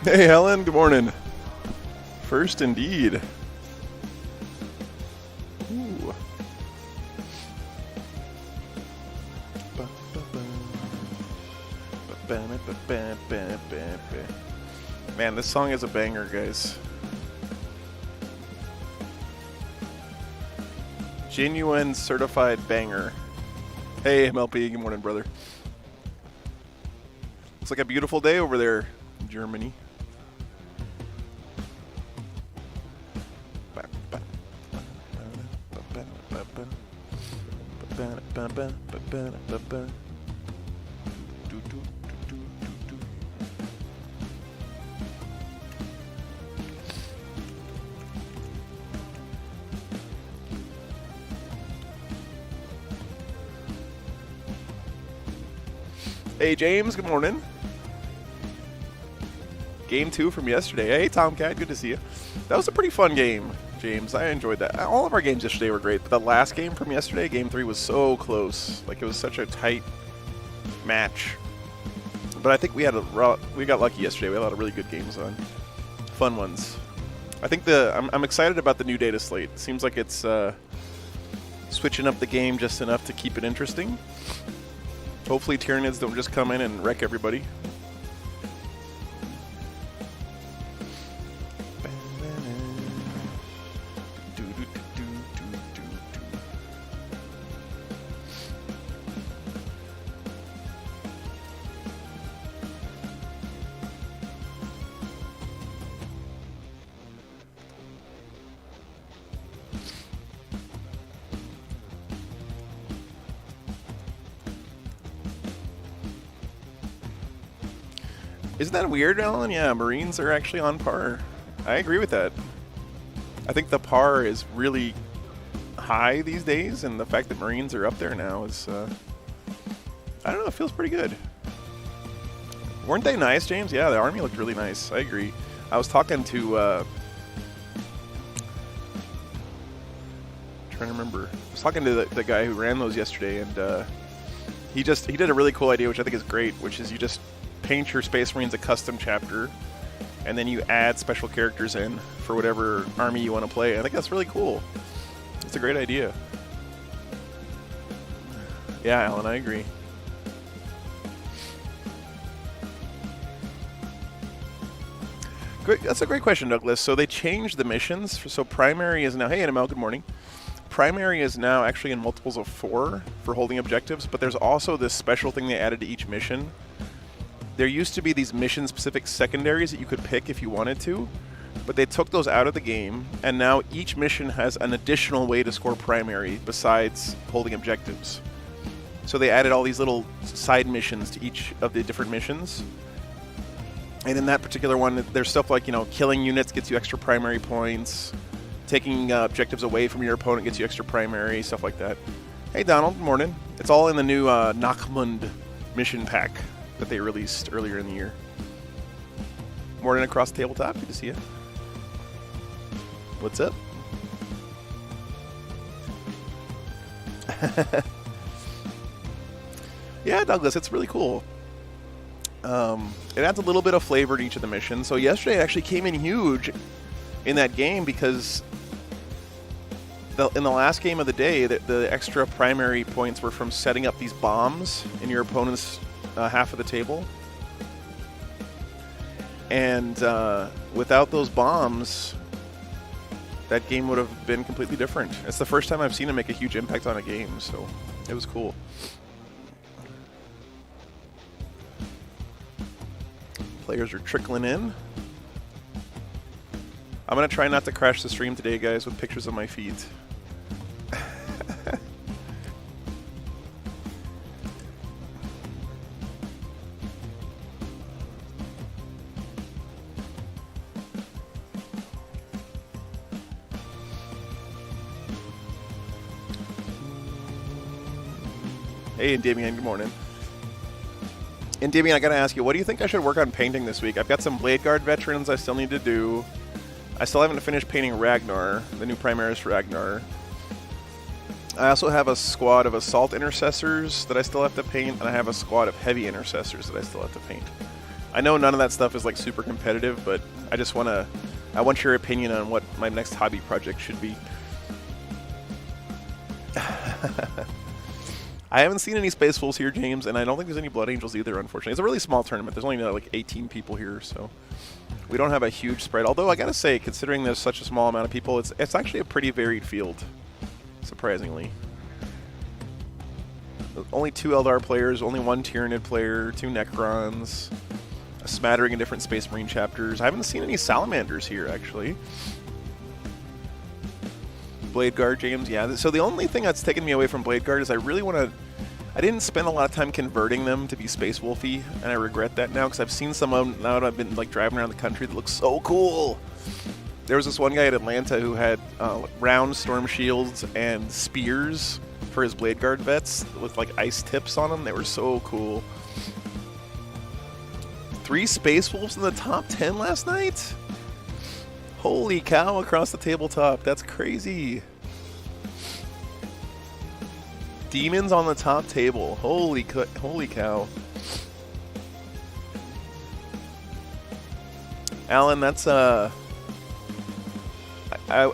Hey, Helen, good morning. First indeed. Ooh. Man, this song is a banger, guys. Genuine certified banger. Hey, MLP, good morning, brother. Looks like a beautiful day over there in Germany. Hey, James, good morning. Game 2 from yesterday. Hey, Tomcat, good to see you. That was a pretty fun game, James. I enjoyed that. All of our games yesterday were great, but the last game from yesterday, Game 3, was so close. Like, it was such a tight match. But I think we got lucky yesterday. We had a lot of really good games on. Fun ones. I think I'm excited about the new data slate. It seems like it's switching up the game just enough to keep it interesting. Hopefully Tyranids don't just come in and wreck everybody. Isn't that weird, Alan? Yeah, Marines are actually on par. I agree with that. I think the par is really high these days, and the fact that Marines are up there now is, I don't know, it feels pretty good. Weren't they nice, James? Yeah, the Army looked really nice. I agree. I was talking to, trying to remember. I was talking to the guy who ran those yesterday, and he did a really cool idea, which I think is great, which is you just paint your Space Marines a custom chapter, and then you add special characters in for whatever army you want to play. I think that's really cool. It's a great idea. Yeah, Alan, I agree. Great, that's a great question, Douglas. So they changed the missions. So primary is now, hey, NML, good morning. Primary is now actually in multiples of 4 for holding objectives, but there's also this special thing they added to each mission. There used to be these mission-specific secondaries that you could pick if you wanted to, but they took those out of the game, and now each mission has an additional way to score primary besides holding objectives. So they added all these little side missions to each of the different missions. And in that particular one, there's stuff like, killing units gets you extra primary points, taking objectives away from your opponent gets you extra primary, stuff like that. Hey, Donald, good morning. It's all in the new Nachmund mission pack that they released earlier in the year. Morning across the tabletop. Good to see you. What's up? Yeah, Douglas, it's really cool. It adds a little bit of flavor to each of the missions. So yesterday it actually came in huge in that game because in the last game of the day, the extra primary points were from setting up these bombs in your opponent's half of the table. And without those bombs, that game would have been completely different. It's the first time I've seen it make a huge impact on a game, so it was cool. Players are trickling in. I'm going to try not to crash the stream today, guys, with pictures of my feet. Hey, Damien, good morning. And Damien, I gotta ask you, what do you think I should work on painting this week? I've got some Blade Guard veterans I still need to do. I still haven't finished painting Ragnar, the new Primaris Ragnar. I also have a squad of Assault Intercessors that I still have to paint, and I have a squad of Heavy Intercessors that I still have to paint. I know none of that stuff is like super competitive, but I just I want your opinion on what my next hobby project should be. I haven't seen any Space Wolves here, James, and I don't think there's any Blood Angels either, unfortunately. It's a really small tournament. There's only like 18 people here, so we don't have a huge spread. Although, I gotta say, considering there's such a small amount of people, it's actually a pretty varied field, surprisingly. Only 2 Eldar players, only 1 Tyranid player, 2 Necrons, a smattering of different Space Marine chapters. I haven't seen any Salamanders here, actually. Blade Guard, James, yeah. So the only thing that's taken me away from Blade Guard is I didn't spend a lot of time converting them to be Space Wolfy, and I regret that now because I've seen some of them now that I've been like driving around the country that look so cool. There was this one guy at Atlanta who had round storm shields and spears for his Blade Guard vets with like ice tips on them. They were so cool. 3 Space Wolves in the top 10 last night? Holy cow, across the tabletop. That's crazy. Demons on the top table. Holy cow. Alan, that's I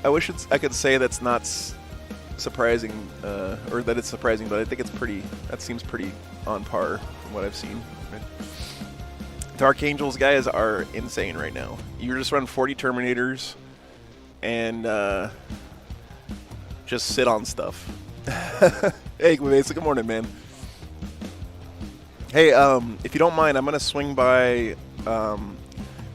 wish I could say that's not surprising, or that it's surprising, but I think that seems pretty on par from what I've seen. Dark Angels guys are insane right now. You just run 40 Terminators and just sit on stuff. Hey, Mesa, good morning, man. Hey, if you don't mind, I'm going to swing by.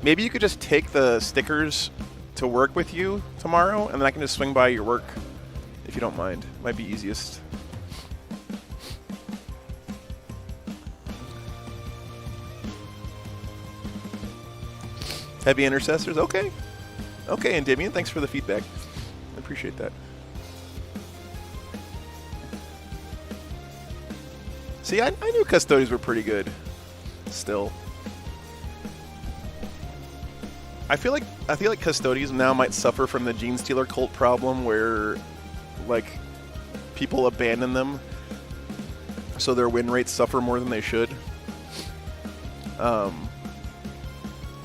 Maybe you could just take the stickers to work with you tomorrow, and then I can just swing by your work, if you don't mind. Might be easiest. Heavy Intercessors, okay. Okay, and Damien, thanks for the feedback. I appreciate that. See, I knew Custodians were pretty good. Still. I feel like Custodians now might suffer from the Gene Stealer cult problem where, like, people abandon them, so their win rates suffer more than they should.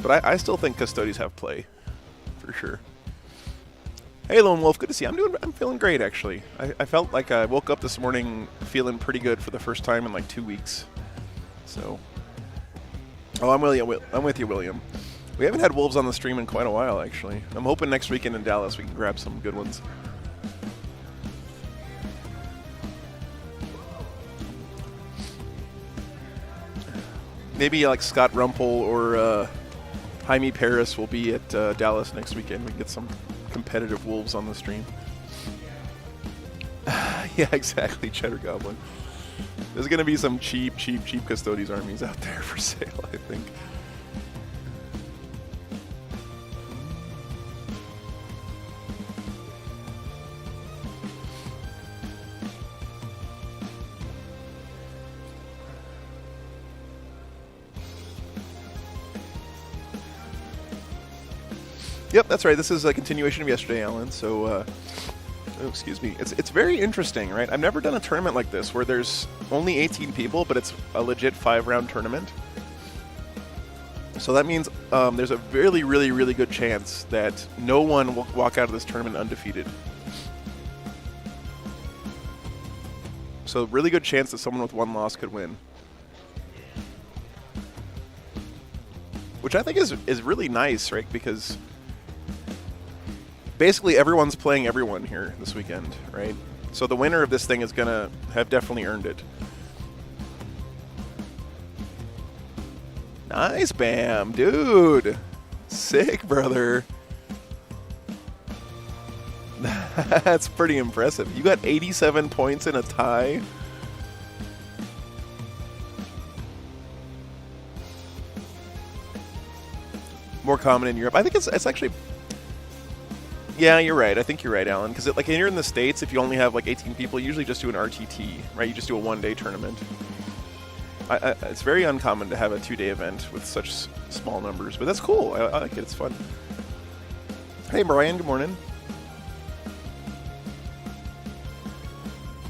But I still think Custodians have play, for sure. Hey, Lone Wolf, good to see you. I'm feeling great, actually. I felt like I woke up this morning feeling pretty good for the first time in like 2 weeks. So, I'm with you, William. We haven't had Wolves on the stream in quite a while, actually. I'm hoping next weekend in Dallas we can grab some good ones. Maybe like Scott Rumpel or Jaime Paris will be at Dallas next weekend. We can get some competitive Wolves on the stream. Yeah, exactly, Cheddar Goblin. There's going to be some cheap Custodians armies out there for sale, I think. Yep, that's right. This is a continuation of yesterday, Alan. So, oh, excuse me. It's very interesting, right? I've never done a tournament like this where there's only 18 people, but it's a legit 5-round tournament. So that means there's a really, really, really good chance that no one will walk out of this tournament undefeated. So really good chance that someone with 1 loss could win. Which I think is really nice, right? Because basically everyone's playing everyone here this weekend, right? So the winner of this thing is going to have definitely earned it. Nice, Bam. Dude. Sick, brother. That's pretty impressive. You got 87 points in a tie. More common in Europe. I think it's actually... Yeah, you're right. I think you're right, Alan. Because like here in the States, if you only have like 18 people, you usually just do an RTT, right? You just do a one-day tournament. It's very uncommon to have a 2-day event with such small numbers, but that's cool. I like it. It's fun. Hey, Brian. Good morning.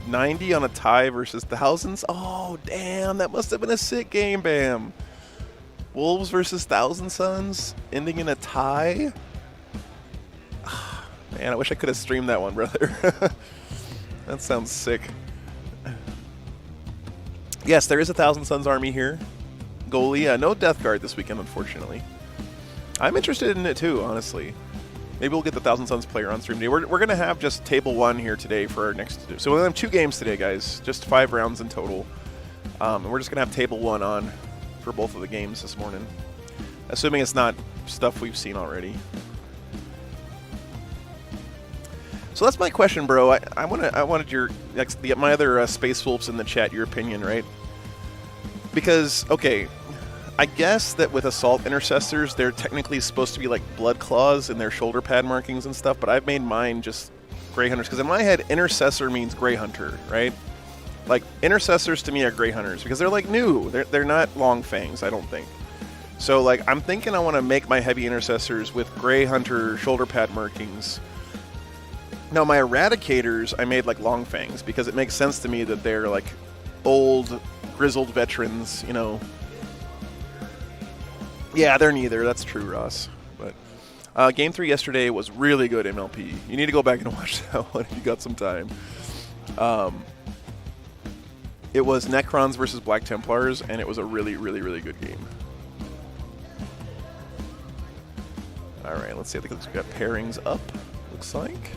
90 on a tie versus Thousands. Oh, damn. That must have been a sick game, Bam. Wolves versus Thousand Suns, ending in a tie. Man, I wish I could have streamed that one, brother. That sounds sick. Yes, there is a Thousand Suns army here. Goalie. No Death Guard this weekend, unfortunately. I'm interested in it too, honestly. Maybe we'll get the Thousand Suns player on stream today. We're going to have just table 1 here today for our next... So we'll have 2 games today, guys. Just 5 rounds in total. And we're just going to have table 1 on for both of the games this morning. Assuming it's not stuff we've seen already. So that's my question, bro. I wanted your... my other Space Wolves in the chat, your opinion, right? Because, okay... I guess that with Assault Intercessors, they're technically supposed to be like Blood Claws in their shoulder pad markings and stuff, but I've made mine just Grey Hunters, because in my head, Intercessor means Grey Hunter, right? Like, Intercessors to me are Grey Hunters, because they're like new. They're not Long Fangs, I don't think. So, like, I'm thinking I want to make my Heavy Intercessors with Grey Hunter shoulder pad markings. Now, my Eradicators, I made like Long Fangs, because it makes sense to me that they're like old, grizzled veterans, you know. Yeah, they're neither. That's true, Ross. But Game 3 yesterday was really good, MLP. You need to go back and watch that one if you got some time. It was Necrons versus Black Templars, and it was a really, really, really good game. All right, let's see. I think we've got pairings up, looks like.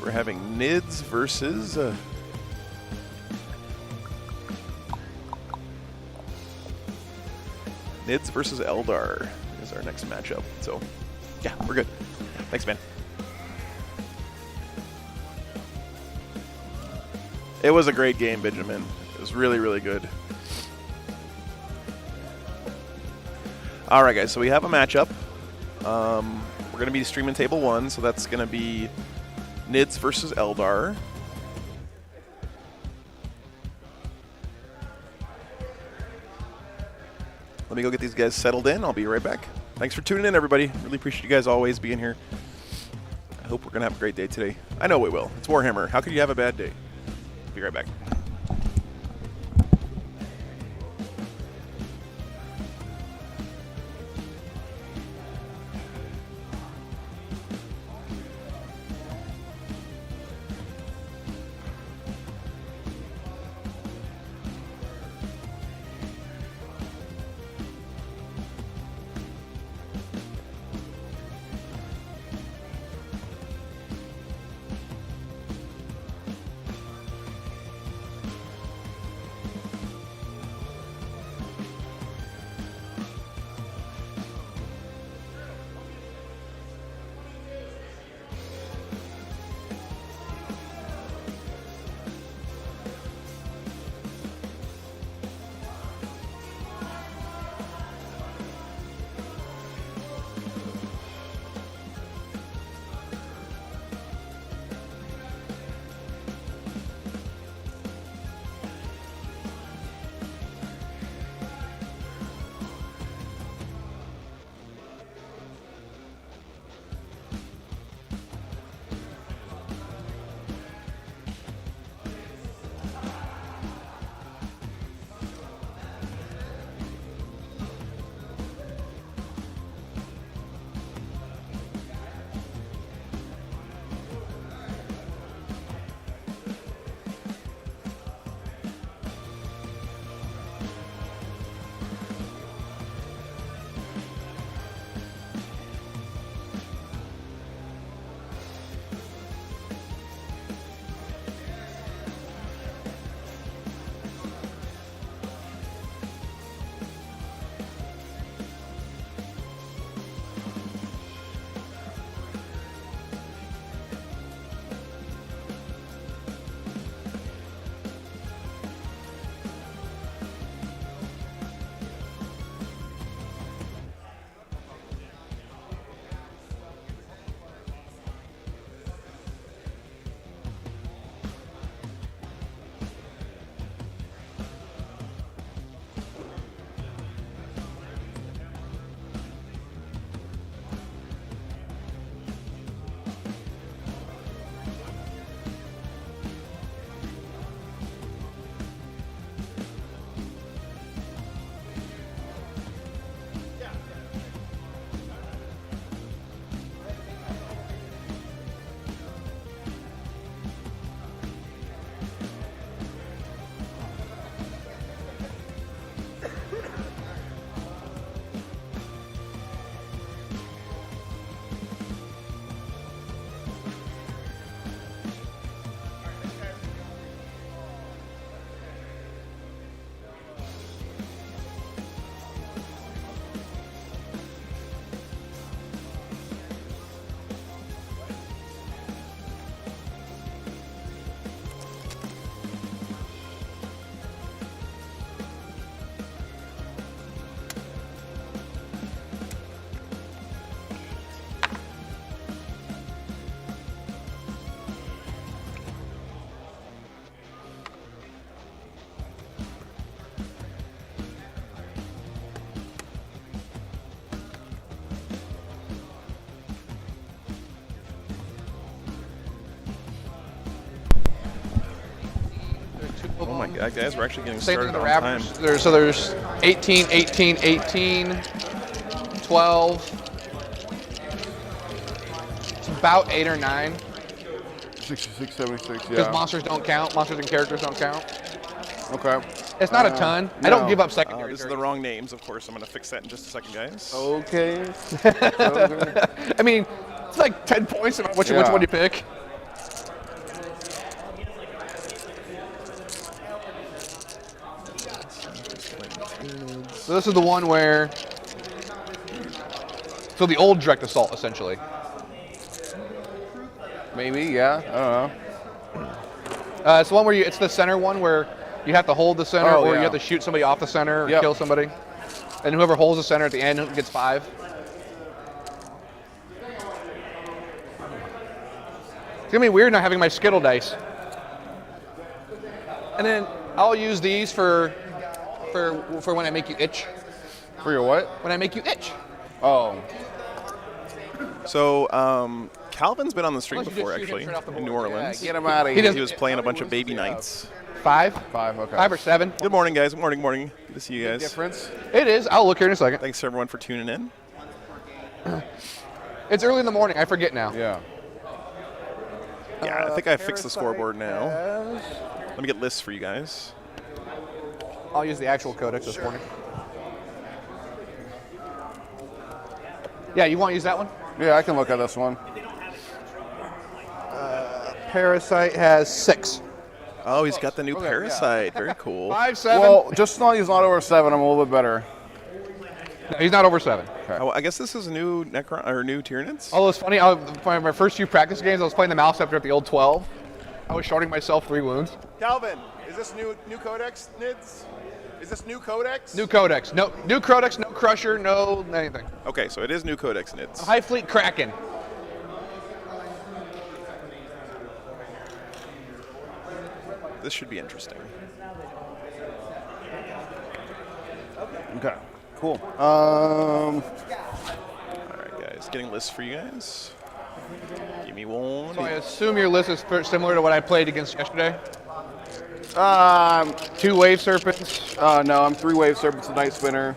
We're having Nids versus Nids versus Eldar is our next matchup. So, yeah, we're good. Thanks, man. It was a great game, Benjamin. It was really, really good. All right, guys. So we have a matchup. We're going to be streaming table 1, so that's going to be Nids versus Eldar. Let me go get these guys settled in. I'll be right back. Thanks for tuning in, everybody. Really appreciate you guys always being here. I hope we're going to have a great day today. I know we will. It's Warhammer. How could you have a bad day? Be right back. Oh my god, guys, we're actually getting Same thing started with the on time. Raptors. So there's 18, 18, 18, 12. It's about 8 or 9. 66, 76, Because yeah. monsters don't count. Monsters and characters don't count. Okay. It's not a ton. I no. don't give up secondary. These are the wrong names, of course. I'm going to fix that in just a second, guys. Okay. I mean, it's like 10 points about which one you pick. So this is the one where, so the old direct assault essentially. Maybe, yeah. I don't know. It's the one where it's the center one where you have to hold the center, or yeah. you have to shoot somebody off the center or Yep. kill somebody, and whoever holds the center at the end gets 5. It's gonna be weird not having my Skittle dice. And then I'll use these for when I make you itch. For your what? When I make you itch. Oh. So, Calvin's been on the stream Unless you before, just shoot him actually, straight off the in New board. Yeah, Orleans. Get him out of He here. doesn't- He was playing a bunch of baby nights. 5? 5, okay. 5 or 7? Good morning, guys. Morning. Good to see you guys. Difference? It is. I'll look here in a second. Thanks, everyone, for tuning in. It's early in the morning. I forget now. Yeah. Yeah, I think I fixed the scoreboard now. Let me get lists for you guys. I'll use the actual codex this morning. Yeah, you want to use that one? Yeah, I can look at this one. Parasite has 6. Oh, he's got the new Okay, Parasite. Very cool. 5, 7. Well, just as long as he's not over 7, I'm a little bit better. No, he's not over 7. Oh, I guess this is new Necron or new Tyranids. Although it's funny, for my first few practice games, I was playing the Mouse Scepter at the old 12. I was shorting myself 3 wounds. Calvin, is this new codex, Nids? Is this new codex? New codex. No new codex, no crusher, no anything. Okay, so it is new Codex Nids. High Fleet Kraken. This should be interesting. Okay. Cool. All right, guys, getting lists for you guys. Give me one. So I assume your list is similar to what I played against yesterday. 2 Wave Serpents. No, I'm 3 Wave Serpents, a Night Spinner.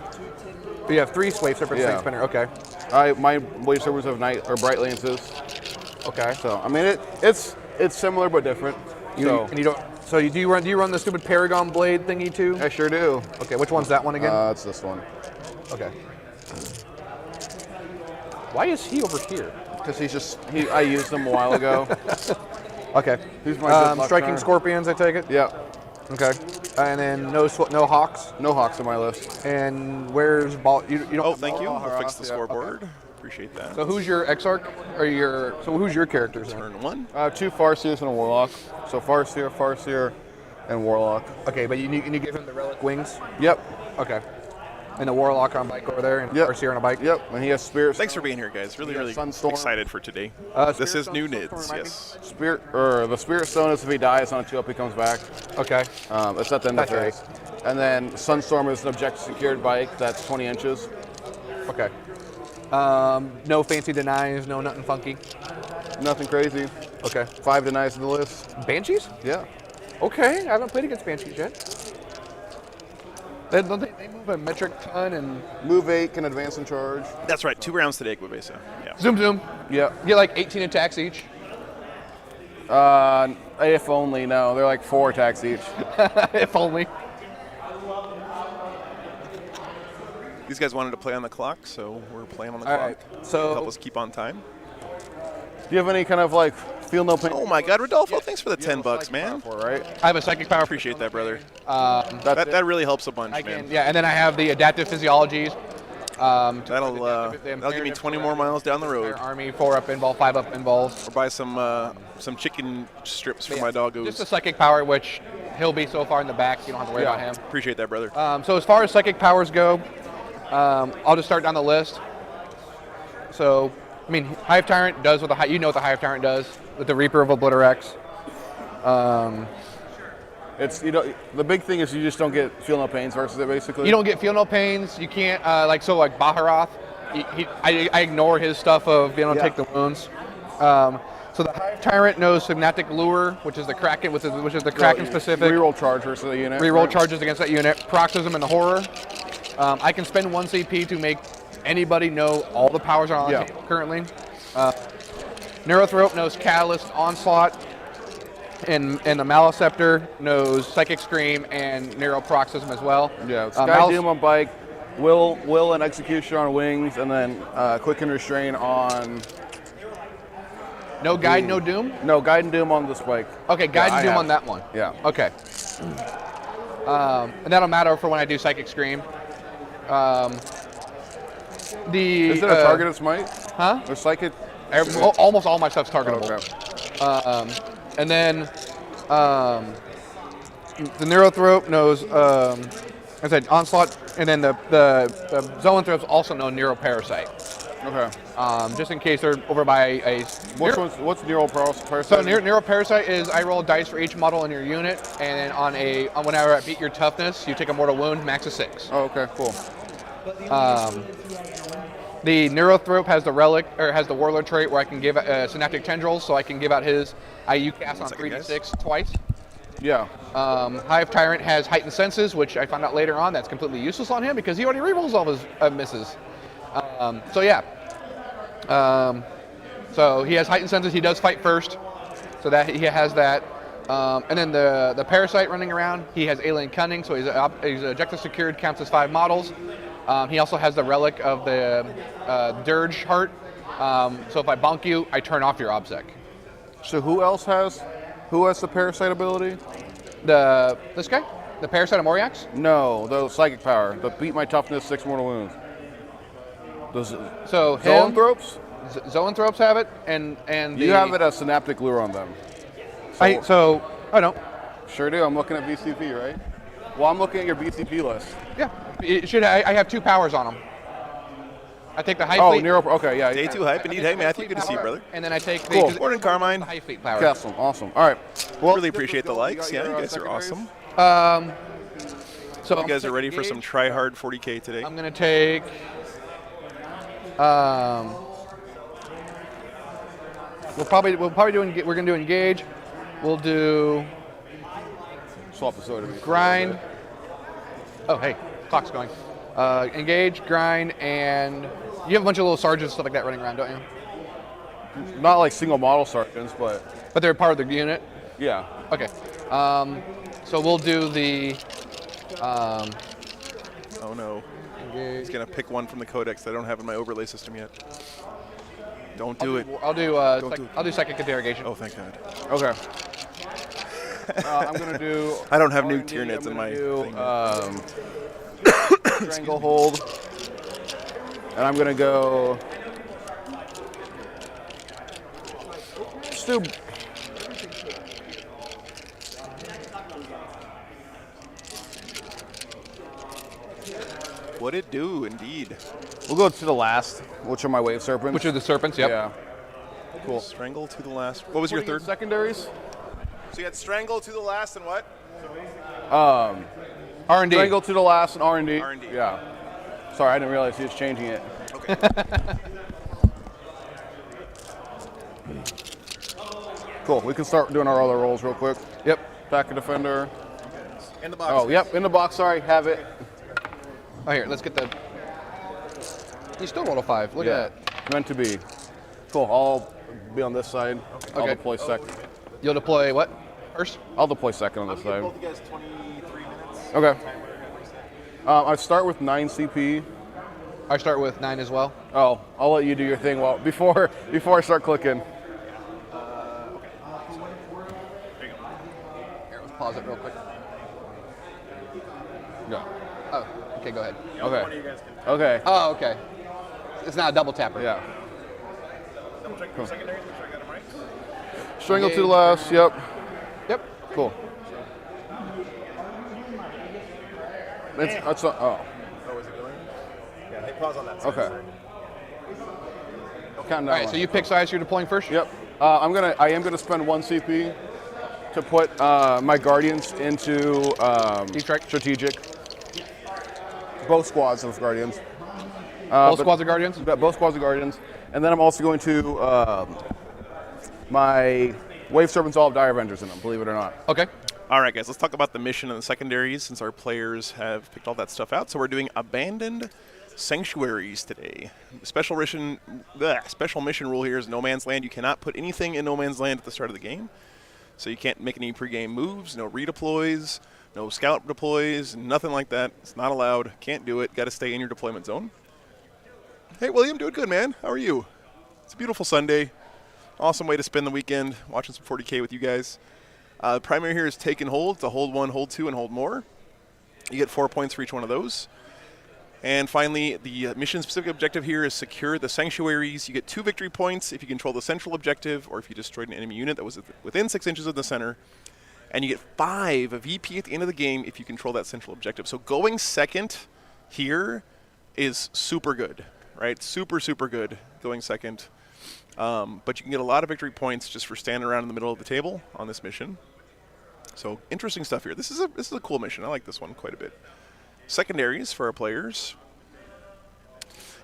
You have 3 Wave Serpents, Yeah. Night Spinner. Okay. My Wave Serpents have Night or Bright Lances. Okay. So I mean, it's similar but different. And you don't. So do you run the stupid Paragon Blade thingy too? I sure do. Okay. Which one's that one again? It's this one. Okay. Why is he over here? Because I used him a while ago. Okay. He's my good luck Striking charm. Scorpions, I take it. Yeah. Okay. And then no Hawks. No Hawks on my list. And where's ball? You don't. Oh, have thank you. Ball- We'll fix the yeah, scoreboard. Appreciate that. So who's your Exarch? So who's your characters? Then? Turn 1. 2 Farseers and a Warlock. So Farseer, and Warlock. Okay, but you give him the relic wings. Yep. Okay. And the Warlock on bike over there, and Yep. Arceer on a bike. Yep. And he has Spirit. Thanks for being here, guys. Really, Yeah, really Sunstorm. excited for today. This is new Nids, yes. The Spirit Stone is if he dies on a 2-up, he comes back. Okay. It's at the end of the That's phase. And then Sunstorm is an objective secured bike that's 20 inches. Okay. No fancy denies, no nothing funky. Nothing crazy. Okay. 5 denies in the list. Banshees? Yeah. Okay, I haven't played against Banshees yet. They move a metric ton and Move 8 can advance and charge. That's right. 2 rounds today, Guabesa. Yeah. zoom. Yeah. Get like 18 attacks each. If only, no. They're like 4 attacks each. If only. These guys wanted to play on the clock, so we're playing on the All clock. right. So Help us keep on time. Do you have any kind of like feel no pain? Oh my God, Rodolfo! Thanks for the $10, man. For, right? I have a psychic power. Appreciate that, brother. That's That really helps a bunch, I man. can, yeah, and then I have the adaptive physiologies. That'll give me 20 more miles down the road. Army, 4-up invul, 5-up invuls. Or buy some chicken strips for my doggos. Just a psychic power, which he'll be so far in the back, so you don't have to worry about him. Appreciate that, brother. So as far as psychic powers go, I'll just start down the list. So, I mean, Hive Tyrant does what what the Hive Tyrant does with the Reaper of Obliterex. It's the big thing is you just don't get feel no pains versus it basically. You don't get feel no pains. You can't like Baharoth. I ignore his stuff of being able to take the wounds. So the Hive Tyrant knows Synaptic Lure, which is the Kraken, which is the Kraken specific. Reroll charges to the unit. Reroll right? charges against that unit. Paroxysm and the Horror. I can spend 1 CP to make anybody know all the powers are on currently. Neurothrope knows Catalyst, Onslaught, and the Maliceptor knows Psychic Scream and Neuroparoxysm as well. Yeah, Sky Doom on bike, Will and Execution on wings, and then Quicken Restrain on... No Guide, no Doom? No, Guide and Doom on the spike. Okay, Guide and Doom on that one. Yeah. Okay. And that'll matter for when I do Psychic Scream. Is it a targeted smite? Huh? Or psychic? Almost all my stuff's targetable. Okay. And then the Neurothrope knows, I said Onslaught, and then the Zoanthropes also know Neuroparasite. Okay. Just in case they're over by a... What's Neuroparasite? So Neuroparasite is I roll dice for each model in your unit, and then whenever I beat your toughness, you take a mortal wound, max of 6. Oh, okay, cool. The Neurothrope has the relic, or has the Warlord trait where I can give Synaptic Tendrils, so I can give out his IU cast on 3d6 twice. Yeah. Hive Tyrant has Heightened Senses, which I found out later on that's completely useless on him because he already rerolls all his misses. So yeah. So he has Heightened Senses. He does fight first, so that he has that. And then the Parasite running around, he has Alien Cunning, so he's objective secured, counts as 5 models. He also has the relic of the Dirge Heart. So if I bonk you, I turn off your OBSEC. So who has the Parasite ability? This guy? The Parasite of Moriax? No, the Psychic power. The beat my toughness, 6 mortal wounds. So Zoanthropes? Zoanthropes have it, and you have it as Synaptic Lure on them. I don't. Sure do. I'm looking at BCP, right? Well, I'm looking at your BCP list. Yeah, it should. I have 2 powers on them. I take the Hive Fleet. Okay, yeah. Day 2 hype, indeed. Hey, Matthew, good to see you, brother. And then I take Cool. Morning, Carmine. the Hive Fleet power. Awesome. All right. Well, really appreciate the likes. Yeah, you guys are awesome. So You guys are ready for some try-hard 40K today? I'm gonna take. We're gonna do engage. We'll do Swap the soda. grind. Oh, hey, clock's going. Engage, grind, and you have a bunch of little sergeants and stuff like that running around, don't you? Not like single model sergeants, but They're part of the unit. yeah. Okay. So we'll do the. Oh no. Engage. He's gonna pick one from the codex that I don't have in my overlay system yet. Don't do it. I'll do. Don't do it. I'll do Psychic Interrogation. Oh, thank God. Okay. I'm gonna do. I don't have new R&D, tier nits I'm in gonna my do, thing. Stranglehold, and I'm gonna go. Let's do. What'd it do, indeed? We'll go to the last, which are my Wave Serpents. Which are the serpents? Yep. Yeah. Cool. Strangle to the last. What was your third? Secondaries? So you had Strangle to the last and what? R&D. Strangle to the last and R&D. R&D. Yeah. Sorry, I didn't realize he was changing it. Okay. Cool. We can start doing our other rolls real quick. Yep. Attacker Defender. In the box. Oh, yep. In the box. Sorry. Have it. Oh, here. Let's get the. You still rolled a 5. Look at that. Meant to be. Cool. I'll be on this side. I'll Okay. deploy second. You'll deploy what first? I'll deploy second on this side. Both you guys 23 minutes. Okay. I start with 9 CP. I start with 9 as well. Oh, I'll let you do your thing before I start clicking. Here, let's pause it real quick. Yeah. Oh, okay, go ahead. Okay. Okay. Oh, okay. It's not a double tapper. Yeah. Double check the secondaries, make sure I got them right. Strangle to the last. Yep. Yep. Cool. That's oh. Oh, is it going? Yeah, hit pause on that side. Okay. Sir. Counting down. All right, so you pick size. You're deploying first. Yep. I am gonna spend 1 CP to put my guardians into strategic. Both squads of guardians. Both squads of guardians. Both squads of guardians, and then I'm also going to My Wave Serpents all have Dire Avengers in them, believe it or not. Okay. All right, guys, let's talk about the mission and the secondaries since our players have picked all that stuff out. So we're doing Abandoned Sanctuaries today. Special mission rule here is No Man's Land. You cannot put anything in No Man's Land at the start of the game. So you can't make any pregame moves, no redeploys, no scout deploys, nothing like that. It's not allowed. Can't do it. Got to stay in your deployment zone. Hey, William, doing good, man. How are you? It's a beautiful Sunday. Awesome way to spend the weekend, watching some 40K with you guys. The primary here is take and hold. It's a hold 1, hold 2, and hold more. You get 4 points for each one of those. And finally, the mission-specific objective here is secure the sanctuaries. You get 2 victory points if you control the central objective or if you destroyed an enemy unit that was within 6 inches of the center. And you get 5 VP at the end of the game if you control that central objective. So going second here is super good, right? Super, super good going second. But you can get a lot of victory points just for standing around in the middle of the table on this mission. So interesting stuff here. This is a cool mission. I like this one quite a bit. Secondaries for our players.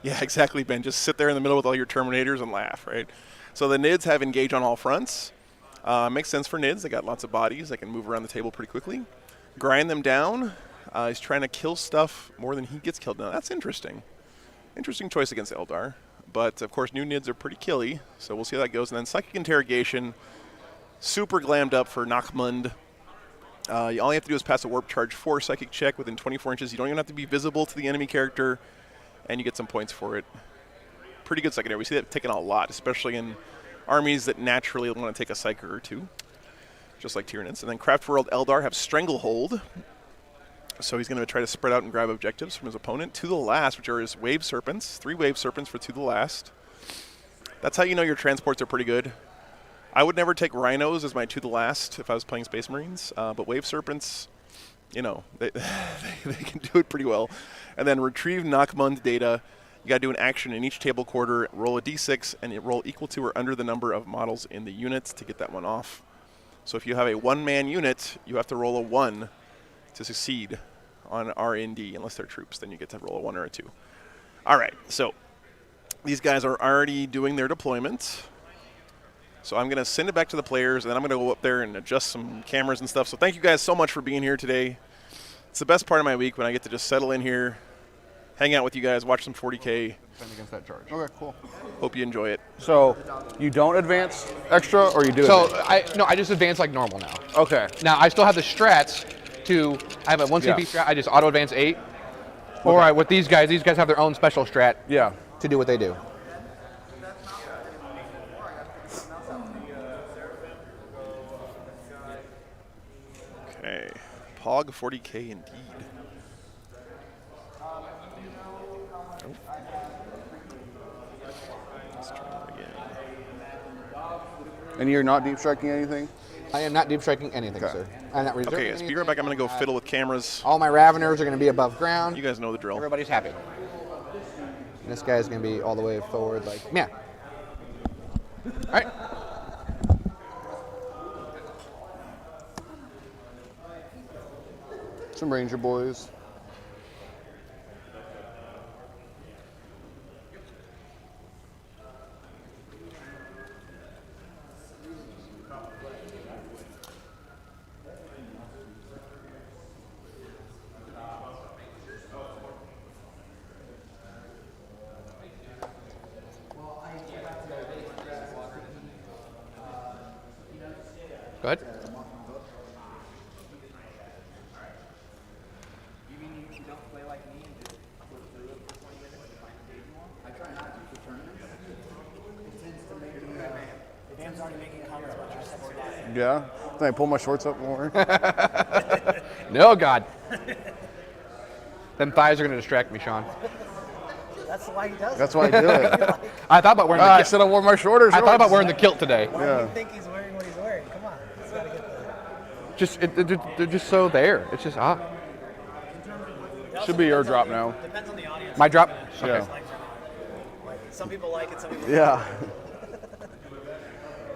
Yeah, exactly, Ben. Just sit there in the middle with all your Terminators and laugh, right? So the NIDs have engage on all fronts. Makes sense for NIDs. They got lots of bodies. They can move around the table pretty quickly. Grind them down. He's trying to kill stuff more than he gets killed. Now, that's interesting. Interesting choice against Eldar. But, of course, new NIDs are pretty killy, so we'll see how that goes. And then Psychic Interrogation, super glammed up for Nachmund. All you have to do is pass a Warp Charge 4 Psychic check within 24 inches. You don't even have to be visible to the enemy character, and you get some points for it. Pretty good secondary. We see that taken a lot, especially in armies that naturally want to take a Psyker or two, just like Tyranids. And then Craft World Eldar have Stranglehold. So he's going to try to spread out and grab objectives from his opponent. To the last, which are his Wave Serpents. 3 Wave Serpents for to the last. That's how you know your transports are pretty good. I would never take Rhinos as my to the last if I was playing Space Marines. But Wave Serpents, you know, they can do it pretty well. And then retrieve Nachmund data. You got to do an action in each table quarter. Roll a d6 and roll equal to or under the number of models in the units to get that one off. So if you have a 1-man unit, you have to roll a 1 to succeed on R&D, unless they're troops. Then you get to roll a 1 or a 2. All right, so these guys are already doing their deployment. So I'm going to send it back to the players, and then I'm going to go up there and adjust some cameras and stuff. So thank you guys so much for being here today. It's the best part of my week when I get to just settle in here, hang out with you guys, watch some 40K. Defend against that charge. Okay, cool. Hope you enjoy it. So you don't advance extra, or you do? So advance? I just advance like normal now. Okay. Now I still have the strats I have a 1 CP strat. I just auto advance 8. Or with these guys have their own special strat. Yeah. To do what they do. Okay, Pog 40K indeed. Let's try that again. And you're not deep striking anything? I am not deep striking anything, sir. I'm not reserving Okay, guys, be right back. I'm going to go fiddle with cameras. All my Raveners are going to be above ground. You guys know the drill. Everybody's happy. And this guy's going to be all the way forward, like, yeah. All right. Some Ranger boys. Go ahead. Yeah? Then I pull my shorts up more. No, God. Them thighs are going to distract me, Sean. That's why he does That's why I do it. I thought about wearing the I kilt. said I wore my shorter shorts. I thought about wearing the kilt today. Why do you think he's wearing what he's wearing? Come on. He's got to get the... They're just so there. It's just, Should be your drop now. Depends on the audience. My drop? Yeah. Like, some people like it, some people Yeah.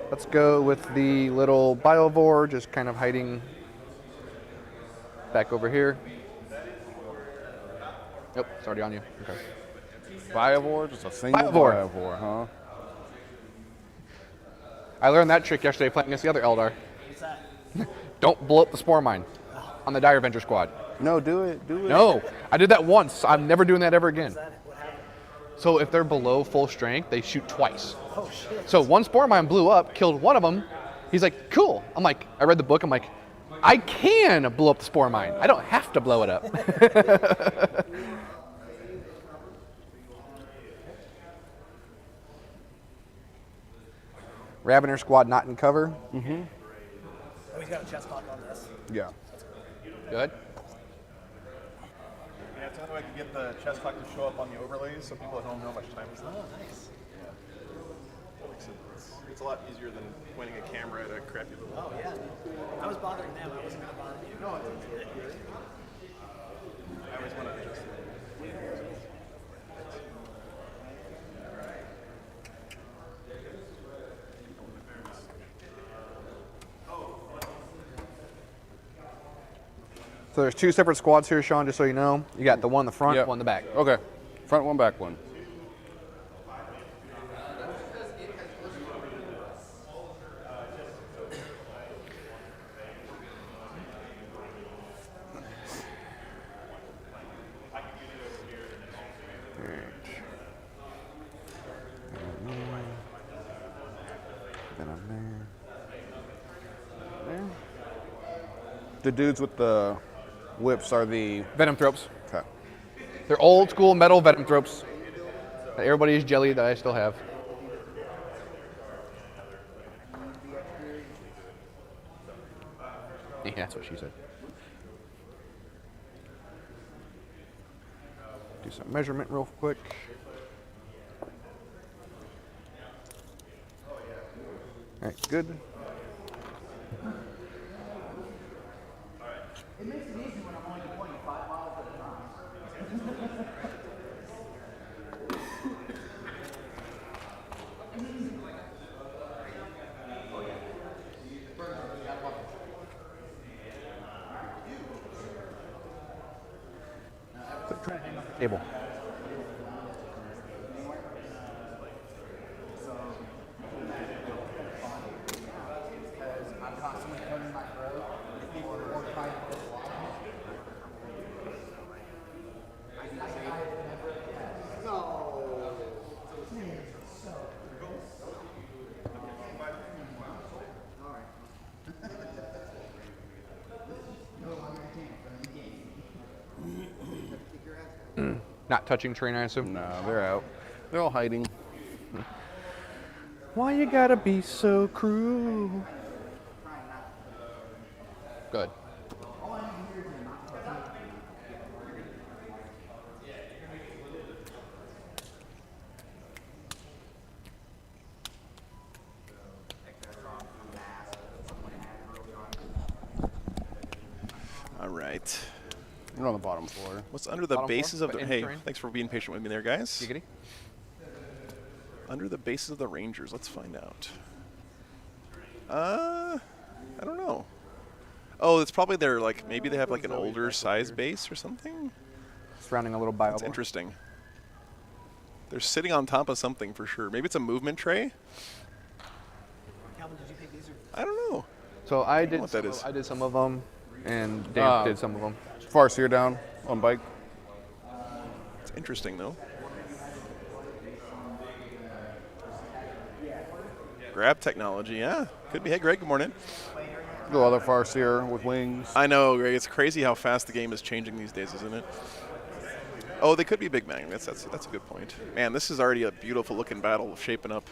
Let's go with the little Biovore, just kind of hiding back over here. Nope, it's already on you. Okay. Biovore? Just a single Biovore. Biovore, huh? I learned that trick yesterday playing against the other Eldar. What's that? Don't blow up the Spore Mine on the Dire Avenger squad. No, do it. No, I did that once. I'm never doing that ever again. What happened? So if they're below full strength, they shoot twice. Oh, shit. So one Spore Mine blew up, killed one of them. He's like, cool. I'm like, I read the book. I'm like, I can blow up the Spore Mine. I don't have to blow it up. Ravener squad not in cover. Oh, he's got a chest lock on this. Yeah. Good. Yeah, it's the only way I can get the chest clock to show up on the overlays so people at home know how much time it's Oh, nice. It's a lot easier than pointing a camera at a crappy little. Oh, yeah. I was bothering them. I wasn't going to bother you. No, I always want to adjust it. So there's two separate squads here, Sean, just so you know. You got the one in the front, Yep. one in the back. Okay. Front one, back one. The dudes with the whips are the... Venom Thropes. Okay. They're old school metal Venom Thropes that everybody's jelly that I still have. Yeah, that's what she said. Do some measurement real quick. All right, good. It makes it easy when I'm only deploying 5 miles at a time. Table. I'm constantly cutting my throat or trying to push water. Not touching train, I assume. No, they're out. They're all hiding. Why you gotta be so cruel? Good. All right. They're on the bottom floor. What's under the Bottom bases floor, of the... but Hey, in terrain? thanks for being patient with me there, guys. Giggity. Under the bases of the Rangers, let's find out. I don't know. Oh, it's probably their, like, maybe they have like an older size base or something? Surrounding a little bio. That's interesting. They're sitting on top of something for sure. Maybe it's a movement tray? Calvin, did you pick these? I don't know. So I know did. what that is. I did some of them, and Dave did some of them. Farseer down on bike. It's interesting though. Grab technology, yeah. Could be. Hey, Greg, good morning. The other Farseer with wings. I know, Greg. It's crazy how fast the game is changing these days, isn't it? Oh, they could be big magnets. That's a good point. Man, this is already a beautiful looking battle shaping up.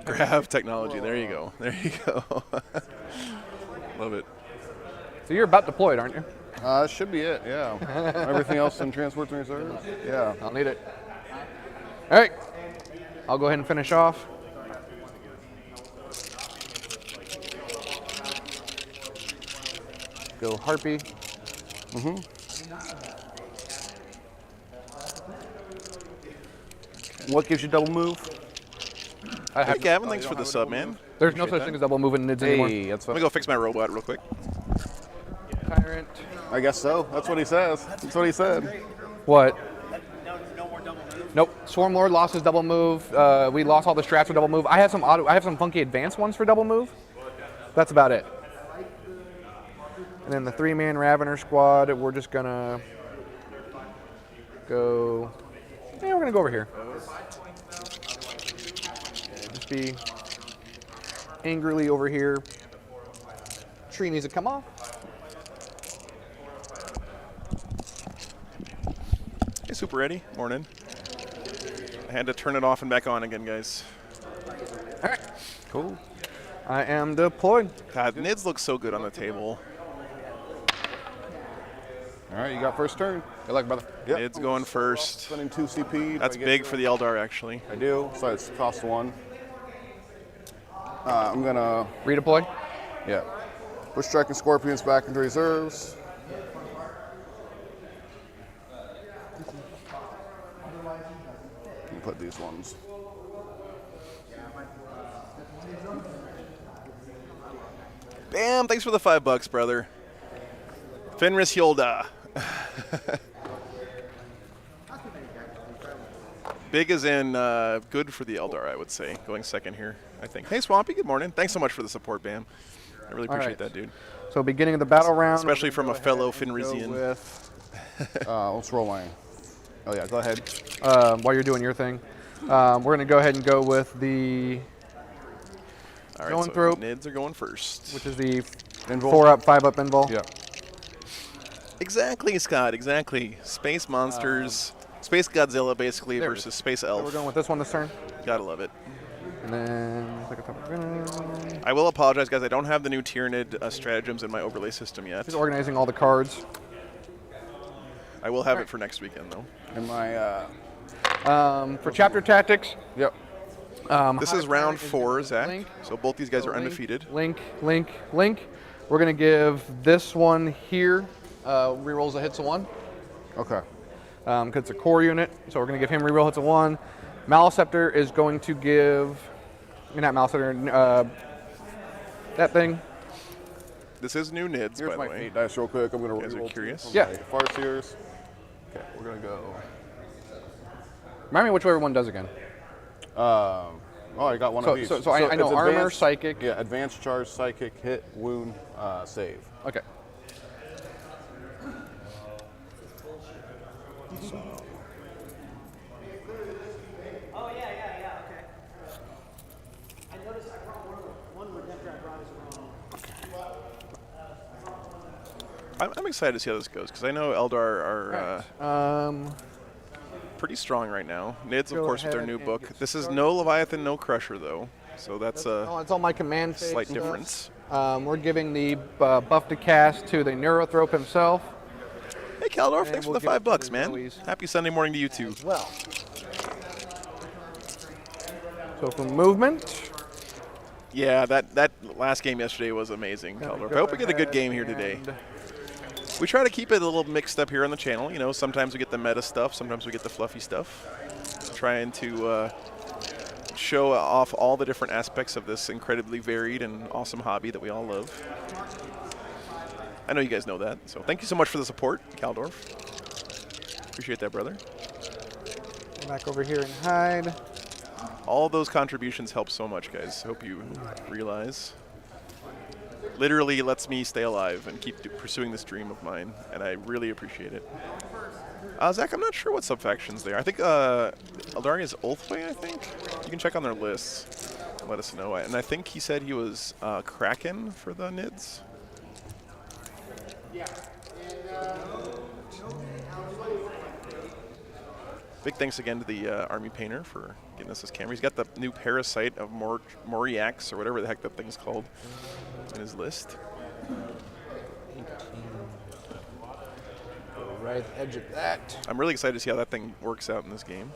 Grab technology. There you go. There you go. Love it. So you're about deployed, aren't you? Should be it, yeah. Everything else in transports and reserves? Yeah. I'll need it. All right. I'll go ahead and finish off. Go Harpy. What gives you double move? Hey, Gavin, thanks for the sub, man. There's no such thing as double moving nids anymore. Hey, that's Let what me go fix my robot real quick. Tyrant. I guess so. That's what he says. That's what he said. What? No more double move. Nope. Swarm Lord lost his double move. We lost all the strats for double move. I have some funky advanced ones for double move. That's about it. And then the 3-man Ravener squad, we're just gonna go. Yeah, we're gonna go over here. Just be angrily over here. Tree needs to come off. Hey, Super Ready. Morning. I had to turn it off and back on again, guys. All right. Cool. I am deployed. God, Nids looks so good on the table. All right, you got first turn. Good luck, brother. Yep. Nids going first. Spending 2 CP. That's big for the Eldar, actually. I do, so it's cost 1. I'm gonna Redeploy. push striking Scorpions back into reserves. And put these ones. Bam! Thanks for the $5, brother. Fenris Yolda. Big as in good for the Eldar, I would say. Going second here, I think. Hey, Swampy, good morning. Thanks so much for the support, Bam. I really appreciate that, dude. So beginning of the battle round. Especially from a fellow Fenrisian. Let's roll mine. Oh yeah, go ahead. While you're doing your thing, we're gonna go ahead and go with the All right, going so through, Nids are going first. which is the Invul. 4-up, 5-up invul. Yeah. Exactly, Scott, exactly. Space monsters, Space Godzilla, basically, there it versus is. Space So Elf. we're going with this one this turn. Gotta love it. And then I will apologize, guys. I don't have the new Tyranid stratagems in my overlay system yet. he's organizing all the cards. I will have it for next weekend, though. And my For chapter tactics, yep. This is round 4, Zach. Link. So both these guys are Link, undefeated. Link. We're gonna give this one here rerolls the hits of 1. Okay. Because it's a core unit, so we're going to give him reroll hits of 1. Maliceptor is going to give, not Maliceptor, that thing. This is new Nids, Here's by my the way. fate dice real quick. I'm gonna guys are roll curious? from Yeah. my Farseers. Okay, we're gonna go. Remind me which way everyone does again. Oh, I got one So- of each. so I know it's armor, advanced- psychic. Yeah, advanced charge, psychic, hit, wound, save. Okay. Oh, yeah, okay. I noticed I brought one Redemptor I brought as well. I'm excited to see how this goes, because I know Eldar are pretty strong right now. Nids, of Go course, with their ahead new and book. get This is started. no Leviathan, no Crusher, though. So that's Oh, a it's all my command phase slight stuff. difference. We're giving the buff to cast to the Neurothrope himself. Hey, Caldorf, And thanks we'll for the give it to $5, the man. Zoes. Happy Sunday morning to you, too. Well. So for movement, Yeah, that last game yesterday was amazing, Caldorf. I hope we get a good game here today. We try to keep it a little mixed up here on the channel. You know, sometimes we get the meta stuff, sometimes we get the fluffy stuff. Trying to show off all the different aspects of this incredibly varied and awesome hobby that we all love. I know you guys know that, so thank you so much for the support, Caldorf. Appreciate that, brother. go back over here and hide. All those contributions help so much, guys. Hope you realize. Literally lets me stay alive and keep pursuing this dream of mine, and I really appreciate it. Zach, I'm not sure what subfactions they are. I think Eldaria's Ulthway, I think? You can check on their lists and let us know. And I think he said he was Kraken for the Nids. Yeah. Big thanks again to the Army Painter for getting us this camera. He's got the new Parasite of Moriax, or whatever the heck that thing's called, in his list. Right at the edge of that. I'm really excited to see how that thing works out in this game.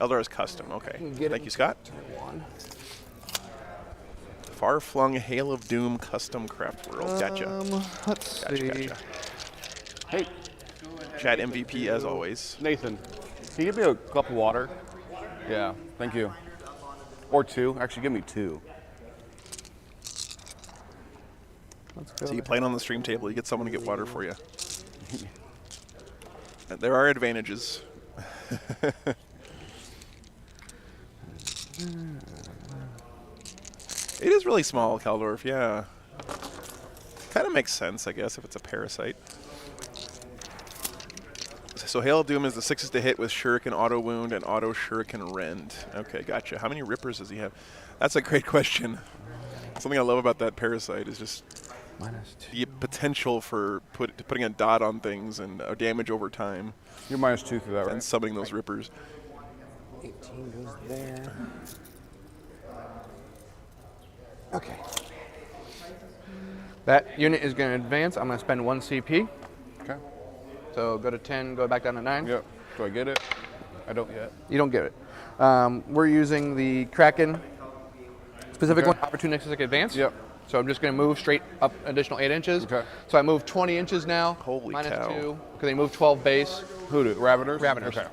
Eldar is custom, okay. Thank you, Scott. Far-flung Hail of Doom custom craft world. Gotcha. Let's Gotcha, see. gotcha. Hey, Chat MVP as always. Nathan, can you give me a cup of water? Yeah, thank you. Or 2. Actually, give me 2. Let's go. So you playing on the stream table, you get someone to get water for you. There are advantages. It is really small, Kaldorf, yeah. Kind of makes sense, I guess, if it's a parasite. So Hail of Doom is the 6th to hit with Shuriken Auto Wound and Auto Shuriken Rend. Okay, gotcha. How many rippers does he have? That's a great question. Something I love about that parasite is just the potential for putting a dot on things and damage over time. You're -2 through that, right? And summoning those rippers. 18 goes there. Okay. That unit is going to advance. I'm going to spend 1 CP. Okay. So go to 10, go back down to 9. Yep. Do I get it? I don't yet. You don't get it. We're using the Kraken specific one, opportunistic advance. Yep. So I'm just going to move straight up additional 8 inches. Okay. So I moved 20 inches now. Holy cow. -2, because they moved 12 base. Who do? Raveners? Raveners. Okay.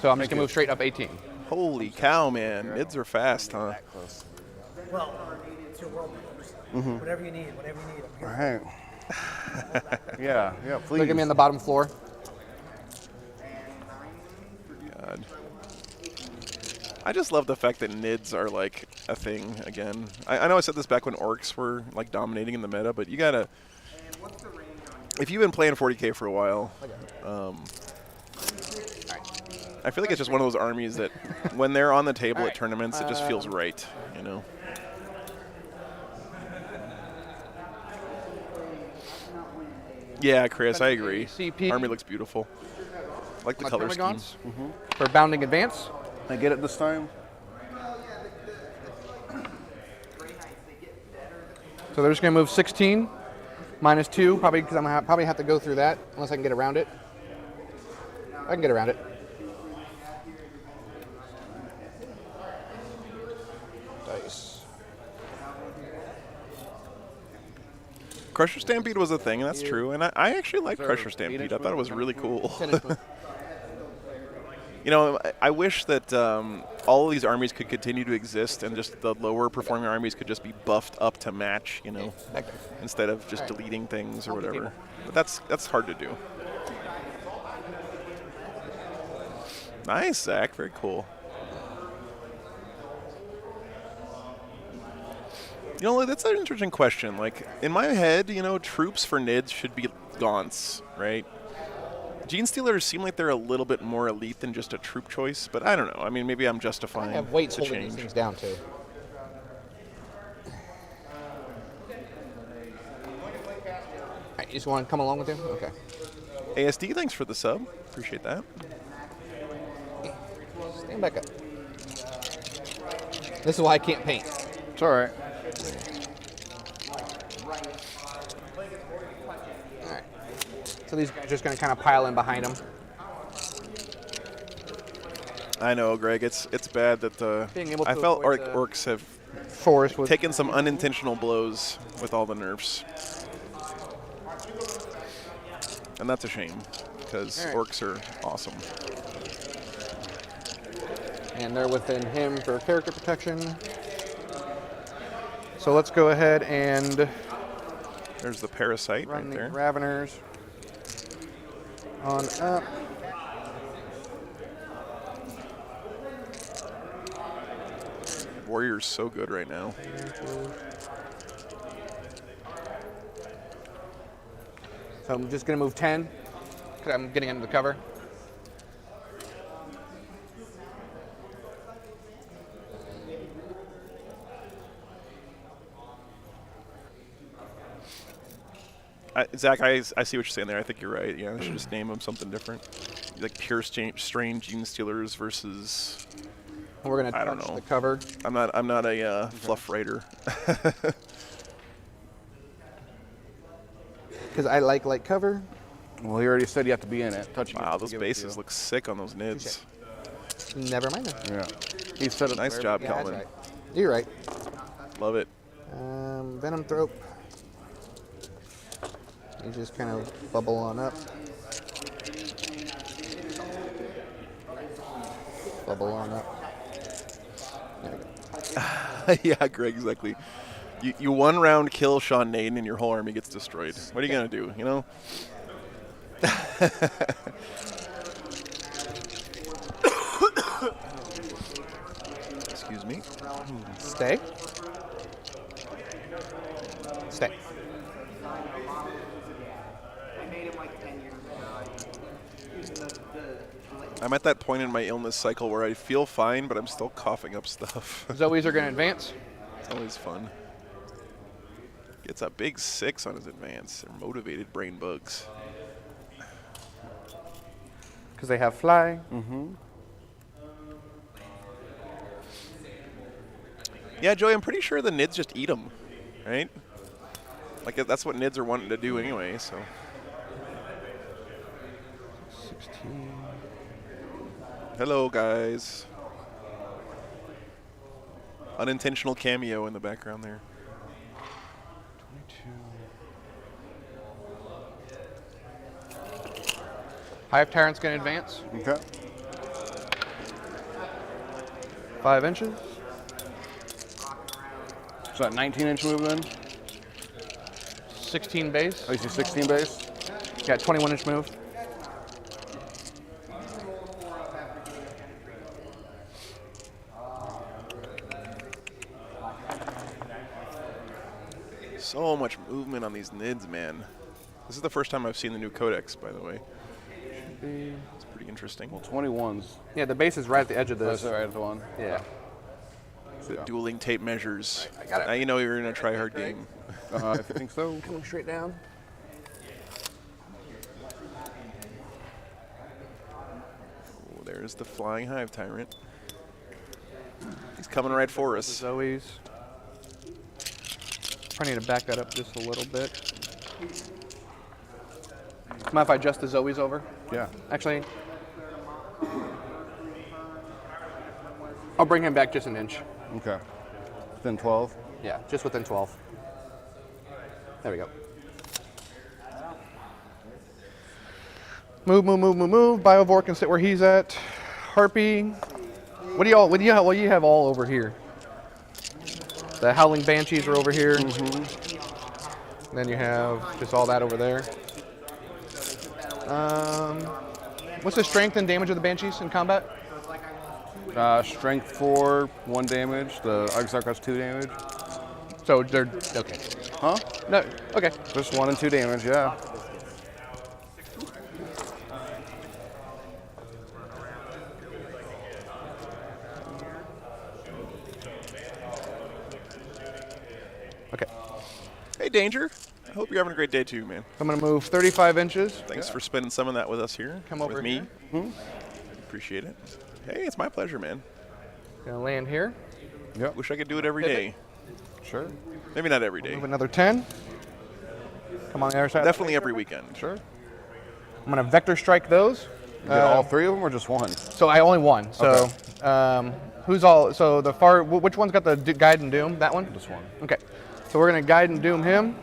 So I'm just going to move straight up 18. Holy cow, man. Nids are fast, huh? Well, it's your world. Whatever you need, I'm here. All right. Yeah, please. Look at me on the bottom floor. God. I just love the fact that Nids are like a thing again. I know I said this back when Orcs were like dominating in the meta, but you gotta, if you've been playing 40k for a while, I feel like it's just one of those armies that when they're on the table at tournaments, it just feels right, you know? Yeah, Chris, I agree. CP. Army looks beautiful. I like the My color scheme. Comicons for bounding advance. I get it this time? So they're just going to move 16, -2, probably because I'm going to probably have to go through that unless I can get around it. I can get around it. Dice. Crusher Stampede was a thing, and that's true. And I actually like Crusher Stampede. I thought it was really cool. You know, I wish that all of these armies could continue to exist and just the lower performing armies could just be buffed up to match, you know, instead of just deleting things or whatever. But that's hard to do. Nice, Zach. Very cool. You know, that's an interesting question. Like, in my head, you know, troops for Nids should be Gaunts, right? Gene Stealers seem like they're a little bit more elite than just a troop choice, but I don't know. I mean, maybe I'm justifying I have weights the holding these change. things down too. Right, you just want to come along with him? Okay. ASD, thanks for the sub. Appreciate that. Stand back up. This is why I can't paint. It's all right. Alright. So these guys are just going to kind of pile in behind him. I know, Greg. It's bad that Being able I to felt avoid the orcs have Forest with taken some unintentional blows with all the nerfs. And that's a shame, because Alright. orcs are awesome. and they're within him for character protection. So let's go ahead and There's the parasite run right the there. Raveners on up. Warrior's so good right now. So I'm just going to move 10 because I'm getting into the cover. Zach, I see what you're saying there. I think you're right. Yeah, I should just name them something different. Like pure strain Gene Stealers versus. And we're going to I don't touch know. the cover. I'm not a fluff writer. Because I like light cover. Well, he already said you have to be in it. Touching Wow, it. those Give it to bases you. look sick on those nids. Never mind that. Yeah. He said it. Nice job, Yeah, that's Calvin. right. You're right. Love it. Venom Thrope. You just kind of bubble on up. Bubble on up. There we go. Yeah, Greg, exactly. You one round kill Sean Naden and your whole army gets destroyed. What are you gonna do? You know. Excuse Excuse me. Stay. Stay. I'm at that point in my illness cycle where I feel fine, but I'm still coughing up stuff. Zoe's are going to advance. It's always fun. Gets a big 6 on his advance. They're motivated brain bugs. Because they have fly. Yeah, Joey, I'm pretty sure the Nids just eat them, right? Like, that's what Nids are wanting to do anyway, so. 16. Hello, guys. Unintentional cameo in the background there. 22. Hive Tyrant's going to advance. Okay. 5 inches. So that 19-inch move then? 16 base. Oh, you see 16 base? Got 21-inch move. So much movement on these Nids, man. This is the first time I've seen the new Codex, by the way. It's pretty interesting. Well, 21s. Yeah, the base is right at the edge of this. That's right at the one. Yeah. The dueling tape measures. I got it. Now you know you're in a try-hard game. I think so. Coming straight down. Oh, there's the flying Hive Tyrant. He's coming right for us. Zoe's. Probably need to back that up just a little bit. Mind if I adjust the Zoe's over? Yeah. Actually, I'll bring him back just an inch. Okay. Within 12? Yeah, just within 12. There we go. Move, move, move, move, move. Biovore can sit where he's at. Harpy. What do you have all over here? The Howling Banshees are over here. And then you have just all that over there. What's the strength and damage of the Banshees in combat? Strength 4, 1 damage. The arKCanite has 2 damage. So they're okay. Huh? No, okay. Just 1 and 2 damage, yeah. Okay. Hey, Danger. I hope you're having a great day too, man. I'm gonna move 35 inches. Thanks for spending some of that with us here. Come over with me. here. Appreciate it. Hey, it's my pleasure, man. Gonna land here. Yep. Wish I could do it every day. Sure. Maybe not every day. Move another 10. Come on the other side. Definitely every weekend. Sure. I'm gonna vector strike those. You get all 3 of them or just 1? So I only one. So who's all? So the far. Which one's got the guide and doom? That one. Just 1. Okay. So we're gonna guide and doom him.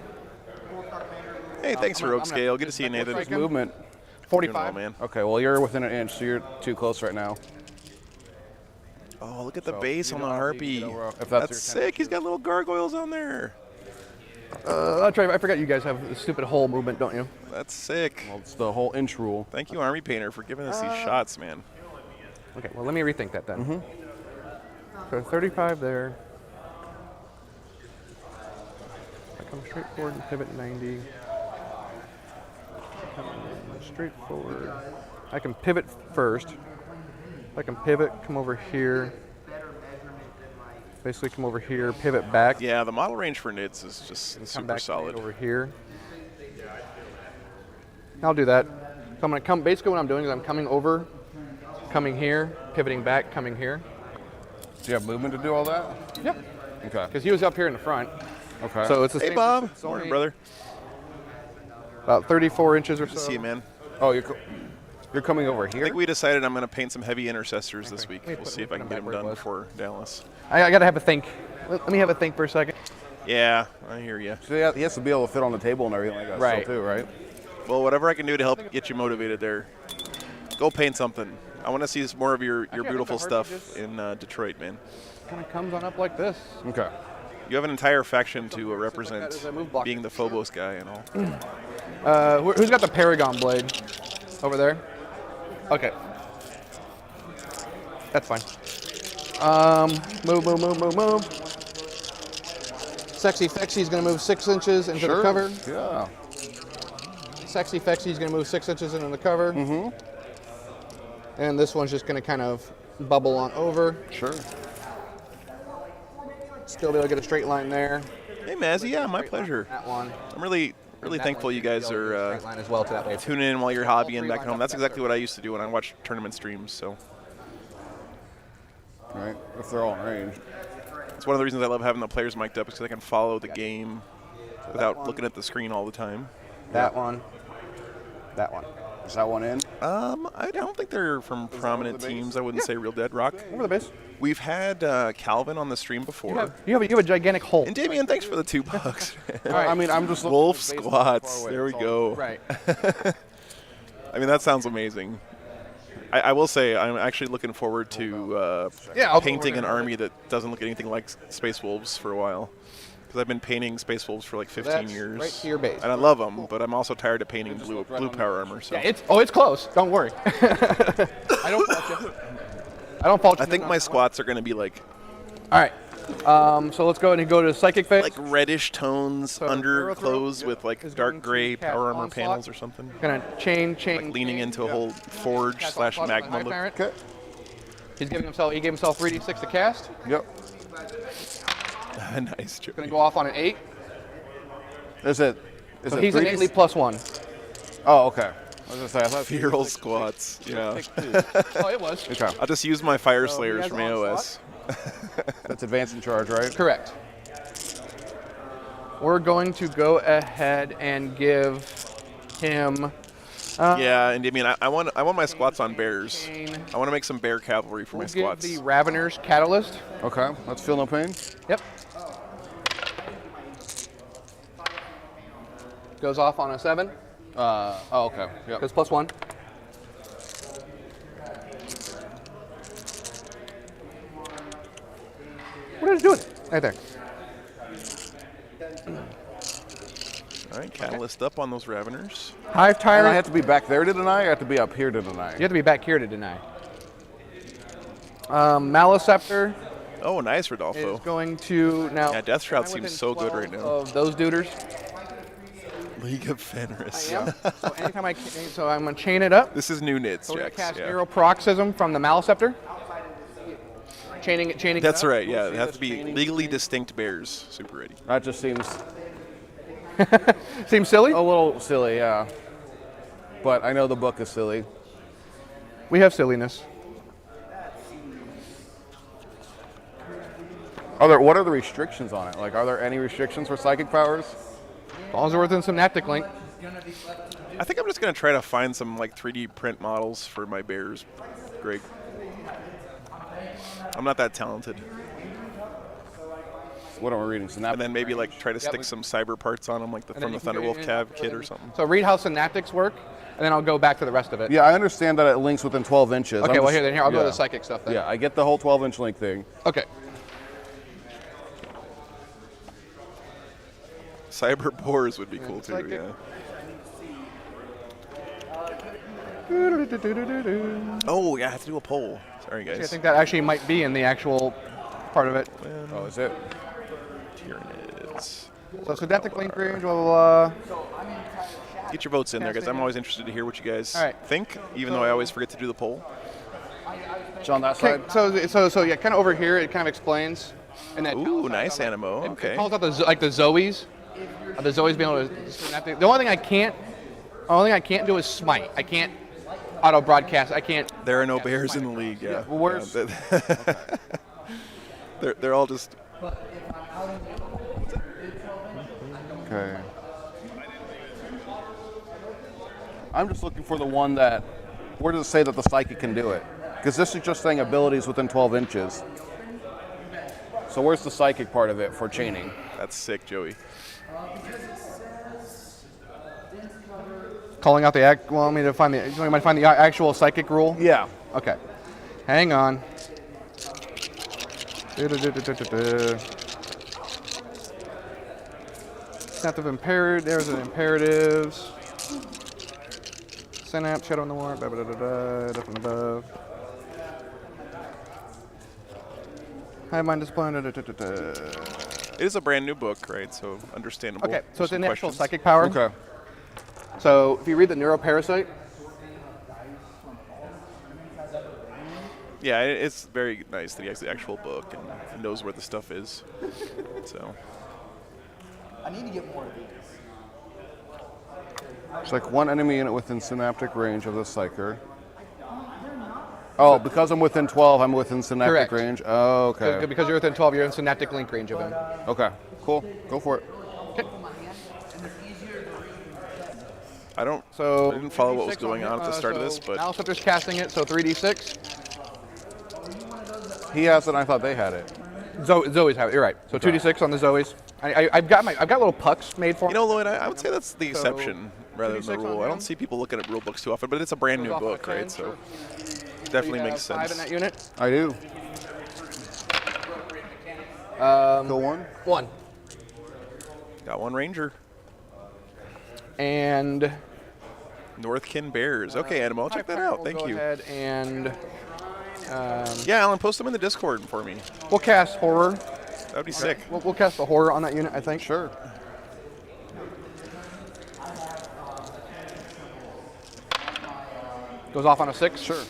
Hey, thanks for Rogue Scale. Good to see you, Nathan. strike Movement. Doing well, 45. man. Okay, well, you're within an inch, so you're too close right now. Oh, look at the So, base you on the don't have to Harpy. get over- if that's That's your sick. He's got little gargoyles on there. I'll try. I forgot you guys have the stupid hole movement, don't you? That's sick. Well, it's the whole inch rule. Thank you, Army Painter, for giving us these shots, man. Okay. Well, let me rethink that then. So 35 there. I come straight forward and pivot 90. Come straight forward. I can pivot first. I can pivot, come over here. Basically come over here, pivot back. Yeah, the model range for Nids is just Come super back solid. over here. I'll do that. So I'm gonna come, basically what I'm doing is I'm coming over, coming here, pivoting back, coming here. Do you have movement to do all that? Yeah. Okay. Because he was up here in the front. Okay. So it's the Hey, same. Bob. It's Morning, only brother. About 34 inches or so. Good to see you, man. Oh, you're coming over I here? think we decided I'm going to paint some heavy intercestors this week. Let me We'll put- see if I can put get them them back done where it was. before Dallas. I gotta have a think. Let me have a think for a second. Yeah, I hear you. So he has to be able to fit on the table and everything like that Right. still too, right? Well, whatever I can do to help get you motivated there. Go paint something. I want to see more of your I think beautiful the Harpy stuff just- in Detroit, man. Kind of comes on up like this. Okay. You have an entire faction to that represent as a move block. being the Phobos guy and all. Who's got the Paragon blade? Over there? Okay. That's fine. Move. Sexy Fexy's going to move 6 inches into the cover. Yeah. Sexy Fexy's going to move 6 inches into the cover. Mm-hmm. And this one's just going to kind of bubble on over. Sure. Still be able to get a straight line there. Hey, Mazzy, yeah, my pleasure. That one. I'm really thankful you guys are Straight line as well to that way. tuning in while you're hobbying back home. That's exactly what I used to do when I watched tournament streams. So Right. If they're all in range. it's one of the reasons I love having the players mic'd up, is because I can follow the game without looking at the screen all the time. That one. That one. Is that one in? I don't think they're from prominent teams. I wouldn't say Real Dead Rock. Over the base. We've had Calvin on the stream before. You have a gigantic hole. And Damien, thanks for the $2. All right. I mean, I'm just looking Wolf at the base squats. far away. There we That's all. go. Right. I mean, that sounds amazing. I will say I'm actually looking forward to painting an army that doesn't look anything like Space Wolves for a while. Because I've been painting Space Wolves for like 15 That's years. right to your base. And I love them, but I'm also tired of painting blue power armor. So. Yeah, it's close. Don't worry. I don't fault you. I don't fault you. I think my squats are going to be like All right. So let's go ahead and go to psychic phase. like reddish tones So under arrow throw clothes with like is dark going to gray cast power armor onslaught. panels or something. Gonna chain. Like leaning into a whole forge Cast slash onslaught on magma Hive look. Tyrant. Okay. He gave himself 3d6 to cast. Yep. Nice joke. Gonna go off on an 8. Is it? So he's an 8 +1. Oh, okay. I was gonna say, I thought Feral squats. Yeah. Oh, it was. Okay. I'll just use my Fire So he Slayers has from onslaught. AOS. That's advance in charge, right? Correct. We're going to go ahead and give him. Yeah, and I mean, I want my squats on bears. I want to make some bear cavalry for my We'll give squats. the Ravener's Catalyst. Okay. Let's feel no pain. Yep. Goes off on a 7. Oh, okay. Yep. Goes +1. What is it doing? Right there. All right, catalyst up on those Raveners. Hive And I Tyrant. have to be back there to deny, or I have to be up here to deny? You have to be back here to deny. Maliceptor Oh, nice, is Rodolfo. going to now. Yeah, Death Shroud I'm seems within so good 12 right now. Of those duders. League of Fenris. So anytime I'm gonna chain it up. This is new Nids, So we're gonna Jax. cast Yeah. Aero Paroxysm from the Maliceptor. Chaining it. That's up. right, yeah. They have to be legally distinct bears. Super ready. That just seems Seems silly. a little silly, yeah. But I know the book is silly. We have silliness. What are the restrictions on it? Like, are there any restrictions for psychic powers? As long as we're within Synaptic Link. I think I'm just going to try to find some like 3D print models for my bears, Greg. I'm not that talented. What am I reading? And Synaptic. then maybe like try to stick some cyber parts on them, like And from then the you can go Thunderwolf in- Cav kit or something. So read how Synaptics work, and then I'll go back to the rest of it. Yeah, I understand that it links within 12 inches. Okay, I'm well just- here I'll go to yeah. the psychic stuff then. Yeah, I get the whole 12-inch link thing. Okay. Cyber boars would be cool too, psychic. yeah. Oh, yeah, I have to do a poll. Sorry, I guys. think that actually might be in the actual part of it. Oh, is it? Tyranids. So Synaptic Link range, blah, blah, blah. Get your votes in there, guys. I'm always interested to hear what you guys All right. think, even though I always forget to do the poll. It's on that Okay, side? so yeah, kind of over here, it kind of explains. And that Ooh, nice Animo. It Okay. calls out the Zoes. The Zoes being able to Synaptic. The only thing I can't do is smite. I can't auto broadcast. I can't. There are no bears in the league, yeah. Well, where's- Yeah, they're all just. Okay. I'm just looking for the one that, where does it say that the psychic can do it? Because this is just saying abilities within 12 inches. So where's the psychic part of it for chaining? That's sick, Joey. Calling out the act. Want me to find the? You want me to find the actual psychic rule? Yeah. Okay. Hang on. Snap of imperative. There's an imperatives. Synapse, shadow in the war. Up and above. have mine displayed. It is a brand new book, right? So understandable. Okay, so it's Some in the actual questions. psychic power. Okay. So if you read the neuroparasite, Yeah, it's very nice that he has the actual book and knows where the stuff is. So I need to get more of these. It's like one enemy unit within synaptic range of the Psyker. Oh, because I'm within 12, I'm within synaptic Correct. range? Oh, okay. because you're within 12, you're in synaptic link range of him. Okay, cool. Go for it. I So didn't follow what was 3d6 going on at the start of so this, but Maliceptor's casting it, so 3d6. He has it, I thought they had it. Zoe's have it. You're right. So 2d6 on the Zoes. I've got little pucks made for you know, Lloyd, I would say that's the exception rather than the 2d6 on rule. I don't him. see people looking at rule books too often, but it's a brand new Goes off on a book, 10, right? So sure. definitely You makes have 5 in sense. that unit. I do. Kill one. 1. Got one ranger. And Northkin Bears. Okay, Animal, I'll check that out. Thank Go you. ahead and Yeah, Alan, post them in the Discord for me. we'll cast horror. That would be sick. We'll cast the horror on that unit, I think. Sure. Goes off on a 6. Sure.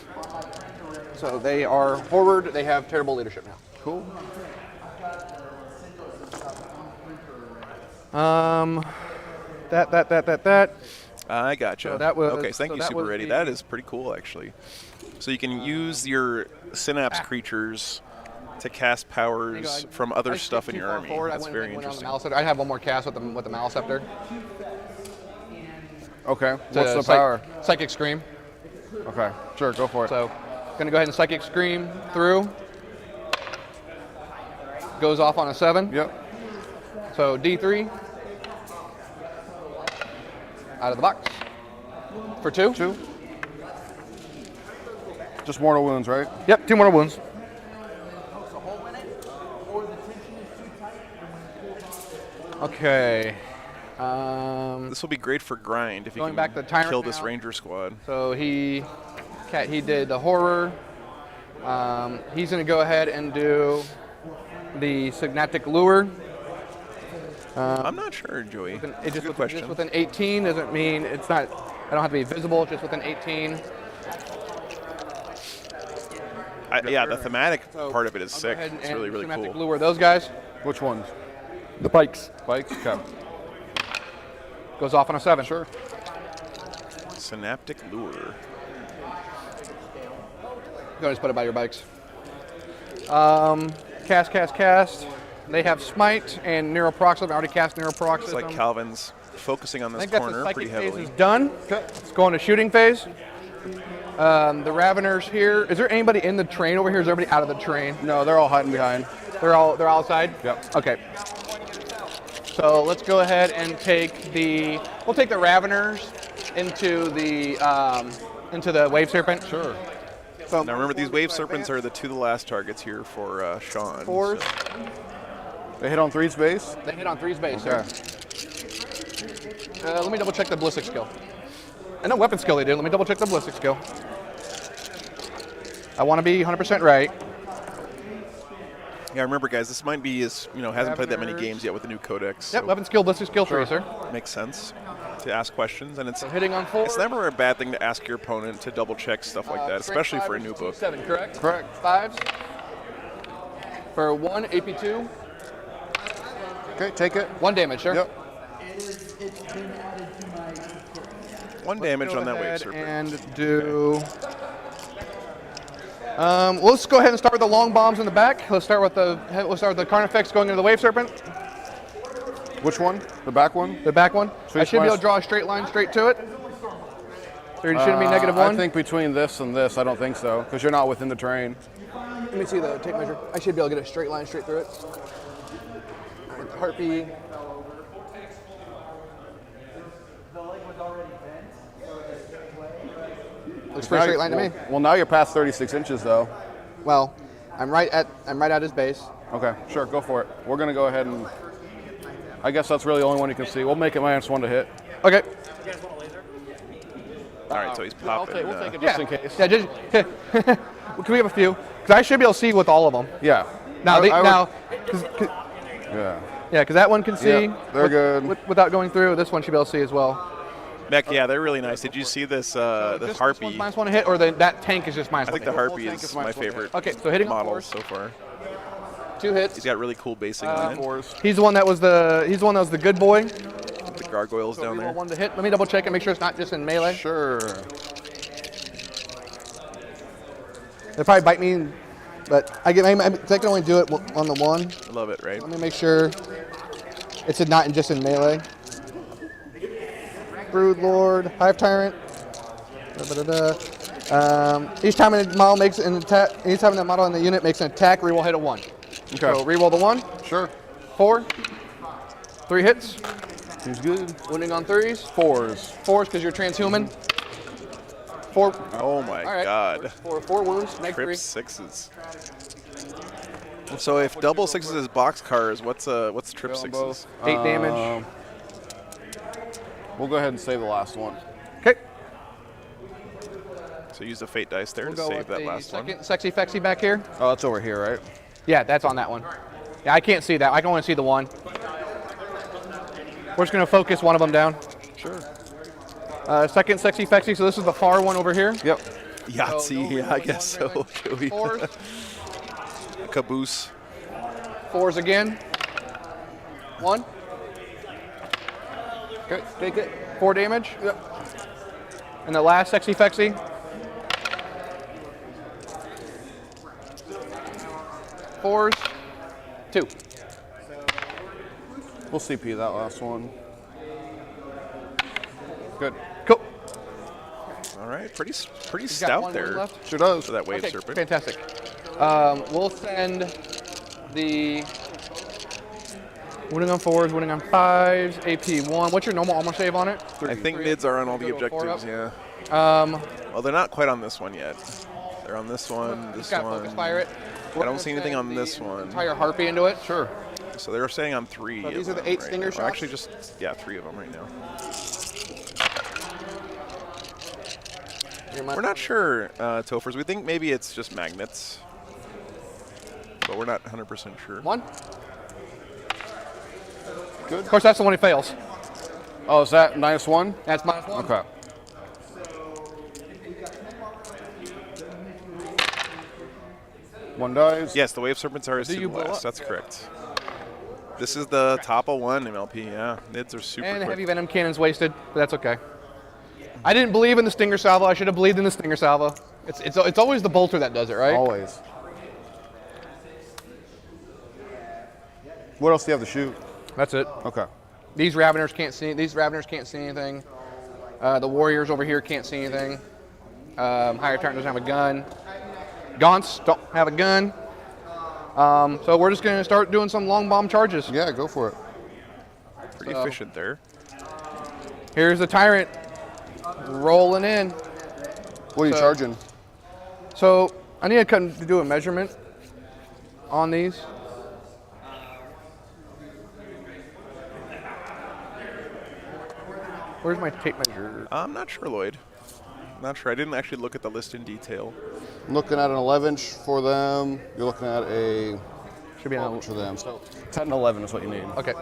So they are forward. They have terrible leadership now. Cool. That. I gotcha. So that was- okay, so thank so you, that Super was Ready. the- That is pretty cool, actually. So you can use your Synapse creatures to cast powers from other stuff in your army. That's very interesting. I have one more cast with the Maliceptor. Okay. It's What's a the power? Psychic Scream. Okay. Sure, go for it. So, gonna go ahead and Psychic Scream through. Goes off on a 7. Yep. So D3. Out of the box. For 2. 2. Just mortal wounds, right? Yep, 2 mortal wounds. Okay. This will be great for grind if you Going can back to Tyrant kill this now. ranger squad. So he did the horror. He's going to go ahead and do the Synaptic Lure. I'm not sure, Joey. It just Good question. Just within 18 doesn't mean it's not. I don't have to be visible. Just within 18. Yeah, the thematic So part of it is I'll go sick. ahead It's and really, really Synaptic cool. Lure those guys. Which ones? The pikes. Spikes? Okay. Goes off on a 7. Sure. Synaptic Lure. Go ahead and put it by your bikes. Cast. They have Smite and Neuroproxism. I already cast Neuroproxism. It's like Calvin's focusing on I this think that's the corner psychic pretty phase heavily. is done. Let's go on to shooting phase. The Raveners here. Is there anybody in the train over here? Is everybody out of the train? No, they're all hiding behind. They're outside? Yep. Okay. So let's go ahead and we'll take the Raveners into the Wave Serpent. Sure. So Now remember, these wave serpents are the 2 to the last targets here for Sean. 4s. They hit on 3's base? They hit on 3's base, Okay. sir. Let me double check the ballistic skill. And no weapon skill they did. Let me double check the ballistic skill. I want to be 100% right. Yeah, remember, guys, this might be hasn't played that many Raveners. games yet with the new codex. Yep, so weapon skill, ballistic skill, tracer. makes sense to ask questions, and it's So hitting on 4. it's never a bad thing to ask your opponent to double check stuff like that, especially for a new book. 7, correct? Correct. 5s. For 1, AP2. Okay, take it. 1 damage, sir. Yep. 1 damage Go on that wave ahead serpent. and do. Let's go ahead and start with the long bombs in the back. Let's start with the Carnifex going into the Wave Serpent. Which one? The back one? The back one. Sweet I should be able slice. to draw a straight line straight to it. There shouldn't be -1. I think between this and this, I don't think so, because you're not within the terrain. Let me see the tape measure. I should be able to get a straight line straight through it. All right, Harpy. Looks pretty straight line to me. Well, now you're past 36 inches, though. Well, I'm right at his base. Okay, sure, go for it. We're going to go ahead and... I guess that's really the only one you can see. We'll make it -1 to hit. Okay. All right, so he's popping. We'll take it just in case. Yeah, just, can we have a few? Because I should be able to see with all of them. Yeah. Now, Yeah. because that one can see. Yeah, they're good. Without going through, this one should be able to see as well. Mech, yeah, they're really nice. Did you see this this This harpy? one's -1 to hit, or that tank is just -1 I think to the hit? harpy tank is is my minus 1 hit. favorite Okay, so hitting on model fours. so far. 2 hits. He's got really cool basing on it. Fours. He's the one that was the good boy. The gargoyles down Reroll there. 1 to hit. Let me double check and make sure it's not just in melee. Sure. They'll probably bite me, but I can only do it on the 1. I love it, right? Let me make sure it's not just in melee. Brood Lord, Hive Tyrant. Each time a model makes an attack, anytime that model in the unit makes an attack, reroll hit a 1. Okay. So reroll the 1. Sure. 4. 3 hits. Seems good. Winning on 3s. Fours. 4s because you're transhuman. 4. Oh my All right. god. 4 wounds. Make 3. Trip 6s. So if double 6s is boxcars, what's trip 6s? 8 damage. We'll go ahead and save the last one. Okay. So use the fate dice there We'll to go save with that the last one. second sexy fexy back here. Oh, that's over here, right? Yeah, that's on that one. Yeah, I can't see that. I can only see the 1. We're just going to focus one of them down. Sure. Second sexy fexy, so this is the far one over here. Yep. Yahtzee, no yeah, I reroll, guess no so. Joey. 4s. Caboose. 4s again. 1. Okay, take it. 4 damage. Yep. And the last sexy fexy. 4s. 2. We'll CP that last one. Good. Cool. All right, pretty Got stout 1 wound there left. Sure does. for that wave Okay, serpent. fantastic. We'll send the winning on 4s, winning on 5s, AP 1. What's your normal armor save on it? I think mids are on all the Go to a 4 objectives, up. yeah. Well, they're not quite on this one yet. They're on this one, this Just gotta one. focus fire it. I don't see anything on this one. Entire harpy into it. Sure. So they're saying on 3. So these of are the them 8 right stinger now. shots? Actually, just 3 of them right now. We're not sure, Tophers. We think maybe it's just magnets, but we're not 100% sure. 1. Good. Of course, that's the one he fails. Oh, is that -1? That's -1. Okay. One dies. Yes, the wave serpents are his Do you blow blast. up? That's correct. This is the top of 1 MLP. Yeah, mids are super And quick. heavy venom cannon's wasted, but that's okay. I didn't believe in the stinger salvo. I should have believed in the stinger salvo. It's always the bolter that does it, right? Always. What else do you have to shoot? That's it. Okay. These Raveners can't see. These Raveners can't see anything. The Warriors over here can't see anything. Higher Tyrant doesn't have a gun. Gaunts don't have a gun. So we're just gonna start doing some long bomb charges. Yeah, go for it. Pretty efficient there. Here's the Tyrant rolling in. What are you So- charging? So I need to do a measurement on these. Where's my tape measure? I'm not sure, Lloyd. Not sure. I didn't actually look at the list in detail. Looking at an 11-inch for them. You're looking at a Should be on. 12-inch for them. So 10 and 11 is what you need. Okay.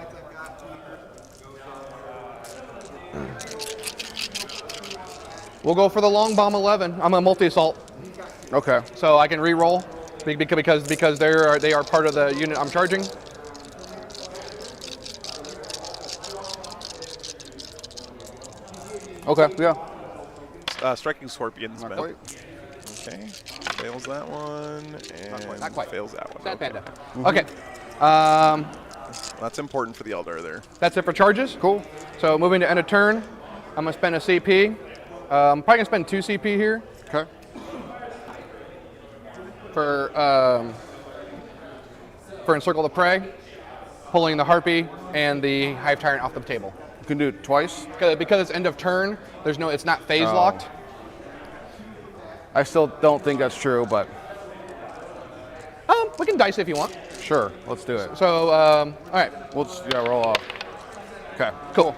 We'll go for the long bomb 11. I'm a multi-assault, Okay. so I can re-roll because they are part of the unit I'm charging. Okay. Yeah. Striking Scorpions, Not Mel. quite. Okay. Fails that one, and Not quite. fails that one. That Okay. panda. Okay. That's important for the Eldar there. That's it for charges. Cool. So moving to end of turn, I'm gonna spend a CP. Probably gonna spend 2 CP here Okay. for Encircle the Prey, pulling the Harpy and the Hive Tyrant off the table. You can do it twice. Because it's end of turn, it's not phase Oh. locked. I still don't think that's true, but We can dice if you want. sure. Let's do it. So, all right, We'll just, yeah, roll off. Okay. cool.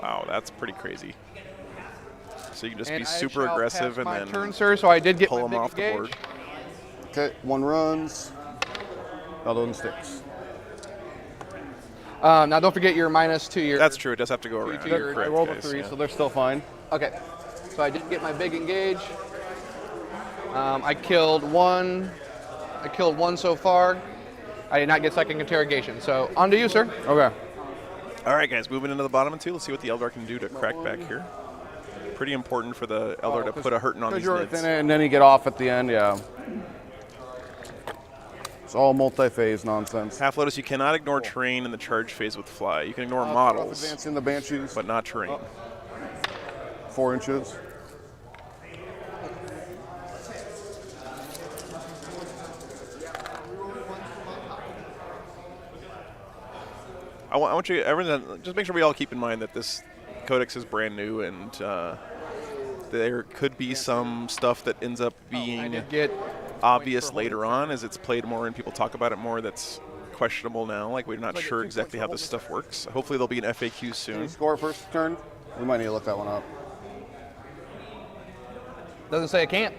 Wow, that's pretty crazy. So you can just And be I super shall aggressive pass and my then turn, sir. So I did get pull my them big off the engage. board. Okay, one runs. Another one sticks. Now don't forget your minus to your. That's true. It does have to go around. to You're your- I correct, rolled a guys, 3, yeah. so they're still fine. Okay. So I did get my big engage. I killed one. I killed one so far. I did not get second interrogation. So on to you, sir. Okay. All right, guys, moving into the bottom of 2. Let's see what the Eldar can do to crack back here. Pretty important for the Eldar to put a hurting on Because these you're nids. within it, and then you get off at the end, yeah. It's all multi-phase nonsense. Half Lotus, you cannot ignore terrain in the charge phase with fly. You can ignore Off models, advancing the Banshees, but not terrain. 4 inches. I want you, everyone, just make sure we all keep in mind that this codex is brand new, and there could be some stuff that ends up I being did get. obvious later on as it's played more and people talk about it more. That's questionable now. Like, we're not So I get sure 2 exactly how points this for stuff works. Hopefully there'll be an FAQ Can you soon. score first turn? We might need to look that one up. Doesn't say I can't.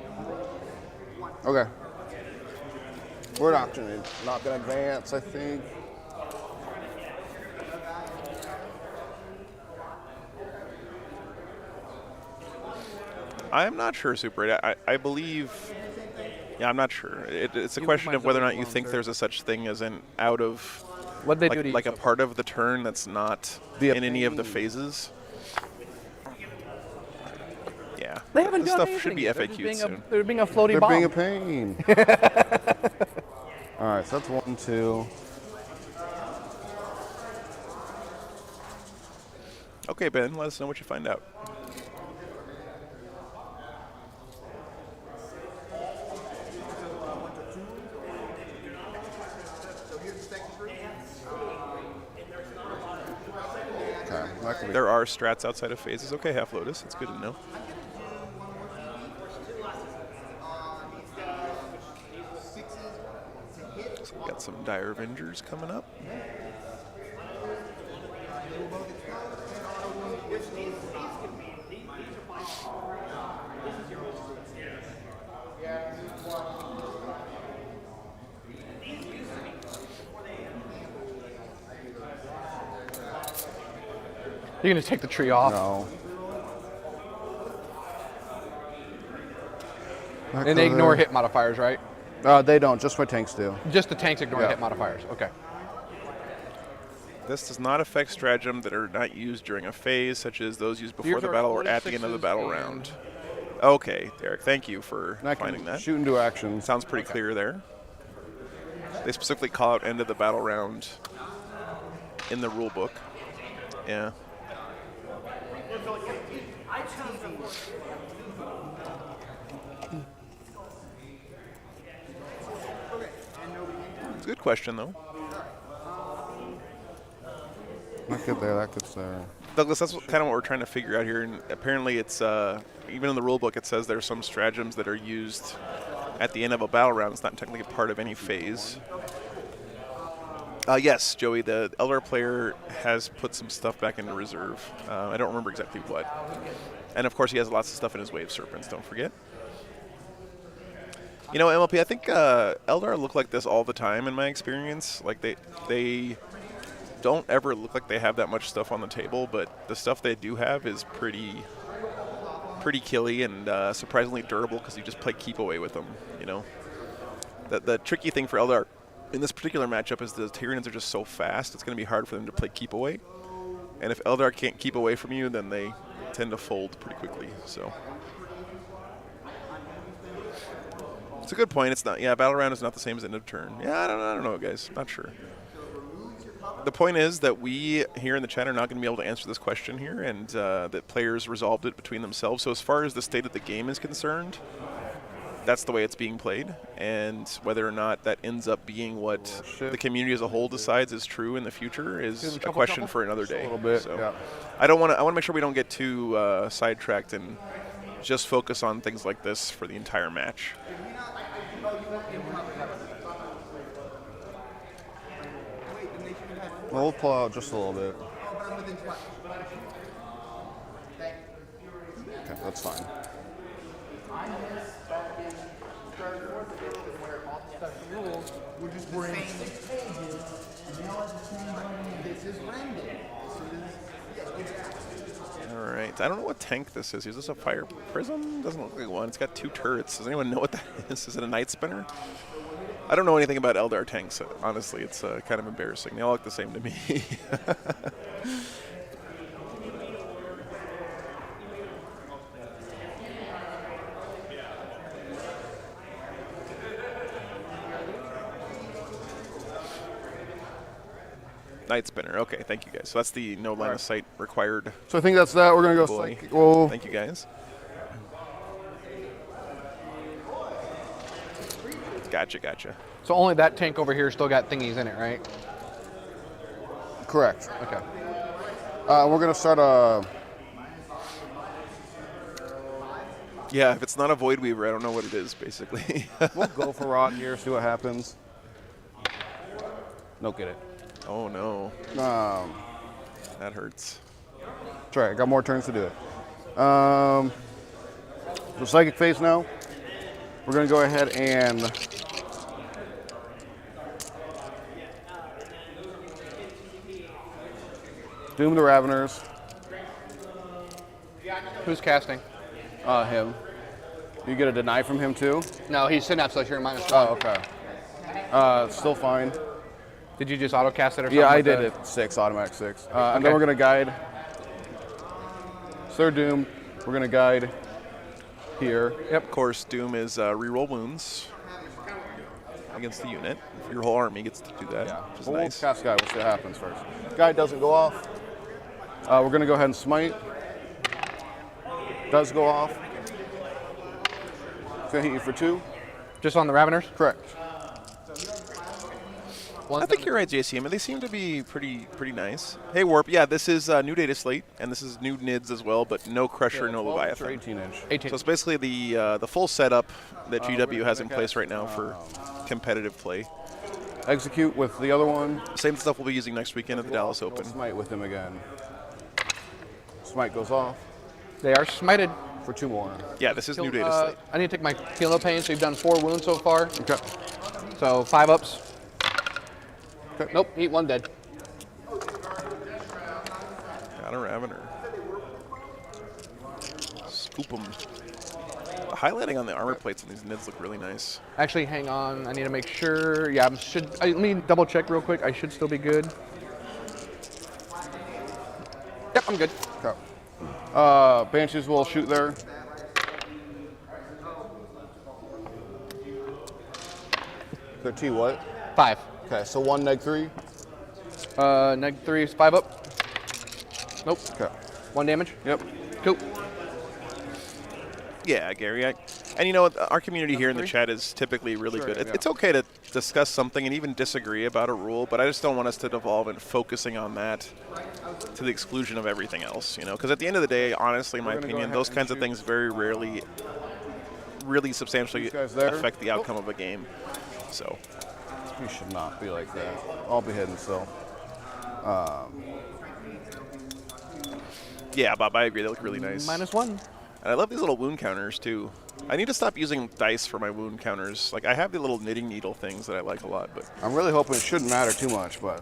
Okay. We're not going to advance, I think. I'm not sure, Super 8. I believe. Yeah, I'm not sure. It's a You question might of whether or know not you wrong, think sir. there's a such thing as an out of, What did they do to you like a so part of the turn that's not Be a in any of the pain. phases. Yeah, They haven't this done stuff anything should be yet. They're just FAQ'd being soon. they're being a floaty They're bomb. being a pain. All right, so that's 1, 2. Okay, Ben, let us know what you find out. Okay, that could be. There are strats outside of phases. Okay, Half Lotus. That's good to know. So we got some Dire Avengers coming up. You're gonna take the tree off, No. and they ignore hit modifiers, right? They don't, just my tanks do. Just the tanks ignore Yeah. hit modifiers. Okay. This does not affect stratagem that are not used during a phase, such as those used before Yours the are battle or loaded at the end of the sixes battle and- round. Okay, Derek, thank you for And I can finding that. shoot into action. Sounds pretty clear there. They specifically call out end of the battle round in the rule book. Yeah. It's a good question, though. That could there, that could there. Douglas, that's kind of what we're trying to figure out here. And apparently, it's even in the rule book, it says there's some stratagems that are used at the end of a battle round. It's not technically part of any phase. Yes, Joey, the Eldar player has put some stuff back into reserve. I don't remember exactly what. And of course, he has lots of stuff in his Wave Serpents, don't forget. You know, MLP, I think Eldar look like this all the time in my experience. Like, they don't ever look like they have that much stuff on the table, but the stuff they do have is pretty killy and surprisingly durable because you just play keep away with them, you know. The tricky thing for Eldar in this particular matchup is the Tyranids are just so fast, it's going to be hard for them to play keep away. And if Eldar can't keep away from you, then they tend to fold pretty quickly, so. It's a good point. It's not, yeah, battle round is not the same as end of turn. Yeah, I don't know, guys. Not sure. The point is that we here in the chat are not going to be able to answer this question here, and that players resolved it between themselves. So as far as the state of the game is concerned, that's the way it's being played, and whether or not that ends up being what the community as a whole decides is true in the future is a question for another day. A little bit, so yeah. I want to make sure we don't get too sidetracked and just focus on things like this for the entire match. We'll pull out just a little bit. Okay. That's fine. All right. I don't know what tank this is. Is this a fire prism? Doesn't look like one. It's got 2 turrets. Does anyone know what that is? Is it a night spinner? I don't know anything about Eldar tanks. Honestly, it's kind of embarrassing. They all look the same to me. Night spinner. Okay, thank you guys. So that's the no line of sight required. So I think that's that. We're going to go Boy. psychic. Whoa. Thank you guys. Gotcha. So only that tank over here still got thingies in it, right? Correct. Okay. We're going to start a... Yeah, if it's not a Void Weaver, I don't know what it is, basically. We'll go for Rod here, see what happens. No, get it. Oh, no. That hurts. That's right, I got more turns to do it. So Psychic Phase now. We're going to go ahead and Doom the Raveners. Who's casting? Him. You get a deny from him too? No, he's synapse, so you're -1. Oh, okay. Still fine. Did you just auto cast it or something? Yeah, I with did the- it 6, automatic 6. And then we're going to guide. Third Doom, we're going to guide here. Yep, of course, Doom is reroll wounds against the unit. Your whole army gets to do that, which is We'll nice. cast Guide, we'll see what happens first. Guide doesn't go off. We're going to go ahead and Smite. Does go off. It's going to hit you for 2. Just on the Raveners? Correct. I think you're right, JC. I mean, they seem to be pretty nice. Hey, Warp. Yeah, this is new data slate, and this is new NIDS as well, but no Crusher, no Leviathan. 18-inch. 18. So it's basically the full setup that GW has in place right now for competitive play. Execute with the other one. Same stuff we'll be using next weekend at the Dallas We'll Open. Smite with him again. Smite goes off They are smited. for 2 more. Yeah, this is new data slate. I need to take my Heal No Pain, so you've done 4 wounds so far. Okay. So 5 ups. Okay. Nope, eat 1 dead. Got a Ravener. Scoop them. The highlighting on the armor plates on these NIDS look really nice. Actually, hang on. I need to make sure. Yeah, let me double check real quick. I should still be good. Yep, I'm good. Okay. Banshees will shoot there. Their T what? 5. Okay, so 1 neg 3. -3 is 5 up. Nope. Okay. 1 damage. Yep. Cool. Yeah, Gary. And you know what? Our community here in the chat is typically really good. yeah. It's okay to discuss something and even disagree about a rule, but I just don't want us to devolve in focusing on that to the exclusion of everything else, you know? Because at the end of the day, honestly, in my We're gonna go opinion, ahead those and kinds of shoot. things very rarely really substantially These guys there? affect the outcome of a game. So, You should not be like that. I'll be heading still. yeah, Bob, I agree. They look really nice. -1. And I love these little wound counters, too. I need to stop using dice for my wound counters. Like, I have the little knitting needle things that I like a lot, but I'm really hoping it shouldn't matter too much, but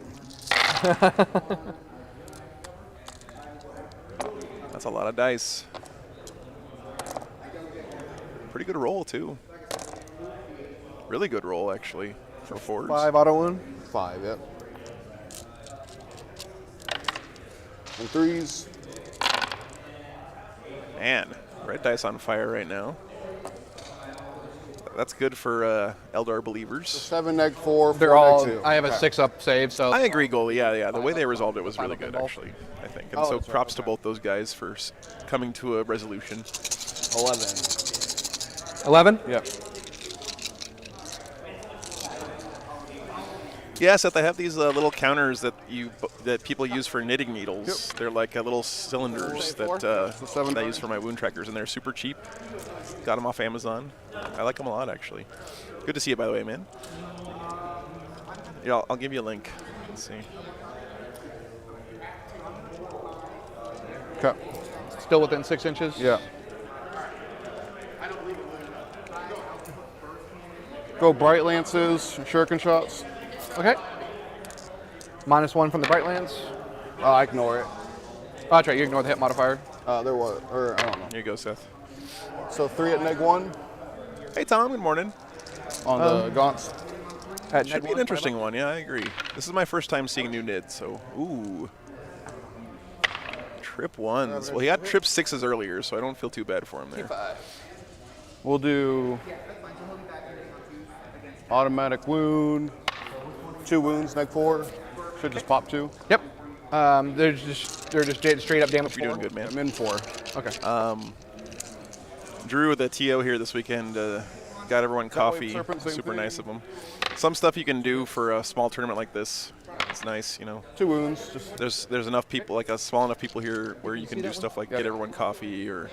that's a lot of dice. Pretty good roll, too. Really good roll, actually, for fours. 5 auto wound. 5, yep. And 3s. Man, red dice on fire right now. That's good for Eldar believers. 7 neg 4. They're 4 all. neg 2. I have a 6 up save, so. I agree, goalie. Yeah. The way they resolved it was really Final good, pinball. actually, I think. And Oh, so that's right, props to okay. both those guys for coming to a resolution. 11. 11. Yep. Yeah, Seth, I have these little counters that people use for knitting needles. Yep. They're like little cylinders that seven I use for my wound trackers, and they're super cheap. Got them off Amazon. I like them a lot, actually. Good to see you, by the way, man. Yeah, I'll give you a link. Let's see. Okay. Still within 6 inches. Yeah. Go Bright Lances, Shuriken Shots. Okay. -1 from the Brightlands. I ignore it. Oh, that's right. You ignore the hit modifier. There was, or I don't know. Here you go, Seth. So 3 at -1 Hey, Tom. Good morning. on the Gaunts. That Should be an interesting one. Yeah, I agree. This is my first time seeing new NID, so ooh. Trip 1s. Well, he had trip 6s earlier, so I don't feel too bad for him there. We'll do automatic wound, 2 wounds, -4. Should just pop 2. Yep. They're just straight up damage. You're doing good, man. I'm in 4. Okay. Drew with the TO here this weekend got everyone coffee. Serpent, same Super thing. nice of him. Some stuff you can do for a small tournament like this. It's nice, you know. 2 wounds. Just There's enough people, like small enough people here, where you can do stuff like get everyone coffee or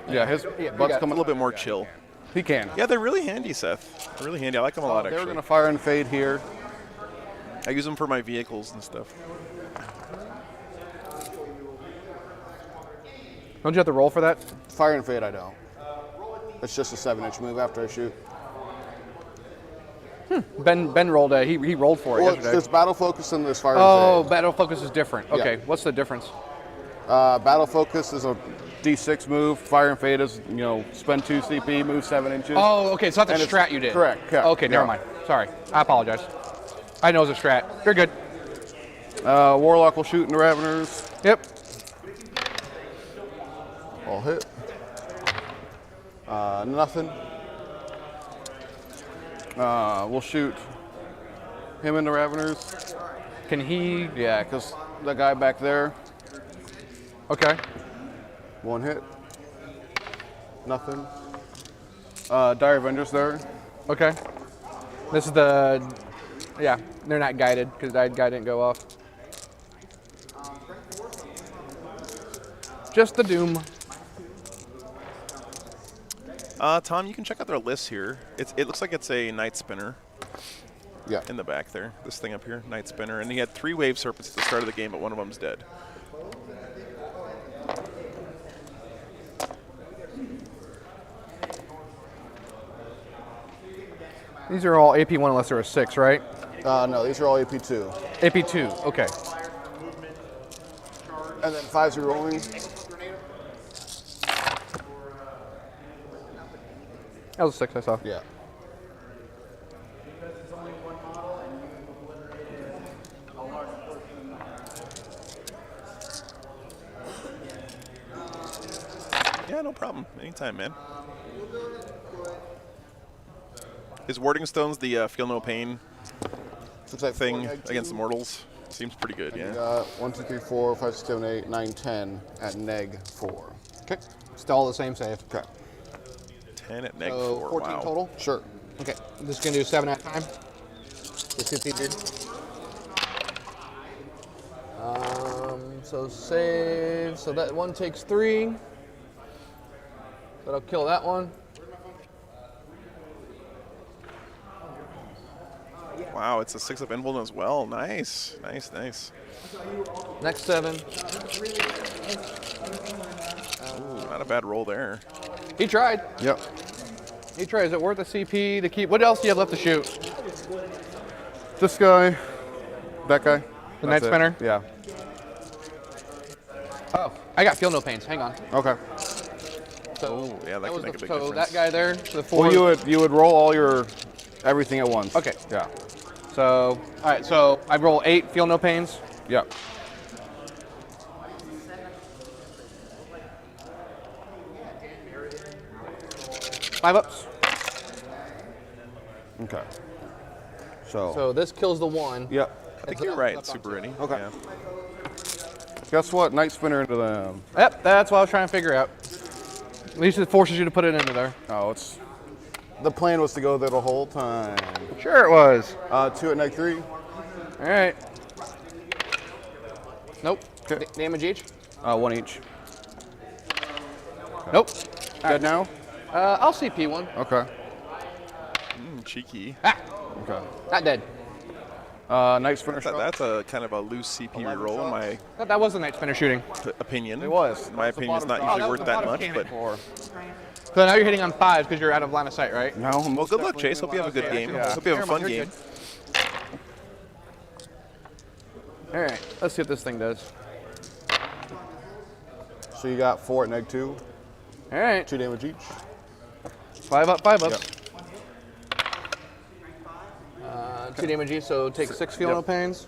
yeah, his butt's a coming little bit more chill. He can. Yeah, they're really handy, Seth. They're really handy. I like them a lot, They were actually. gonna fire and fade here. I use them for my vehicles and stuff. Don't you have to roll for that? Fire and fade, I don't. It's just a 7-inch move after I shoot. Ben rolled. He rolled for it Well, yesterday. there's battle focus and there's fire Oh, and fade. battle focus is different. Okay, Yeah. what's the difference? Battle focus is a D6 move. Fire and fade is, spend 2 CP, move 7 inches. Oh, okay. It's not the And it's- strat you did. correct, yeah. Okay, never Yeah. mind. Sorry, I apologize. I know it's a strat. You're good. Warlock will shoot into Raveners. Yep. All hit. Nothing. We'll shoot him into Raveners. Can he? Yeah, because the guy back there, Okay. 1 hit. Nothing. Dire Avengers there. Okay. This is the. Yeah, they're not guided because that guy didn't go off. Just the Doom. Tom, you can check out their list here. It looks like it's a Night Spinner Yeah. in the back there. This thing up here, Night Spinner. And he had 3 Wave Serpents at the start of the game, but one of them's dead. These are all AP1 unless they're a 6, right? No, these are all AP2. AP2, okay. And then 5s are rolling. That was a 6 I saw. Yeah. Yeah, no problem. Anytime, man. His Warding Stone's the Feel No Pain Looks like thing 4 neg against the 2. Mortals. Seems pretty good, You yeah. got 1, 2, 3, 4, 5, 6, 7, 8, 9, 10 at -4. Okay. Still the same save. Okay. 10 at neg So 4. 14 Wow. total. Sure. Okay. Just gonna do 7 at a time. Just gets easier. So save. So that one takes 3. That'll kill that one. Wow, it's a 6 up Emblem as well. Nice, nice, nice. Next 7. Ooh, not a bad roll there. He tried. Yep. He tried. Is it worth a CP to keep? What else do you have left to shoot? This guy. That guy. The Night That's it. Spinner? Yeah. Oh, I got Feel No Pains. Hang on. Okay. So Oh, yeah, that could was make a big so difference. that guy there, the 4. Well, you would roll all your everything at once. Okay. Yeah. So, all right. So I roll 8. Feel No Pains. Yep. Five ups. Okay. So. So this kills the 1. Yep. I think you're right, Super Ready. Okay. Yeah. Guess what? Night Spinner into them. Yep, that's what I was trying to figure out. At least it forces you to put it into there. Oh, it's. The plan was to go there the whole time. Sure it was. 2 at -3. All right. Nope. Okay. Damage each. 1 each. Nope. Good now? I'll CP one. Okay. Cheeky. Ah, Okay. Not dead. Night Spinner shot. That's a kind of a loose CP reroll in my that was a Night Spinner shooting. opinion. It was. In my That's the opinion, it's not bottom usually worth that much, but For. So now you're hitting on 5s because you're out of line of sight, right? No. Well, good luck, Chase. Hope you have a good game. Yeah. Hope you have a fun You're game. good. All right, let's see what this thing does. So you got 4 at -2, All right, 2 damage each. 5 up, 5 up. Yep. 2 damage each, so take 6 feel no pains.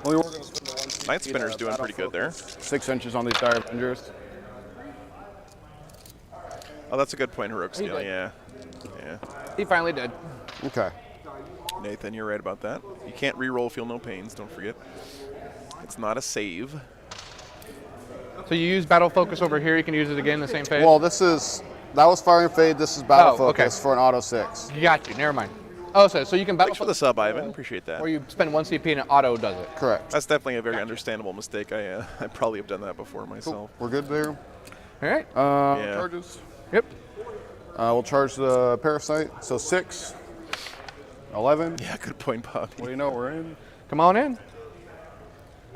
We were going to spend the 1 CP Night Spinner's doing battle pretty good there. 6 inches on these Dire Avengers. Oh, that's a good point, Heroic Steel. did. Yeah. Yeah. He finally did. Okay. Nathan, you're right about that. You can't re-roll Feel No Pains, don't forget. It's not a save. So you use Battle Focus over here. You can use it again in the same phase. Well, that was Fire and Fade. This is Battle Oh, okay. Focus for an auto 6. Got you. Never mind. Oh, so you can Battle Thanks for the sub, Ivan. Appreciate that. or you spend 1 CP and it auto does it. Correct. That's definitely a very understandable mistake. I probably have done that before myself. We're good there. All right. Yeah. Charges. Yep. We'll charge the Parasite. So 6, 11. Yeah, good point, Bobby. What do you know? We're in. Come on in.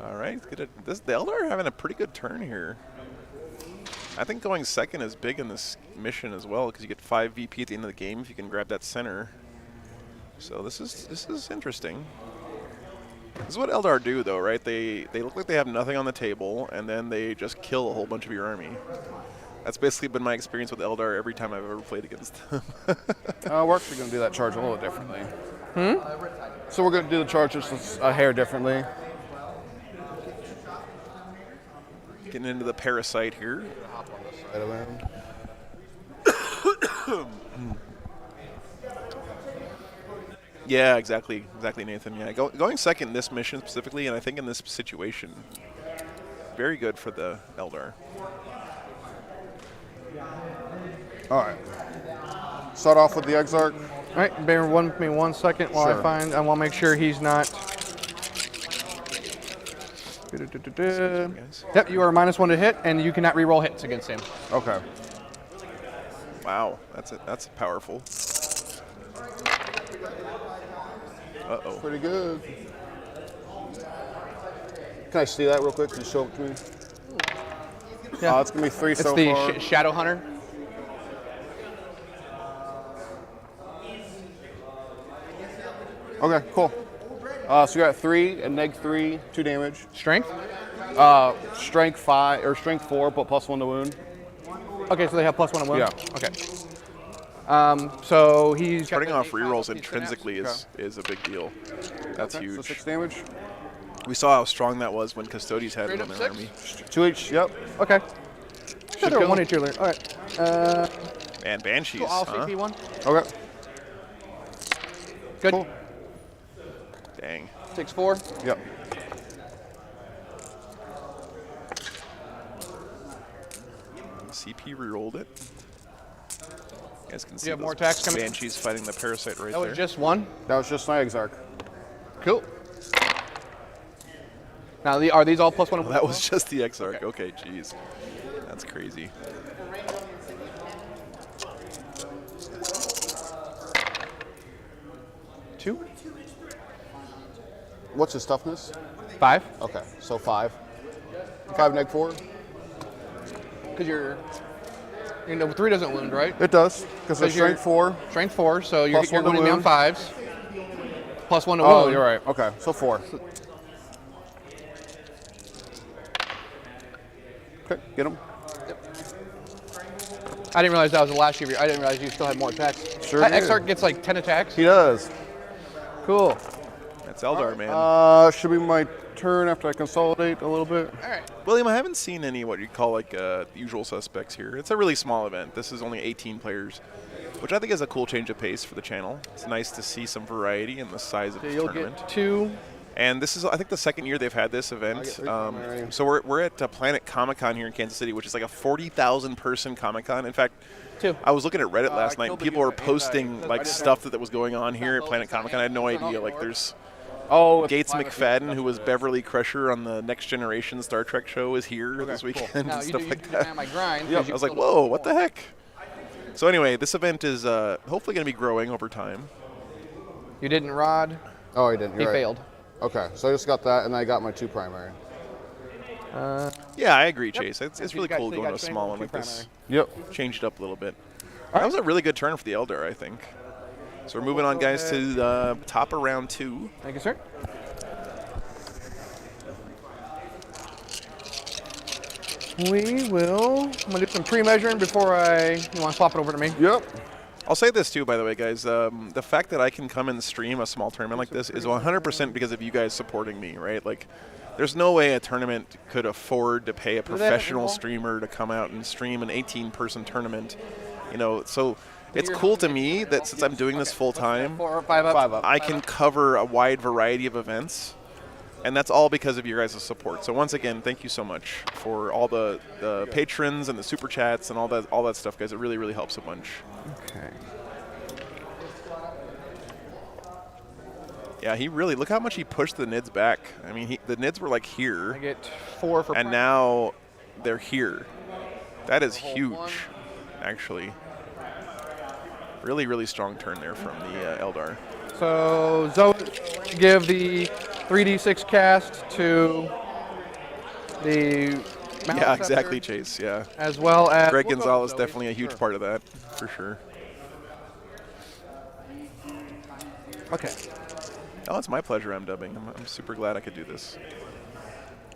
All right, the Eldar are having a pretty good turn here. I think going second is big in this mission as well because you get 5 VP at the end of the game if you can grab that center. So this is interesting. This is what Eldar do, though, right? They look like they have nothing on the table, and then they just kill a whole bunch of your army. That's basically been my experience with Eldar every time I've ever played against them. We're actually going to do that charge a little differently. So we're going to do the charge just a hair differently. Getting into the Parasite here. Side of him. Yeah, exactly, Nathan. Yeah, going second in this mission specifically, and I think in this situation, very good for the Eldar. All right. Start off with the Exarch. All right. Bear with me 1 second while Sure. I want to make sure he's not. Guys. Yep, you are -1 to hit, and you cannot re-roll hits against him. Okay. Wow, that's powerful. Uh-oh. Pretty good. Can I see that real quick? Can you show it to me? Yeah. It's going to be 3 It's so the far. Shadow Hunter. Okay, cool. So you got 3 and -3, 2 damage. Strength. Strength 5 or Strength 4, but +1 to wound. Okay, so they have +1 to wound. Yeah. Okay. So he's Starting got off the rerolls synapse. intrinsically is a big deal. That's Okay, so huge. 6 damage. We saw how strong that was when Custodies had it Straight on up their 6? army. 2 each, yep. Okay. Should They're kill 1 him. each earlier. All right. And Banshees, All huh? CP 1. Okay. Good. Cool. Dang. Takes 4. Yep. CP rerolled it. You guys can see have those more attacks coming? Banshees fighting the Parasite right That there. was just 1. That was just my Exarch. Cool. Now, are these all +1? Oh, that was just the Exarch. Okay, jeez. That's crazy. Two. What's his toughness? 5. Okay, so 5. 5 -4. Because you're. 3 doesn't wound, right? It does, because it's you're- Strength 4. Strength 4, so you're +1 to going down wound. 5s. +1 to Oh, wound. you're right. Okay, so 4. Okay, get him. I didn't realize that was the last year. I didn't realize you still had more attacks. Sure That did. Exarch gets like 10 attacks. He does. Cool. That's Eldar, man. Should be my turn after I consolidate a little bit. All right. William, I haven't seen any what you'd call like usual suspects here. It's a really small event. This is only 18 players, which I think is a cool change of pace for the channel. It's nice to see some variety in the size of the You'll tournament. get 2. And this is, I think, the second year they've had this event. get 3 primary. So we're at Planet Comicon here in Kansas City, which is like a 40,000 person Comic-Con. In fact, 2. I was looking at Reddit last night, and killed the people were unit. posting like stuff that was going on here at Planet Comicon. I had no idea. Like, there's Oh, it's Gates fine. McFadden, who was Beverly Crusher on the Next Generation Star Trek show, is here this weekend Now and you stuff do like you that. my grind. I was like, whoa, what the heck? So anyway, this event is hopefully going to be growing over time. You didn't rod. Oh, he didn't. He You're right. failed. Okay, so I just got that, and I got my 2 primary. Yeah, I agree, Chase. It's So you really got- cool so you going got to a small one two like this. primary. Yep. Changed it up a little bit. All That was a really good turn for the Eldar, I think. So we're moving on, guys, to the top of round 2. Thank you, sir. We will. I'm gonna do some pre-measuring before you want to swap it over to me. Yep. I'll say this too, by the way, guys. The fact that I can come and stream a small tournament like this is 100% because of you guys supporting me, right? Like, there's no way a tournament could afford to pay a professional streamer to come out and stream an 18-person tournament. You know, so it's cool to me that since I'm doing this full time, 4 or 5 up. 5 up. I can cover a wide variety of events, and that's all because of your guys' support. So once again, thank you so much for all the patrons and the super chats and all that stuff, guys. It really, really helps a bunch. Okay. Yeah, he really, look how much he pushed the nids back. I mean, the nids were like I here, get 4 for. and now they're here. That is huge, actually. Really, really strong turn there from the Eldar. So Zoe, give the 3d6 cast to the. Mount Yeah, Scepter, exactly, Chase. Yeah. As well as Greg we'll go Gonzalez, with Zoe. definitely a huge part of that, for sure. Okay. Oh, it's my pleasure I'm dubbing. I'm super glad I could do this.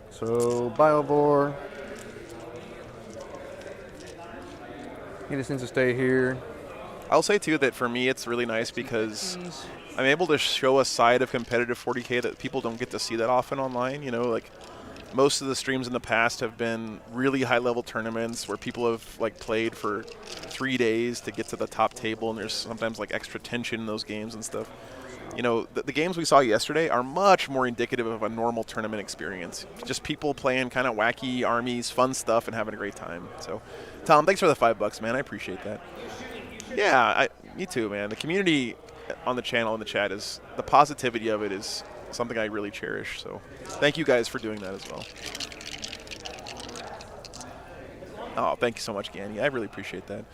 So Biovore. He just needs to stay here. I'll say, too, that for me it's really nice because I'm able to show a side of competitive 40K that people don't get to see that often online. You know, like, most of the streams in the past have been really high-level tournaments where people have, like, played for 3 days to get to the top table, and there's sometimes, like, extra tension in those games and stuff. You know, the games we saw yesterday are much more indicative of a normal tournament experience. Just people playing kind of wacky armies, fun stuff, and having a great time. So, Tom, thanks for the $5, man. I appreciate that. Yeah, me too, man. The community on the channel and the chat is, the positivity of it is something I really cherish. So, thank you guys for doing that as well. Oh, thank you so much, Ganny. I really appreciate that.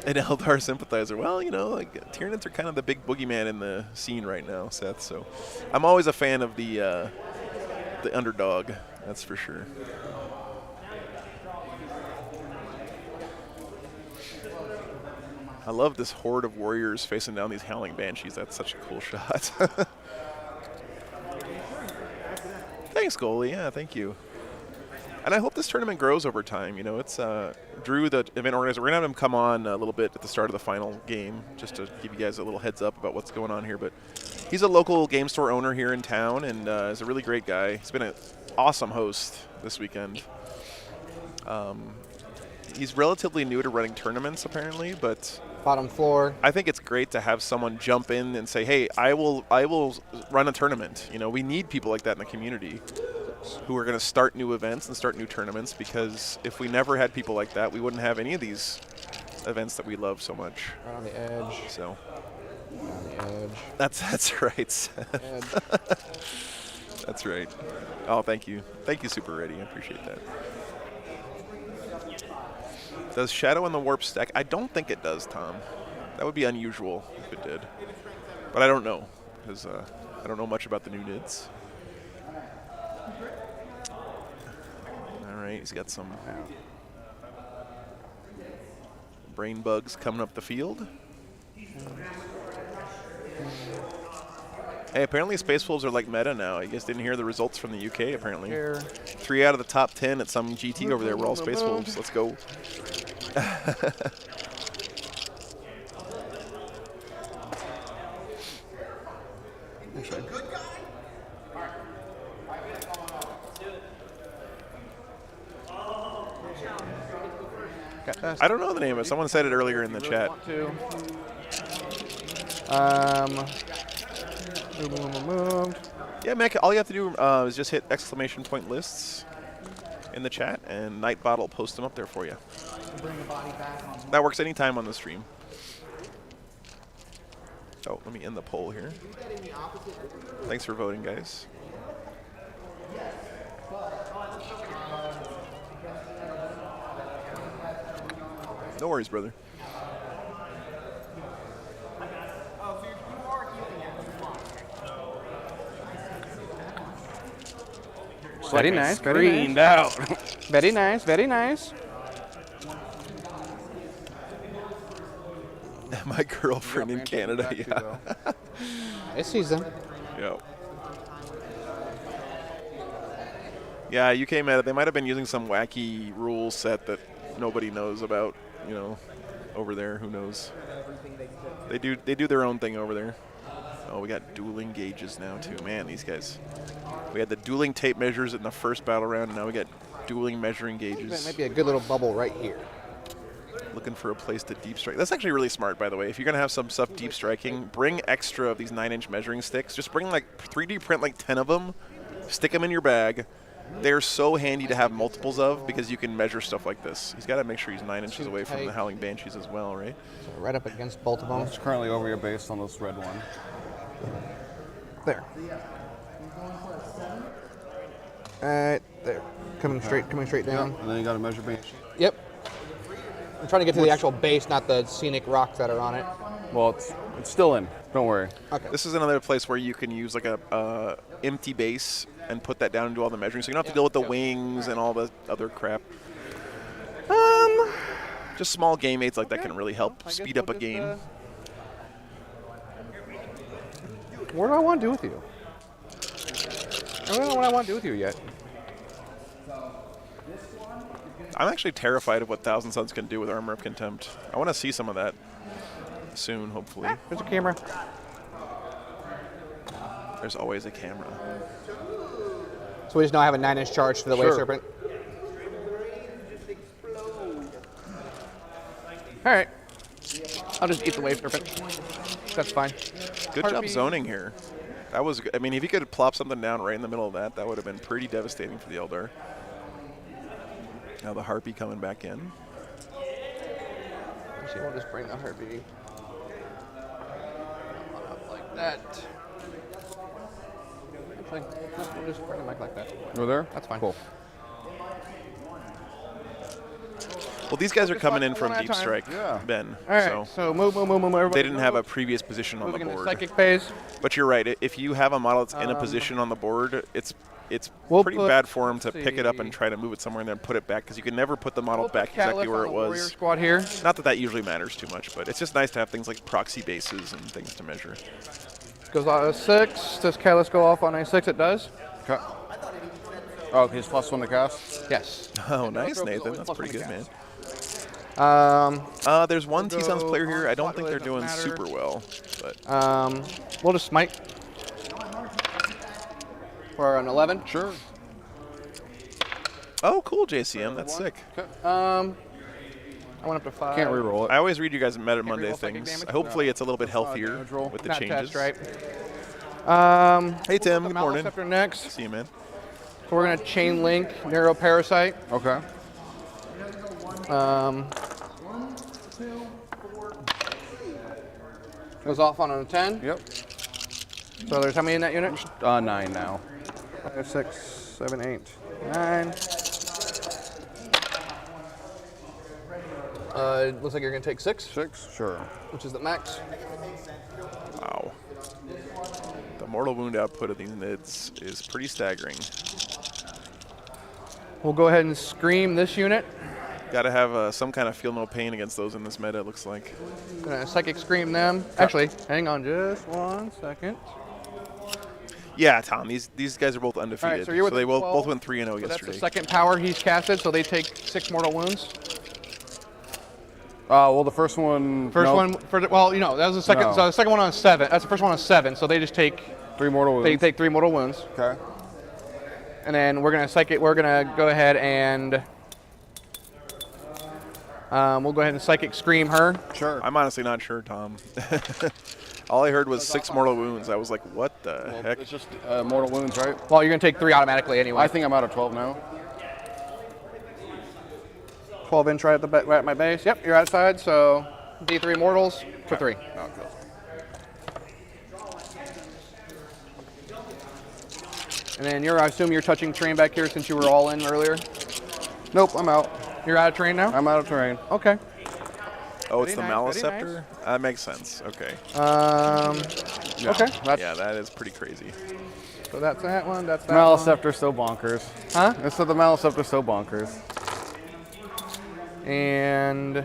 An Eldar sympathizer. Well, you know, like, Tyranids are kind of the big boogeyman in the scene right now, Seth. So, I'm always a fan of the underdog. That's for sure. I love this horde of warriors facing down these howling banshees. That's such a cool shot. Thanks, goalie. Yeah, thank you. And I hope this tournament grows over time. You know, it's Drew, the event organizer. We're gonna have him come on a little bit at the start of the final game, just to give you guys a little heads up about what's going on here. But he's a local game store owner here in town, and is a really great guy. He's been an awesome host this weekend. He's relatively new to running tournaments, apparently, but Bottom floor. I think it's great to have someone jump in and say, "Hey, I will run a tournament." You know, we need people like that in the community who are going to start new events and start new tournaments, because if we never had people like that, we wouldn't have any of these events that we love so much. Right on the edge. So Right on the edge. that's right. Edge. That's right. Oh, thank you, Super Ready. I appreciate that. Does Shadow in the Warp stack? I don't think it does, Tom. That would be unusual if it did. But I don't know, because I don't know much about the new nids. All right, he's got some brain bugs coming up the field. Hey, apparently Space Wolves are like meta now. You guys didn't hear the results from the UK, apparently. Here. 3 out of the top 10 at some GT over there were all Space Wolves. Let's go. I don't know the name of it. Someone said it earlier in the chat. Moved. Yeah, Mac, all you have to do is just hit ! lists in the chat, and Nightbot will post them up there for you. That works anytime on the stream. Oh, let me end the poll here. Thanks for voting, guys. No worries, brother. Very like I nice, very screamed out. Very nice, very nice. My girlfriend in Canada, yeah. I see them. Yep. Yeah, UK meta, they might have been using some wacky rule set that nobody knows about, you know, over there. Who knows? They do their own thing over there. Oh, we got dueling gauges now too. Man, these guys. We had the dueling tape measures in the first battle round, and now we got dueling measuring That gauges. might be a good little bubble right here. Looking for a place to deep strike. That's actually really smart, by the way. If you're going to have some stuff deep striking, bring extra of these 9-inch measuring sticks. Just bring like 3D print like 10 of them, stick them in your bag. They're so handy to have multiples of because you can measure stuff like this. He's got to make sure he's 9 inches away from the Howling Banshees as well, right? So right up against both of them. It's currently over your base on this red one. There. Right there. Coming straight down. And then you got to measure Banshee. Yep. I'm trying to get to the actual base, not the scenic rocks that are on it. Well, it's still in. Don't worry. Okay. This is another place where you can use like a empty base and put that down and do all the measuring, so you don't have to deal with the wings and all the other crap. Just small game aids like that can really help speed up a game. What do I want to do with you? I don't know what I want to do with you yet. I'm actually terrified of what Thousand Suns can do with Armor of Contempt. I want to see some of that soon, hopefully. There's a camera. There's always a camera. So we just now have a 9-inch charge for the Wave Serpent. All right. I'll just eat the Wave Serpent. That's fine. Good job Harpy. zoning here. That was, I mean, if you could plop something down right in the middle of that, that would have been pretty devastating for the Eldar. Now the Harpy coming back in. Actually, we'll just bring the Harpy up like that. Actually, no, we'll just bring it back like that. Over there? That's fine. Cool. Well, these guys are coming in from one at a deep time. strike, Yeah. Ben. All right, so move. Everybody They didn't have a move. previous position on the Moving into board. psychic phase. But you're right. If you have a model that's in a position on the board, it's We'll pretty put- bad for him to let's pick it up and see. try to move it somewhere and then put it back because you can never put the model back exactly Catalyst where on it the Warrior was. squad here. Not that that usually matters too much, but it's just nice to have things like proxy bases and things to measure. Goes on a 6. Does Catalyst go off on a 6? It does. Okay. Oh, he's +1 to cast? Yes. Oh, nice, Throw Nathan. always That's plus pretty one good, to man. There's one we'll T-Suns go player here. I don't onslaught, think really they're doing doesn't matter. super well, but We'll just smite for an 11. Sure. oh, cool, JCM. That's sick. I went up to 5. Can't reroll it. I always read you guys Meta Monday reroll psychic things. damage? Hopefully, it's a little bit healthier damage roll. with the Not changes. test, right? Hey, Tim. Good morning. Malefactor next. See you, man. So we're gonna chain link Narrow Parasite. Okay. Goes off on a 10. Yep. So there's how many in that unit? 9 now. 5, 6, 7, 8, 9. Looks like you're gonna take 6, 6? Sure. which is the max. Wow. The mortal wound output of these nids is pretty staggering. We'll go ahead and scream this unit. Got to have some kind of feel no pain against those in this meta, it looks like. Gonna psychic scream them. Actually, hang on just 1 second. Yeah, Tom, these guys are both undefeated. so you're they within both 12. went 3-0 So that's yesterday. the second power he's casted, so they take 6 mortal wounds. Well, the first one. First nope. one, well, you know, that was the second. No. So the second one on 7. That's the first one on 7. So they just take 3 mortal wounds. they take 3 mortal wounds, Okay. and then we're gonna psychic. We're gonna go ahead and we'll go ahead and psychic scream her. Sure. I'm honestly not sure, Tom. All I heard was 6 mortal wounds. I was like, what the heck? It's just mortal wounds, right? Well, you're gonna take 3 automatically anyway. I think I'm out of 12 now. 12 inch right at my base. Yep, you're outside. So D3 mortals for 3. Oh, cool. And then I assume you're touching terrain back here since you were all in earlier. Nope, I'm out. You're out of terrain now. I'm out of terrain. Okay. Oh, it's the Very nice, very Maliceptor? That makes sense. Okay. Okay. That's Yeah, that is pretty crazy. So that's that one. That's that Maliceptor's so bonkers. Huh? I said the Maliceptor's so bonkers. one. And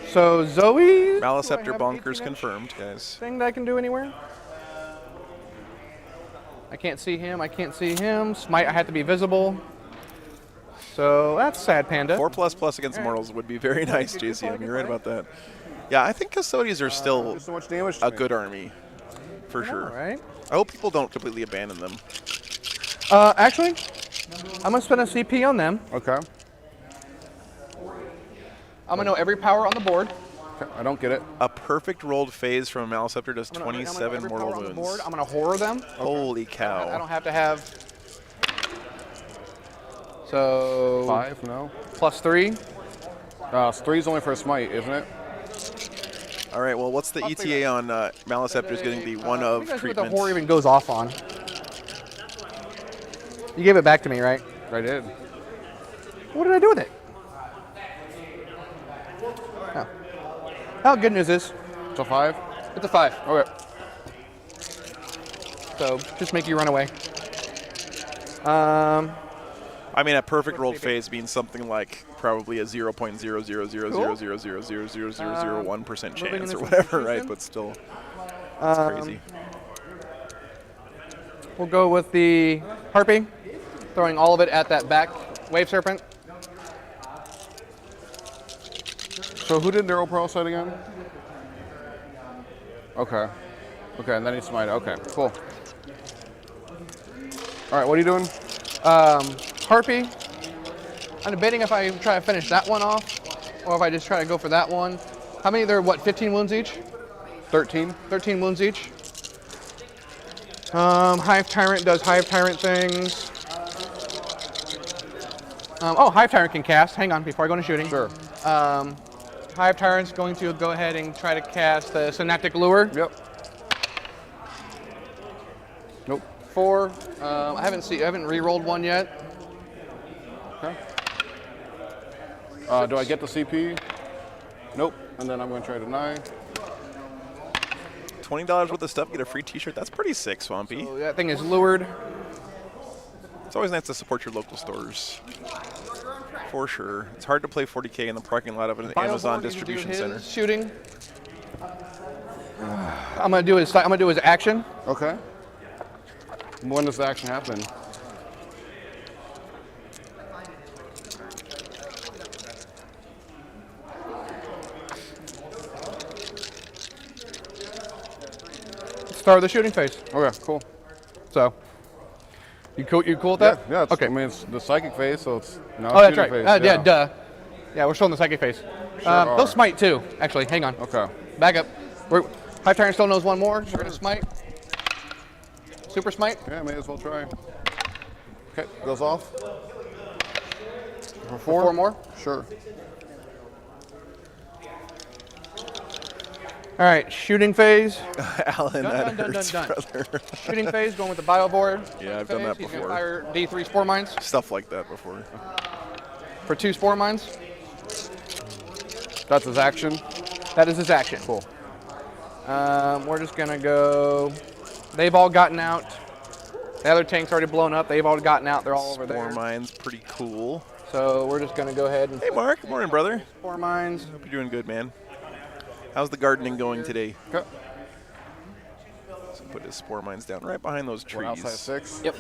so Zoe. Maliceptor bonkers confirmed, guys. Thing that I can do anywhere. I can't see him. I can't see him. Smite. I have to be visible. So that's sad, Panda. 4++ against Immortals would be very nice, JCM. You're right about that. Yeah, I think Custodians are still So much damage. a good army, for sure. All right. I hope people don't completely abandon them. Actually, I'm gonna spend a CP on them. Okay. I'm gonna know every power on the board. Okay, I don't get it. A perfect rolled phase from a Maliceptor does I'm gonna know 27 every mortal power on the board. wounds. I'm gonna horror them. Holy I cow. don't have to have. So 5, no. +3. 3's only for a smite, isn't it? All right, well, what's the ETA on Maliceptors getting the one What of do you guys think treatment? the horror even goes off on? You gave it back to me, right? I did. What did I do with it? Oh. Oh, good news is So 5? it's a 5. Okay. So just make you run away. I mean, a perfect rolled phase means something like probably a 0.00000000001% moving chance into or whatever, substitution. right? But still, it's crazy. We'll go with the Harpy, throwing all of it at that back Wave Serpent. So who did Neural Pearl sight again? Okay. Okay, and then he smited. Okay, cool. All right, what are you doing? Harpy. I'm debating if I try to finish that one off, or if I just try to go for that one. How many? They're what? 15 wounds each. 13. 13 wounds each. Hive Tyrant does Hive Tyrant things. Oh, Hive Tyrant can cast. Hang on, before I go into shooting. Sure. Hive Tyrant's going to go ahead and try to cast the Synaptic Lure. Yep. Nope. 4. I haven't re-rolled one yet. Okay. Do I get the CP? Nope. And then I'm going to try to deny. $20 worth of stuff, get a free T-shirt. That's pretty sick, Swampy. So that thing is lured. It's always nice to support your local stores. For sure. It's hard to play 40K in the parking lot of an Amazon distribution center. Shooting. I'm gonna do his action. Okay. When does the action happen? Start of the shooting phase. Okay, cool. So, you cool with that? Yeah, it's, Okay. I mean, it's the psychic phase, so it's now Oh, that's shooting right. phase. Yeah, duh. Yeah, we're still in the psychic phase. are. They'll smite too. Actually, hang on. Okay. Back up. Hive Tyrant still knows one more. We're gonna smite. Super smite. Yeah, may as well try. Okay, goes off. For 4? 4 more. Sure. All right, shooting phase. Alan, that Dun. hurts, brother. Shooting phase, going with the bio board. Yeah, I've done that He's gonna before. fire D3 Spore Mines Stuff like that before. for 2 Spore Mines. That's his action. That is his action. Cool. We're just gonna go. They've all gotten out. The other tank's already blown up. They've all gotten out. They're all over Spore there. Mine's pretty cool. So we're just gonna go ahead and Hey, Mark. Good morning, brother. Spore Mines. Hope you're doing good, man. How's the gardening going today? Okay. So put his spore mines down right behind those We're outside trees. 6. Yep.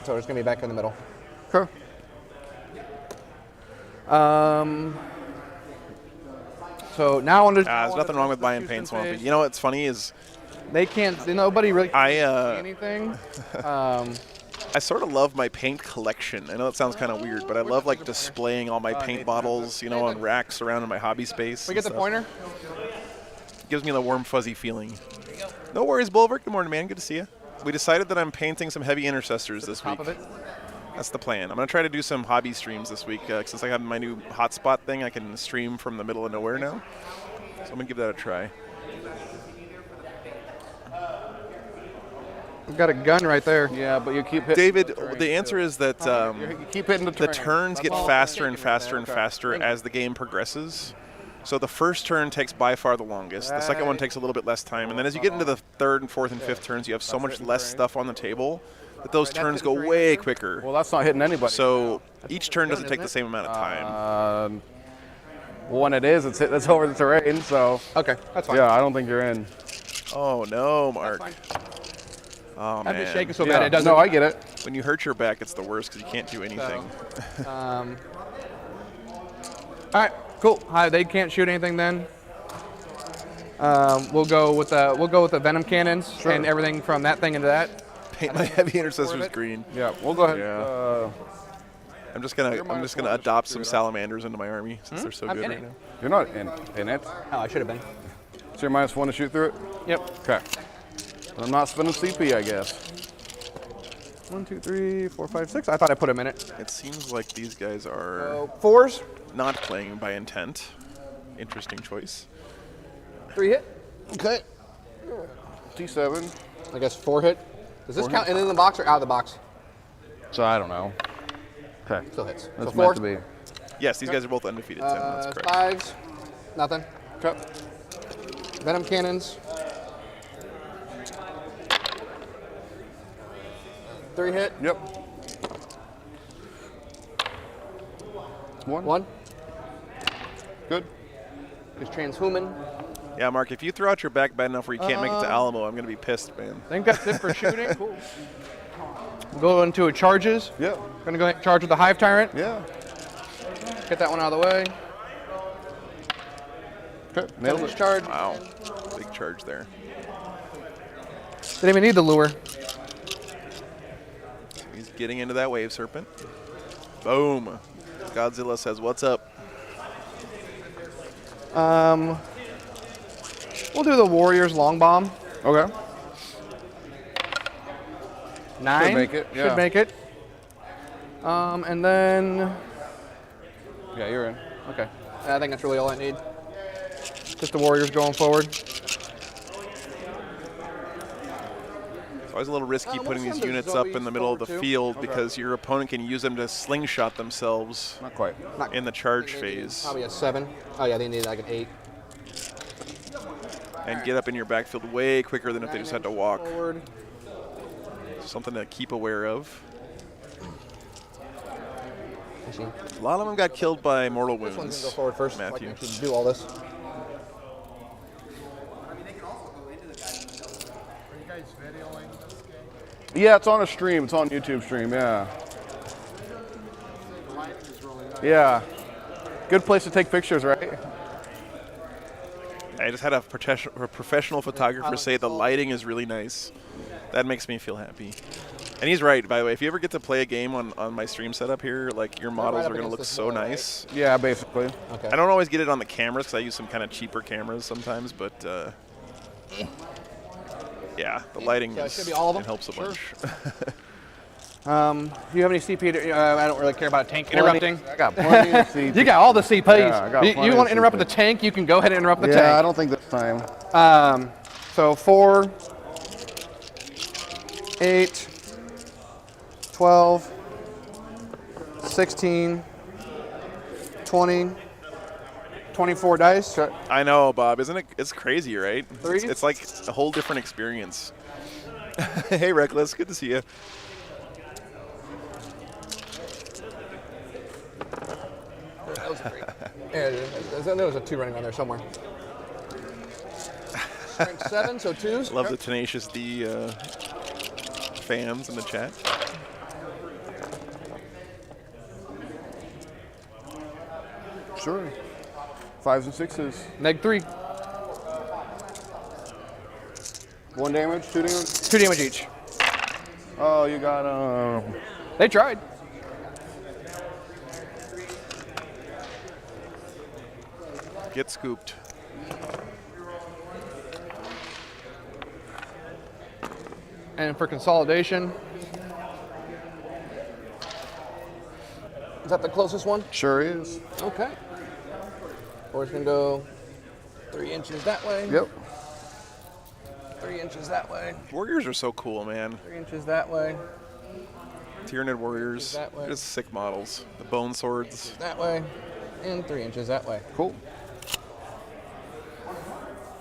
So it's gonna be back in the middle. Okay. So now on the. There's nothing wrong with buying paint, Swampy. You know what's funny is They can't. Nobody really can see I anything. I sort of love my paint collection. I know that sounds kind of weird, but I love like displaying all my paint bottles, you know, on racks around in my hobby space. We get the and stuff. pointer. Gives me the warm, fuzzy feeling. No worries, Bulwark. Good morning, man. Good to see you. We decided that I'm painting some heavy intercessors this week. Top of it. That's the plan. I'm going to try to do some hobby streams this week. Since I have my new hotspot thing, I can stream from the middle of nowhere now. So I'm going to give that a try. We've got a gun right there. Yeah, but you keep hitting. David, the answer is that You keep hitting the the terrain. turns get Well, faster I and can't give it faster and that. faster Okay. as the game progresses. So the first turn takes by far the longest. The second one takes a little bit less time. And then as you get into the third and fourth and fifth turns, you have so much less stuff on the table that those turns go way quicker. Well, that's not hitting anybody. So each turn doesn't take the same amount of time. When it is, it's over the terrain, so. Okay, that's fine. Yeah, I don't think you're in. Oh, no, Mark. Oh, I'm just man. shaking so bad it doesn't. No, I get it. When you hurt your back, it's the worst because you can't do anything. All right, cool. Hi, they can't shoot anything then. We'll go with the venom cannons and everything from that thing into that. Paint my heavy intercessors green. Yeah, we'll go ahead. Yeah. I'm just gonna adopt some salamanders into my army since they're so good right now. You're not in it. Oh, I should have been. So you're -1 to shoot through it? Yep. Okay. I'm not spending CP, I guess. 1, 2, 3, 4, 5, 6. I thought I put them in it. It seems like these guys are 4s. not playing by intent. Interesting choice. 3 hit. Okay. T7. I guess 4 hit. Does this count in the box or out of the box? So I don't know. Okay. Still hits. That's So meant 4. to be. Yes, these guys are both undefeated, Tim. That's correct. 5s. Nothing. Okay. Venom cannons. 3 hit. Yep. 1. 1. Good. Is transhuman. Yeah, Mark, if you throw out your back bad enough where you can't make it to Alamo, I'm going to be pissed, man. I think that's it for shooting. Cool. Go into a charges. Yep. Gonna go ahead and charge with the Hive Tyrant. Yeah. Get that one out of the way. Okay. Nailed Finish it. charge. Wow. Big charge there. Didn't even need the lure. He's getting into that wave serpent. Boom. Godzilla says, "What's up?" We'll do the Warriors long bomb. Okay. 9. Should make it, yeah. Should make it. And then, Yeah, you're in. okay. I think that's really all I need. Just the Warriors going forward. It's always a little risky what putting is these the units up Zoe's in the middle of the forward too? field because your opponent can use them to slingshot themselves Not quite. in the charge They need phase Probably a 7. Oh yeah, they need like an 8. and get up in your backfield way quicker than if they just had to walk. Forward. Something to keep aware of. Actually, A lot of them got killed by mortal this one's wounds. gonna go forward first. So I Matthew. can actually do all this. Yeah, it's on a stream. It's on YouTube stream. Yeah. Yeah. Good place to take pictures, right? I just had a professional photographer say the lighting is really nice. That makes me feel happy. And he's right, by the way. If you ever get to play a game on my stream setup here, like your models right up are going to against look this so wall, right? nice. Yeah, basically. Okay. I don't always get it on the cameras because I use some kind of cheaper cameras sometimes, but yeah, the lighting So it is, should be all of them? it helps a bunch. Do you have any CP? I don't really care about tank interrupting. I got plenty of CP. You got all the CPs. Yeah, I got you plenty want of to interrupt CP. the tank? You can go ahead and interrupt the Yeah, I tank. don't think this time. So 4, 8, 12, 16, 20, 24 dice. I know, Bob. Isn't it? It's crazy, right? Threes? It's like a whole different experience. Hey, Reckless. Good to see you. That was great. Yeah, there was a 2 running on there somewhere. Strength 7, so 2s. Love the Tenacious D fans in the chat. Sure. 5s and 6s. Neg 3. 1 damage, 2 damage. 2 damage each. Oh, you got They tried. Get scooped. And for consolidation, is that the closest one? Sure is. Okay. We're just gonna go 3 inches that way. Yep. 3 inches that way. Warriors are so cool, man. 3 inches that way. Tyranid warriors. That way. They're just sick models. The bone swords. That way. And 3 inches that way. Cool.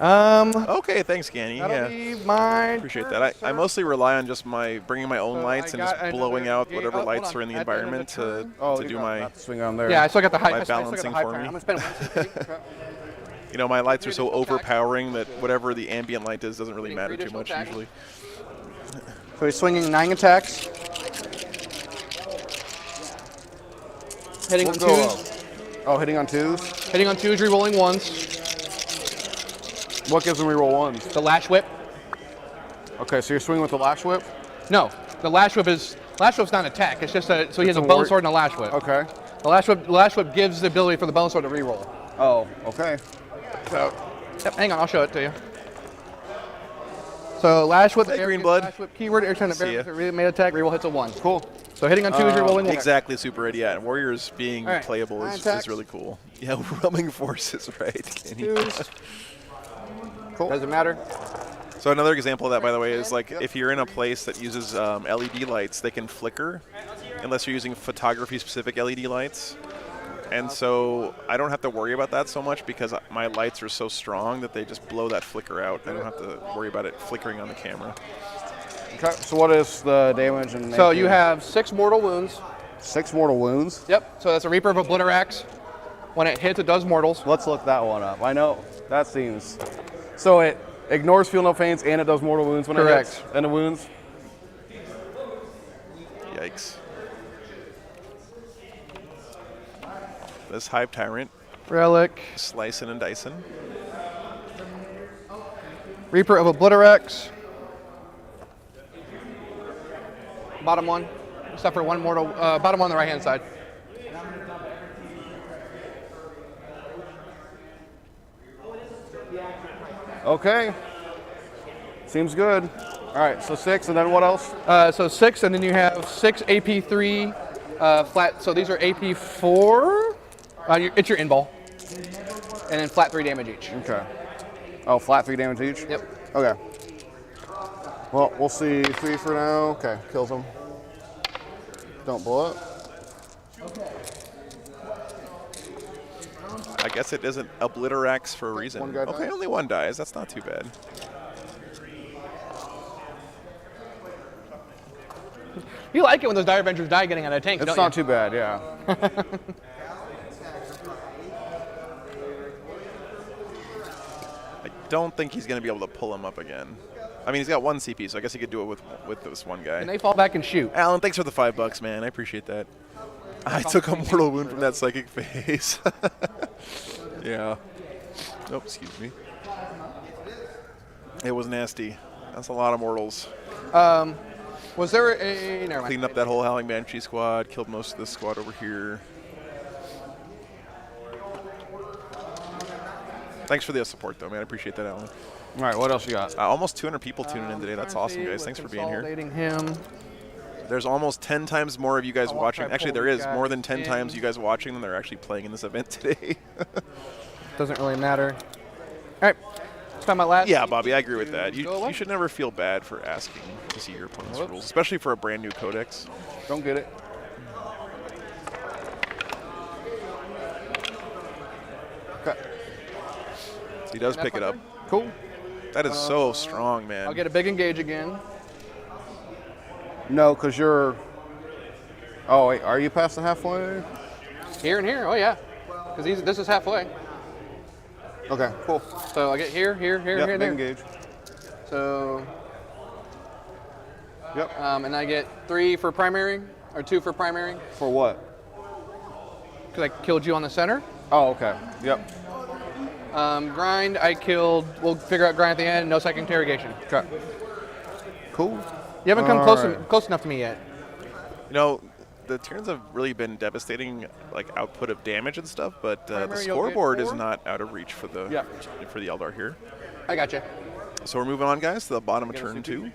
Okay, thanks, Ganny. That'll Yeah. be my Appreciate turn, that. I sir. mostly rely on just bringing my own So lights I and just got blowing another out game- whatever hold lights on. are in the At the end of environment the turn. to you do got my that swing on there. Yeah, I still got the high. my I still got the balancing high for power. me. I'm gonna spend one. You know, my lights are so Three additional overpowering that whatever the ambient light is doesn't really Getting matter three too much additional usually. So he's swinging 9 attacks. Hitting on We'll go twos. Oh, hitting on 2s? Hitting on twos, re-rolling ones. What gives him reroll 1s? The lash whip. Okay, so you're swinging with the lash whip? No, the lash whip's not an attack. It's just so he has a a bone war- sword and a lash whip. Okay. The lash whip gives the ability for the bone sword to re-roll. Oh, okay. So, yep, hang on, I'll show it to you. So lash whip, Hey, every Greenblood. lash whip keyword, every time the See bear ya. makes a really made attack, reroll hits a 1. Cool. So hitting on twos, re-rolling 1. Exactly, Super Ed. Yeah, and Warriors being All right, playable nine is attacks. really cool. Yeah, overwhelming forces, right? Kenny? Twos. Cool. Doesn't matter. So another example of that, by the way, is like if you're in a place that uses LED lights, they can flicker unless you're using photography-specific LED lights. And so I don't have to worry about that so much because my lights are so strong that they just blow that flicker out. I don't have to worry about it flickering on the camera. Okay, so what is the damage? And So you have 6 mortal wounds. 6 mortal wounds. Yep. So that's a Reaper of Obliterax. When it hits, it does mortals. Let's look that one up. I know that seems. So it ignores feel no pains and it does mortal wounds when Correct. it hits. And the wounds. Yikes. This Hive Tyrant, Relic. slicing and dicing. Reaper of Obliterax. Bottom one. Suffer 1 mortal. Bottom one on the right hand side. Okay. Seems good. All right, so 6, and then what else? So 6, and then you have 6 AP3 flat. So these are AP4. It's your in ball. And then flat 3 damage each. Okay. Oh, flat 3 damage each? Yep. Okay. Well, we'll see 3 for now. Okay, kills him. Don't blow up. I guess it isn't Obliterax for a reason. one guy Okay, dies. only one dies. That's not too bad. You like it when those Dire Avengers die getting out of tanks, It's don't not too bad, yeah. I don't think he's going to be able to pull him up again. I mean, he's got 1 CP, so I guess he could do it with this one guy. And they fall back and shoot. Alan, thanks for the $5, man. I appreciate that. I took a mortal wound from that psychic phase. Yeah. Oh, excuse me. It was nasty. That's a lot of mortals. Was there a... Never mind. Cleaned up that whole Howling Banshee squad, killed most of this squad over here. Thanks for the support, though, man. I appreciate that, Alan. All right, what else you got? Almost 200 people tuning in today. That's awesome, guys. Thanks for being here. Consolidating him. There's almost 10 times more of you guys I'll watching. try Actually, pull there these is more than guys 10 in. times you guys watching than they're actually playing in this event today. Doesn't really matter. All right. Let's find my last. Yeah, Bobby, I agree with that. Go You away. should never feel bad for asking to see your opponent's Whoops. rules, especially for a brand new codex. Don't get it. Okay. So he does pick it up. Cool. That is so strong, man. I'll get a big engage again. No, because you're. Oh, wait, are you past the halfway? Here and here. Oh, yeah. Because this is halfway. Okay, cool. So I get here, here, here, Yep, here, big and there. engage. So, Yep. and I get 3 for primary, or 2 for primary, For what? because I killed you on the center. Oh, okay. Yep. Grind, I killed. We'll figure out grind at the end. No second interrogation. Okay. Cool. You haven't come All right. close enough to me yet. You know, the turns have really been devastating, like output of damage and stuff, but the Primary, you'll get scoreboard is 4. not out of reach for the Yeah. for the Eldar here. I gotcha. So we're moving on, guys, to the bottom of turn 2.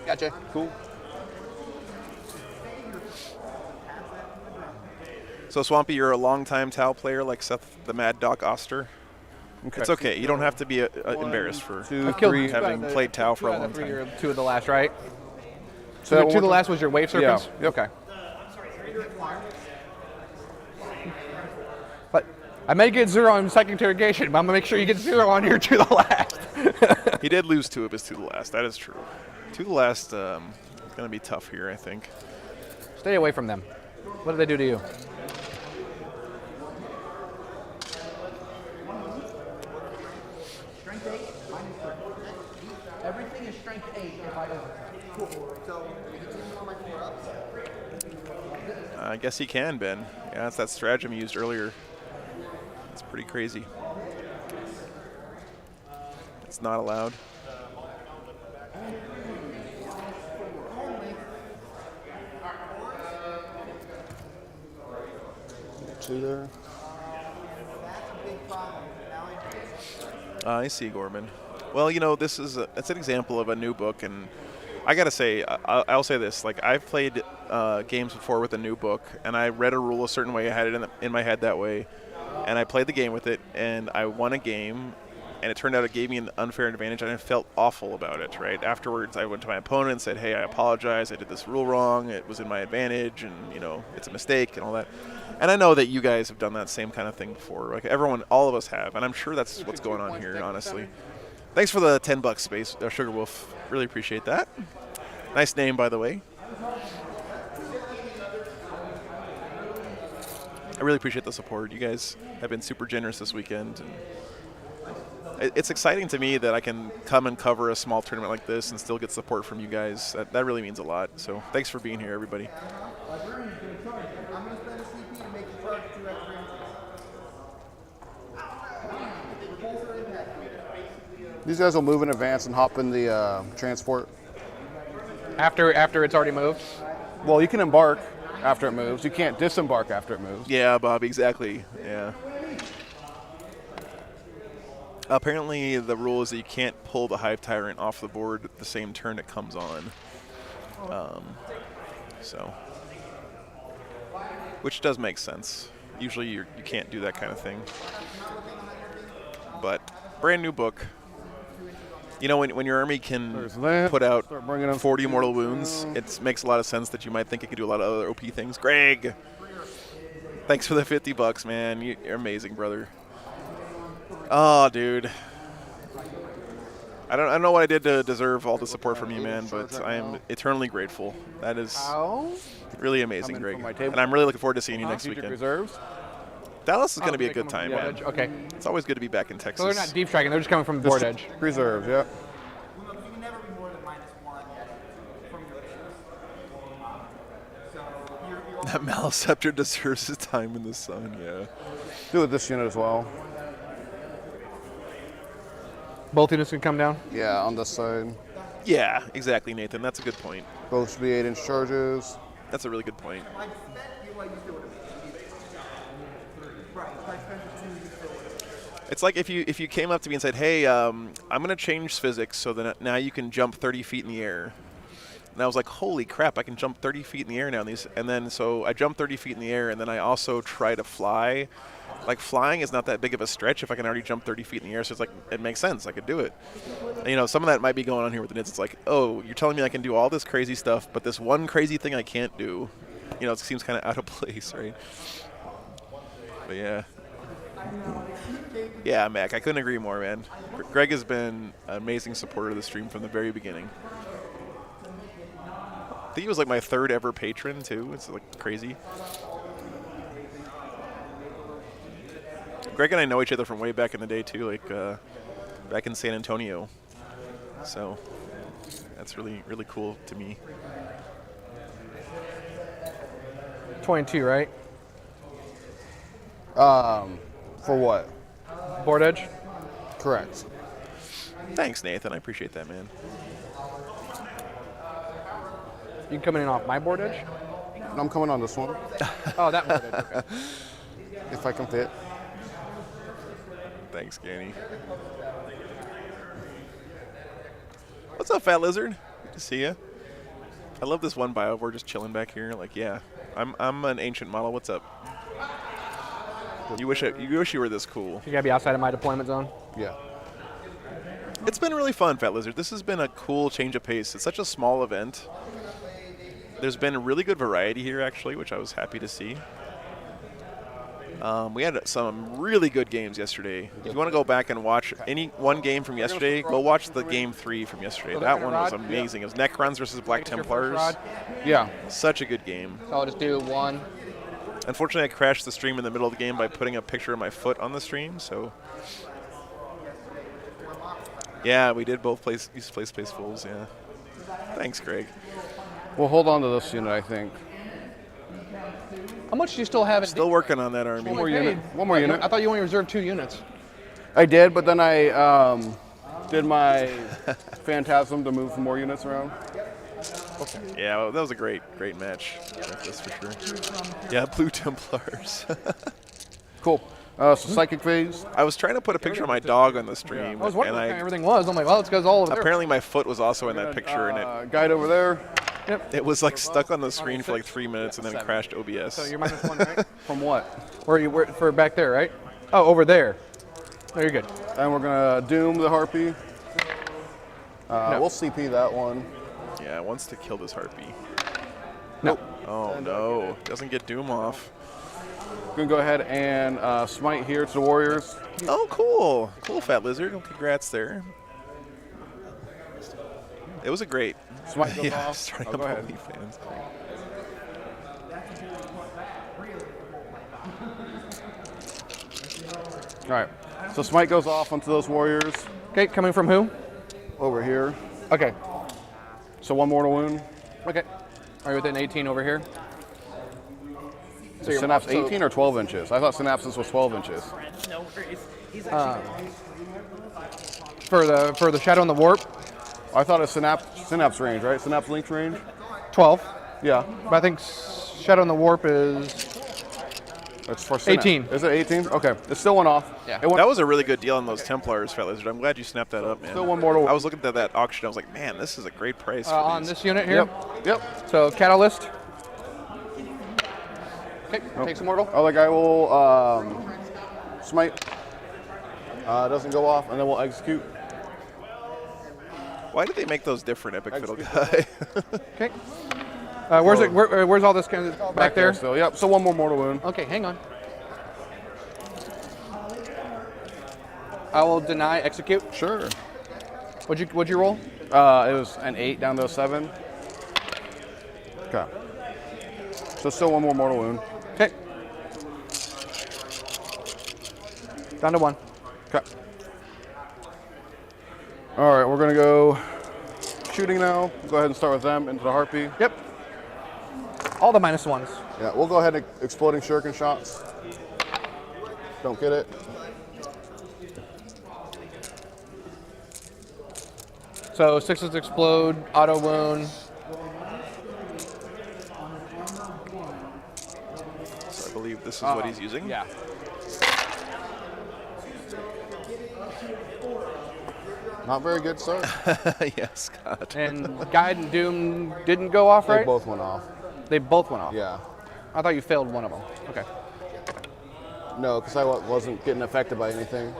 Gotcha. Cool. So Swampy, you're a longtime Tau player like Seth the Mad Doc Oster. Okay. It's okay. You don't have to be embarrassed for Two, Killed three. having played Tau for a long three, time. you're 2 of the last, right? So So that 2 of the one- last was your wave serpents? Yeah. Okay. But I may get 0 on psychic interrogation, but I'm gonna make sure you get 0 on here to the last. He did lose 2 of his to the last. That is true. To the last is going to be tough here, I think. Stay away from them. What did they do to you? Strength 8, minus 3. Everything is strength 8 if I overcome. Cool. So, you can see more of my 4-ups? I guess he can, Ben. Yeah, that's that stratagem you used earlier. It's pretty crazy. It's not allowed. Two there. I see, Gorman. Well, you know, it's an example of a new book, and I gotta say, I'll say this: like, I've played games before with a new book, and I read a rule a certain way. I had it in my head that way, and I played the game with it, and I won a game, and it turned out it gave me an unfair advantage, and I felt awful about it. Right afterwards, I went to my opponent and said, "Hey, I apologize. I did this rule wrong. It was in my advantage, and you know, it's a mistake and all that." And I know that you guys have done that same kind of thing before. Like everyone, all of us have, and I'm sure that's what's going on here. Honestly, thanks for the $10, Space Sugar Wolf. Really appreciate that. Nice name, by the way. I really appreciate the support. You guys have been super generous this weekend. And it's exciting to me that I can come and cover a small tournament like this and still get support from you guys. That really means a lot. So thanks for being here, everybody. I'm going to spend a CP to make you charge 2 extra inches. These guys will move in advance and hop in the transport. After it's already moved? Well, you can embark after it moves. You can't disembark after it moves. Yeah, Bob, exactly. Yeah. Apparently, the rule is that you can't pull the Hive Tyrant off the board at the same turn it comes on. Which does make sense. Usually, you can't do that kind of thing. But brand new book. You know, when your army can put out 40 mortal wounds, it makes a lot of sense that you might think it could do a lot of other OP things. Greg, thanks for the $50, man. You're amazing, brother. Oh, dude. I don't know what I did to deserve all the support from you, man, but I am eternally grateful. That is really amazing, Greg. And I'm really looking forward to seeing you next weekend. Reserves. Dallas is going to be a good time, man. Edge. Okay. It's always good to be back in Texas. So they're not deep striking, they're just coming from the board edge. Reserves, yeah. You can never be more than -1 from your issues. So you're That Maliceptor deserves his time in the sun, yeah. Do with this unit as well. Both units can come down? Yeah, on this side. Yeah, exactly, Nathan. That's a good point. Both should be 8-inch charges. That's a really good point. It's like if you came up to me and said, "Hey, I'm going to change physics so that now you can jump 30 feet in the air." And I was like, "Holy crap, I can jump 30 feet in the air now." And then so I jump 30 feet in the air, and then I also try to fly. Like, flying is not that big of a stretch if I can already jump 30 feet in the air, so it's like, it makes sense. I could do it. And, you know, some of that might be going on here with the Nids. It's like, oh, you're telling me I can do all this crazy stuff, but this one crazy thing I can't do, you know, it seems kind of out of place, right? But, yeah. Yeah, Mac, I couldn't agree more, man. Greg has been an amazing supporter of the stream from the very beginning. I think he was, like, my 3rd ever patron, too. It's, like, crazy. Greg and I know each other from way back in the day, too, like back in San Antonio. So that's really, really cool to me. 22, right? For what? Board edge? Correct. Thanks, Nathan. I appreciate that, man. You can come in off my board edge? And I'm coming on this one, Oh, that board edge, okay. if I can fit. Thanks, Ganny. What's up, Fat Lizard? Good to see you. I love this one bio. We're just chilling back here. Like, yeah, I'm an ancient model. What's up? You wish you were this cool. You gotta be outside of my deployment zone? Yeah. It's been really fun, Fat Lizard. This has been a cool change of pace. It's such a small event. There's been a really good variety here, actually, which I was happy to see. We had some really good games yesterday. If you want to go back and watch any one game from yesterday, go watch the game 3 from yesterday. So That they're one was gonna rod? amazing. It was Necrons versus Black Your first Templars. rod. Yeah. Such a good game. So I'll just do 1. Unfortunately, I crashed the stream in the middle of the game by putting a picture of my foot on the stream. So, yeah, we did both used to play Space Fools. Yeah. Thanks, Greg. We'll hold on to this unit, I think. How much do you still have in Still working on that army. One more unit. One more unit. I thought you only reserved 2 units. I did, but then I did my Phantasm to move some more units around. Yeah, well, that was a great match. That's for sure. Yeah, Blue Templars. Cool. So Psychic Phase. I was trying to put a picture of my dog on the stream, I was wondering and what everything was. I'm like, well, it's because all of it. apparently my foot was also in that picture, and Guide over there. it was like stuck on the screen for like 3 minutes, and then it crashed OBS. So you're -1, right? From what? Where for back there, right? Oh, over there. No, you're good. And we're going to Doom the Harpy. We'll CP that one. Yeah, it wants to kill this Harpy. No. Oh no, doesn't get Doom off. We're going to go ahead and Smite here to the Warriors. Oh, cool. Cool, Fat Lizard. Congrats there. It was a great. Smite goes Yeah, off. starting Oh, up go ahead. OnlyFans. All right. So Smite goes off onto those Warriors Okay, coming from who? over here. Okay. So 1 mortal wound. Okay. Are you within 18 over here? So you're- Synapse so- 18 or 12 inches? I thought Synapses was 12 inches. No worries. He's For the Shadow and the Warp, I thought it's Synapse range, right? Synapse Link's range? 12. Yeah. But I think Shadow and the Warp is It's for Synapse. 18. Is it 18? Okay. It still went off. Yeah. It went, That was a really good deal on those Templars, Fat Lizard. I'm glad you snapped that up, man. Still 1 mortal. I was looking at that auction. I was like, man, this is a great price for on these. this unit here. Yep. So Catalyst. Okay, takes a mortal. Other guy will Smite. Doesn't go off, and then we'll execute. Why did they make those different, Epic Fiddle Guy? Okay. Where's it? Where's all this kind of back there? Still. Yep. So 1 more mortal wound. Okay, hang on. I will deny execute. Sure. What'd you roll? It was an 8 down to a 7. Okay. So still 1 more mortal wound. Okay. Down to 1. Okay. All right, we're gonna go shooting now. Go ahead and start with them into the Harpy. Yep. All the -1s. Yeah, we'll go ahead and exploding shuriken shots. Don't get it. So 6s explode, auto wound. So I believe this is what he's using. Yeah. Not very good start. Yes, Scott. And Guide and Doom didn't go off, They right? both went off. They both went off. Yeah. I thought you failed one of them. Okay. No, because I wasn't getting affected by anything.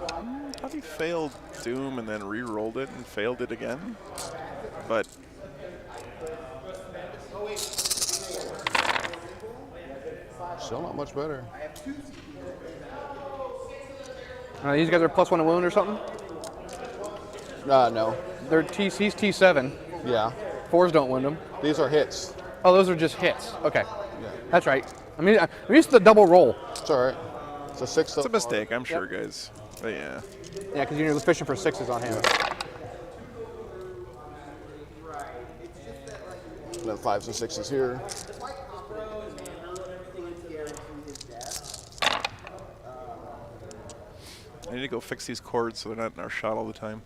I thought he failed Doom and then re-rolled it and failed it again. But Still not much better. These guys are +1 to wound or something? No. He's T7. Yeah. 4s don't wound him. These are hits. Oh, those are just hits. Okay. Yeah. That's right. I'm used to the double roll. It's all right. It's a 6. it's a mistake, I'm sure, guys. But yeah. Yeah, because you're fishing for 6s on him. And then 5s and 6s here. I need to go fix these cords so they're not in our shot all the time.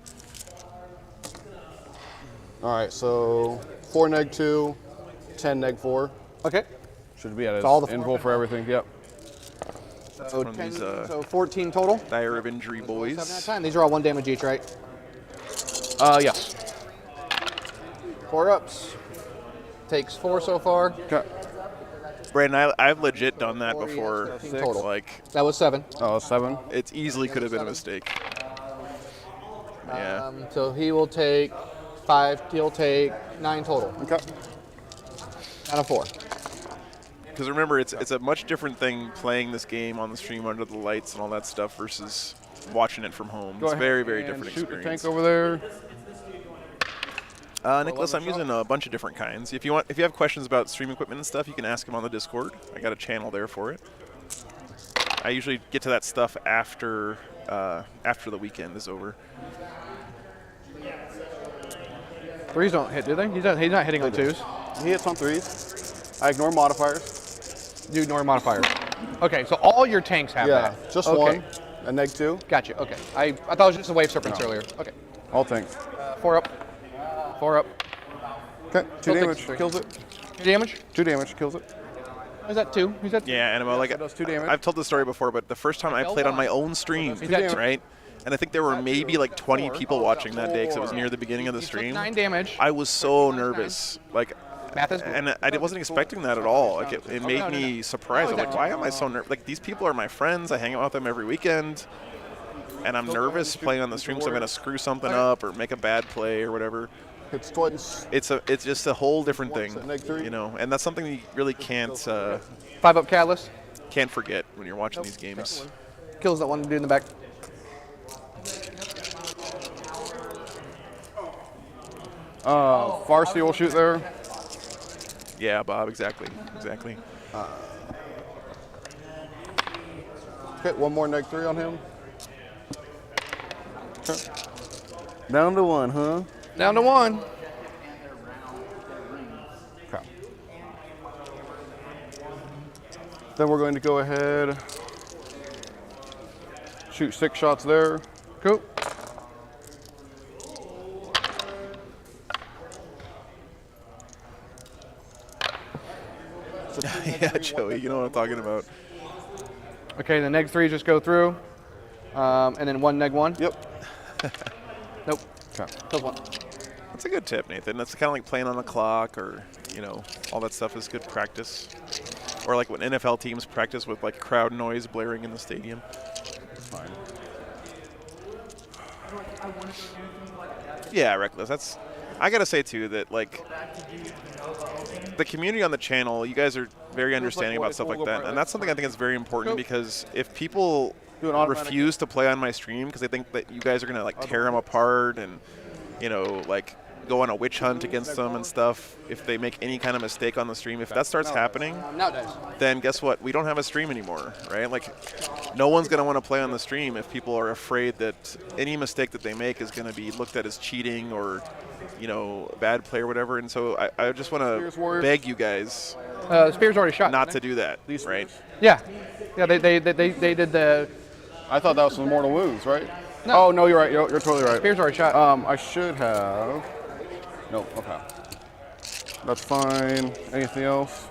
All right, so 4 neg 2, 10 neg 4. Okay. Should be at his all the info for everything. Yep. So, From 10, these, so 14 total. Dire of Injury 7 at a boys. time. These are all 1 damage each, right? Yes. 4 ups. Takes 4 so far. Okay. Brandon, I've legit done that 4 before. EX, 13 total. Like, That was 7. Oh, 7. it easily could have been a mistake. Yeah. So he will take 5. He'll take 9 total. Okay. Out of 4. Because remember, it's a much different thing playing this game on the stream under the lights and all that stuff versus watching it from home. It's very, very different shoot experience. the tank over there. Nicholas, I'm using a bunch of different kinds. If you have questions about stream equipment and stuff, you can ask them on the Discord. I got a channel there for it. I usually get to that stuff after the weekend is over. Threes don't hit, do they? He's not hitting on twos. He hits on threes. I ignore modifiers. You ignore modifiers. Okay, so all your tanks have Yeah, that. just okay. one. A -2. Gotcha. Okay. I thought it was just the wave serpents earlier. Okay. All tanks. 4 up. 4 up. Okay, 2 Still damage. takes 3. Kills it. 2 damage? 2 damage. Kills it. Is that 2? Is that? Yeah, Animo, like That does 2 damage. I've told this story before, but the first time I played on my own stream, Is that 2? right? And I think there were maybe like 20 people watching that day because it was near the beginning of the Took stream. 9 damage. I was so nervous, like, Math is and I wasn't expecting that at all. Like, it made me surprised. I'm like, why am I so nervous? Like, these people are my friends. I hang out with them every weekend, and I'm nervous playing on the stream, so I'm gonna screw something up or make a bad play or whatever. Hits twice. It's just a whole different thing, -3. you know. And that's something you really can't 5 up catalyst. forget when you're watching these games. Kills that one dude in the back. Farsi will shoot there. Yeah, Bob, exactly. Okay, one more -3 on him. Okay. Down to 1, huh? Down to 1. Okay. Then we're going to go ahead, shoot 6 shots there. Cool. Yeah, Joey, you know what I'm talking about. Okay, the -3 just go through. And then 1 -1. Yep. Nope. Okay. Kills 1. That's a good tip, Nathan. That's kind of like playing on the clock, or all that stuff is good practice. Or like when NFL teams practice with like crowd noise blaring in the stadium. Fine. Yeah, Reckless. I gotta say too that like the community on the channel, you guys are very understanding about stuff like that, and that's something I think is very important because if people refuse to play on my stream because they think that you guys are gonna like tear them apart and like go on a witch hunt against them and stuff, if they make any kind of mistake on the stream, if that starts happening, then guess what? We don't have a stream anymore, right? Like, no one's going to want to play on the stream if people are afraid that any mistake that they make is going to be looked at as cheating or, bad play or whatever. And so I just want to beg you guys Spear's already shot. not to do that, right? Yeah. Yeah, they did the... I thought that was some mortal wounds, right? No. Oh, no, you're right. You're totally right. Spear's already shot. I should have. Nope, okay. That's fine. Anything else?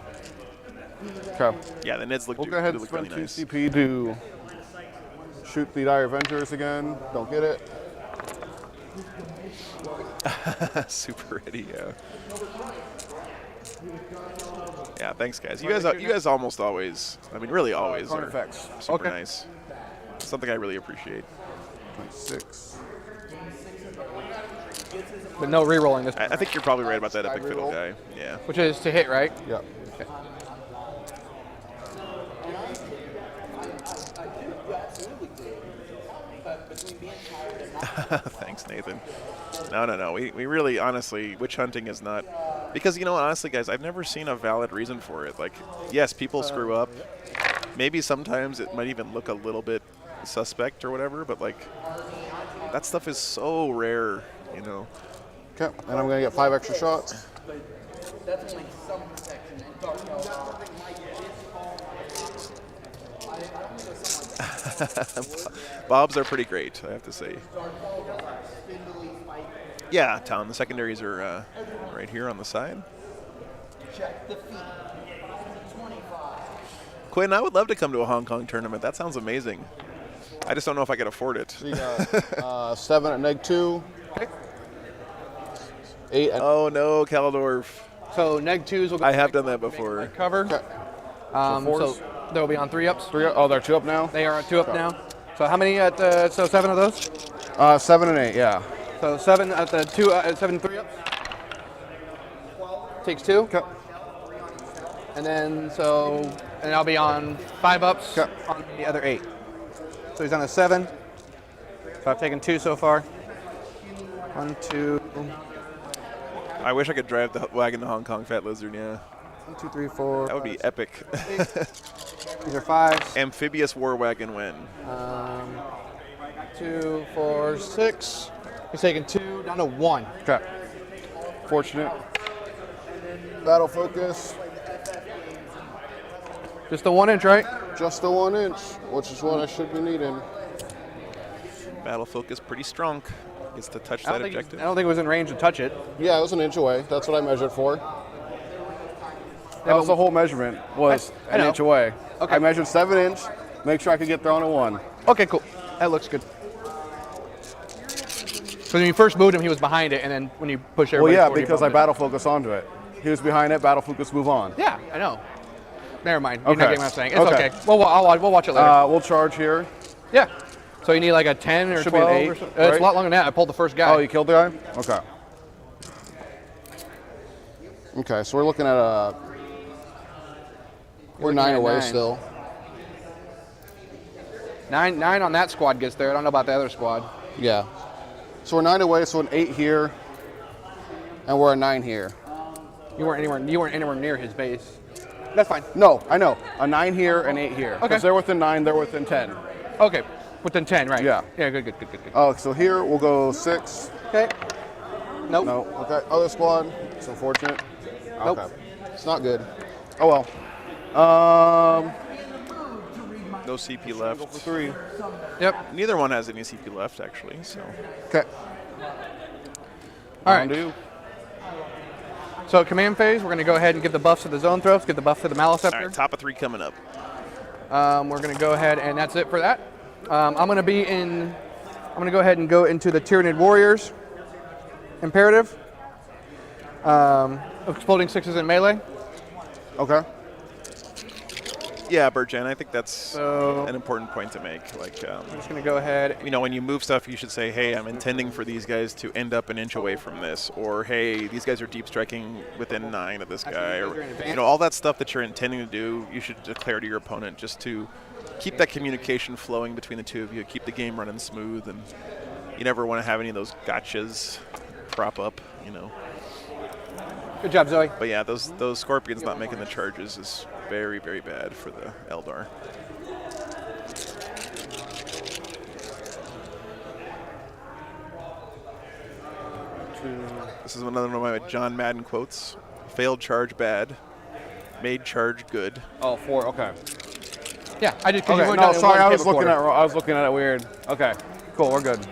Okay. Yeah, the Neds look, We'll go ahead and look spend really 2 nice. CP to shoot the Dire Avengers again. Don't get it. Super ready, yeah. Yeah, thanks, guys. You guys almost always, really always Card are effects. super nice. Something I really appreciate. 26. But no re-rolling this, I think you're probably right about that epic Side fiddle reroll. guy. Yeah. which is to hit, right? Yep. Thanks, Nathan. No. We really, honestly, witch hunting is not, because honestly, guys, I've never seen a valid reason for it. Like, yes, people screw up. Maybe sometimes it might even look a little bit suspect or whatever, but like, that stuff is so rare, Okay, and I'm going to get 5 extra shots. Bobs are pretty great, I have to say. Yeah, Tom, the secondaries are right here on the side. Quinn, I would love to come to a Hong Kong tournament. That sounds amazing. I just don't know if I could afford it. So you got 7 at -2. 8 at Oh no, Kaldorf. So -2s will go I have done that before. cover. Okay. So fours? they'll be on 3-ups. 3. Oh, they're 2 up now? They are 2 up now. So how many at so 7 of those? 7 and 8, yeah. So 7 at the 2 7 3-ups. Takes 2. Okay. And then and I'll be on 5 ups Okay. on the other 8. So he's on a 7. So I've taken 2 so far. 1, 2, I wish I could drive the wagon to Hong Kong Fat Lizard, yeah. 1, 2, 3, 4. That would be epic. These are 5s. Amphibious war wagon win. 2, 4, 6. He's taking 2 down to 1. Okay. Fortunate. Battle focus. Just the 1 inch, right? Just the 1 inch, which is what I should be needing. Battle focus pretty strong. Gets to touch I that don't objective. think it was in range to touch it. Yeah, it was an inch away. That's what I measured for. That was the whole measurement, was I an know. inch away. Okay. I measured 7 inch, make sure I could get there on a 1. Okay, cool. That looks good. So when you first moved him, he was behind it, and then when you push Well, everybody yeah, forward, you because I bumped battle focus onto it. He was behind it, battle focus, move on. it. Yeah, I know. Never mind. You're not Okay. getting what I'm saying. It's Okay. okay. We'll watch it later. We'll charge here. Yeah. So you need like a 10 or Should be an 12 8, or something. right? It's a lot longer than that. I pulled the first guy. Oh, you killed the guy? Okay. Okay, so we're looking at we're 9 at away 9. still. 9 on that squad gets there. I don't know about the other squad. Yeah. So we're 9 away, so an 8 here, and we're a 9 here. You weren't anywhere near his base. That's fine. No, I know. A 9 here, an 8 here. Okay. Because they're within 9, they're within 10. Okay. Within 10, right? Yeah. Yeah. Good. Oh, so here we'll go 6. Okay. Nope. No. Okay. Other squad. It's unfortunate. Nope. Okay. It's not good. Oh well. No CP left. Go for 3. Yep. Neither one has any CP left, actually. So Okay. All Round right. 2. So command phase, we're going to go ahead and give the buffs to the zone throws, give the buff to the all Maliceptor. right, top of 3 coming up. We're going to go ahead and that's it for that. I'm going to go ahead and go into the Tyrannid Warriors imperative. Exploding 6s in melee. Okay. Yeah, Bergen, I think that's So- an important point to make. Like, I'm just going to go ahead. you know, when you move stuff, you should say, hey, I'm intending for these guys to end up an inch away from this, or hey, these guys are deep striking within 9 of this guy, these guys are or in advance. you know, all that stuff that you're intending to do, you should declare to your opponent just to keep that communication flowing between the two of you, keep the game running smooth, and you never want to have any of those gotchas prop up, you know. Good job, Zoe. But yeah, those scorpions not making the charges is very, very bad for the Eldar. This is another one of my John Madden quotes. Failed charge bad, made charge good. Oh, 4. Okay. Yeah, I did. Okay. No, sorry, I was looking at it weird. Okay. Cool. We're good.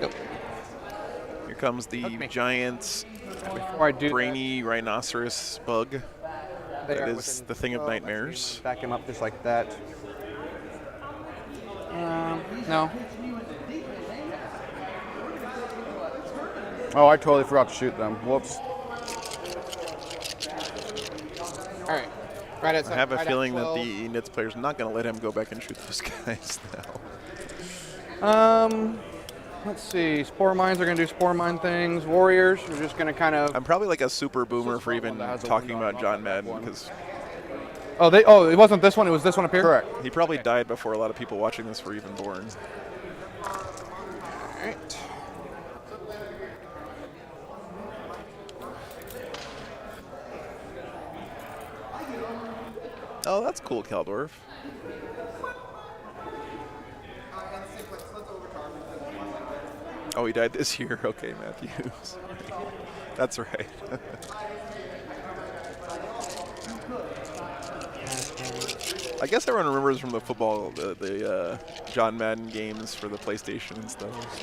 Nope. Here comes the me. giant, Before I do brainy rhinoceros bug. that, they That are is within the thing of 12. nightmares. Back him up just like that. No. Oh, I totally forgot to shoot them. Whoops. All right. Right at I have a right at feeling that 12. the Nits player's not going to let him go back and shoot those guys now. Let's see. Spore mines are going to do spore mine things. Warriors, we're just going to kind of. I'm probably like a super boomer for even that has a talking window about on John that Madden one. because Oh, it wasn't this one. It was this one up here. Correct. he probably died before a lot of people watching this were even born. All right. Oh, that's cool, Kaldorf. Oh, he died this year. Okay, Matthews. That's right. I guess everyone remembers from the football the John Madden games for the PlayStation and stuff.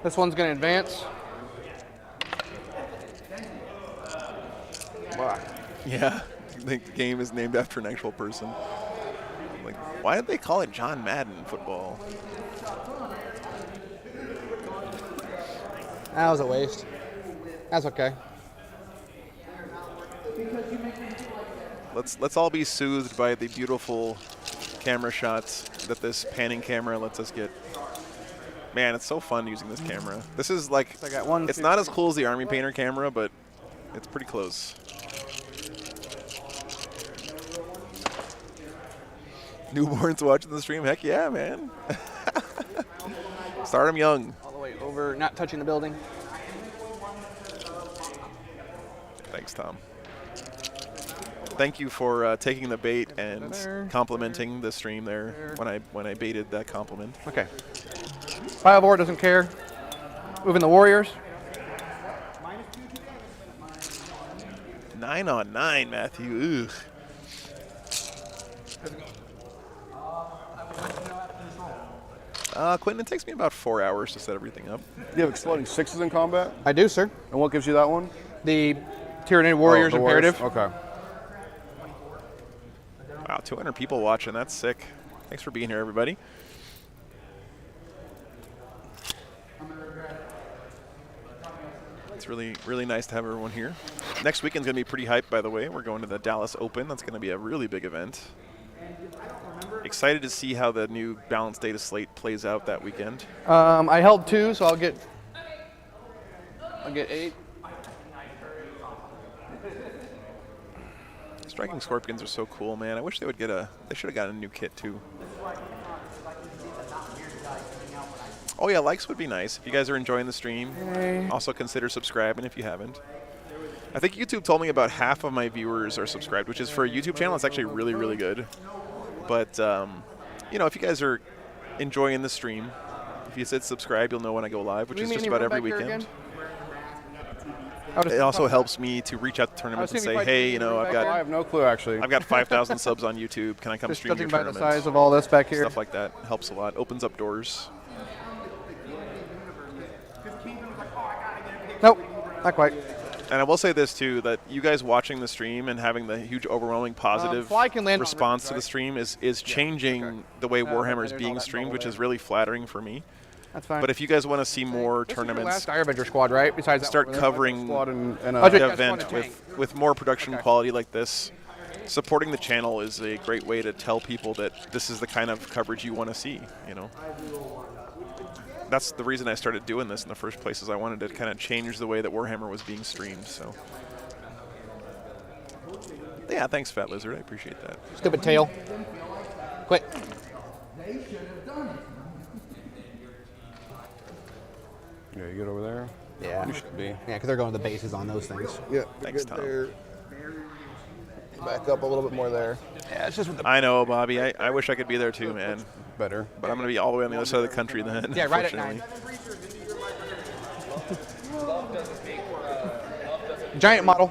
This one's going to advance. Wow. Yeah, the game is named after an actual person. Like, why did they call it John Madden football? That was a waste. That's okay. Let's all be soothed by the beautiful camera shots that this panning camera lets us get. Man, it's so fun using this camera. This is like, I got one, it's two, not as cool as the Army Painter camera, but it's pretty close. Newborns watching the stream? Heck yeah, man. Start them young. All the way over, not touching the building. Thanks, Tom. Thank you for taking the bait and complimenting the stream there when I baited that compliment. Okay. Biovore doesn't care. Moving the Warriors. 9 on 9, Matthew. Ugh. Quentin, it takes me about 4 hours to set everything up. You have exploding 6s in combat? I do, sir. And what gives you that one? The Tyranid Warriors Oh, the Warriors. imperative. Okay. Wow, 200 people watching. That's sick. Thanks for being here, everybody. It's really, really nice to have everyone here. Next weekend's going to be pretty hyped, by the way. We're going to the Dallas Open. That's going to be a really big event. Excited to see how the new balanced data slate plays out that weekend. I held 2, so I'll get 8. Striking Scorpions are so cool, man. I wish they would get they should have gotten a new kit too. Oh yeah, likes would be nice. If you guys are enjoying the stream, also consider subscribing if you haven't. I think YouTube told me about half of my viewers are subscribed, which is for a YouTube channel, it's actually really, really good. But, you know, if you guys are enjoying the stream, if you said subscribe, you'll know when I go live, which is just about every weekend. It also helps me to reach out to tournaments and say, hey, you know, I have no clue, actually. I've got 5,000 subs on YouTube. Can I come Just stream judging your by the tournaments? size of all this back here. Stuff like that helps a lot. Opens up doors. Nope, not quite. And I will say this too, that you guys watching the stream and having the huge overwhelming positive Fly can land on response ridges, to the right? stream is changing the way Warhammer is being streamed, which is really flattering for me. That's fine. But if you guys want to see more This is your tournaments, last Airbender squad, right? Besides that start one over there? covering Squad and Budget. the Just event want a tank. with more production quality like this, supporting the channel is a great way to tell people that this is the kind of coverage you want to see, you know. That's the reason I started doing this in the first place, is I wanted to kind of change the way that Warhammer was being streamed, so. Yeah, thanks, Fat Lizard. I appreciate that. Stupid tail. Quit. Yeah, you get over there? Yeah. You should be. Yeah, because they're going to the bases on those things. Yeah. Thanks, Tom. Back up a little bit more there. Yeah, it's just with the I know, Bobby. I wish I could be there too, man. Better. But I'm going to be all the way on the other side of the country then, Yeah, right at unfortunately. giant model.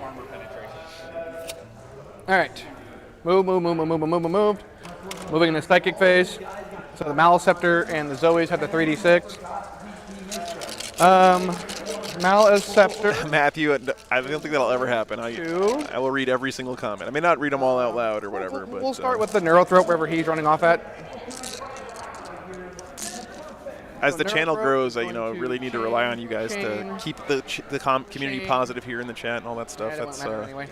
All right. Move. Moving in the psychic phase. So the Maliceptor and the Zoes have the 3d6. Maliceptor. Matthew, I don't think that'll ever happen. Two. I will read every single comment. I may not read them all out loud or whatever, but We'll start with the Neurothrope wherever he's running off at. as the channel Neurothrope, grows, I one, I two, really need to rely on you guys to chain, keep the community chain. positive here in the chat and all that stuff. Yeah, it That's won't matter anyway.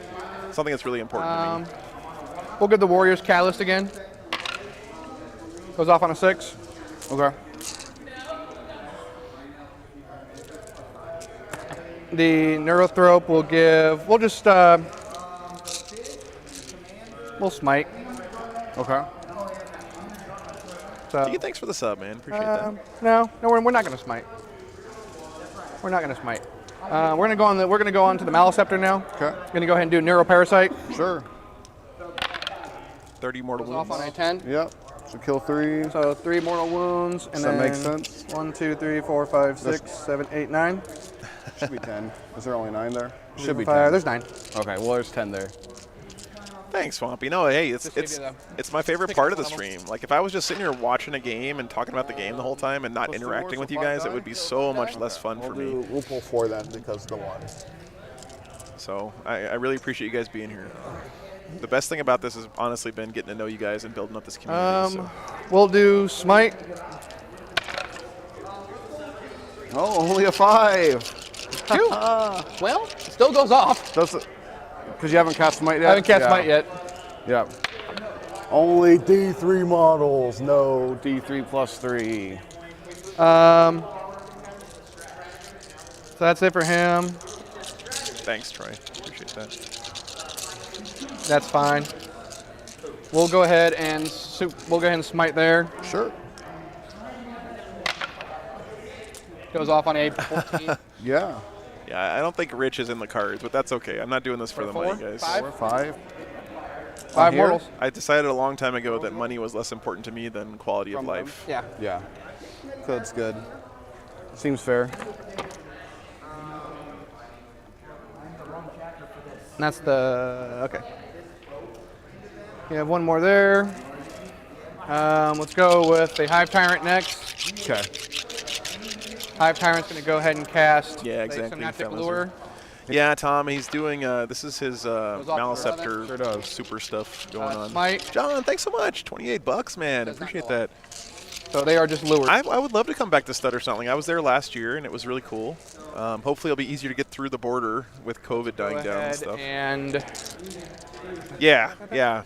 something that's really important to me. We'll give the Warriors Catalyst again. Goes off on a 6. Okay. The Neurothrope will give. We'll just. We'll smite. Okay. So, Tiki, thanks for the sub, man. Appreciate that. no, we're not going to smite. We're not going to smite. We're going to go on. We're going to go on to the Maliceptor now. Okay. Going to go ahead and do Neuroparasite. Sure. 30 mortal Goes off wounds. on a 10. Yep. So kill 3. So 3 mortal wounds, and Does that then make sense? 1, 2, 3, 4, 5, 6, 7, 8, 9. Should be 10. Is there only 9 there? Should be 5, 10. there's 9. Okay, well, there's 10 there. Thanks, Swampy. No, hey, it's give you the- it's my favorite part of the stream. Like, if I was just sitting here watching a game and talking about the game the whole time and not Plus 2 interacting more, with so you 5 guys, it die? would be so much less fun for me. We'll pull 4 then because of the 1. So I really appreciate you guys being here. The best thing about this has honestly been getting to know you guys and building up this community. So. We'll do Smite. Oh, only a 5. 2. Well, it still goes off. Does it? Because you haven't cast Smite yet? I haven't cast Smite yet. Yeah. Only D3 models. No D3 plus 3. So that's it for him. Thanks, Troy. Appreciate that. That's fine. We'll go ahead and smite there. Sure. Goes off on a 14. Yeah. Yeah, I don't think Rich is in the cards, but that's okay. I'm not doing this for the money, guys. 4, 5. 5 Here? mortals. I decided a long time ago that money was less important to me than quality of life. Yeah. Yeah. That's good. Seems fair. And that's the, okay. You have one more there. Let's go with the Hive Tyrant next. Okay. Hive Tyrant's going to go ahead and cast Yeah, the exactly. Synaptic Found Lure. Yeah, Tom, he's doing, this is his off the Maliceptor Sure does. super stuff going on. Smite. John, thanks so much. $28, man. Appreciate that. So they are just lured. I would love to come back to Stutter Something. I was there last year, and it was really cool. Hopefully, it'll be easier to get through the border with COVID Go dying down and ahead stuff. and Yeah.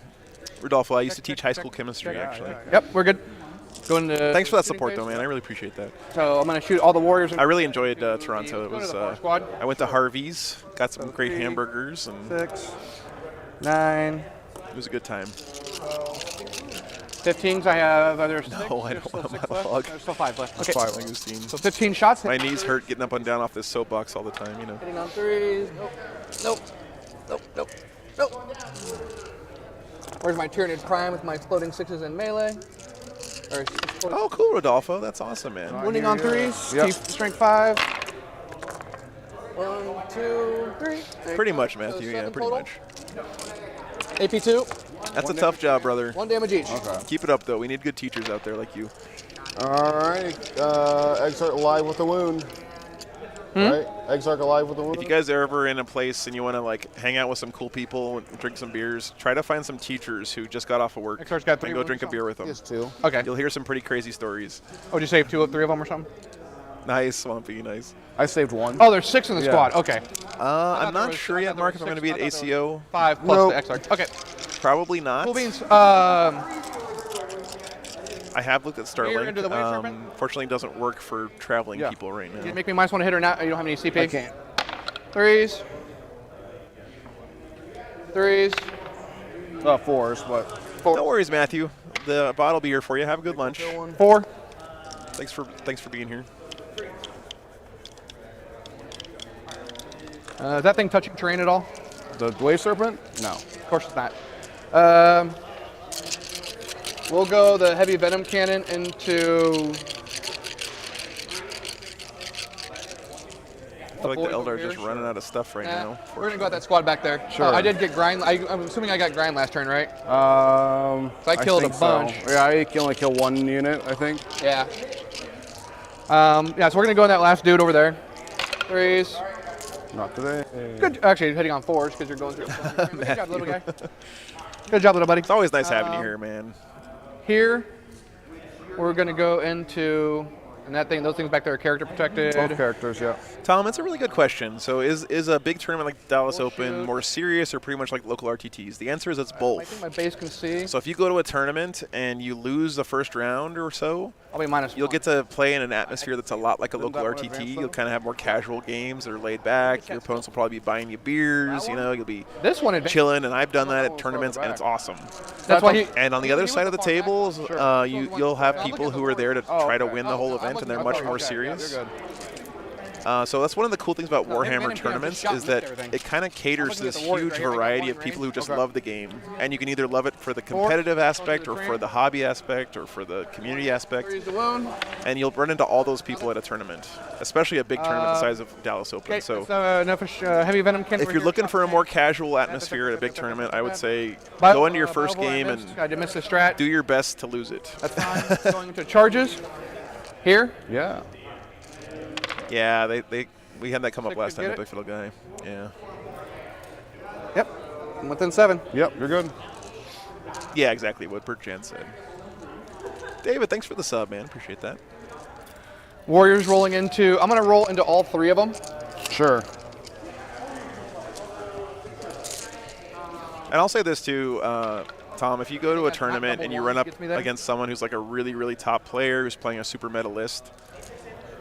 Rodolfo, I used to teach high school chemistry, actually. yep, we're good. Going to Thanks for that shooting support, phase. though, man. I really appreciate that. So I'm going to shoot all the warriors. I really enjoyed Toronto. It Go to was. the far squad. I went to Harvey's, got some great 3, hamburgers, and 6, 9, it was a good time. 15s. I have other 6. No, I There's don't still want 6 to left. monologue. There's still 5 left. Okay. Like you've seen. So 15 shots. My knees hurt getting up and down off this soapbox all the time, you know. Hitting on 3s. Nope. Where's my Tyrannid Prime with my exploding 6s in melee? Or exploding Oh, cool, Rodolfo. That's awesome, man. wounding on 3s. Yep. Strength 5. 1, 2, 3. Pretty much, Matthew. Yeah, pretty much. AP 2. That's a tough job, brother. 1 damage each. Okay. Keep it up, though. We need good teachers out there like you. All right. Exarch alive with the wound. Right? Exarch alive with the wound. If you guys are ever in a place and you want to like hang out with some cool people and drink some beers, try to find some teachers who just got off of work Exarch's got 3 and go wounds drink a or beer with them. Just 2. Okay. You'll hear some pretty crazy stories. Oh, did you save 2 of 3 of them or something? Nice, Swampy, nice. I saved 1. Oh, there's 6 in the Yeah. squad. Okay. I'm there not was- sure I yet, thought there Mark, was if I'm going to 6. be at I thought there ACO. 5 plus Nope. the Exarch. Okay. Probably not. Cool beans. I have looked at Starlink. into the Wave Serpent? Fortunately, it doesn't work for traveling Yeah. people right You now. make me minus 1 to hit or not. You don't have any CP. I can't. 3s. 3s. 4s, but No worries, Matthew. The bot will be here for you. Have a good lunch. 4. Thanks for being here. Is that thing touching terrain at all? the Wave Serpent? No. Of course it's not. We'll go the heavy venom cannon into. I feel like the Eldar are just running out of stuff right now. We're gonna go with that squad back there. Sure. I did get grind. I'm assuming I got grind last turn, right? I killed a think bunch. So. Yeah, I can only kill 1 unit, I think. Yeah. Yeah. So we're gonna go on that last dude over there. 3s. Not today. Good. Actually, hitting on 4s because you're going through. Good job, little guy. Good job, little buddy. It's always nice having you here, man. Here, we're gonna go into, and that thing, those things back there are character protected. Both characters, yeah. Tom, it's a really good question. So is a big tournament like Dallas Open shoot. more serious or pretty much like local RTTs? The answer is it's I both. think my base can see. So if you go to a tournament and you lose the first round or so, I'll be minus you'll 1. get to play in an atmosphere that's a lot like a local that one RTT. advance, You'll though? kind of have more casual games that are laid back. Your opponents will probably be buying you beers. You know, you'll be This one advanced. chilling, and I've done that at one's tournaments, farther and it's back. awesome. That's why he. And on the other side of the tables, you'll have I'll look people at the who are there to board. try to okay. win the whole I'm event, and looking they're at much the more board. Okay, serious. You're good. So that's one of the cool things about No, they Warhammer managed to tournaments shot is and that everything. it kind of caters to looking at this the Warriors huge right here. They got variety one of people who range. just Okay. love the game. And you can either love it for the competitive aspect or for the hobby aspect or for the community aspect. 3's the wound. And you'll run into all those people at a tournament, especially a big tournament the size of Dallas Open. Okay, So enough heavy venom cannon. if you're looking for a more casual atmosphere at a big tournament, I would say But- go into your first game I and did miss the strat. do your best to lose it. That's fine. Going into charges. Here. Yeah. Yeah, we had that come up Like, last time, get the it? big fiddle guy. Yeah. Yep. I'm within 7. Yep, you're good. Yeah, exactly what Bert Jan said. David, thanks for the sub, man. Appreciate that. Warriors rolling into. I'm gonna roll into all 3 of them. Sure. And I'll say this too, Tom, if you go to a That's not tournament double and you one run that up gets me there? against someone who's like a really, really top player who's playing a super meta list,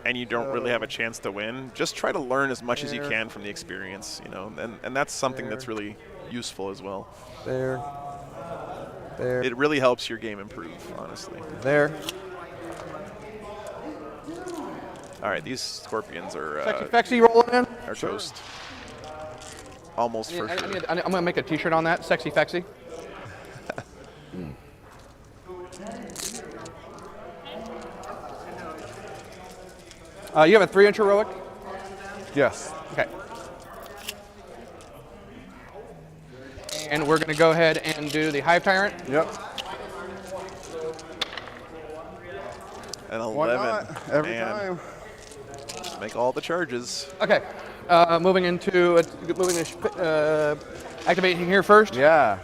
and you don't really have a chance to win, just try to learn as much as you can from the experience, you know, and that's something that's really useful as well. There. There. It really helps your game improve, honestly. There. All right, these scorpions are Sexy rolling in. are toast. Almost for sure. I'm going to make a t-shirt on that. Sexy Fexy. You have a 3-inch heroic? Yes. Okay. And we're going to go ahead and do the Hive Tyrant. Yep. An 11. Why not? Every Man, time. just make all the charges. Okay. Moving to activating here first. Yeah.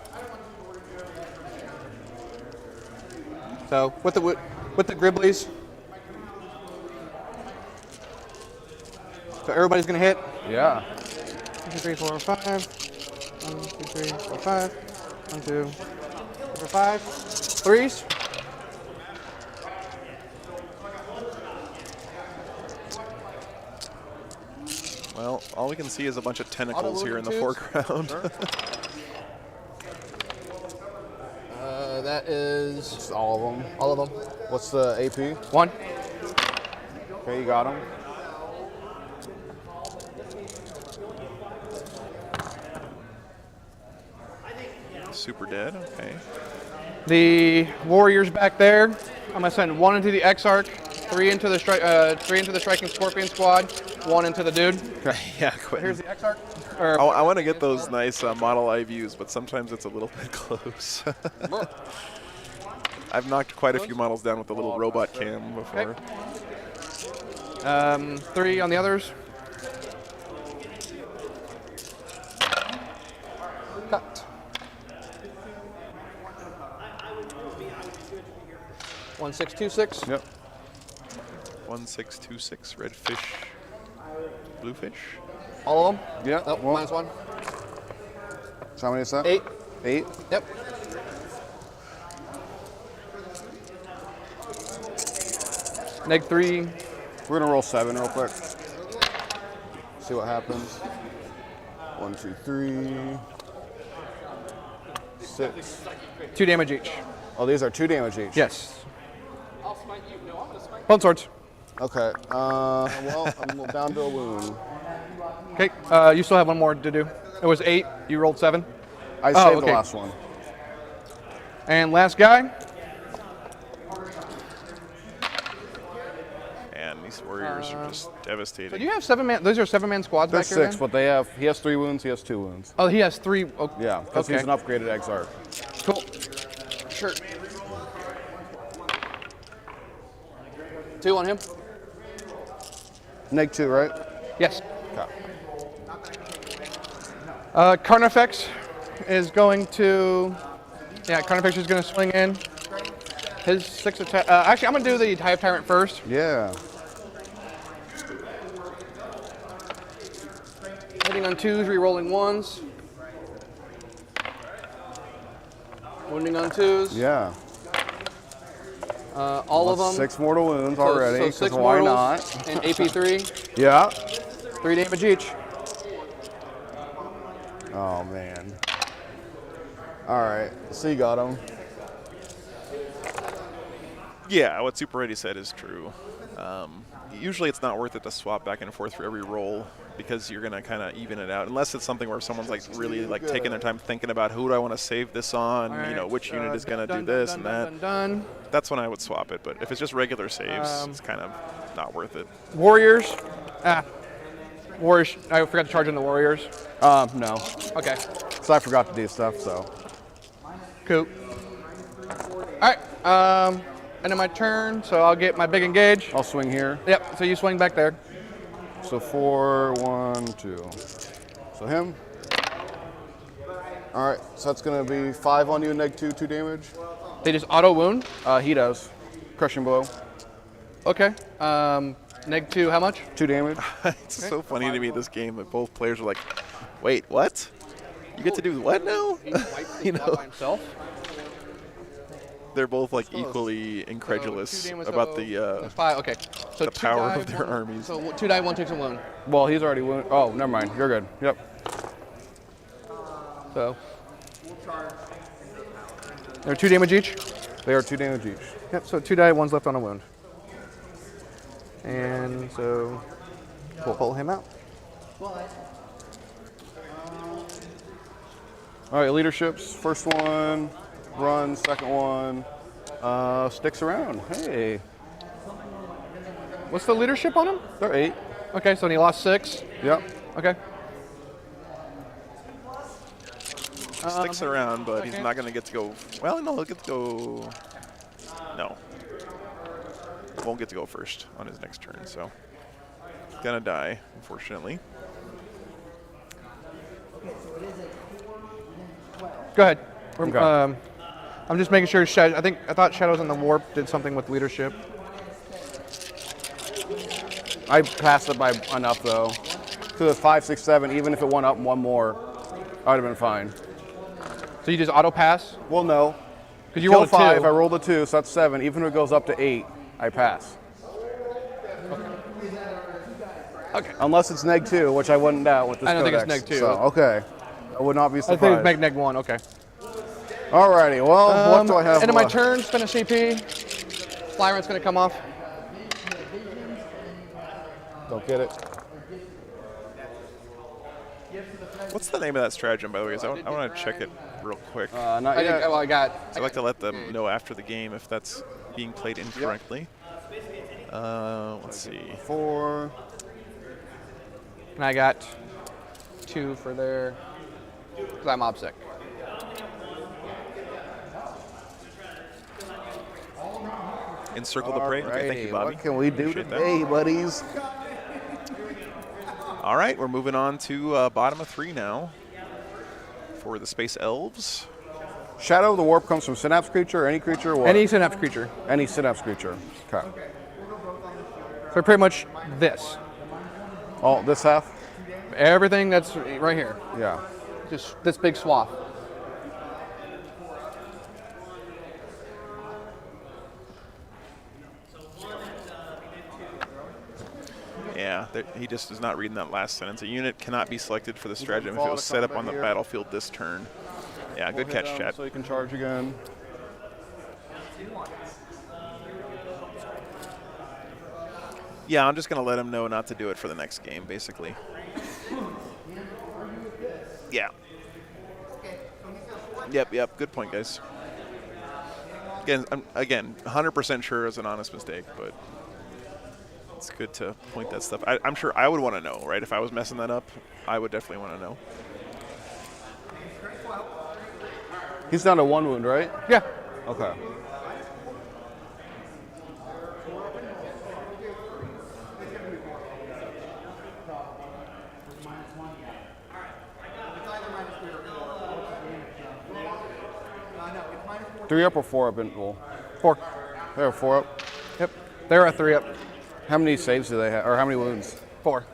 So with the Gribblies. So everybody's going to hit. Yeah. 1, 2, 3, 4, 5. 1, 2, 3, 4, 5. 1, 2, 3, 4, 5. Threes. Well, all we can see is a bunch of tentacles here in the foreground. That is It's all of them. all of them. What's the AP? 1. Okay, you got them. Super dead, okay. The warriors back there. I'm gonna send 1 into the X-Arc, 3 into the striking Scorpion Squad, 1 into the dude. Yeah, quit. Here's the X-Arc. I want to get those nice model eye views, but sometimes it's a little bit close. I've knocked quite a few models down with the little robot cam before. 3 on the others. Cut. 1626. Yep. 1626, red fish, blue fish. All of them. Yeah. Nope, Well, -1. so how many is that? 8. 8. Yep. -3. We're gonna roll 7 real quick. See what happens. 1, 2, 3, 6. 2 damage each. Oh, these are 2 damage each. Yes. Bone swords. Okay. Well, I'm down to a wound. Okay. You still have 1 more to do. It was 8. You rolled 7. I Oh, saved okay. the last one. And last guy. And these warriors are just devastating. So do you have 7-man? Those are 7-man squads There's back here. 6, then? but he has 3 wounds. He has 2 wounds. Oh, he has 3. Oh, Yeah, because okay. he's an upgraded Exarch. Cool. Sure. 2 on him. -2, right? Yes. Okay. Carnifex is going to. Yeah, Carnifex is going to swing in. His 6 attack. Actually, I'm going to do the Hive Tyrant first. Yeah. Hitting on 2s, re-rolling 1s. Wounding on 2s. Yeah. All of them. 6 mortal wounds So- already. So 'cause 6 why mortals not? and AP3. Yeah. 3 damage each. Oh man. All right. So you got him. Yeah, what Super Ready said is true. Usually it's not worth it to swap back and forth for every roll because you're going to kind of even it out. Unless it's something where someone's like really like taking their time thinking about who do I want to save this on, you know, which unit is going to do this and that. Done. That's when I would swap it. But if it's just regular saves, it's kind of not worth it. Warriors. Warriors. I forgot to charge in the warriors. No. Okay. So I forgot to do stuff. So. Cool. All right. End of my turn, so I'll get my big engage. I'll swing here. Yep. So you swing back there. So 4, 1, 2. So him. All right. So that's gonna be 5 on you, -2, 2 damage. They just auto wound. He does. Crushing blow. Okay. -2. How much? 2 damage. It's so funny to me this game that both players are like, wait, what? You get to do what now? He wipes the You squad know. by himself. they're both like equally incredulous about the 5. Okay. So the 2 power die, of their 1 armies. So 2 die, 1 takes a wound. Well, he's already wounded. Oh, never mind. You're good. Yep. So they're 2 damage each. They are 2 damage each. Yep. So 2 die, 1's left on a wound. And so we'll pull him out. All right, leaderships. First one, runs. Second one, sticks around. Hey, What's the leadership on him? they're 8. Okay, so he lost 6. Yep. Okay. Sticks around, but he's okay. not going to get to go. Well, no, he'll get to go. No. Won't get to go first on his next turn, so he's going to die, unfortunately. Go ahead. Okay. I'm just making sure. I thought Shadows on the Warp did something with leadership. I passed it by enough though. To the 5, 6, 7. Even if it went up 1 more, I would have been fine. So you just auto pass? Well, no. Because you Kill rolled a 5. 2. I rolled a 2, so that's 7. Even if it goes up to 8, I pass. Okay. Unless it's -2, which I wouldn't doubt with this I don't think it's codex. -2. So, okay. I would not be I surprised. think it's -1. Okay. Alrighty, well, what do I have End of my left? turn, spend a CP. Fly Rent's going to come off. Don't get it. What's the name of that stratagem, by the way? 'Cause I want to check it real quick. Not I yet. I'd like to let them know after the game if that's being played incorrectly. Let's see. 4. And I got 2 for there. Because I'm obsec. Encircle the prey. Okay, thank you, Alrighty, Bobby. what can we do Appreciate that. today, buddies? All right, we're moving on to bottom of 3 now for the Space Elves. Shadow of the Warp comes from Synapse creature, or any creature, or what? Any Synapse creature. Any Synapse creature. Okay. So pretty much this. Oh, this half? Everything that's right here. Yeah. Just this big swath. Yeah, he just is not reading that last sentence. A unit cannot be selected for the stratagem if it was set up on the battlefield this turn. Yeah, good catch, Chad. So you can charge again. Yeah, I'm just going to let him know not to do it for the next game, basically. Yeah. Yep, good point, guys. Again, 100% sure it's an honest mistake, but it's good to point that stuff. I'm sure I would want to know, right? If I was messing that up, I would definitely want to know. He's down to 1 wound, right? Yeah. Okay. Three up or 4 up interval? 4. They're 4 up. Yep. They're a 3 up. How many saves do they have, or how many wounds? 4.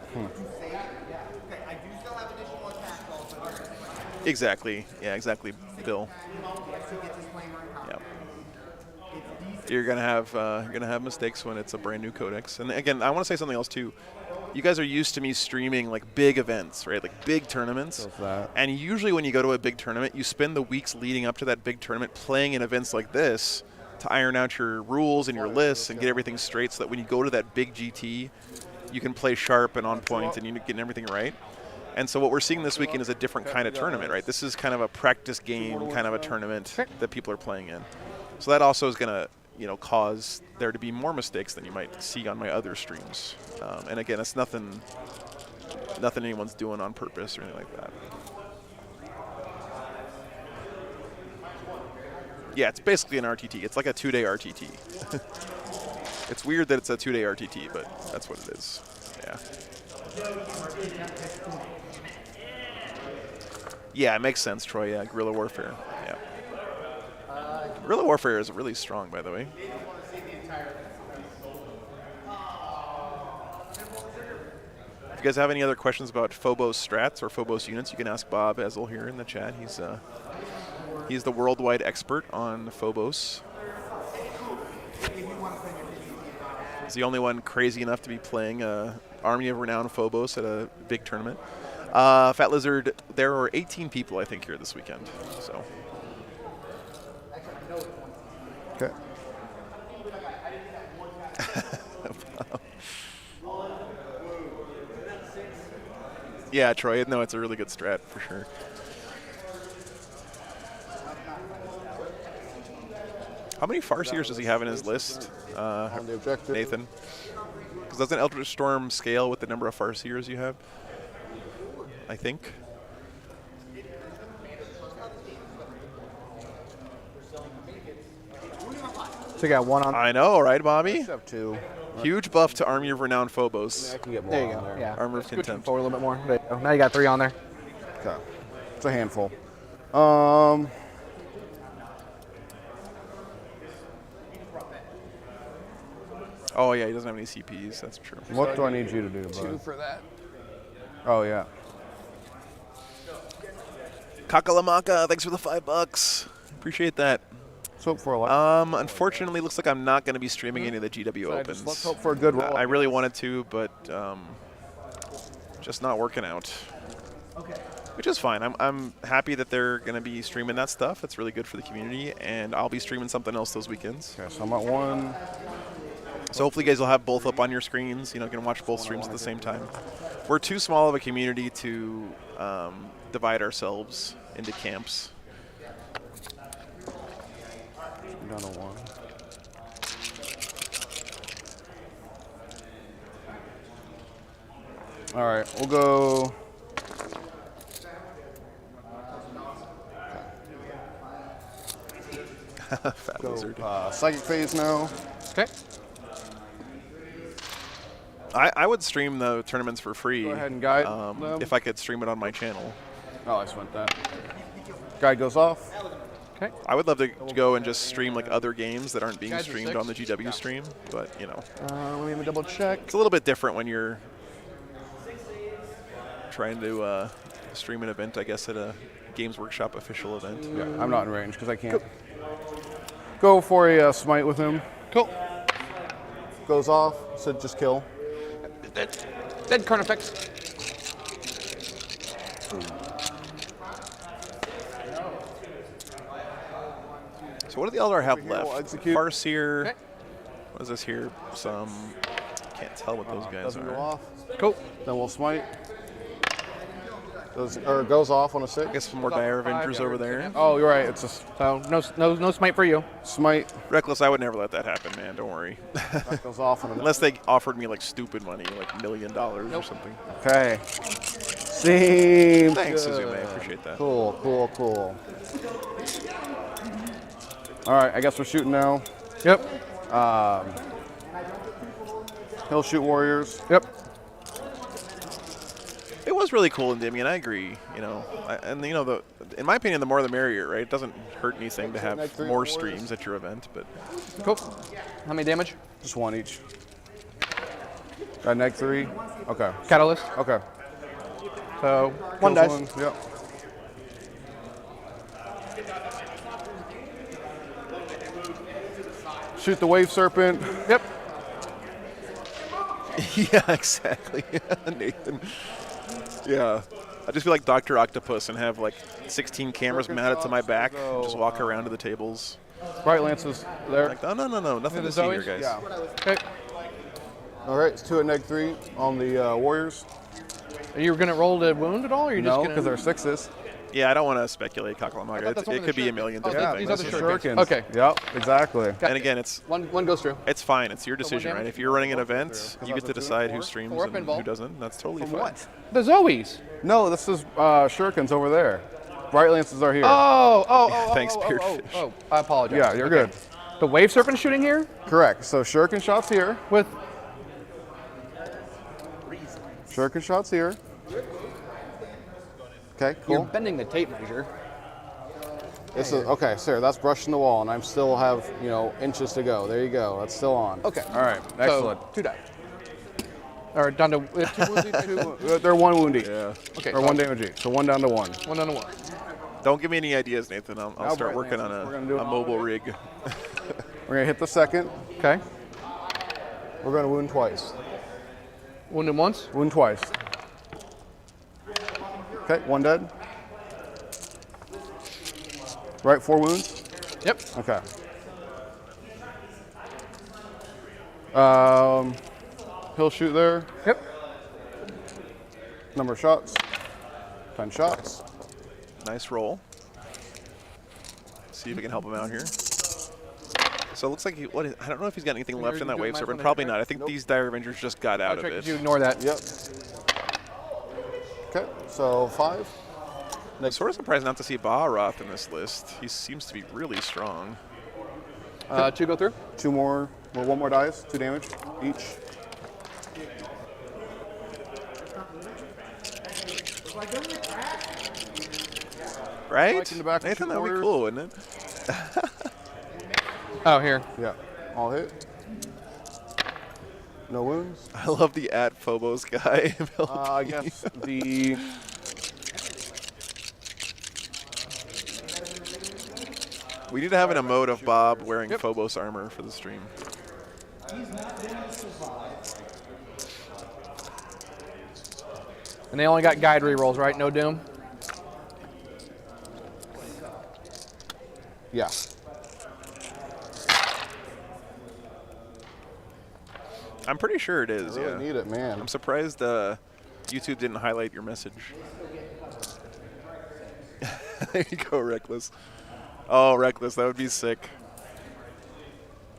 Exactly. Yeah, exactly, Bill. Yep. You're gonna have mistakes when it's a brand new codex. And again, I want to say something else too. You guys are used to me streaming like big events, right? Like big tournaments. And usually when you go to a big tournament, you spend the weeks leading up to that big tournament playing in events like this to iron out your rules and your lists and get everything straight so that when you go to that big GT, you can play sharp and on point and you're getting everything right. And so what we're seeing this weekend is a different kind of tournament, right? This is kind of a practice game, kind of a tournament that people are playing in. So that also is going to, cause there to be more mistakes than you might see on my other streams. And again, it's nothing anyone's doing on purpose or anything like that. Yeah, it's basically an RTT. It's like a 2-day RTT. It's weird that it's a 2-day RTT, but that's what it is. Yeah. Yeah, it makes sense, Troy. Yeah, guerrilla warfare. Yeah. Guerrilla warfare is really strong, by the way. If you guys have any other questions about Phobos strats or Phobos units, you can ask Bob Ezel here in the chat. He's the worldwide expert on Phobos. He's the only one crazy enough to be playing Army of Renown Phobos at a big tournament. Fat Lizard, there are 18 people, I think, here this weekend. So. Okay. Yeah, Troy. No, it's a really good strat for sure. How many Farseers does he have in his list, On the objective. Nathan? Because doesn't Eldritch Storm scale with the number of Farseers you have? I think. So you got one on. I know, right, Bobby? I have 2. Huge buff to Army of Renown Phobos. I can get more There you on go. there. Yeah. Armor of Scooch them Contempt. forward a little bit more. There you go. Now you got 3 on there. Okay. It's a handful. Oh, yeah, he doesn't have any CPs. That's true. What do I need you to do, 2 bud? for that. Oh, yeah. Kakalamaka, thanks for the $5. Appreciate that. Let's hope for a lot. Unfortunately, looks like I'm not going to be streaming any of the GW Opens. Let's hope for a good roll. I really wanted to, but just not working out. Okay. Which is fine. I'm happy that they're going to be streaming that stuff. It's really good for the community, and I'll be streaming something else those weekends. Okay, so I'm at 1. So hopefully you guys will have both up on your screens. You know, you can watch both streams at the same time. We're too small of a community to divide ourselves into camps. I'm down to 1. All right, we'll go. Fat lizard. Psychic phase now. Okay. I would stream the tournaments for free. Go ahead and guide them. if I could stream it on my channel. Oh, I spent that. Guide goes off. Okay. I would love to go and just stream like other games that aren't being Guides are streamed 6. on the GW stream, but you know, Let me double check. it's a little bit different when you're trying to stream an event, I guess, at a Games Workshop official event. Yeah, I'm not in range because I can't go for a smite with him. Cool. Goes off, so just kill. Dead Carnifex. So what do the Eldar have here, we'll left? execute. Farseer. Okay. What is this here? Some. Can't tell what those guys Doesn't go are. off. Cool. Then we'll smite. Goes off on a 6. I guess some more Dire Avengers over there. Oh, you're right. It's a So no smite for you. smite. Reckless, I would never let that happen, man. Don't worry. That goes off on a Unless they offered me like stupid money, like $1 million or something. Okay. Seems Thanks, good. Suzume. I appreciate that. Cool. All right, I guess we're shooting now. Yep. He'll shoot warriors. Yep. It was really cool in Endymion. I agree. You know, in my opinion, the more the merrier, right? It doesn't hurt anything to have Neck 3 more warriors. streams at your event, but Cool. How many damage? Just 1 each. Got neg 3. Okay. Catalyst. Okay. So 1 dice. Kills Yep. Shoot the wave serpent. Yep. yeah, exactly, Nathan. Yeah, I just feel like Dr. Octopus and have like 16 cameras mounted to my back, and just walk around to the tables. Bright lances there. Like, no, nothing the to see here, Zoes? guys. Yeah. Okay. All right, it's 2 at neg 3 on the warriors. Are you gonna roll the wound at all, or are you just No, gonna? because they're 6s. Yeah, I don't want to speculate Kakalamaga. that's one It of could the be a shurikens. million Oh, different these things. are the Shurikens. shurikens. Okay. Yep, exactly. And again, it's One goes through. fine. It's your decision, right? damage? If you're running an event, you get to decide who streams Four up and pinball. who doesn't. That's totally From fine. what? The Zoes. No, this is shurikens over there. Bright lances are here. Oh. Thanks, Beardfish. Oh, I apologize. Yeah, you're Okay. good. The wave serpent shooting here Correct. So shuriken shots here. with. Shuriken shots here. Okay, You're cool. bending the tape measure. This is okay, sir. That's brushing the wall, and I still have inches to go. There you go. That's still on. Okay. All right. Excellent. So 2 die. Or down to 2 woundy, 2. They're 1 wound each. Yeah. Okay. Or 1 damage each. So 1 down to 1. 1 down to 1. Don't give me any ideas, Nathan. I'll Now, start Bright working Lances, on we're gonna do a it. mobile rig. We're gonna hit the second. Okay. We're going to wound twice. Wound him once. Wound twice. Okay, 1 dead. Right, 4 wounds? Yep. Okay. He'll shoot there. Yep. Number of shots. 10 shots. Nice roll. See if we can help him out here. So it looks like I don't know if he's got anything left in that wave serpent. Probably not. I think these Dire Avengers just got out of it. You ignore that. Yep. Okay, so 5. I'm sort of surprised not to see Baharoth in this list. He seems to be really strong. 2 go through. 2 more, well, 1 more dice, 2 damage each. Right? Mike in the back with Nathan, 2 that would be quarters. cool, wouldn't it? Oh, here. Yeah, all hit. No wounds. I love the @Phobos guy. I guess the We need to have an emote of Bob wearing Phobos armor for the stream. And they only got guide rerolls, right? No doom. yeah. I'm pretty sure it is, I really yeah. need it, man. I'm surprised YouTube didn't highlight your message. There you go, Reckless. Oh, Reckless, that would be sick.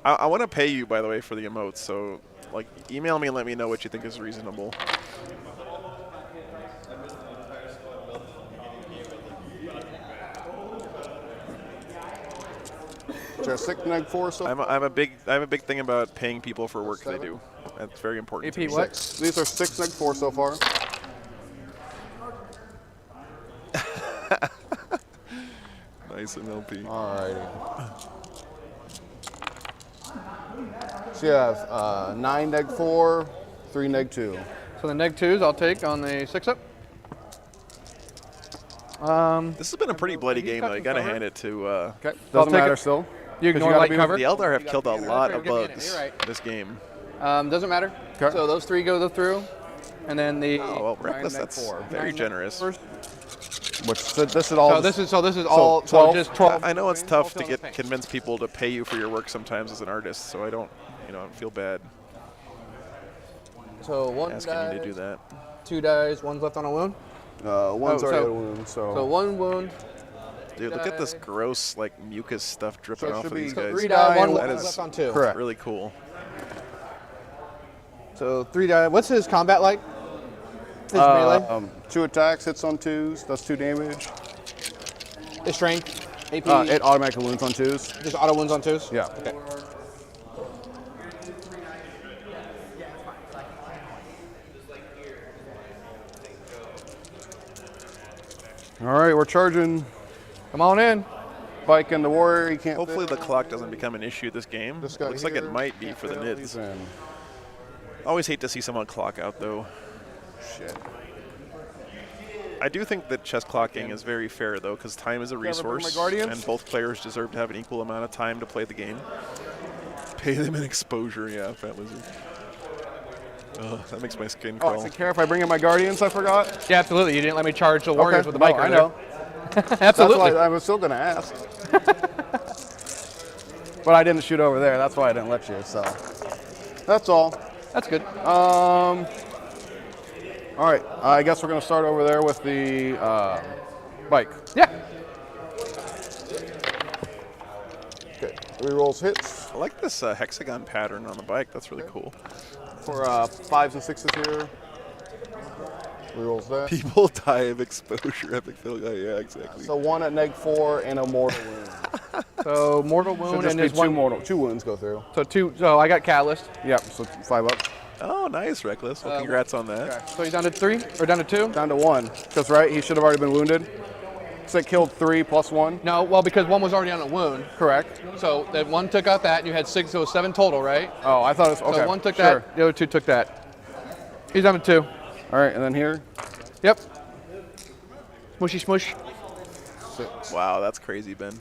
I want to pay you, by the way, for the emotes, so like email me and let me know what you think is reasonable. Is there a 6 neg 4 so I have a big thing about paying people for work they do. That's very important. to AP me. what? These are 6 neg 4 so far. Nice MLP. Alrighty. So you have 9 neg 4, 3 neg 2. So the neg 2s I'll take on the 6-up. This has been a pretty bloody game, though. You got to hand it to. Okay, I'll doesn't take matter it. still. You 'Cause ignore gotta light be- cover. The Eldar have killed a lot of You're right, bugs you're right. this game. Doesn't matter. Okay. So those 3 go through, and then the. Oh, well, Reckless, neg that's 4. very generous. Which this is all. So this is all. So 12? just 12. I know it's tough to Twelve get convince people to pay you for your work sometimes as an artist, so I don't feel bad So 1 asking die, you to do that. 2 dies, 1's left on a wound. One's Oh, already so- a wound, So 1 wound. Dude, look at this gross like mucus stuff dripping So it off should of be these so guys. 3 die, 1 That left is on 2. correct. really cool. So 3 die. What's his combat like? His melee? 2 attacks, hits on 2s, does 2 damage. His strength? AP? It automatically wounds on 2s. just auto wounds on 2s? Yeah. Okay. All right, we're charging Come on in. Bike and the warrior. He can't. Hopefully the clock doesn't become an issue this game. This guy Looks like it here might be can't for the fit all these Nids. in. Always hate to see someone clock out though. Shit. I do think that chess clocking is very fair though, because time is a ever bring my resource, Guardians? and both players deserve to have an equal amount of time to play the game. Pay them in exposure, yeah, Fat Lizard. Oh, that makes my skin Oh, crawl. does it care if I bring in my guardians? I forgot. Yeah, absolutely. You didn't let me charge the warriors with the bike. I earlier. know. That's Absolutely. why I was still gonna ask. But I didn't shoot over there. That's why I didn't let you. So that's all. That's good. All right. I guess we're gonna start over there with the bike. Yeah. Okay. Rerolls hits I like this hexagon pattern on the bike. That's really cool. for 5s and 6s here. Rerolls that. People die of exposure. Epic fail guy. Yeah, exactly. So 1 at neg 4 and a mortal wound. So mortal So wound just and be his 2 wounds go through. So 2. So I got catalyst. Yep. So 5 up. Oh, nice, Reckless. Well, congrats on that. Okay. So he's down to 3 or down to 2. Down to 1. Because right, he should have already been wounded. So it killed 3 plus 1. No, well because 1 was already on a wound. Correct. So that 1 took out that, and you had 6, so it was 7 total, right? Oh, I thought it was okay. So 1 took sure. that, the other 2 took that. He's down to 2. All right, and then here. Yep. Smushy smush. 6. Wow, that's crazy, Ben.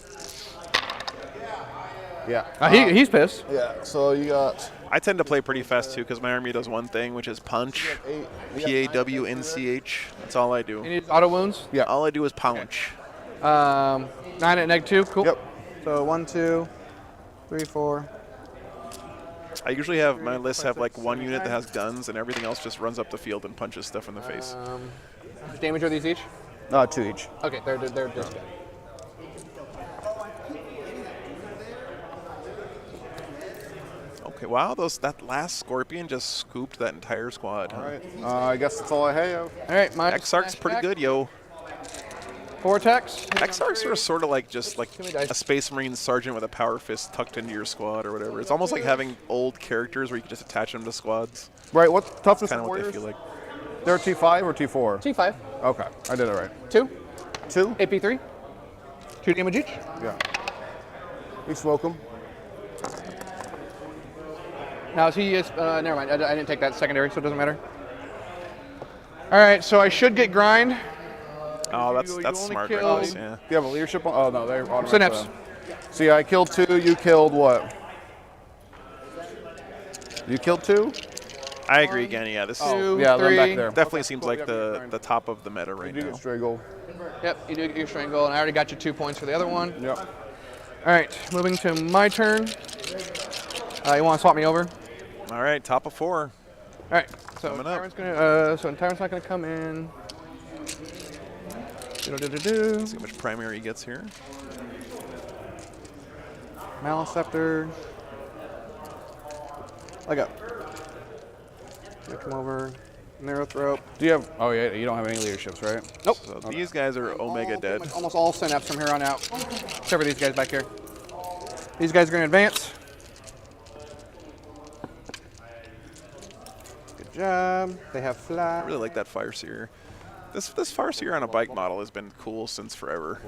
Yeah. He's pissed. Yeah. So you got I tend to play pretty fast too because my army does one thing, which is punch. 8. P-A-W-N-C-H. That's all I He do. needs auto wounds. Yeah. All I do is punch. 9 at -2. Cool. Yep. So 1, 2, 3, 4. I usually have my lists have like one unit that has guns, and everything else just runs up the field and punches stuff in the face. How much damage are these each? 2 each. Okay, they're just good. Okay, wow, that last Scorpion just scooped that entire squad. Huh? All right. I guess that's all I have. All right, my Exarch's pretty good, yo. 4 attacks. Exarchs are sort of like just like Give me dice. a Space Marine sergeant with a power fist tucked into your squad or whatever. It's almost like having old characters where you can just attach them to squads. Right. What toughness Kind of of what they warriors? feel like. They're T5 or T4? T5. Okay, I did it right. 2. 2? AP3. 2 damage each. Yeah. We smoke them. Now is he? Never mind. I didn't take that secondary, so it doesn't matter. All right, so I should get grind. Oh, that's You only smart, killed- Reckless, yeah. Do you have a leadership one? Oh, no, they're automatic. Synapse. See, I killed 2, you killed what? You killed 2? I agree again, yeah. This is, 2, Yeah, them 3. back there. definitely seems like Yep, the top of the meta right You do now. get Striggle. Yep, you do get your strangle, and I already got you 2 points for the other one. Yep. All right, moving to my turn. You want to swap me over? All right, top of 4. All right, so Coming up. Tyrant's gonna. So Tyrant's not gonna come in. Do-do-do-do-do. See how much primary he gets here. Maliceptor. I got. Come over. Narrow throat. Do you have? Oh yeah, you don't have any leaderships, right? Nope. So these guys are Omega dead. Almost all synapse from here on out, except for these guys back here. These guys are gonna advance. Good job. They have I flat. really like that Fireseer. This Fireseer on a bike model has been cool since forever.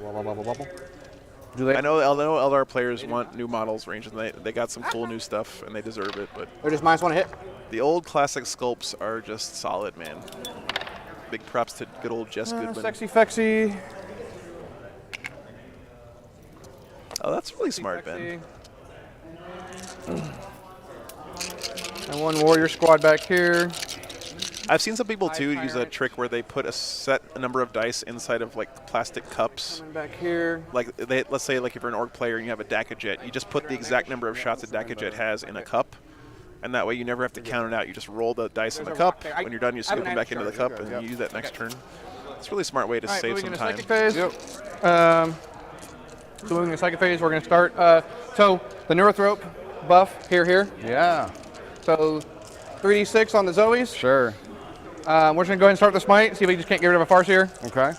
Do they? I know LR players want new models range, and they got some cool new stuff, and they deserve it. But They're just -1 hit. the old classic sculpts are just solid, man. Big props to good old Jess Goodman. Sexy Fexy. Oh, that's really smart, Ben. And one warrior squad back here. I've seen some people too use a trick where they put a number of dice inside of like plastic cups. Coming back here. Like let's say like if you're an orc player and you have a Dakajet, you just put the exact number of shots a Dakajet has in a cup, and that way you never have to count it out. You just roll the dice in the cup. When you're done, you scoop them back into the cup, and you use that next turn. It's a really smart way to All right, save moving some into time. psychic phase. Yep. So moving to psychic phase, we're going to start. So the Neurothrope buff here. Yeah. So 3d6 on the Zoes. Sure. We're just going to go ahead and start the smite. See if we just can't get rid of a Farseer. Okay.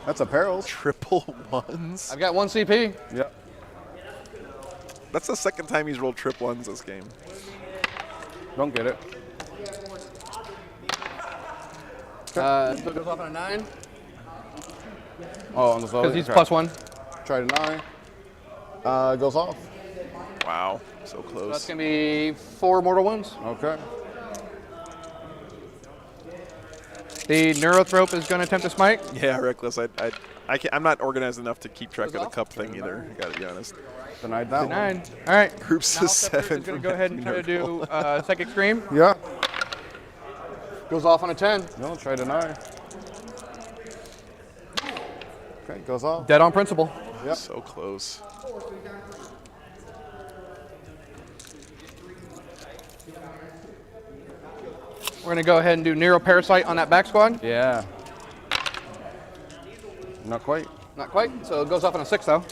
That's a perils. Triple ones. I've got 1 CP. Yep. That's the second time he's rolled trip ones this game. Don't get it. So it goes off on a 9 Oh, on the Zoe. because he's Okay. +1. Try to 9. Goes off. Wow, so So that's close. going to be 4 mortal wounds. Okay. The Neurothrope is going to attempt to smite. Yeah, Reckless. I'm not organized enough to keep track of the cup thing either. I gotta be honest. Denied that one. 9. All right. Groups of Maliceptor 7. is going to go ahead and try to do Psychic Scream. Yeah. Goes off on a 10. No, try to 9. Okay, goes off. Dead on principle. Yep. So close. We're going to go ahead and do Neuroparasite on that back squad. Yeah. Not quite. Not quite. So it goes off on a 6, though.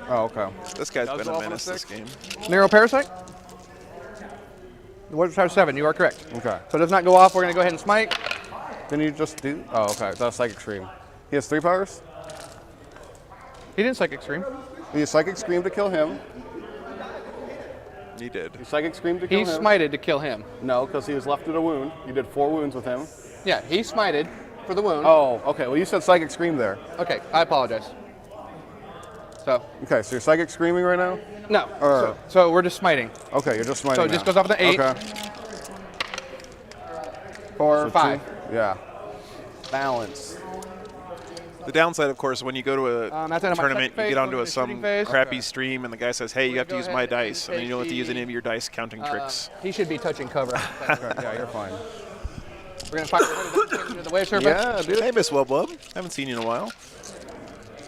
Oh, okay. This guy's Does been go a off on a menace this 6? game. Neuroparasite. What was 7? You are correct. Okay. So it does not go off. We're going to go ahead and smite. Can you just do? Oh, okay. That's Psychic Scream. He has 3 powers. He didn't Psychic Scream. He has Psychic Scream to kill him. He did. He Psychic Scream to He kill him. smited to kill him. No, because he was left with a wound. You did 4 wounds with him. Yeah, he smited for the wound. Oh, okay. Well, you said Psychic Scream there. Okay, I apologize. So, Okay, so you're Psychic Screaming right now? no. Or- So we're just smiting. Okay, you're just smiting So it just now. goes off with an 8. Okay. For So 5. 2. Yeah. Balance. The downside, of course, when you go to a That's in my tournament, second you phase, get onto going a to some shooting phase. crappy stream, and the guy says, "Hey, you have to Go use ahead my and dice," and then you don't have to use take any of your dice counting tricks. He should be touching cover. Yeah, you're fine. We're going to fire into the wave surface. Yeah, dude. Hey, Miss Wubwub. Haven't seen you in a while.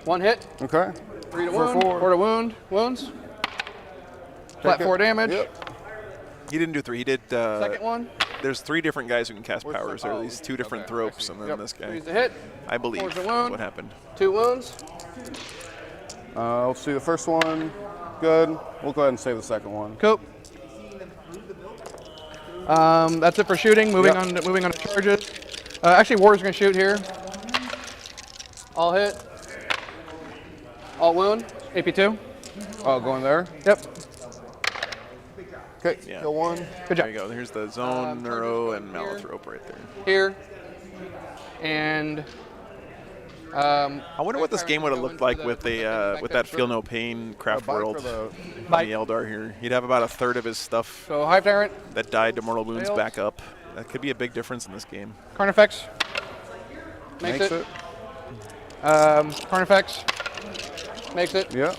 1 hit. Okay. 3 to For wound. 4. 4 to wound. Wounds. Flat it. 4 damage. Yep. He didn't do 3. He did. Second one. There's 3 different guys who can cast Where's the powers. There are second? these 2 different Okay, I thropes, see. and then Yep. this guy. He's a hit. I believe Four's a that's wound. what happened. 2 wounds. Let's see the first one. Good. We'll go ahead and save the second one. Cool. That's it for shooting. Moving Yep. on. Moving on to charges. Actually, War's gonna shoot here. All hit. All wound. AP2. Oh, going there? Yep. Okay, Yeah. kill 1. Good There job. you go. Here's the zone, neuro, and here. malathrop right there. Here. And. I wonder what this game would have looked like with that Feel No Pain craft Bike world or the- on Bike. the Eldar here. He'd have about a third of his stuff So Hive Tyrant, that died to mortal wounds Fails. back up. That could be a big difference in this game. Carnifex. Makes it. Carnifex. Makes it. Yeah.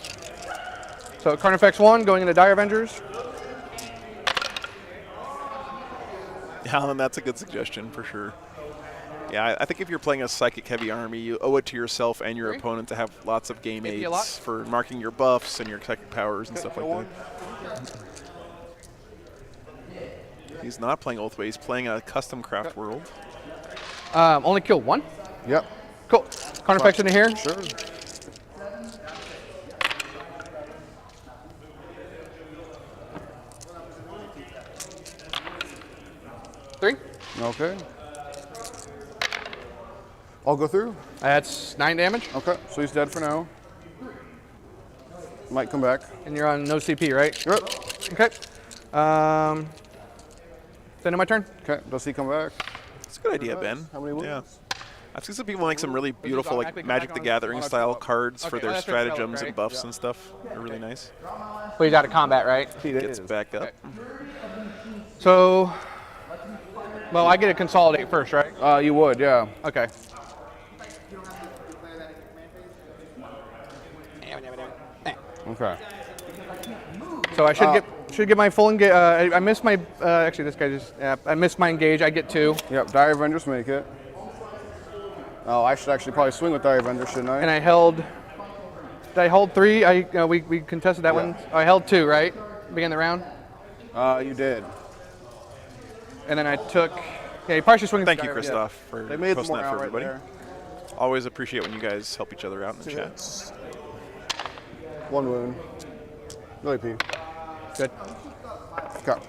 So Carnifex 1 going into Dire Avengers. Alan, that's a good suggestion for sure. Yeah, I think if you're playing a psychic-heavy army, you owe it to yourself and your opponent to have lots of game Maybe a lot. aids for marking your buffs and your psychic powers and stuff like that. He's not playing Oathway. He's playing a custom craft world. Only kill 1. Yep. Cool. Carnifex into here. Sure. Three. Okay. I'll go through. That's 9 damage. Okay, so he's dead for now. Might come back. And you're on no CP, right? Yep. Okay. End of my turn. Okay, does he come back? It's a good idea, Ben. How many Yeah. wounds? I've seen some people make some really beautiful, like automatically Magic come the back on Gathering one or style two? cards for Okay, their that's what I felt, stratagems right? and buffs and stuff. They're really nice. Well, he's out of combat, right? Gets back up. So, well, I get to consolidate first, right? You would, yeah. Okay. Okay. So I should get my full engage. I missed my. Actually, this guy just. I missed my engage. I get 2, Yep, Dire Avengers make it. Oh, I should actually probably swing with Dire Avengers, shouldn't I? and I held. Did I hold 3? We contested that one. I held 2, right? Beginning the round, You did. and then I took. Yeah, you probably should swing. Thank you, Dire- Christoph, for They made posting more that for out right everybody. there. Always appreciate when you guys help each other out in the chat. Hits. 1 wound. No AP. Good. Okay.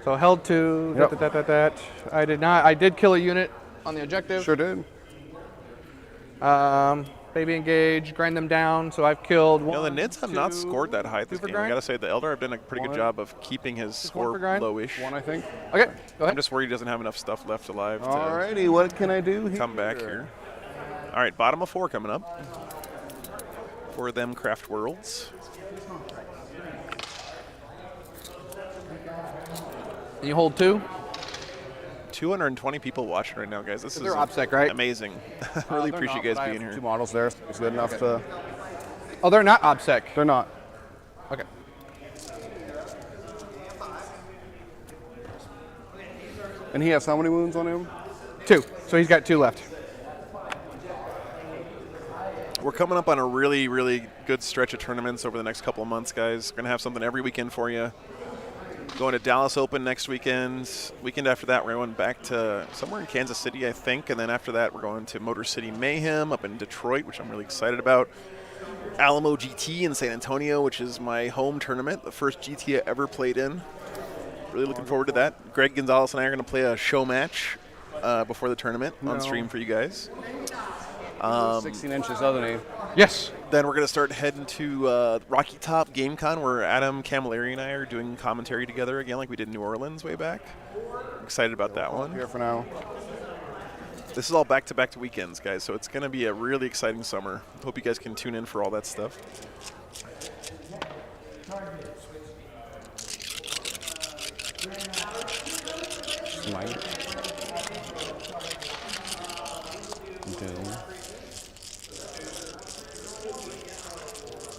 So held 2. Yep. That. I did not. I did kill a unit on the objective. Sure did. Baby engage, grind them down. So I've killed 1. You know, the Nids have not 2, scored that high this 2 for game. I grind? gotta say, the Eldar have done a pretty good One. job of keeping his one score for grind? lowish. 1, I think. Okay, go I'm ahead. just worried he doesn't have enough stuff left alive to Alrighty, what can I do here? come back here. All right, bottom of 4 coming up for them craft worlds. And you hold 2. 220 people watching right now, guys. This is They're OPSEC, right? amazing. Really appreciate you guys being here. 2 models there. It's good enough to. Oh, they're not OPSEC. They're not. Okay. And he has how many wounds on him? 2. So he's got 2 left. We're coming up on a really, really good stretch of tournaments over the next couple of months, guys. We're going to have something every weekend for you. Going to Dallas Open next weekend. Weekend after that, we're going back to somewhere in Kansas City, I think. And then after that, we're going to Motor City Mayhem up in Detroit, which I'm really excited about. Alamo GT in San Antonio, which is my home tournament, the first GT I ever played in. Really looking forward to that. Greg Gonzalez and I are going to play a show match before the tournament on stream for you guys. 16 inches, doesn't he? Yes. Then we're going to start heading to Rocky Top Game Con, where Adam Camilleri and I are doing commentary together again, like we did in New Orleans way back. I'm excited about that one. Here for now. This is all back-to-back weekends, guys, so it's going to be a really exciting summer. Hope you guys can tune in for all that stuff. Smite.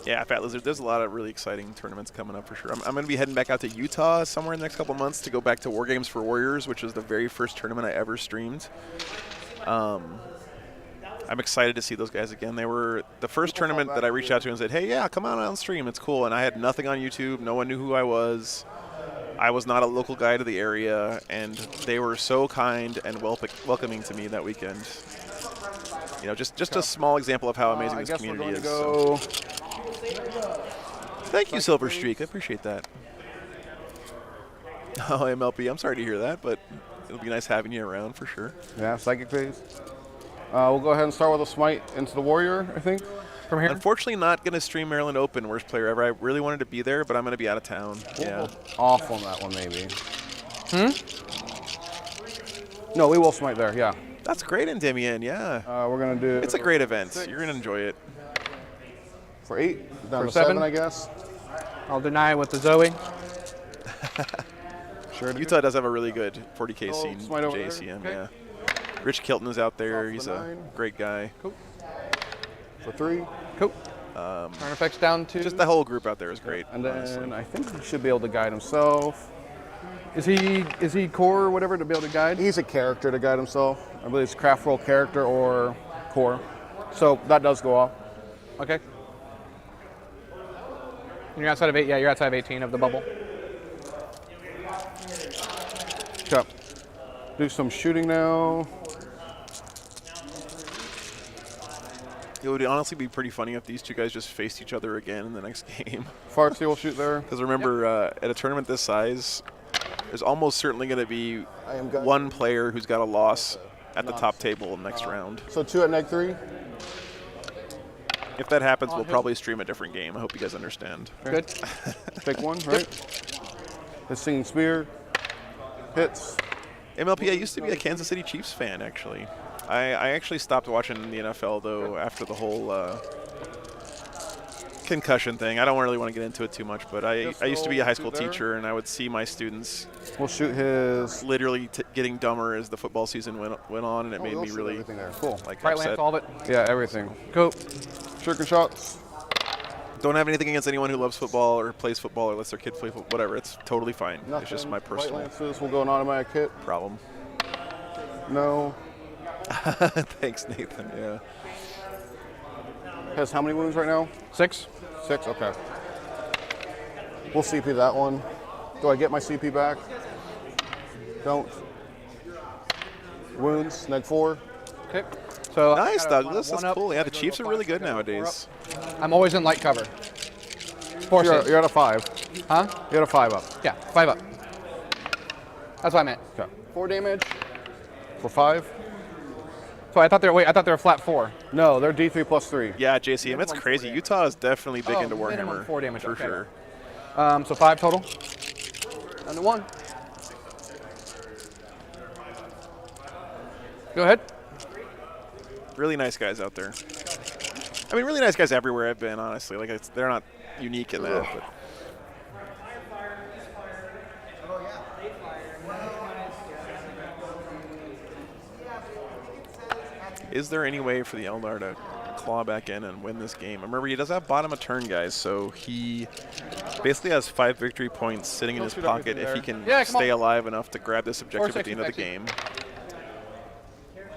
Yeah, Fat Lizard. There's a lot of really exciting tournaments coming up for sure. I'm going to be heading back out to Utah somewhere in the next couple months to go back to War Games for Warriors, which is the very first tournament I ever streamed. I'm excited to see those guys again. They were the first tournament that I reached out to and said, hey, yeah, come on stream. It's cool. And I had nothing on YouTube. No one knew who I was. I was not a local guy to the area, and they were so kind and welcoming to me that weekend. You know, just a small example of how amazing this community is. So. Thank you, Silver Streak. I appreciate that. Oh, MLP, I'm sorry to hear that, but it'll be nice having you around for sure. Yeah, Psychic phase. We'll go ahead and start with a smite into the Warrior, I think. From here? Unfortunately, not going to stream Maryland Open, worst player ever. I really wanted to be there, but I'm going to be out of town. Yeah. Off on that one, maybe. No, we will smite there, yeah. That's great, Endymion, yeah. We're going to do... It's a great event. You're going to enjoy it. For 8, down For to 7, 7, I guess. I'll deny with the Zoe. Sure. Utah does have a really good 40K scene, smite over there. JCM, Okay. yeah. Rich Kilton is out there. Off He's the a 9. great guy. Cool. For 3. Cool. Turn effects down to... Just the whole group out there is great. And honestly. then I think he should be able to guide himself. Is he core or whatever to be able to guide? He's a character to guide himself. I believe it's craft roll character or core. So that does go off. Okay. You're outside of 8. Yeah, you're outside of 18 of the bubble. Okay. Do some shooting now. It would honestly be pretty funny if these two guys just faced each other again in the next game. Fartsy will shoot there. Because remember, at a tournament this size, there's almost certainly going to be one player who's got a loss at the top table in the next round. So 2 at neg 3. If that happens, we'll probably stream a different game. I hope you guys understand. Good. Take 1, right? The Singing Spear. Hits. MLP, I used to be a Kansas City Chiefs fan, actually. I actually stopped watching the NFL, though, after the whole concussion thing. I don't really want to get into it too much, but I used to be a high school teacher, and I would see my students We'll shoot his... literally getting dumber as the football season went on, and it made we'll me shoot really everything there. Cool. like Right upset. lance, all of it. Yeah, everything. Cool. Shuriken shots. Don't have anything against anyone who loves football or plays football or lets their kid play football. Whatever, it's totally fine. Nothing. It's just my White personal lances will go an automatic hit. problem. No. Thanks, Nathan. Yeah. Has how many wounds right now? 6. 6, okay. We'll CP that one. Do I get my CP back? Don't. Wounds, neg 4. Okay. So Nice, I got a Douglas. That's 1-up. cool. Yeah, I the go to Chiefs a are really 5, good I go 4 nowadays. up. I'm always in light cover. 4 You're, saves. you're at a 5. Huh? You're at a 5 up. Yeah, 5 up. That's what I meant. Okay. 4 damage. For 5? So I thought they were flat 4. No, they're D3 plus 3. Yeah, JCM, it's crazy. Utah is definitely big into minimum Warhammer. 4 damage, for okay. sure. So 5 total. And the 1. Go ahead. Really nice guys out there. I mean, really nice guys everywhere I've been, honestly. Like, they're not unique in that. But. Is there any way for the Eldar to claw back in and win this game? Remember, he does have bottom of turn, guys, so he basically has 5 victory points sitting in his pocket if he can stay alive enough to grab this objective at the end of the game.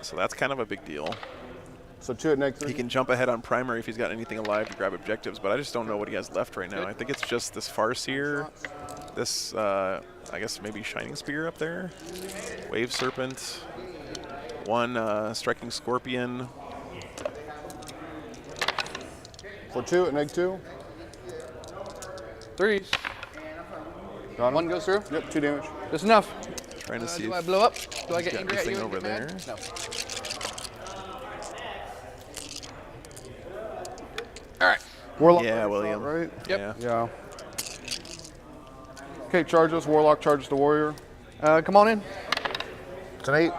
So that's kind of a big deal. So 2 at neg 3. He can jump ahead on primary if he's got anything alive to grab objectives, but I just don't know what he has left right now. I think it's just this Farseer, this, I guess maybe Shining Spear up there, Wave Serpent, 1 Striking Scorpion. For 2 at neg 2. 3s. Got him. 1 goes through. Yep, 2 damage. That's enough. Trying to see Do I if blow up? Do I he's get got angry at you anything and over get mad? there. No. All right. Warlock. Yeah, William. Right? Yep. Yeah. Yeah. Okay, charges. Warlock charges the warrior. Come on in. It's an 8.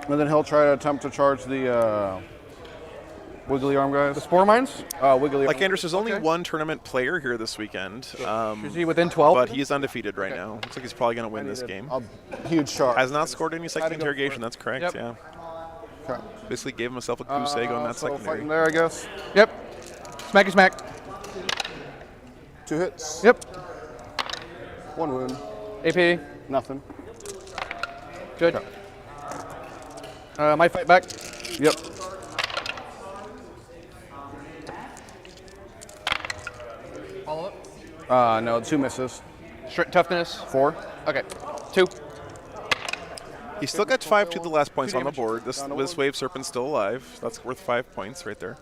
And then he'll try to attempt to charge the wiggly arm guys. The Spore Mines. Wiggly Like arm. Anders, there's only one tournament player here this weekend, Is he within 12? but he's undefeated right now. Looks like he's probably going to win this game. A huge charge. Has not scored any second interrogation, that's correct, Yep. yeah. Okay. Basically gave himself a goose egg on that So secondary. fighting there, I guess. Yep. Smacky smack. 2 hits. Yep. 1 wound. AP. Nothing. Good. My fight back. Yep. Follow up. No, 2 misses. Toughness. 4. Okay. 2. He still got 5 to the last points on the board. This Wave Serpent's still alive. That's worth 5 points right there.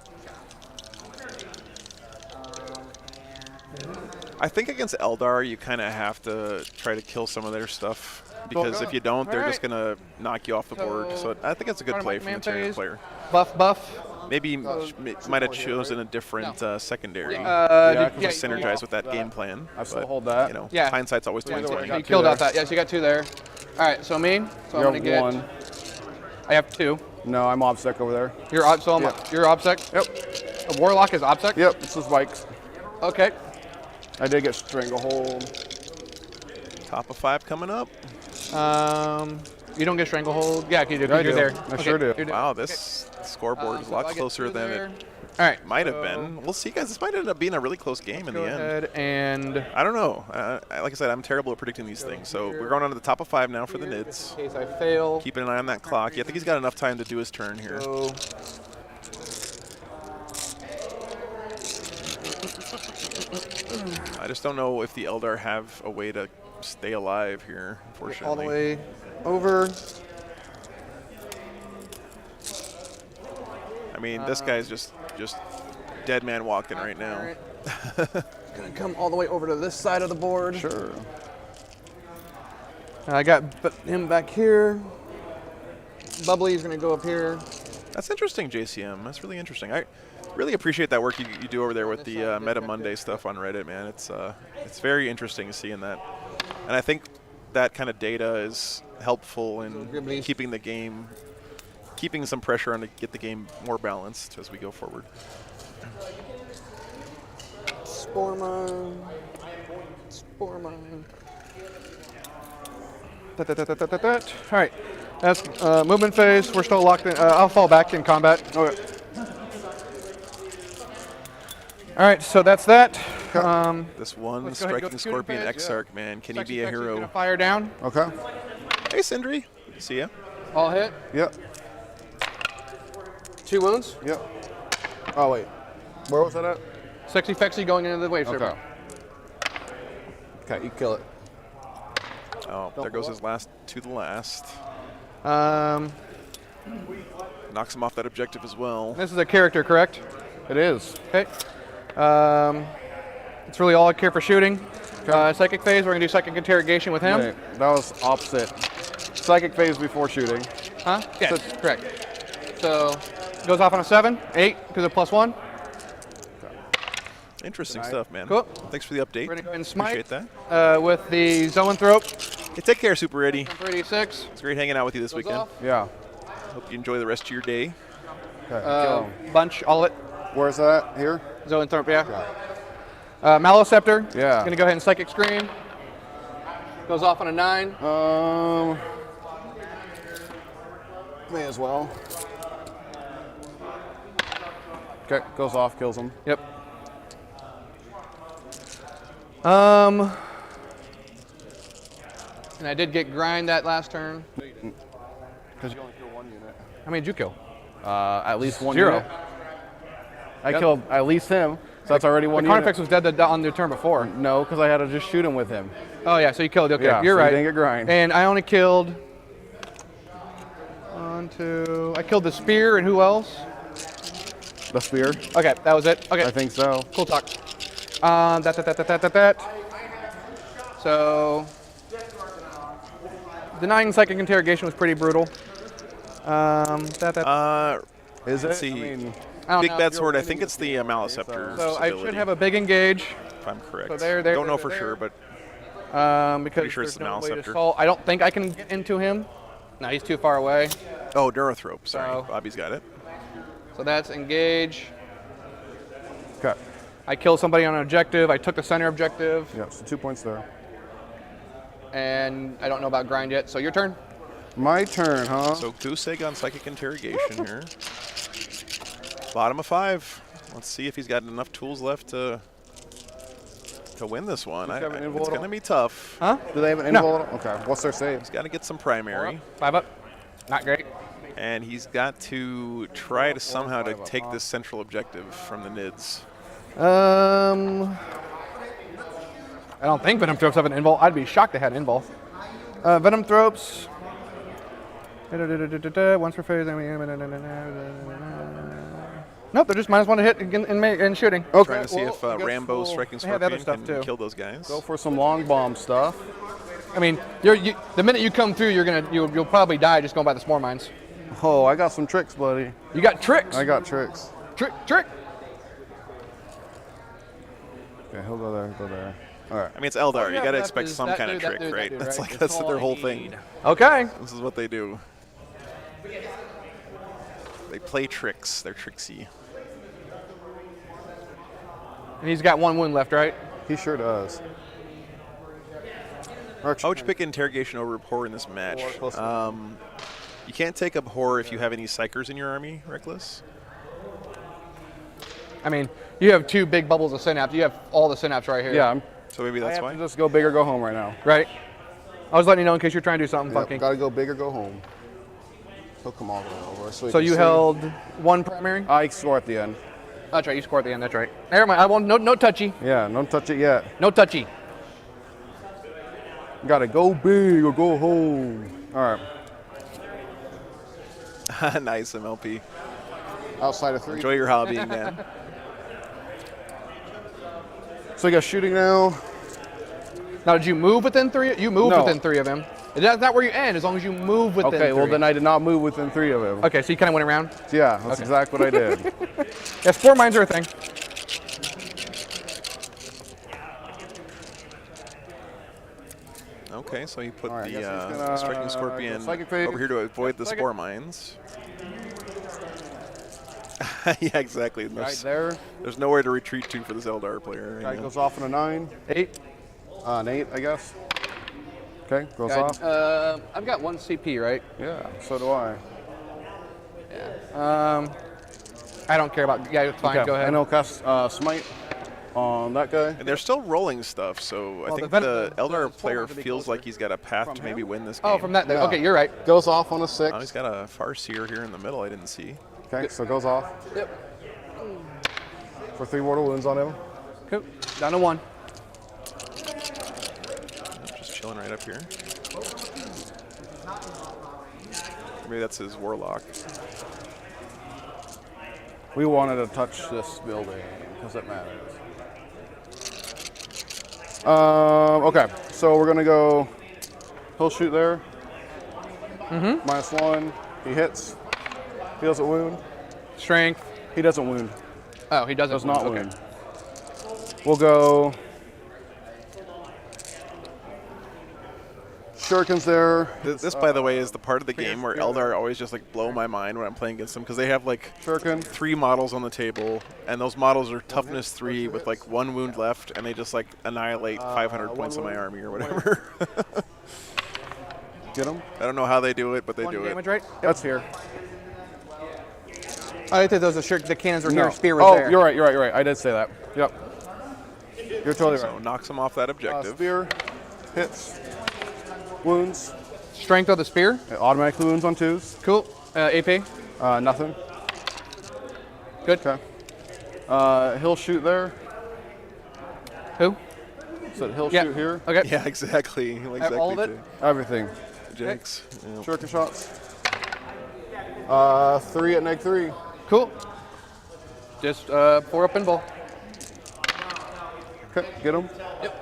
I think against Eldar, you kind of have to try to kill some of their stuff, because if you don't, they're just going to knock you off the board. So I think it's a good play from the Terran player. Buff. Maybe might have chosen a different secondary. Yeah, to synergize with that game plan. I still but, hold that. You know, Yeah. hindsight's always 20/20. You killed out that. Yes, you got 2 there. All right, so me. So I'm You gonna get. have 1. I have 2. No, I'm OBSEC over there. You're so I'm, you're OBSEC. Yep. A Warlock is OBSEC. Yep, it's the spikes. Okay. I did get Stranglehold. Top of 5 coming up. You don't get Stranglehold. Yeah, you do. 'Cause I you're do. there. I sure do. You're there. Wow, this scoreboard is a lot I get closer 2 than there. it All right. might have been. We'll see, guys. This might end up being a really close game in Go the end. ahead and. I don't know. Like I said, I'm terrible at predicting these things. So we're going on to the top of 5 now for the Nids. In case I fail. Keeping an eye on that clock. Yeah, I think he's got enough time to do his turn here. So, I just don't know if the Eldar have a way to stay alive here, unfortunately. all the way over. I mean, this guy's just dead man walking right now. All right. Gonna come all the way over to this side of the board. Sure. I got him back here. Bubbly's gonna go up here. That's interesting, JCM. That's really interesting. I really appreciate that work you do over there with the Meta Monday stuff on Reddit, man. It's very interesting seeing that. And I think that kind of data is helpful in keeping the game, keeping some pressure on to get the game more balanced as we go forward. Spore mine. Spore mine. All right. That's movement phase. We're still locked in. I'll fall back in combat. Okay. Oh, All right, so that's that. This one let's go ahead and go striking to Scorpion shooting phase. Exarch, man. Can he be a Sexy hero? gonna fire down. Okay. Hey, Sindri. See ya. All hit. Yep. 2 wounds. Yep. Oh, wait. Where was that at? Sexy Fexy going into the wave server. Okay. Okay, you kill it. Oh, there goes his last to the last. Knocks him off that objective as well. This is a character, correct? It is. Okay. It's really all I care for shooting. Psychic phase, we're going to do psychic interrogation with him. Wait, that was opposite. Psychic phase before shooting. Huh? Yes, correct. So, goes off on a 7, 8, because of +1. Interesting stuff, man. Cool. Thanks for the update. We're going to go ahead and smite Appreciate that. with the Zoanthrope. Hey, take care, Super Eddie. 3d6. It's great hanging out with you this weekend. off. Yeah. Hope you enjoy the rest of your day. Okay, kill him. Bunch, all it. Where's that? Here? Zoanthrope, yeah. Maloceptor. Yeah. Going to go ahead and Psychic Scream. Goes off on a 9. May as well. Okay, goes off, kills him. Yep. And I did get grind that last turn. Because you only kill 1 unit. How many did you kill? At least 1 0. unit. I killed at least him, so that's already 1 The unit. Carnifex was dead on the turn before. No, because I had to just shoot him with him. Oh yeah, so you killed. Okay, Yeah, you're so you right. didn't get grind. And I only killed 1, 2. I killed the spear, and who else? The spear? Okay, that was it. Okay, I think so. cool talk. That. So denying psychic interrogation was pretty brutal. Is it? Let's see. I mean, I don't Big know. Bad Sword, I think it's the Maloceptor. So I should have a big engage. if I'm correct. so there, Don't know there, for there. sure, but Because sure it's there's the no way to Maloceptor. solve. I don't think I can get into him. No, he's too far away. oh, Neurothrope. Sorry, So- Bobby's got it. So that's engage. okay. I killed somebody on an objective. I took the center objective, Yeah, so 2 points there. and I don't know about grind yet. So your turn. My turn, huh? So Goose Egg on Psychic Interrogation here. Bottom of 5. Let's see if he's got enough tools left to win this one. Does he have an invul It's at going all? to be tough. Huh? Do they have an No. invul? Okay. What's their save? He's got to get some primary, 5 up. Not great. and he's got to try to somehow to take this central objective from the Nids. I don't think Venom Thropes have an invul. I'd be shocked they had an invul. Venom Thropes. Once per phase. Nope, they're just -1 to hit in shooting. Okay. Trying to see if I guess Rambo we'll- Striking they have other Scorpion stuff can too. kill those guys. Go for some long bomb stuff. I mean, the minute you come through, you'll probably die just going by the Spore Mines. Oh, I got some tricks, buddy. You got tricks. I got tricks. Trick. Okay, he'll go there. Go there. All right. I mean, it's Eldar. You yeah, got to that expect is- some that kind of dude, that trick, dude, that right? dude, That's right? like That's that's all their I whole need. thing. Okay. This is what they do. They play tricks. They're tricksy. And he's got 1 wound left, right? He sure does. How would you pick interrogation over horror in this match? You can't take up horror if you have any psychers in your army, Reckless. I mean, you have 2 big bubbles of synapse. You have all the synapse right here. Yeah, So maybe I that's have why. to just go big or go home right now. Right. I was letting you know in case you're trying to do something funky. Got to go big or go home. He'll come all the way over. So you held 1 primary? I score at the end. That's right. You score at the end. That's right. Never mind. I won't. No touchy. Yeah, don't touch it yet. No touchy. Got to go big or go home. All right. Nice, MLP. Outside of 3. Enjoy your hobbying, man. So you got shooting now. Now, did you move within 3? You moved No. within 3 of him. That's not where you end, as long as you move within 3. Okay, well then I did not move within 3 of him. Okay, so you kind of went around. Yeah, that's exactly what I did. Yeah, Spore Mines are a thing. Okay, so you put All right, I guess he's the gonna Striking Scorpion go Psychic Phase. over here to avoid the Psychic. Spore Mines. Yeah, exactly. Right there. There's nowhere to retreat to for this Eldar player. Guy Right now. goes off on a 9. 8. An 8, I guess. Okay, goes Guy- off. I've got 1 CP, right? Yeah, so do I. I don't care about. Yeah, it's fine. Okay, Go ahead. and he'll cast Smite on that guy. And they're still rolling stuff, so I Well, think the the Eldar Spore player Mines would be feels closer. like he's got a path From to maybe him? win this game. Oh, from that. Yeah. Okay, you're right. Goes off on a 6. Oh, he's got a Farseer here in the middle I didn't see. Okay, so goes off. Yep. For 3 mortal wounds on him. Cool. Down to 1. Just chilling right up here. Maybe that's his Warlock. We wanted to touch this building because it matters. Okay, so we're gonna go. He'll shoot there. -1. He hits. He doesn't wound. Strength. He doesn't wound. Oh, he doesn't. Does not okay. wound. We'll go. Shurikens there. This, by the way, is the part of the game where Eldar always just like blow my mind when I'm playing against them because they have like Shuriken. 3 models on the table, and those models are toughness 3 with like 1 wound left, and they just like annihilate 500 points of my army or whatever. Get him. I don't know how they do it, but they 1 do damage, it. right? That's here. I think those are the cannons were No. here. Spear was Oh, there. you're right. I did say that. Yep. You're totally So right. knocks them off that objective. Spear. Hits. Wounds. Strength of the spear. It automatically wounds on 2s. Cool. AP. Nothing. Good. Okay. He'll shoot there. Who? So he'll Yeah. shoot here. Okay. Yeah, exactly. Exactly. all of it? Everything. Jinx. Yeah. Shuriken shots. 3 at -3. Cool. Just 4 up and ball. Okay, get him. Yep.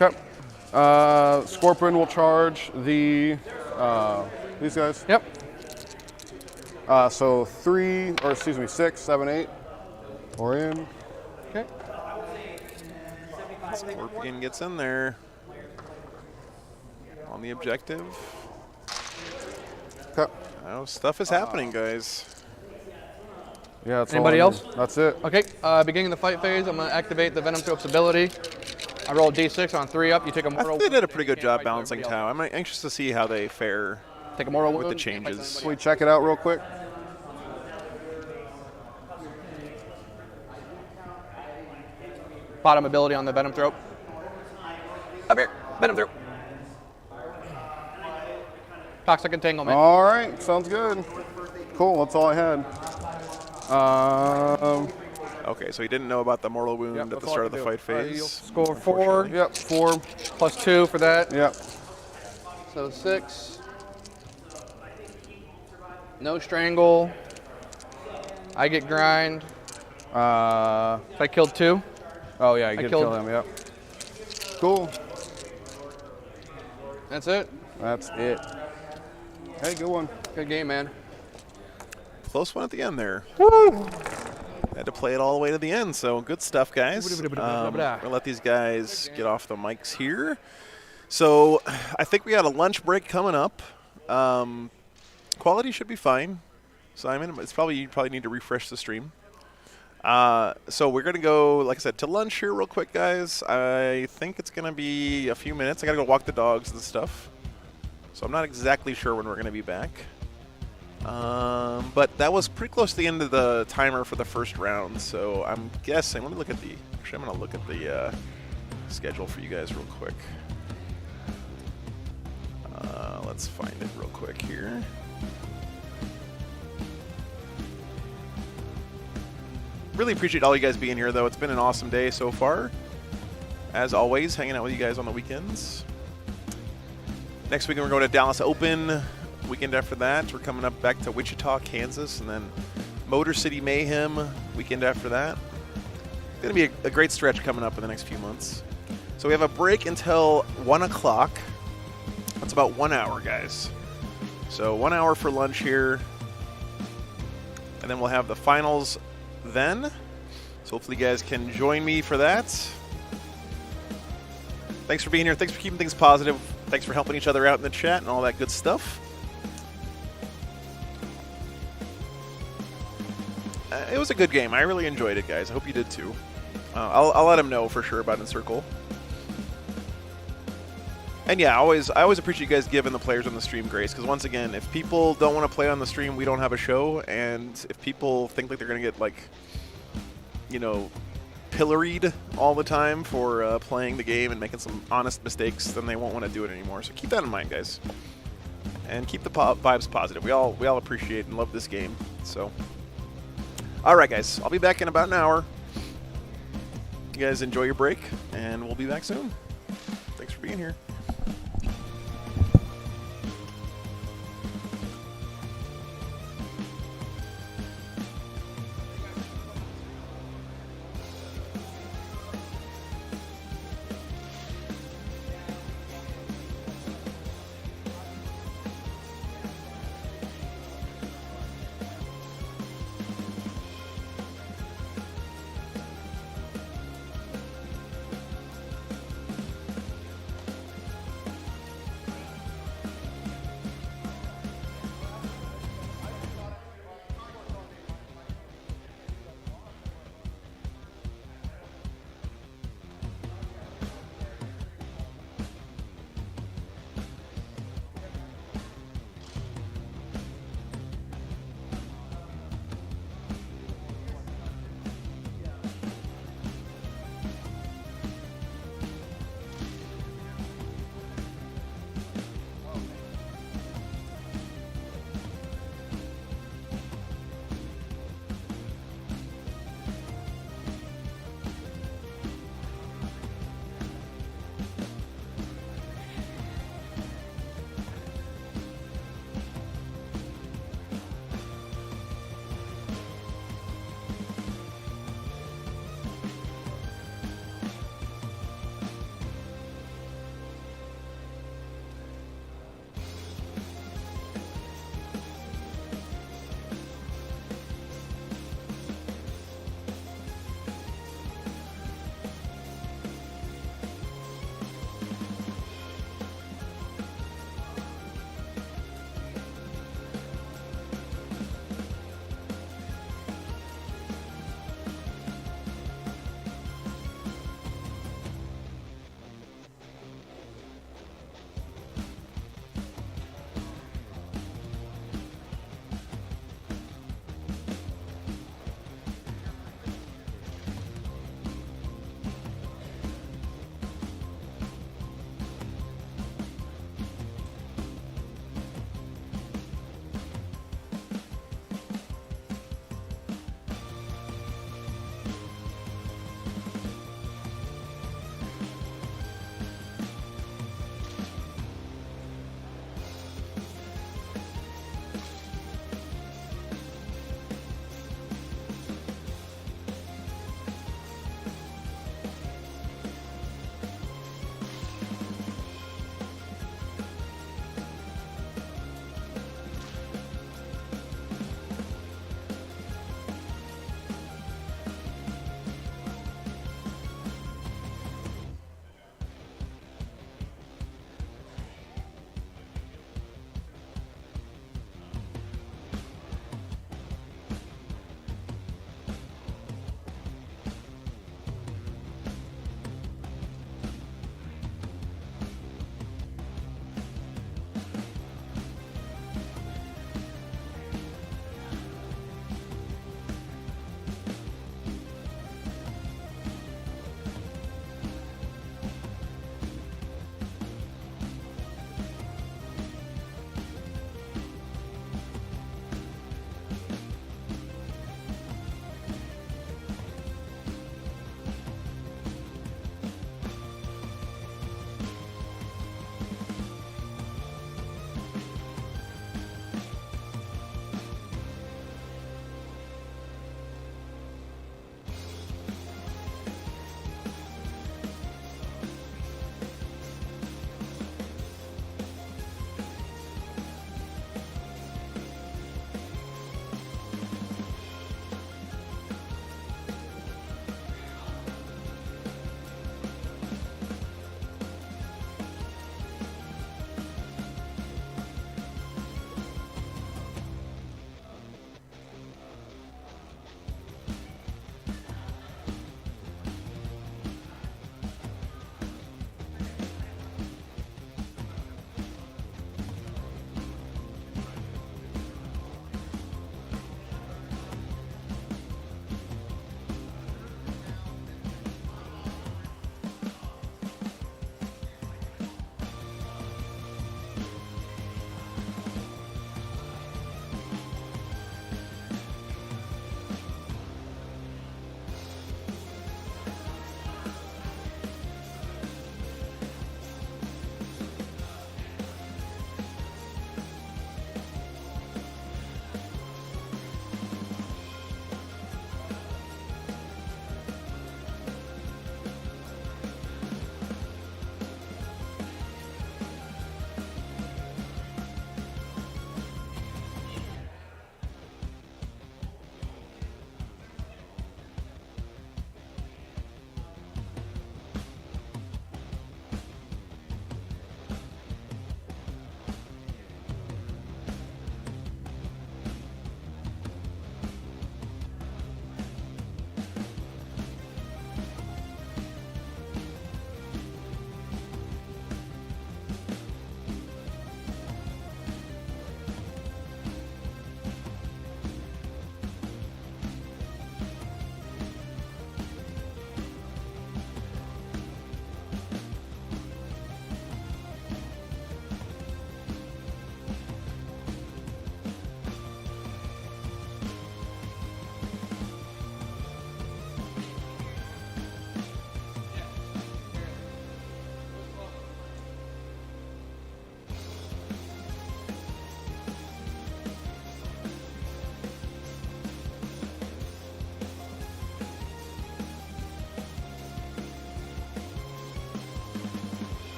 Okay. Scorpion will charge these guys. Yep. So 6, 7, 8. We're in. Okay. Scorpion gets in there on the objective. Okay. Oh, stuff is happening, guys. Yeah, that's Anybody all I else? need. That's it. Okay. Beginning the fight phase, I'm gonna activate the Venom Thropes ability. I roll D6 on 3 up. You take a I mortal. think they did a pretty good Can't job fight balancing everybody Tau. I'm anxious to see how they fare Take a mortal with the wound. changes. Can we check it out real quick? Bottom ability on the Venom Throat. Up here. Venom Throat. Toxic Entanglement. All right, sounds good. Cool, that's all I had. Okay, so he didn't know about the mortal wound Yep, at that's the all start I of the can fight do. All right, you'll phase. score 4. Yep, 4. Plus 2 for that. Yep. So 6. No strangle. I get grind. I killed 2. Oh yeah, you did killed- kill him. Yep. Cool. That's it. That's it. Hey, good one. Good game, man. Close one at the end there. Woo! Had to play it all the way to the end, so good stuff, guys. We'll let these guys get off the mics here. So I think we got a lunch break coming up. Quality should be fine. Simon, it's probably you probably need to refresh the stream. So we're gonna go, like I said, to lunch here real quick, guys. I think it's gonna be a few minutes. I gotta go walk the dogs and stuff. So I'm not exactly sure when we're gonna be back. But that was pretty close to the end of the timer for the first round. So I'm guessing. Let me look at the. Actually, I'm gonna look at the schedule for you guys real quick. Let's find it real quick here. Really appreciate all you guys being here, though. It's been an awesome day so far. As always, hanging out with you guys on the weekends. Next weekend, we're going to Dallas Open. Weekend after that, we're coming up back to Wichita, Kansas, and then Motor City Mayhem weekend after that. It's going to be a great stretch coming up in the next few months. So we have a break until 1 o'clock. That's about 1 hour, guys. So 1 hour for lunch here. And then we'll have the finals then. So hopefully you guys can join me for that. Thanks for being here. Thanks for keeping things positive. Thanks for helping each other out in the chat and all that good stuff. It was a good game. I really enjoyed it, guys. I hope you did too. I'll let him know for sure about Encircle. And yeah, I always appreciate you guys giving the players on the stream grace, because once again, if people don't want to play on the stream, we don't have a show, and if people think like they're going to get, like, you know, pilloried all the time for playing the game and making some honest mistakes, then they won't want to do it anymore. So keep that in mind, guys. And keep the vibes positive. We all appreciate and love this game. So, all right, guys. I'll be back in about an hour. You guys enjoy your break, and we'll be back soon. Thanks for being here.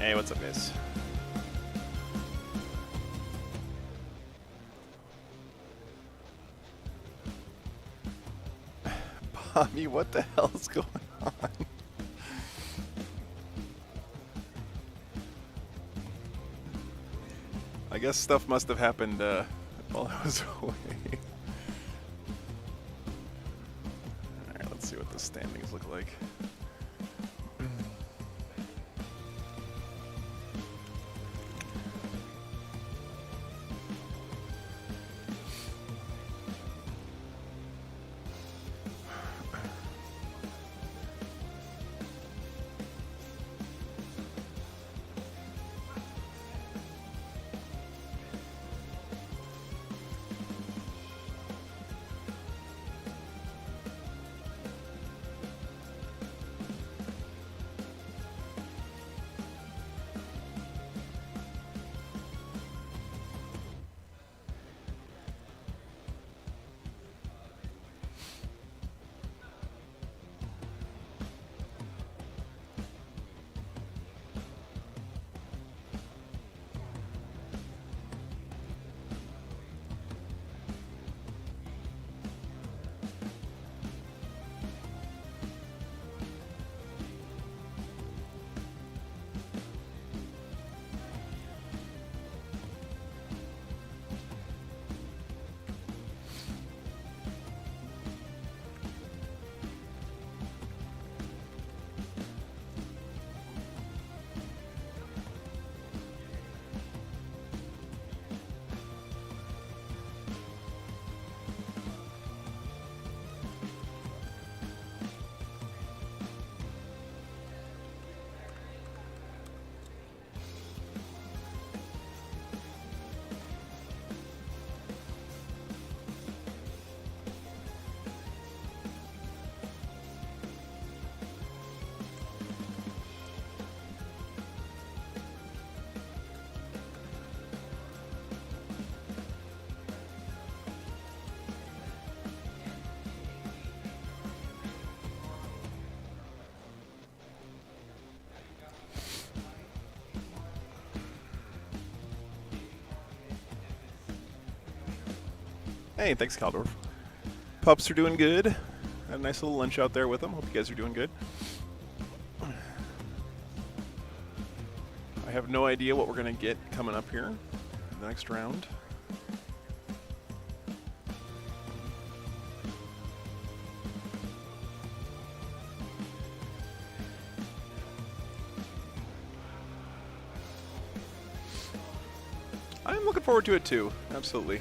Hey, what's up, guys? Bobby, what the hell is going on? I guess stuff must have happened while I was away. Alright, let's see what the standings look like. Hey, thanks, Caldorf. Pups are doing good. Had a nice little lunch out there with them. Hope you guys are doing good. I have no idea what we're going to get coming up here in the next round. I'm looking forward to it too, absolutely.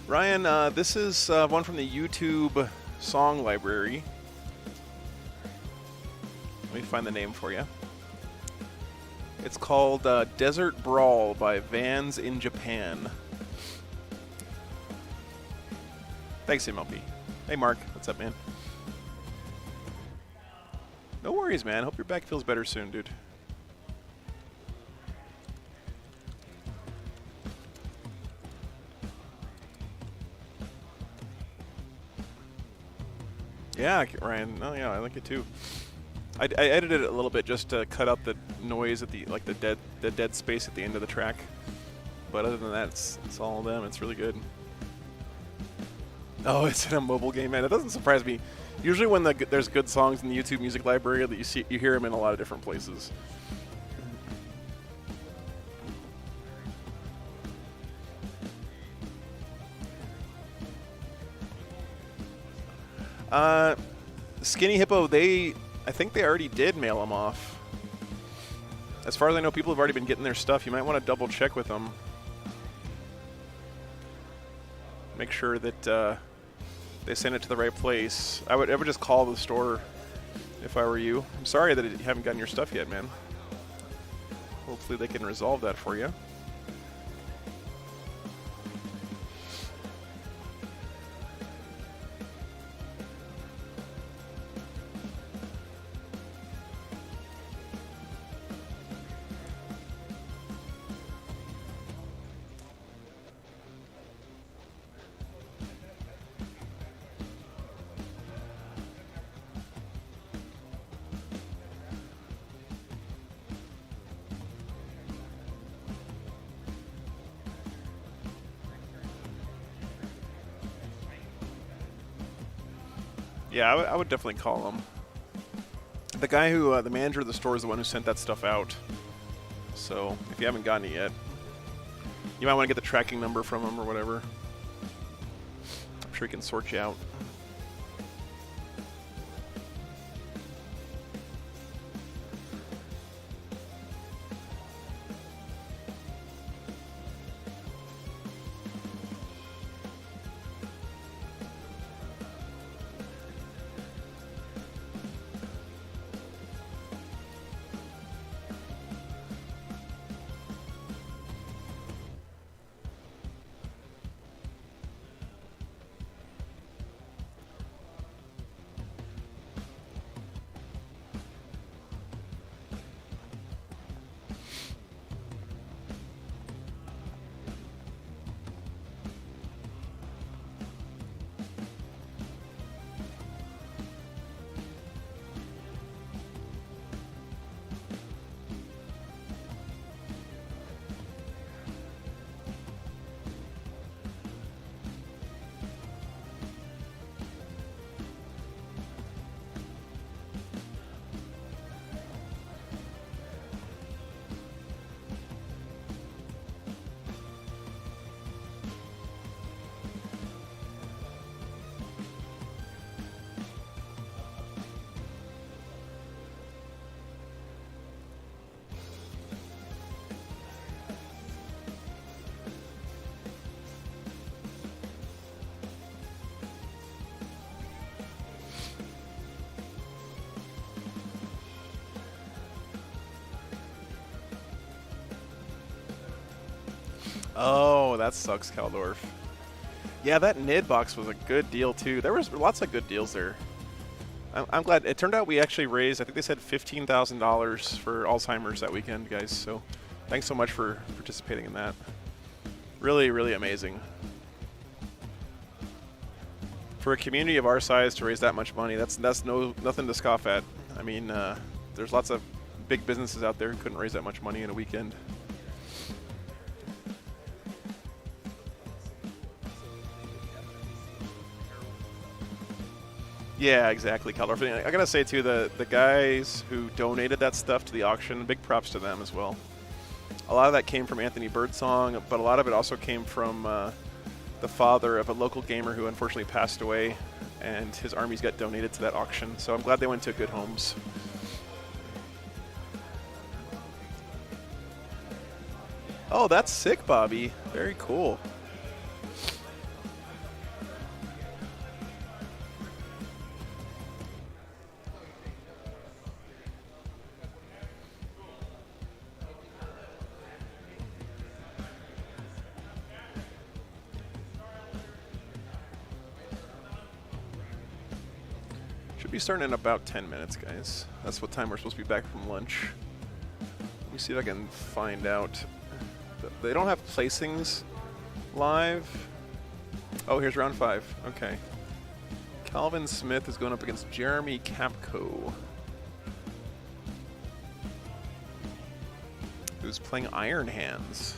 Ryan, this is one from the YouTube song library. Let me find the name for you. It's called Desert Brawl by Vans in Japan. Thanks, MLP. Hey, Mark. What's up, man? No worries, man. Hope your back feels better soon, dude. Yeah, Ryan. Oh, yeah, I like it too. I edited it a little bit just to cut out the noise at the the dead space at the end of the track. But other than that, it's all them. It's really good. Oh, it's in a mobile game, man. It doesn't surprise me. Usually, when there's good songs in the YouTube music library, that you hear them in a lot of different places. Skinny Hippo, I think they already did mail them off. As far as I know, people have already been getting their stuff. You might want to double check with them. Make sure that they send it to the right place. I would just call the store if I were you. I'm sorry that you haven't gotten your stuff yet, man. Hopefully they can resolve that for you. Yeah, I would definitely call him. The guy who, the manager of the store is the one who sent that stuff out. So if you haven't gotten it yet, you might want to get the tracking number from him or whatever. I'm sure he can sort you out. Oh, that sucks, Kaldorf. Yeah, that NID box was a good deal too. There was lots of good deals there. I'm glad. It turned out we actually raised, I think they said $15,000 for Alzheimer's that weekend, guys. So thanks so much for participating in that. Really, really amazing. For a community of our size to raise that much money, that's nothing to scoff at. I mean, there's lots of big businesses out there who couldn't raise that much money in a weekend. Yeah, exactly, California. I gotta say too, the guys who donated that stuff to the auction, big props to them as well. A lot of that came from Anthony Birdsong, but a lot of it also came from the father of a local gamer who unfortunately passed away, and his armies got donated to that auction. So I'm glad they went to good homes. Oh, that's sick, Bobby. Very cool. Should be starting in about 10 minutes, guys. That's what time we're supposed to be back from lunch. Let me see if I can find out. They don't have placings live. Oh, here's round 5. Okay. Calvin Smith is going up against Jeremy Capco, who's playing Iron Hands.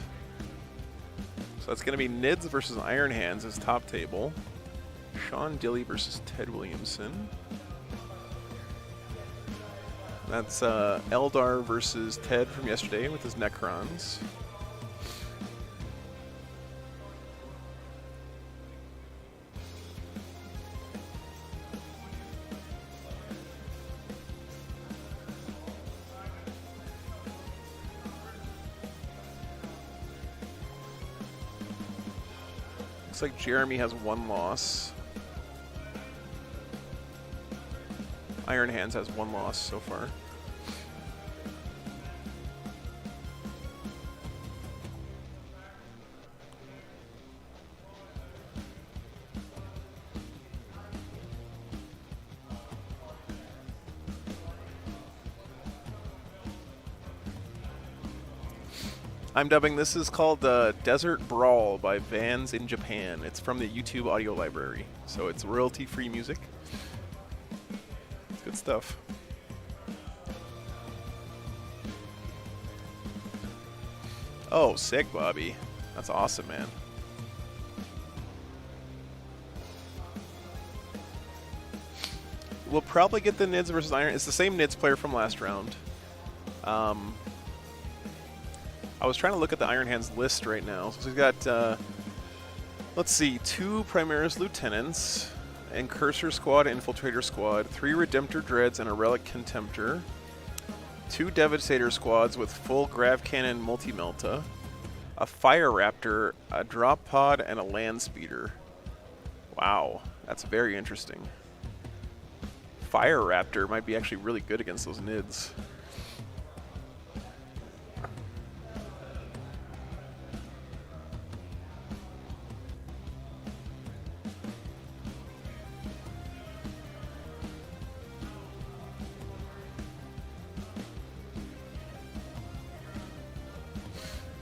So it's going to be Nids versus Iron Hands as top table. Sean Dilley versus Ted Williamson. That's Eldar versus Ted from yesterday with his Necrons. Looks like Jeremy has 1 loss. Iron Hands has 1 loss so far. I'm dubbing this is called Desert Brawl by Vans in Japan. It's from the YouTube audio library, so it's royalty-free music. It's good stuff. Oh, sick, Bobby. That's awesome, man. we'll probably get the Nids versus Iron. It's the same Nids player from last round. I was trying to look at the Iron Hands list right now. So he's got, let's see, 2 Primaris Lieutenants, and Cursor Squad, Infiltrator Squad, 3 Redemptor Dreads, and a Relic Contemptor, 2 Devastator Squads with full Grav Cannon Multi-Melta, a Fire Raptor, a Drop Pod, and a Land Speeder. Wow, that's very interesting. Fire Raptor might be actually really good against those Nids.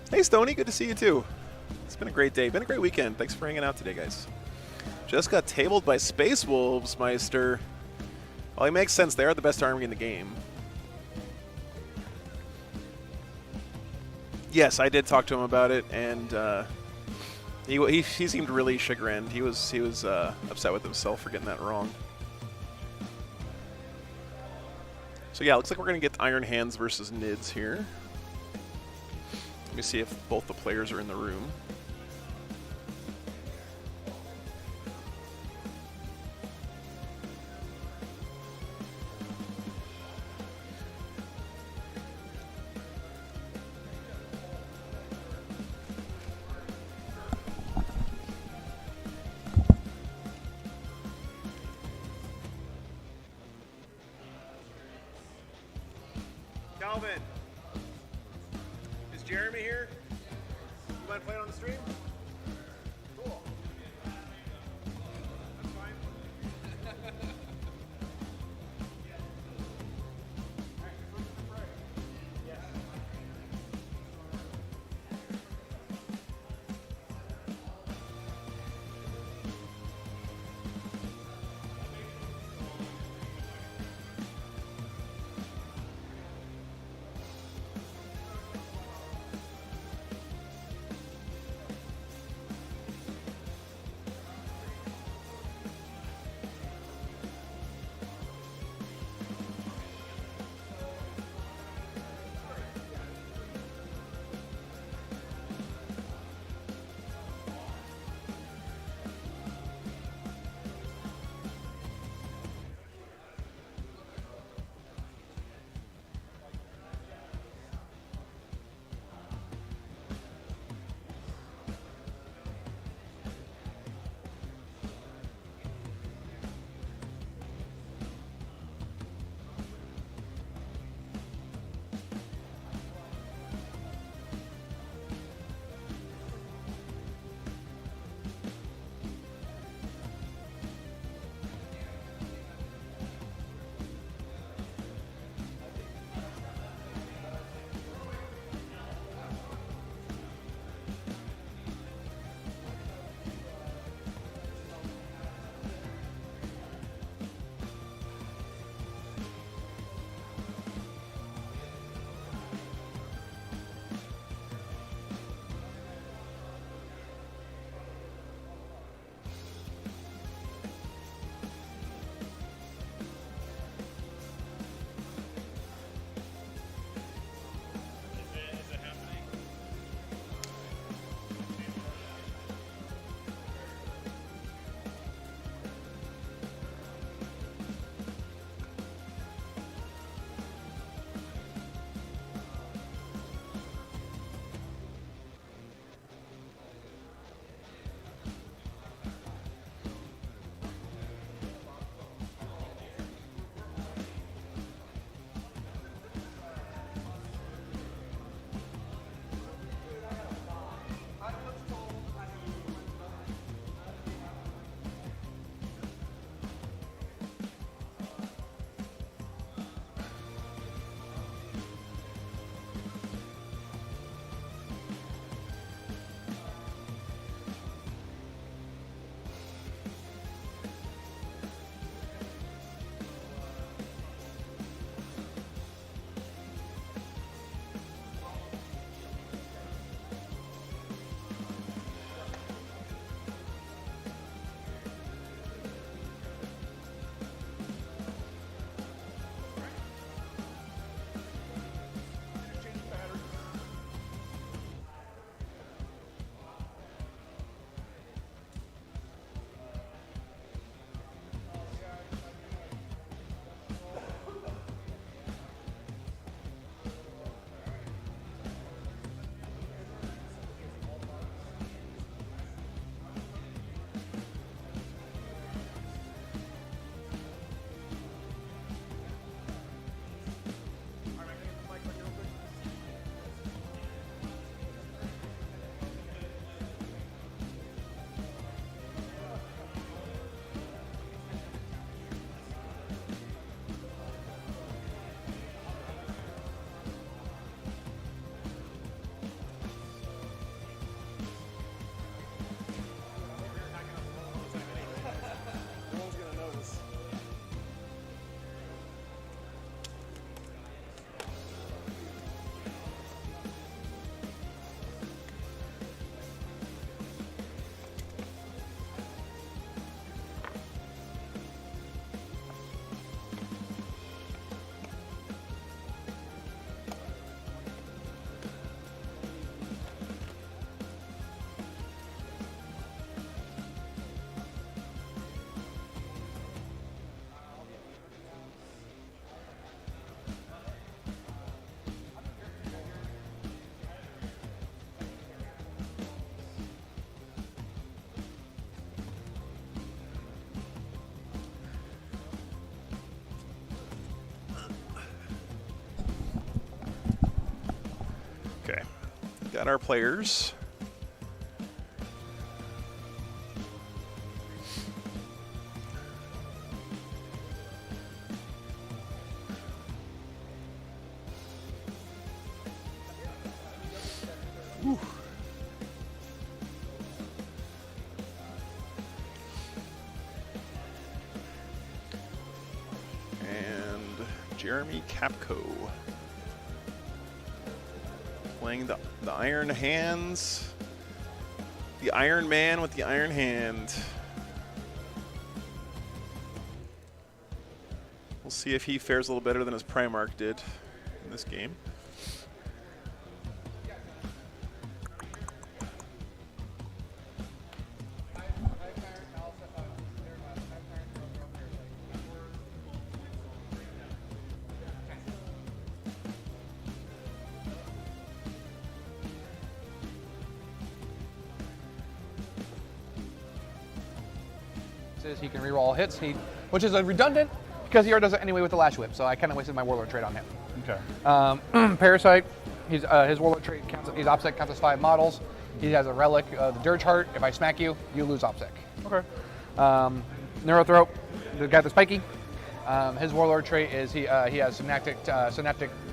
Hey Stoney, good to see you too. It's been a great day, been a great weekend. Thanks for hanging out today, guys. Just got tabled by Space Wolves, Meister. Well, it makes sense. They are the best army in the game. Yes, I did talk to him about it, and he seemed really chagrined. He was upset with himself for getting that wrong. So yeah, looks like we're gonna get Iron Hands versus Nids here. Let me see if both the players are in the room. Calvin, is Jeremy here? You mind playing on the stream? Cool. That's fine. got our players. Whew. And Jeremy Capco playing the Iron Hands. The Iron Man with the Iron Hand. We'll see if he fares a little better than his Primarch did in this game. He can reroll all hits, which is redundant because he already does it anyway with the Lash Whip, so I kind of wasted my Warlord trait on him. Okay. Parasite, his Warlord trait counts. His OPSEC counts as 5 models. He has a relic, the Dirge Heart. If I smack you, you lose OPSEC. Okay. Neurothroat, the guy that's spiky. His Warlord trait is he has synaptic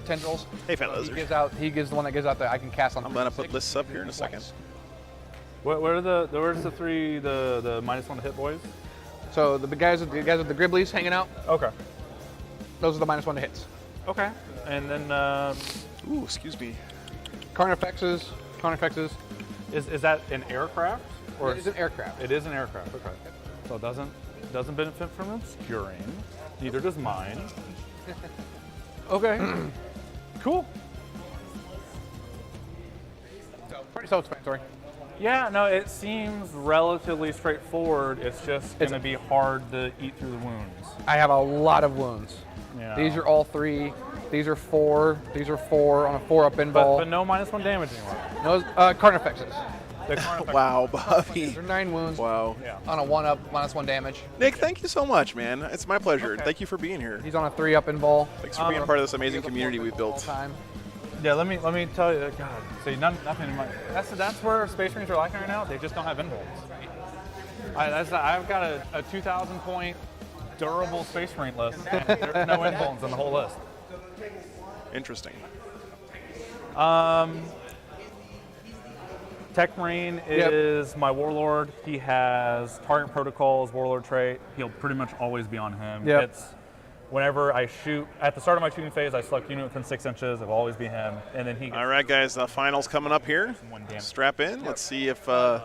tendrils. Hey, Fat He Lizard. gives the one that gives out the I can cast on. I'm gonna put lists up here in a second. Where's the three the -1 to hit boys? So the guys with the Griblies hanging out, Okay. those are the -1 to hits. Okay. And then Ooh, excuse me. Carnifexes. is that an aircraft or It's an aircraft. It is an aircraft. Okay. So it doesn't benefit from obscuring. Neither does mine. Okay. Cool. So pretty self-explanatory. Yeah, no, it seems relatively straightforward. It's just going to be hard to eat through the wounds. I have a lot of wounds. Yeah. These are all 3. These are 4. These are 4 on a 4-up invul. But no -1 damage anymore. No, Carnifexes. The Carnifex- Wow, Bobby. They're 9 wounds Wow. Yeah. on a 1-up, -1 damage. Nick, thank you so much, man. It's my pleasure. Okay. Thank you for being here. He's on a 3-up invul. Thanks for being part of this amazing community we've built. Time. Yeah, let me tell you. God, see, nothing in my. That's where Space Marines are lacking right now. They just don't have involves. I've got a 2,000 point durable Space Marine list, and there's no involves on the whole list. Interesting. Tech Marine is my Warlord. He has Target Protocols, Warlord trait. He'll pretty much always be on him. Yep. It's whenever I shoot, at the start of my shooting phase, I select unit within 6 inches. It'll always be him. And then he gets All right, guys, the finals coming up here. 1 damage. Strap in. Let's see if So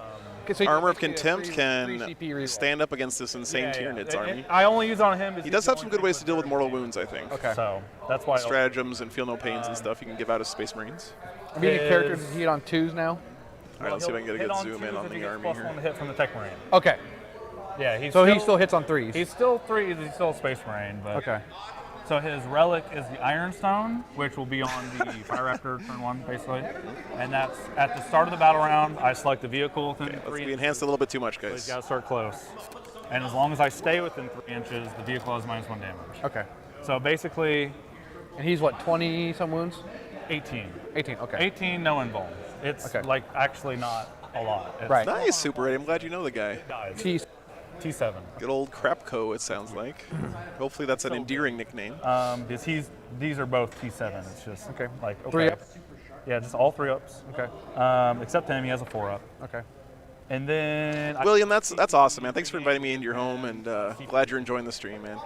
you Armor of basically Contempt have can 3 CP reroll. stand up against this insane Tyranids army. I only use it on him. He does have some good ways to deal with mortal wounds, I think. Okay. So that's why. Stratagems and feel no pains and stuff you can give out as Space Marines. I'm getting His- characters that hit on 2s now. All right, let's see if I can get a Hit good on zoom in twos on and he the gets army +1 here. to hit from the Tech Marine. Okay. Yeah, He still hits on 3s. He's still 3. He's still a Space Marine. But Okay. So his relic is the Ironstone, which will be on the Fire Raptor turn 1, basically. And that's at the start of the battle round. I select the vehicle within Let's 3 be inches. enhanced a little bit too much, So he's guys. got to start close. And as long as I stay within 3 inches, the vehicle has -1 damage. Okay. So basically, And he's what, 20 some wounds? 18. 18. Okay. 18, no invuln. It's Okay. like actually not a lot. It's Right. Nice, Super 8. I'm glad you know the guy. Guys, T. T7. Good old Crapco, it sounds like. Hopefully that's an endearing nickname. Because these are both T7. It's just Okay. like okay. 3 up. Yeah, just all 3 ups. Okay. Except him, he has a 4 up. Okay. And then William, that's awesome, man. Thanks for inviting me into your home, and glad you're enjoying the stream, man.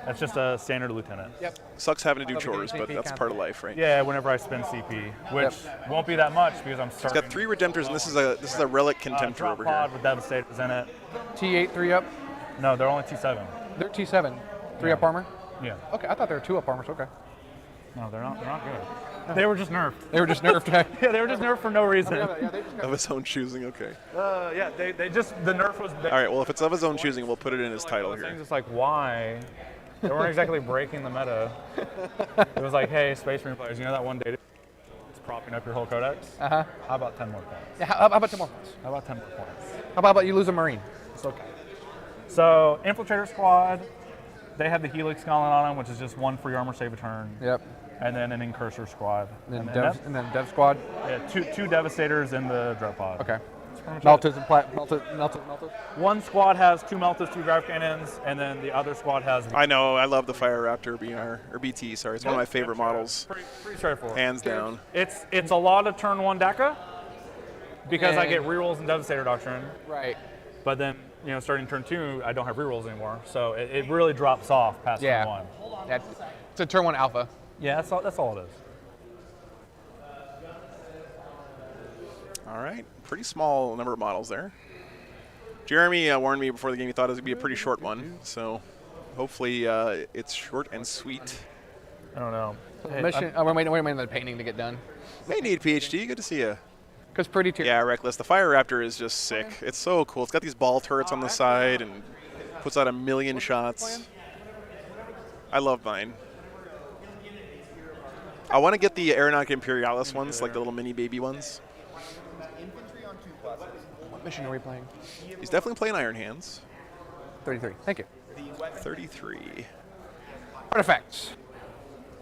that's just a standard lieutenant. Yep. Sucks having to do Love the chores, game but CP that's part of life, right? Yeah, whenever I spend CP, which won't be that much because I'm It's starting. got 3 Redemptors, and this is a relic Contemptor drop over pod here. with Devastators in it. T8, 3 up. No, they're only T7. They're T7. 3 up armor. Yeah. Okay, I thought they were 2 up armors. Okay. No, they're not. They're not good. They were just nerfed. They were just nerfed. Yeah, they were just nerfed for no reason. Of his own choosing, okay. Yeah, they just the nerf was. All right, well, if it's of his own choosing, we'll put it in his title Things here. just like why. They weren't exactly breaking the meta. It was like, hey, Space Marine players, you know that one data it's propping up your whole codex? Uh-huh. How about 10 more points? Yeah, how about 10 more points? How about 10 more points? How about you lose a Marine? It's okay. So, Infiltrator Squad, they have the Helix Gauntlet on them, which is just 1 free armor save a turn. Yep. and then an Incursor squad. And then Dev Squad. Yeah, two Devastators in the drop pod. Okay. Meltas Meltas and Meltas. One squad has 2 Meltas, 2 Drive Cannons, and then the other squad has. I know. I love the Fire Raptor BT. Sorry, it's one of my favorite models. Pretty straightforward. Hands down. It's a lot of turn 1 DACA because I get rerolls in Devastator Doctrine. Right. But then, starting turn 2, I don't have rerolls anymore. So it really drops off past turn 1. It's a turn 1 alpha. Yeah, that's all it is. All right. Pretty small number of models there. Jeremy warned me before the game he thought it was going to be a pretty short one. So hopefully it's short and sweet. I don't know. Hey, we're waiting on the painting to get done. May need PhD. Good to see you. Because pretty too. Yeah, Reckless. The Fire Raptor is just sick. It's so cool. It's got these ball turrets on the side and puts out 1,000,000 shots. I love mine. I want to get the Aeronautic Imperialis ones, like the little mini baby ones. What mission are we playing? He's definitely playing Iron Hands. 33. Thank you. 33. Artifacts.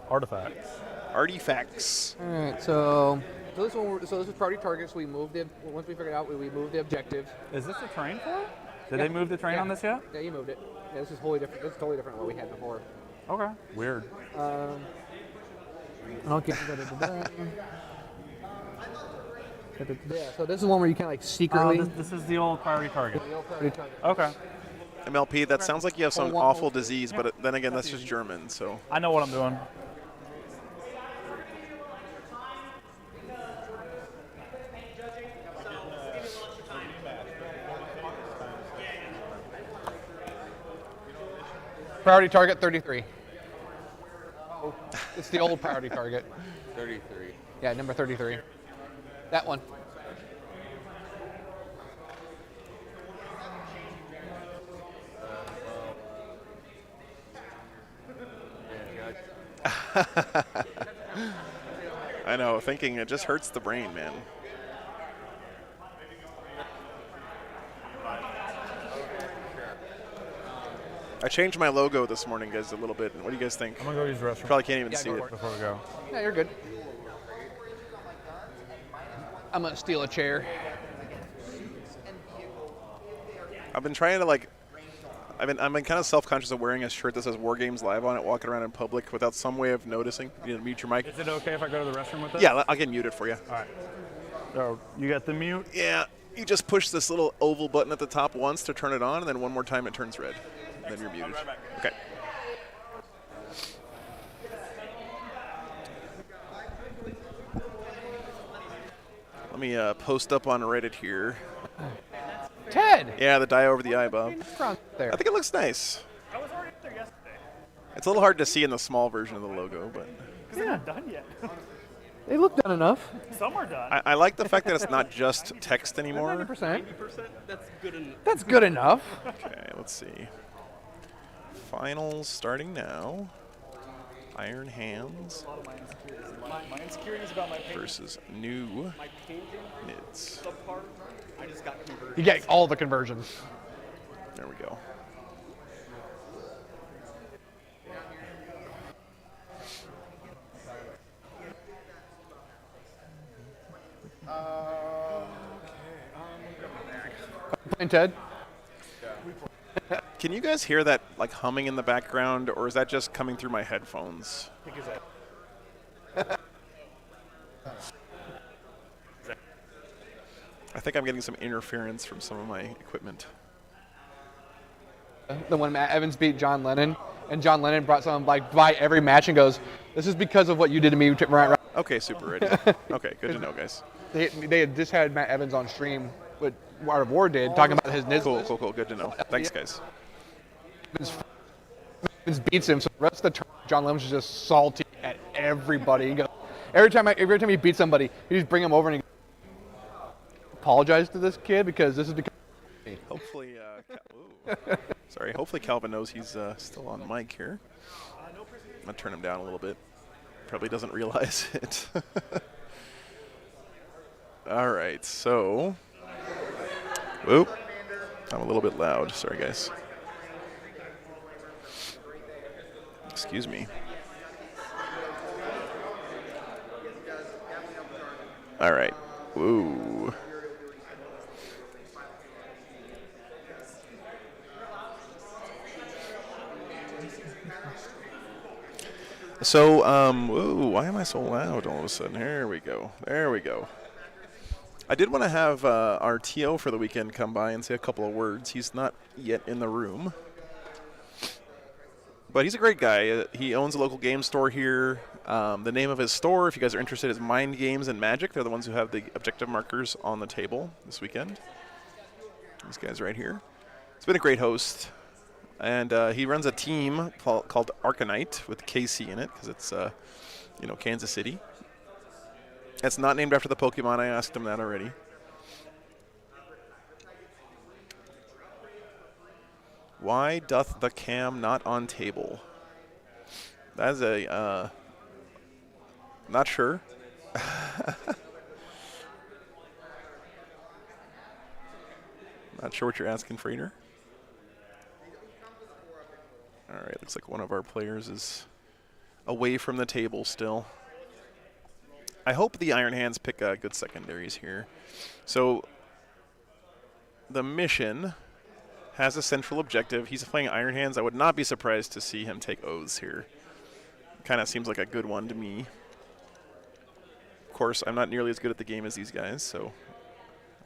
Artifacts. Artifacts. All right, so this is priority targets. We moved it once we figured out we moved the objective. Is this a terrain for it? Did they move the terrain on this yet? Yeah, you moved it. Yeah, this is wholly different. This is totally different than what we had before. Okay. Weird. Okay. Yeah, so this is one where you can secretly. This is the old priority target. Priority target. Okay. MLP, that sounds like you have some awful disease, but then again, that's just German, so. I know what I'm doing. Priority target 33. Oh, it's the old priority target. 33. Yeah, number 33. That one. I know, thinking it just hurts the brain, man. I changed my logo this morning, guys, a little bit. What do you guys think? I'm going to go use the restroom. Probably can't even see it. Before we go. Yeah, you're good. I'm gonna steal a chair. I've been trying to I've been kind of self-conscious of wearing a shirt that says War Games Live on it, walking around in public without some way of noticing. You mute your mic. Is it okay if I go to the restroom with it? Yeah, I can mute it for you. All right. So you got the mute? Yeah, you just push this little oval button at the top once to turn it on, and then one more time it turns red. Then you're muted. Okay. Let me post up on Reddit here. Ted! Yeah, the dye over the eye, Bob. There. I think it looks nice. I was already there yesterday. It's a little hard to see in the small version of the logo, but Because they're not done yet. They look done enough. Some are done. I like the fact that it's not just text anymore. 90%. That's good enough. Okay, let's see. Finals starting now. Iron Hands My insecurity is about my painting. versus new My painting Nids. subpart. I just got converted. You get all the conversions. There we go. Playing Ted? Can you guys hear that humming in the background, or is that just coming through my headphones? I think I'm getting some interference from some of my equipment. The one Matt Evans beat John Lennon, and John Lennon brought someone by every match and goes, "This is because of what you did to me." Right. Okay, super ready. Okay, good to know, guys. They had just had Matt Evans on stream, what Art of War did, talking about his Nids list. Cool. Good to know. Thanks, guys. Evans beats him, so the rest of the turn, John Lennon's is just salty at everybody. He goes, every time he beats somebody, he just bring him over and he goes, apologize to this kid because this is because. Hopefully, hopefully Calvin knows he's still on mic here. I'm gonna turn him down a little bit. Probably doesn't realize it. All right, so, whoop, I'm a little bit loud. Sorry, guys. Excuse me. All right. Ooh. So, ooh, why am I so loud all of a sudden? Here we go. There we go. I did want to have our TO for the weekend come by and say a couple of words. He's not yet in the room. But he's a great guy. He owns a local game store here. The name of his store, if you guys are interested, is Mind Games and Magic. They're the ones who have the objective markers on the table this weekend. These guys right here. He's been a great host. And he runs a team called arKCanite with KC in it because it's, Kansas City. It's not named after the Pokemon. I asked him that already. Why doth the cam not on table? That is a, not sure. Not sure what you're asking, Freighter. All right, looks like one of our players is away from the table still. I hope the Iron Hands pick good secondaries here. So the mission has a central objective. He's playing Iron Hands. I would not be surprised to see him take O's here. Kind of seems like a good one to me. Of course, I'm not nearly as good at the game as these guys, so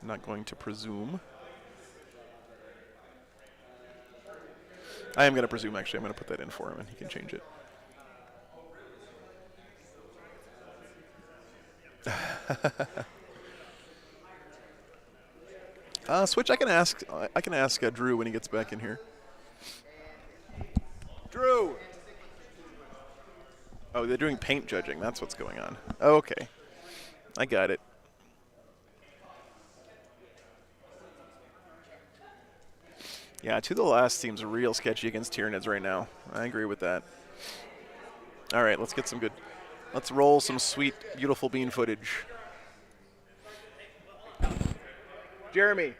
I'm not going to presume. I am going to presume, actually. I'm going to put that in for him, and he can change it. Switch, I can ask Drew when he gets back in here. Drew! Oh, they're doing paint judging. That's what's going on. Okay. I got it. Yeah, To the Last seems real sketchy against Tyranids right now. I agree with that. All right, let's get some good... Let's roll some sweet, beautiful bean footage. Jeremy,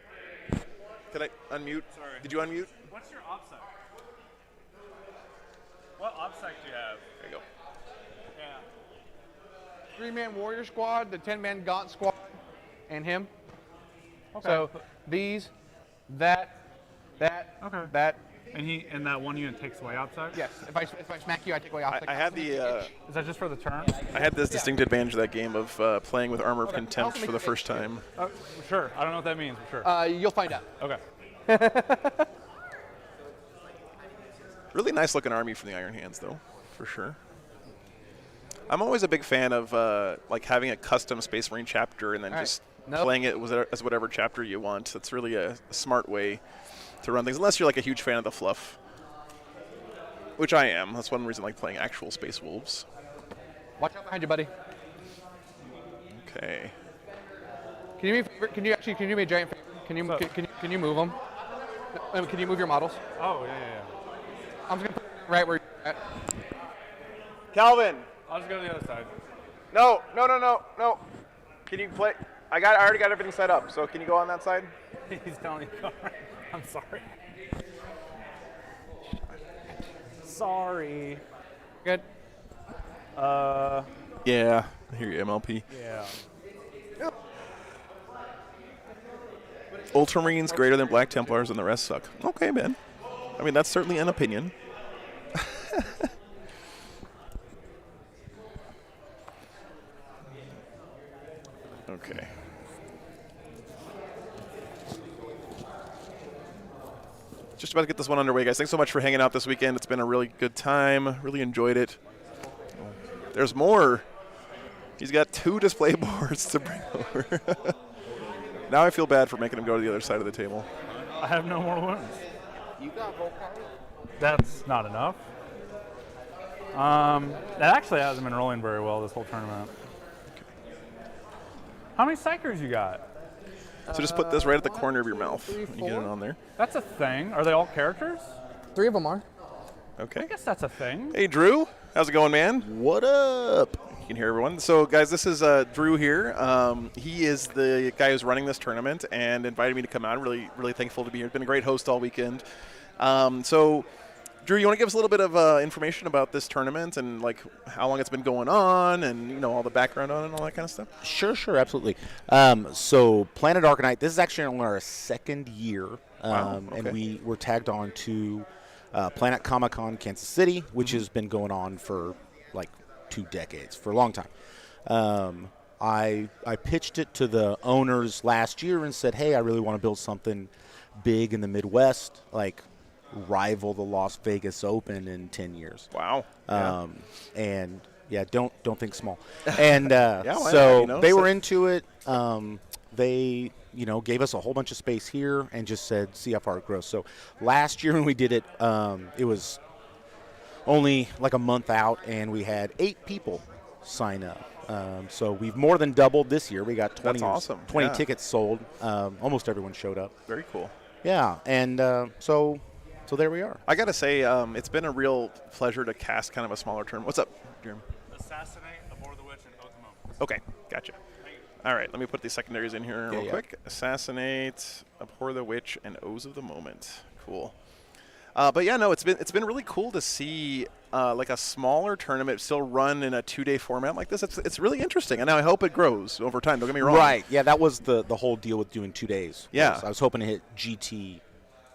can I unmute? Sorry. Did you unmute? What's your OPSEC? What OPSEC do you have? There you go. Yeah. 3-man warrior squad, the 10-man gaunt squad, and him. Okay. So these, that, Okay. that. And that one unit takes away OPSEC? Yes. If I smack you, I take away optic. I had the... Is that just for the turn? I had this distinct advantage of that game of playing with Armor of Contempt for the first time. Sure. I don't know what that means, but sure. You'll find out. Okay. Really nice looking army from the Iron Hands, though, for sure. I'm always a big fan of like having a custom Space Marine chapter and then just playing it as whatever chapter you want. That's really a smart way to run things, unless you're like a huge fan of the fluff, which I am. That's one reason I like playing actual Space Wolves. Watch out behind you, buddy. Okay. Can you do me a favor? Can you do me a giant favor? Can you move them? Can you move your models? Oh, yeah. I'm just gonna put it right where you're at. Calvin. I'll just go to the other side. No. Can you play? I already got everything set up. So can you go on that side? He's telling you. I'm sorry. Sorry. Good. Yeah. I hear you, MLP. Yeah. Ultramarines greater than Black Templars and the rest suck. Okay, man. I mean, that's certainly an opinion. Okay. Just about to get this one underway, guys. Thanks so much for hanging out this weekend. It's been a really good time. Really enjoyed it. There's more. He's got 2 display boards to bring over. Now I feel bad for making him go to the other side of the table. I have no more wounds. You got Volkite? That's not enough. That actually hasn't been rolling very well this whole tournament. How many psychers you got? So just put this right at the corner of your mouth 3, when you get it 4. on there. That's a thing. Are they all characters? 3 of them are. Okay. I guess that's a thing. Hey, Drew. How's it going, man? What up? You can hear everyone. So, guys, this is Drew here. He is the guy who's running this tournament and invited me to come out. Really, really thankful to be here. Been a great host all weekend. So Drew, you want to give us a little bit of information about this tournament and like how long it's been going on, and all the background on it and all that kind of stuff? Sure, absolutely. So Planet ArKCanite, this is actually on our second year, Wow, okay. and we were tagged on to Planet Comicon, Kansas City, which has been going on for like 2 decades, for a long time. I pitched it to the owners last year and said, hey, I really want to build something big in the Midwest, like rival the Las Vegas Open in 10 years. Wow. And yeah, don't think small. And well, they were into it. They gave us a whole bunch of space here and just said, see how far it grows. So last year when we did it, it was only like a month out, and we had 8 people sign up. So we've more than doubled this year. We got 20, That's awesome. 20 Yeah. tickets sold. Almost everyone showed up. Very cool. Yeah, and so there we are. I got to say, it's been a real pleasure to cast kind of a smaller tournament. What's up, Jeremy? Assassinate, Abhor the Witch, and Oath the Moment. Okay, gotcha. All right, let me put these secondaries in here real yeah. quick. Assassinate, Abhor the Witch, and Oaths of the Moment. Cool. But yeah, no, it's been really cool to see like a smaller tournament still run in a 2-day format like this. It's really interesting, and I hope it grows over time. Don't get me wrong. Right. Yeah, that was the whole deal with doing 2 days. Yeah. I was hoping to hit GT,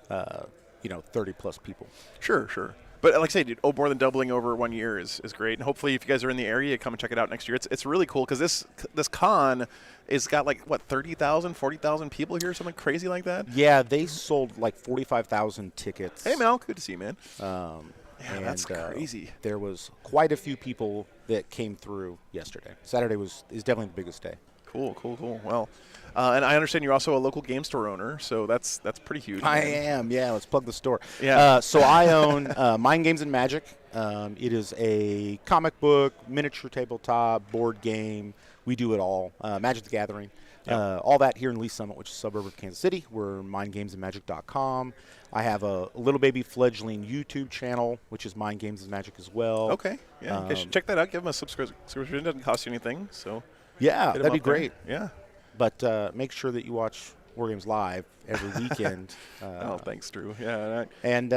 30 plus people. Sure. But like I say, dude, more than doubling over 1 year is great. And hopefully, if you guys are in the area, come and check it out next year. It's really cool because this con is got like, 30,000, 40,000 people here, something crazy like that? Yeah, they sold like 45,000 tickets. Hey, Mel, good to see you, man. Yeah, that's crazy. There was quite a few people that came through yesterday. Saturday is definitely the biggest day. Cool. Well, and I understand you're also a local game store owner, so that's pretty huge. I man. am, yeah. Let's plug the store. Yeah. So I own Mind Games and Magic. It is a comic book, miniature tabletop, board game. We do it all. Magic the Gathering. All that here in Lee Summit, which is a suburb of Kansas City. We're mindgamesandmagic.com. I have a little baby fledgling YouTube channel, which is Mind Games and Magic as well. Okay. Yeah. You guys should check that out. Give them a subscription. It doesn't cost you anything. So. Yeah, hit 'em that'd be up there. great. Yeah. But make sure that you watch War Games Live every weekend. Oh, thanks, Drew. Yeah. And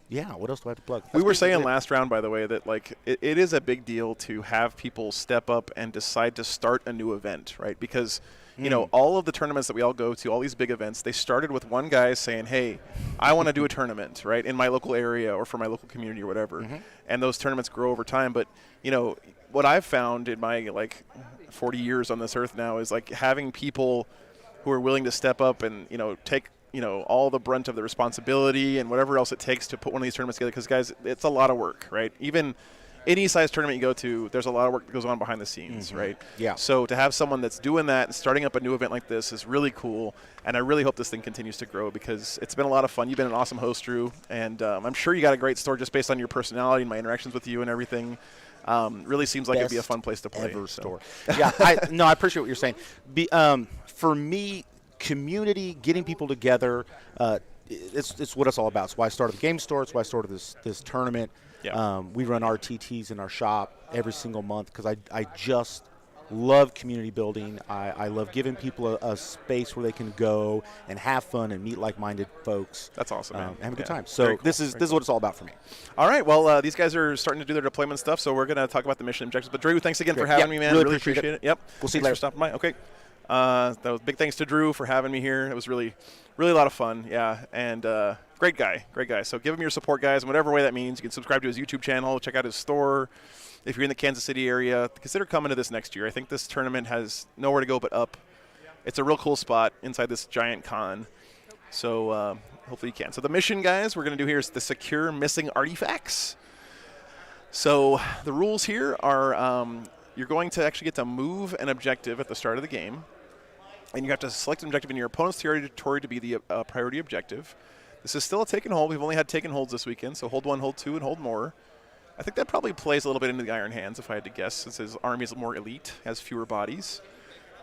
yeah, what else do I have to plug? We That's were basically saying it. last round, by the way, that like it is a big deal to have people step up and decide to start a new event, right? Because all of the tournaments that we all go to, all these big events, they started with one guy saying, "Hey, I want to do a tournament, right, in my local area or for my local community or whatever." And those tournaments grow over time. But what I've found in my like 40 years on this earth now is like having people who are willing to step up and take all the brunt of the responsibility and whatever else it takes to put one of these tournaments together. Because, guys, it's a lot of work, right? Even any size tournament you go to, there's a lot of work that goes on behind the scenes, right? Yeah. So to have someone that's doing that and starting up a new event like this is really cool. And I really hope this thing continues to grow because it's been a lot of fun. You've been an awesome host, Drew. And I'm sure you got a great store just based on your personality and my interactions with you and everything. Really seems like it'd be a fun place to play. Ever so. store. Yeah, I appreciate what you're saying. For me, community, getting people together, it's what it's all about. It's why I started the game store. It's why I started this tournament. Yeah. We run RTTs in our shop every single month because I just love community building. I love giving people a space where they can go and have fun and meet like-minded folks. That's awesome, man. And have a good Yeah. time. So Very cool. this is what it's all about for me. All right. Well, these guys are starting to do their deployment stuff, so we're going to talk about the mission objectives. But Drew, thanks again for Great. having Yep, me, man. really Really appreciate appreciate it. it. Yep. We'll see you Thanks later. for stopping by. Okay. That was big thanks to Drew for having me here. It was really a lot of fun. Yeah. And great guy. So give him your support, guys, in whatever way that means. You can subscribe to his YouTube channel, check out his store. If you're in the Kansas City area, consider coming to this next year. I think this tournament has nowhere to go but up. It's a real cool spot inside this giant con. So hopefully you can. So the mission, guys, we're going to do here is the secure missing artifacts. So the rules here are you're going to actually get to move an objective at the start of the game. And you have to select an objective in your opponent's territory to be the priority objective. This is still a take and hold. We've only had take and holds this weekend, so hold 1, hold 2, and hold more. I think that probably plays a little bit into the Iron Hands, if I had to guess, since his army is more elite, has fewer bodies.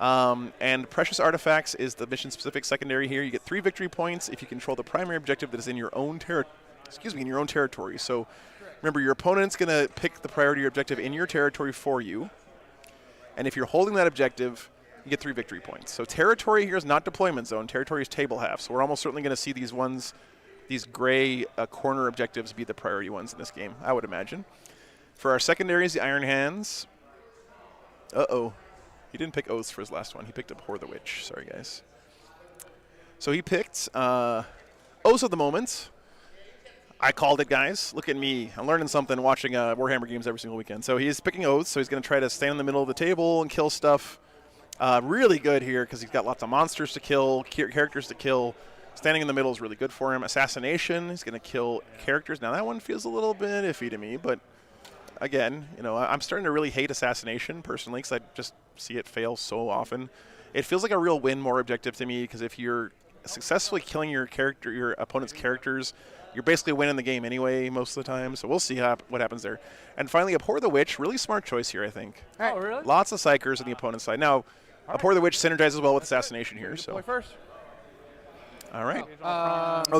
And Precious Artifacts is the mission-specific secondary here. You get 3 victory points if you control the primary objective that is in your own territory. So remember, your opponent's going to pick the priority objective in your territory for you. And if you're holding that objective, you get 3 victory points. So territory here is not deployment zone. Territory is table half. So we're almost certainly going to see these ones these gray corner objectives be the priority ones in this game, I would imagine. For our secondaries, the Iron Hands. Uh-oh. He didn't pick Oaths for his last one. He picked Abhor the Witch. Sorry, guys. So he picked Oaths of the Moment. I called it, guys. Look at me. I'm learning something watching Warhammer games every single weekend. So he's picking Oaths, so he's going to try to stand in the middle of the table and kill stuff. Really good here because he's got lots of monsters to kill, characters to kill. Standing in the middle is really good for him. Assassination, he's going to kill characters. Now, that one feels a little bit iffy to me, but again, you know, I'm starting to really hate Assassination personally because I just see it fail so often. It feels like a real win more objective to me because if you're successfully killing your opponent's characters, you're basically winning the game anyway most of the time. So we'll see what happens there. And finally, Abhor the Witch, really smart choice here, I think. Oh, really? Lots of Psychers on the opponent's side. Now, Abhor the Witch synergizes well with Assassination here. So. First. All right.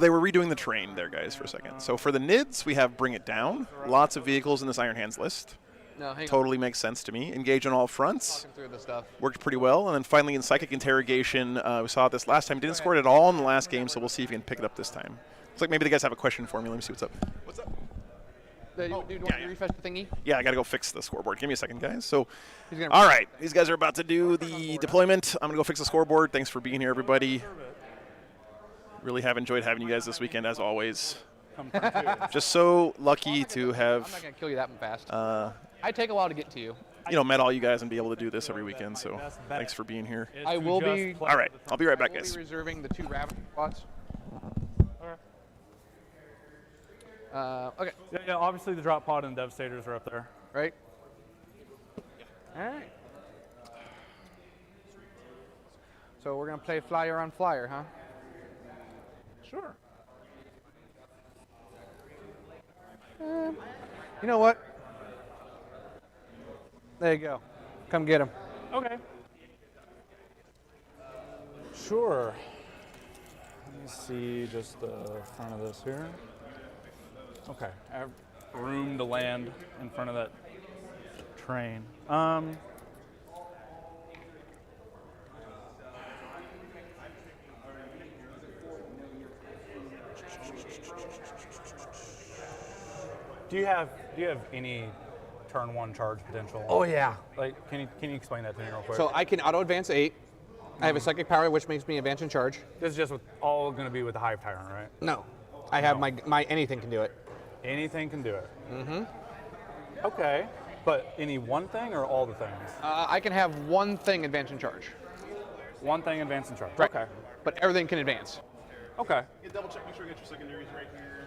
They were redoing the terrain there, guys, for a second. So for the NIDs, we have Bring It Down. Lots of vehicles in this Iron Hands list. No, totally makes sense to me. Engage on all fronts. Talking through the stuff. Worked pretty well. And then finally in Psychic Interrogation, we saw this last time. Didn't score it at all in the last game, so we'll see if we can pick it up this time. Looks like maybe the guys have a question for me. Let me see what's up. What's up? Do you want to refresh the thingy? Yeah, I got to go fix the scoreboard. Give me a second, guys. So, all right. These guys are about to do the deployment. I'm going to go fix the scoreboard. Thanks for being here, everybody. Really have enjoyed having you guys this weekend, as always. Just so lucky to have. I'm not going to kill you that fast. I take a while to get to you. Met all you guys and be able to do this every weekend. So thanks for being here. I will be. All right, I'll be right back, guys. Be reserving the 2 Raven spots. Okay. Yeah, obviously the drop pod and Devastators are up there. Right? All right. So we're going to play flyer on flyer, huh? Sure. You know what? There you go. Come get him. Okay. Sure. Let me see just the front of this here. Okay. I have room to land in front of that train. Do you have any turn 1 charge potential? Oh yeah. Like, can you explain that to me real quick? So I can auto advance 8. I have a psychic power which makes me advance in charge. This is just all going to be with the Hive Tyrant, right? No. I have my anything can do it. Anything can do it. Mm-hmm. Okay. But any one thing or all the things? I can have one thing advance in charge. One thing advance in charge. Right. Okay. But everything can advance. Okay. Yeah, double check, make sure you get your secondaries right here.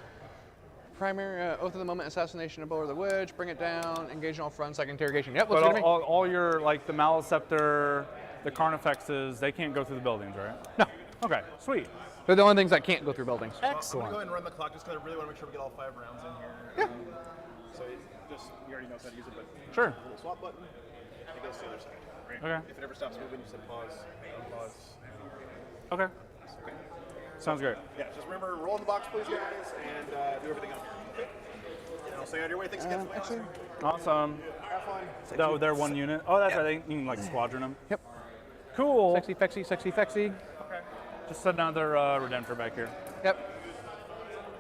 Primary, Oath of the Moment, Assassination, Abhor the Witch, Bring It Down, Engage on all fronts, Psychic Interrogation. Yep, But what's it all your, like, the Maleceptor, the Carnifexes, they can't go through the buildings, right? No. Okay, sweet. They're the only things that can't go through buildings. I'm going to Excellent. go ahead and run the clock just because I really want to make sure we get all 5 rounds in here. Yeah. So he already knows how to use it, but Sure. a little swap button, it goes to the other side. Right? Okay. If it ever stops moving, you said pause, unpause. Okay. Okay. Sounds great. Yeah, just remember, roll in the box, please, guys, and do everything else. Okay. And I'll stay out of your way. Thanks again for the answer. Awesome. Have fun. Oh, they're one unit. Oh, that's right. You can, like, squadron them. Yep. Cool. Sexy, fexy, sexy, fexy. Okay. Just another Redemptor back here. Yep.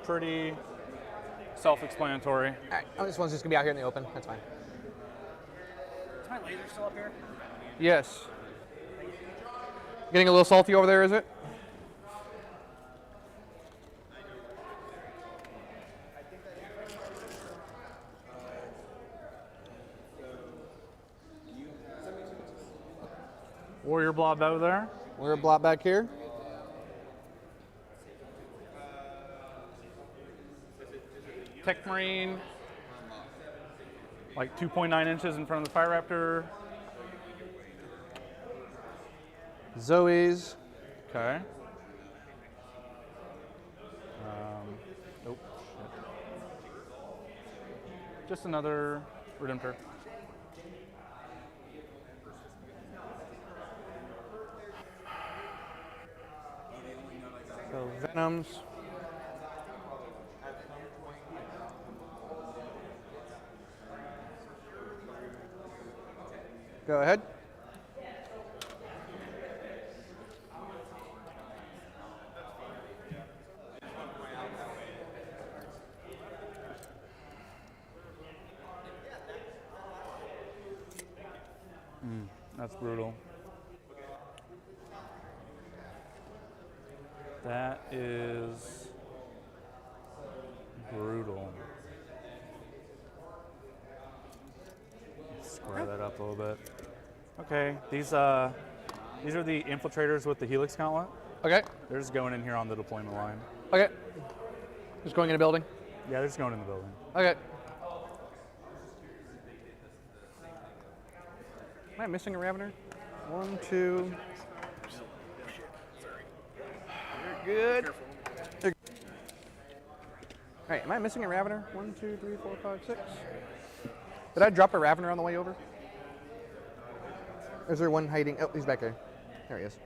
Pretty self-explanatory. All right. Oh, this one's just going to be out here in the open. That's fine. Is my laser still up here? Yes. Getting a little salty over there, is it? Warrior blob over there. We're a blob back here. Tech Marine. Like 2.9 inches in front of the Fire Raptor. Zoe's. Okay. Nope. Just another Redemptor. So Venoms. Go ahead. That's brutal. That is brutal. Square that up a little bit. Okay, these are the infiltrators with the Helix Gauntlet. Okay. They're just going in here on the deployment line. Okay. Just going in a building. Yeah, they're just going in the building. Okay. Am I missing a Ravener? 1, 2. You're good. All right, am I missing a Ravener? 1, 2, 3, 4, 5, 6. Did I drop a Ravener on the way over? Or is there one hiding? Oh, he's back there. There he is.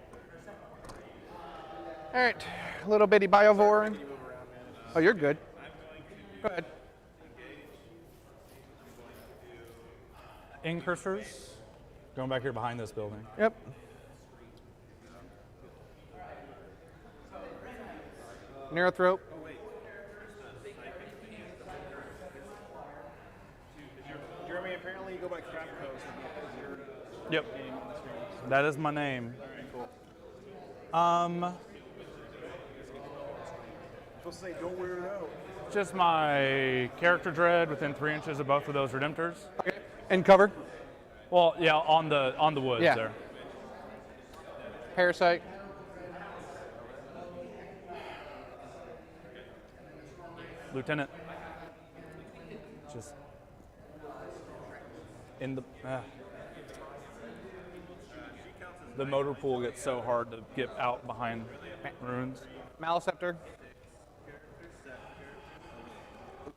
All right, little bitty Biovore. Oh, you're good. Go ahead. Incursors. Going back here behind this building. Yep. Narrow throat. Jeremy, apparently you go by Crap Coast. Is your Yep. name on the screen? That is my name. All right, cool. Supposed to say, don't wear it out. Just my character dread within 3 inches of both of those Redemptors. Okay. And covered. Well, yeah, on the woods Yeah. there. Parasite. Lieutenant. Just in the motor pool gets so hard to get out behind ruins. Maliceptor.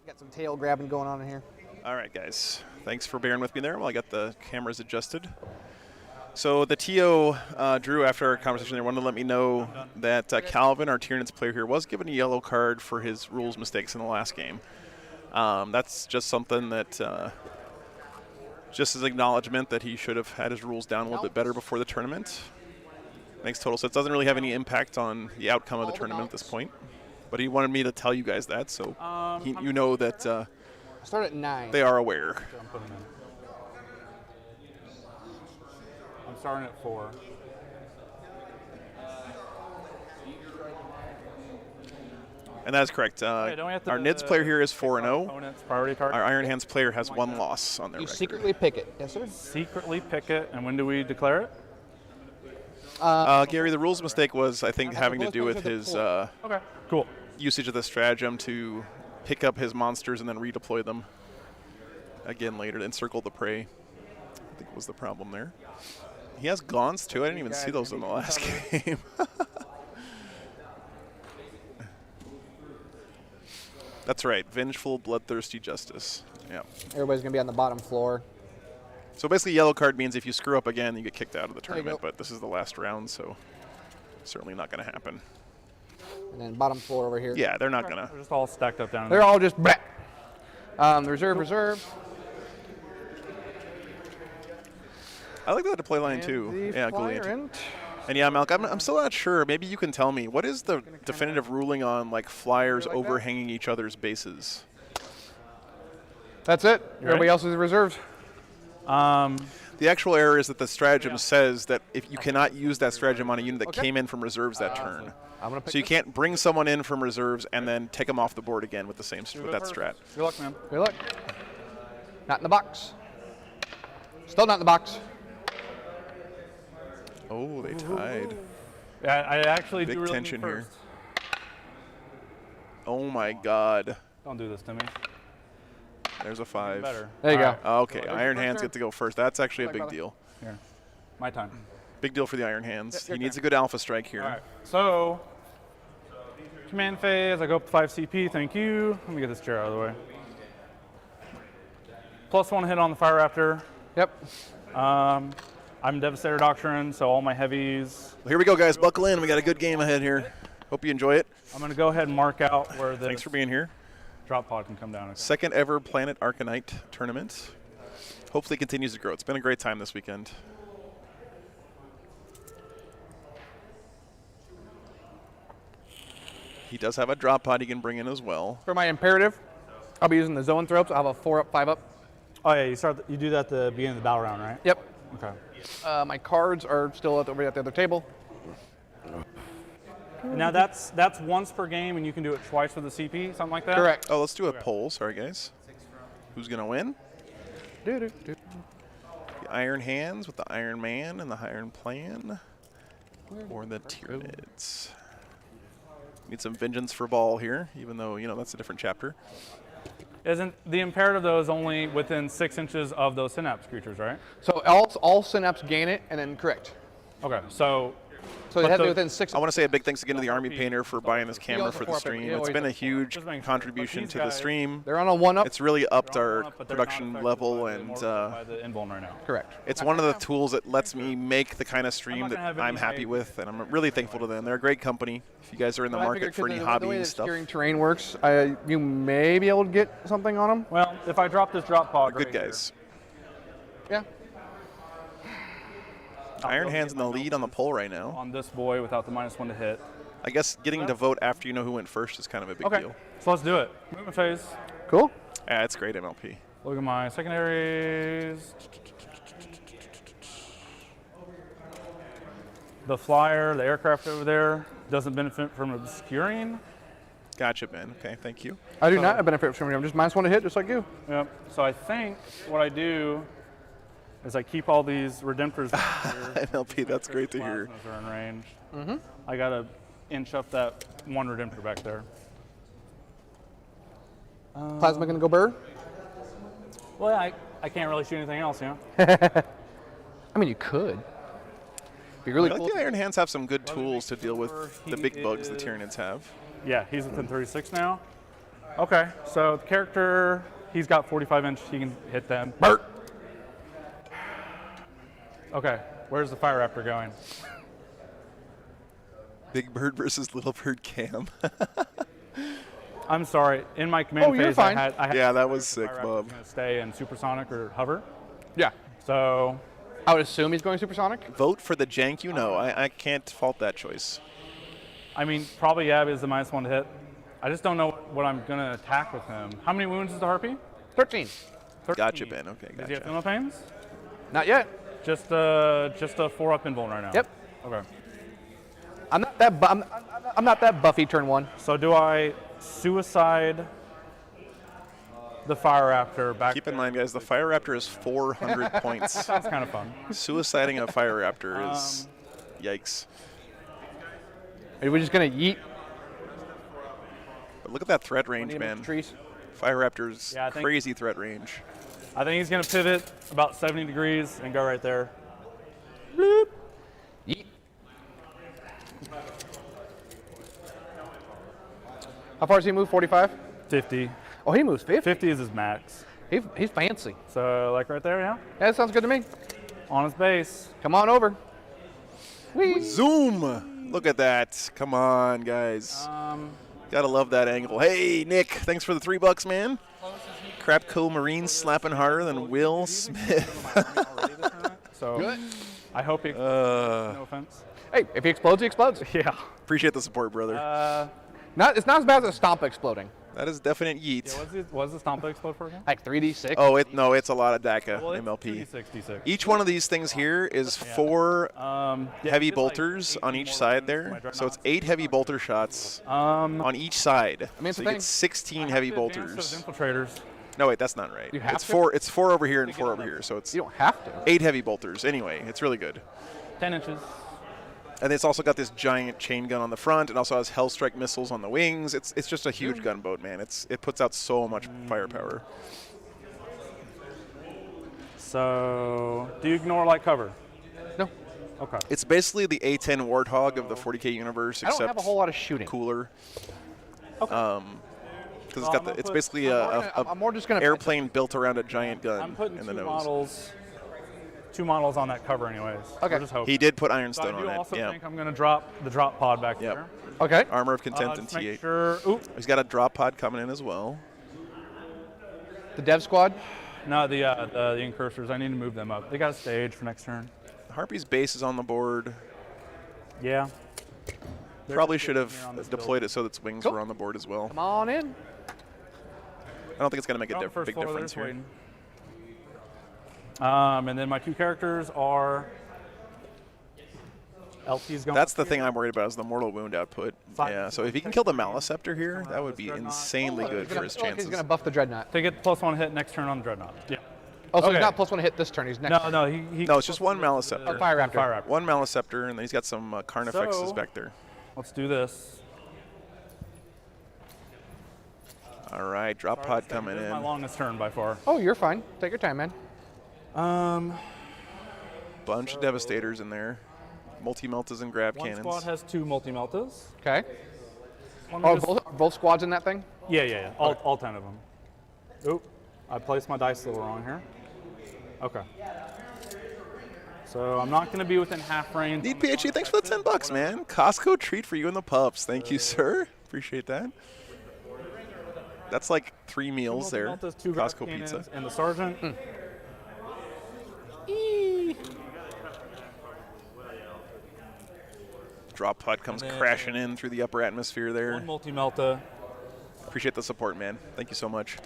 Got some tail grabbing going on in here. All right, guys. Thanks for bearing with me there while I got the cameras adjusted. So the TO, Drew, after our conversation there, wanted to let me know that Calvin, our Tyranids player here, was given a yellow card for his rules mistakes in the last game. That's just something that, just as acknowledgement that he should have had his rules down a little bit better before the tournament. Makes total sense. Doesn't really have any impact on the outcome of the tournament at this point. But he wanted me to tell you guys that, so you know that Start at 9. they are aware. I'm putting them in. I'm starting at 4. And that is correct. don't we have to, Our NIDS player here is 4-0. Opponent's priority card. Our Iron Hands player has 1 loss on their You record. secretly pick it. Yes, sir. Secretly pick it, and when do we declare it? Gary, the rules mistake was, I think, having to do with his Okay, cool. usage of the stratagem to pick up his monsters and then redeploy them again later, encircle the prey. I think was the problem there. He has gaunts too. I didn't even see those in the last game. That's right, vengeful, bloodthirsty justice. Yeah. Everybody's going to be on the bottom floor. So basically, yellow card means if you screw up again, you get kicked out of the There you tournament. go. But this is the last round, so certainly not going to happen. And then bottom floor over here. Yeah, they're not going to. They're just all stacked up down They're there. all just bleh. Reserve. I like that deploy line And too. the Yeah, flyer Goulian. and And yeah, Malk, I'm still not sure. Maybe you can tell me. What is the definitive ruling on like flyers like that? overhanging each other's bases? that's it. You Everybody ready? else is reserved. The actual error is that the stratagem says that if you cannot use that stratagem on a unit that Okay. came in from reserves that turn. I'm going to pick So you this. can't bring someone in from reserves and then take them off the board again with the same with that strat. Good luck, man. Good luck. Not in the box. Still not in the box. Oh, they tied. Yeah, I actually Big do really tension need here. first. Oh my God. Don't do this to me. There's a 5. Better. There you All go. right, Okay, Iron Hands get to go first. That's actually a Like big brother. deal. Here, my time. Big deal for the Iron Hands. your He needs a good alpha strike here. All right. So, command phase. I go up to 5 CP. Thank you. Let me get this chair out of the way. +1 hit on the Fire Raptor. Yep. I'm Devastator Doctrine, so all my heavies. Well, here we go, guys. Buckle in. We got a good game ahead here. Hope you enjoy it. I'm going to go ahead and mark out where the Thanks for being here. drop pod can come down. Second ever Planet arKCanite tournament. Hopefully it continues to grow. It's been a great time this weekend. He does have a drop pod he can bring in as well. For my imperative, I'll be using the Zoanthropes. I'll have a 4-up, 5-up. Oh yeah, you do that at the beginning of the battle round, right? Yep. Okay. My cards are still over at the other table. Now that's once per game, and you can do it twice with the CP, something like that. Correct. Oh, let's do a poll. Sorry, guys. Who's gonna win? Do. The Iron Hands with the Iron Man and the Iron Plan, or the Tyranids? Need some vengeance for Ball here, even though that's a different chapter. Isn't the imperative though is only within 6 inches of those synapse creatures, right? So all synapse gain it, and then correct. Okay, so So they have to be within 6. I want to say a big thanks again to the Army Painter for buying this camera also for the four up stream. every- It's been a huge Just making sure. contribution But to these the guys- stream. They're on a 1-up. It's really upped our but they're not production affected level, by the and by the invuln right now. Correct. it's one of the tools that lets me make the kind of stream not that gonna have I'm any happy hate. with, and I'm really thankful to them. They're a great company. If you guys are in the I market figured for any the way hobby that stuff, steering terrain works, you may be able to get something on them. Well, if I drop this drop pod, good right here, guys. Yeah. Iron Hands in the lead on the poll right now. on this boy without the -1 to hit. I guess getting to vote after you know who went first is kind of a big Okay, deal. so let's do it. Movement phase. Cool. Yeah, it's great MLP. Look at my secondaries. The flyer, the aircraft over there, doesn't benefit from obscuring. Gotcha, Ben. Okay, thank you. I do not benefit from it. I'm just -1 to hit, just like you. Yep. So I think what I do is I keep all these redemptors back here. MLP, that's great to hear. Plasmas are in range. I gotta inch up that one redemptor back there. Plasma gonna go burr? Well, yeah, I can't really shoot anything else, I mean, you could. Be really I like cool. the Iron Hands have some good tools to deal with the He big bugs the is- Tyranids have. Yeah, he's within 36 now. Okay, so the character, he's got 45 inch, he can hit them. Bert. Okay, where's the Fire Raptor going? Big Bird versus Little Bird Cam. I'm sorry, in my command Oh, you're phase, fine. I had Yeah, that was the sick, Fire Raptor's Bob. gonna stay in supersonic or hover. Yeah. So, I would assume he's going supersonic. Vote for the jank you know. I can't fault that choice. I mean, probably Yab is the -1 to hit. I just don't know what I'm gonna attack with him. How many wounds is the Harpy? 13. 13. Gotcha, Ben. Okay, Does he have gotcha. thermal pains? Not yet. Just a 4-up invuln right now. Yep. Okay. I'm not that. I'm not that buffy. Turn 1. So do I suicide the Fire Raptor back? Keep in mind, guys, the Fire Raptor is 400 points. That's kind of fun. Suiciding a Fire Raptor is yikes. Are we just gonna yeet? But look at that threat range, Need him man. with trees. Fire Raptor's Yeah, I think- crazy threat range. I think he's gonna pivot about 70 degrees and go right there. Yeet. How far does he move? 45. 50. Oh, he moves 50. 50 is his max. He's fancy. So like right there, yeah. Yeah, that sounds good to me. On his base. Come on over. Whee. Zoom! Look at that. Come on, guys. Gotta love that angle. Hey, Nick, thanks for the $3, man. Crapco Marines slapping harder than Will Smith. So Good. I hope he. No offense. Hey, if he explodes, he explodes. Yeah. Appreciate the support, brother. It's not as bad as a stomp exploding. That is definite yeet. What's the stomp explode for again? Like 3d6. Oh, it's a lot of DACA Well, it's MLP. 2d66. Each one of these things here is 4 heavy bolters on each side there. So it's 8 heavy bolter shots on each side. mean, it's so a you thing. get 16 heavy bolters. Infiltrators. No, wait, that's not right. You have it's to? 4. It's 4 over here and 4 over here. So it's You don't have to. 8 heavy bolters. Anyway, it's really good. 10 inches. And it's also got this giant chain gun on the front. It also has Hellstrike missiles on the wings. It's just a huge gunboat, man. It puts out so much firepower. So do you ignore light cover? No. Okay. It's basically the A10 Warthog of the 40K universe, I don't except have a whole lot of shooting. cooler. Okay. Because it's got the, it's basically I'm more just gonna airplane built around a giant gun I'm putting in the two nose. models on that cover anyways. Okay. We're just hoping. He did put So I Ironstone do on also it. Yeah. think I'm going to drop the drop pod back Yep. there. Okay. Armor of Content and Just make T8. sure. Oop. He's got a drop pod coming in as well. The dev squad. No, the incursors. I need to move them up. They got a stage for next turn. Harpy's base is on the board. Yeah. Probably should have here on this deployed it so that its wings Cool. were on the board as well. Come on in. I don't think it's going to make a They're on the first big floor, they're difference just here. waiting. And then my 2 characters are LT's going. That's the thing I'm worried about is the mortal wound output. Yeah, so if he can kill the Maliceptor here, that would be insanely good for his He's chances. going to buff the Dreadnought. They get +1 hit next turn on the Dreadnought. Yeah. Oh, so Okay. he's not +1 hit this turn. He's next. No, he No, it's just one Maliceptor. Fire Raptor. Fire Raptor. One Maliceptor, and then he's got some Carnifexes So- back there. Let's do this. All right, drop pod coming This is my in. longest turn by far. Oh, you're fine. Take your time, man. Bunch of Devastators in there. Multi-Meltas and grab One cannons. squad has 2 multi-meltas. Okay. One Oh, just- both squads in that thing? Yeah. All 10 of them. Oop, I placed my dice a little wrong here. Okay. So I'm not going to be within half range. Need PHE, thanks for the $10, man. Costco treat for you and the pups. Thank you, sir. Appreciate that. That's like 3 meals there. Multi-meltas, 2 grab Costco cannons, pizza. and the sergeant. Drop pod comes And then- crashing in through the upper atmosphere there. 1 multi-melta. Appreciate the support, man. Thank you so much.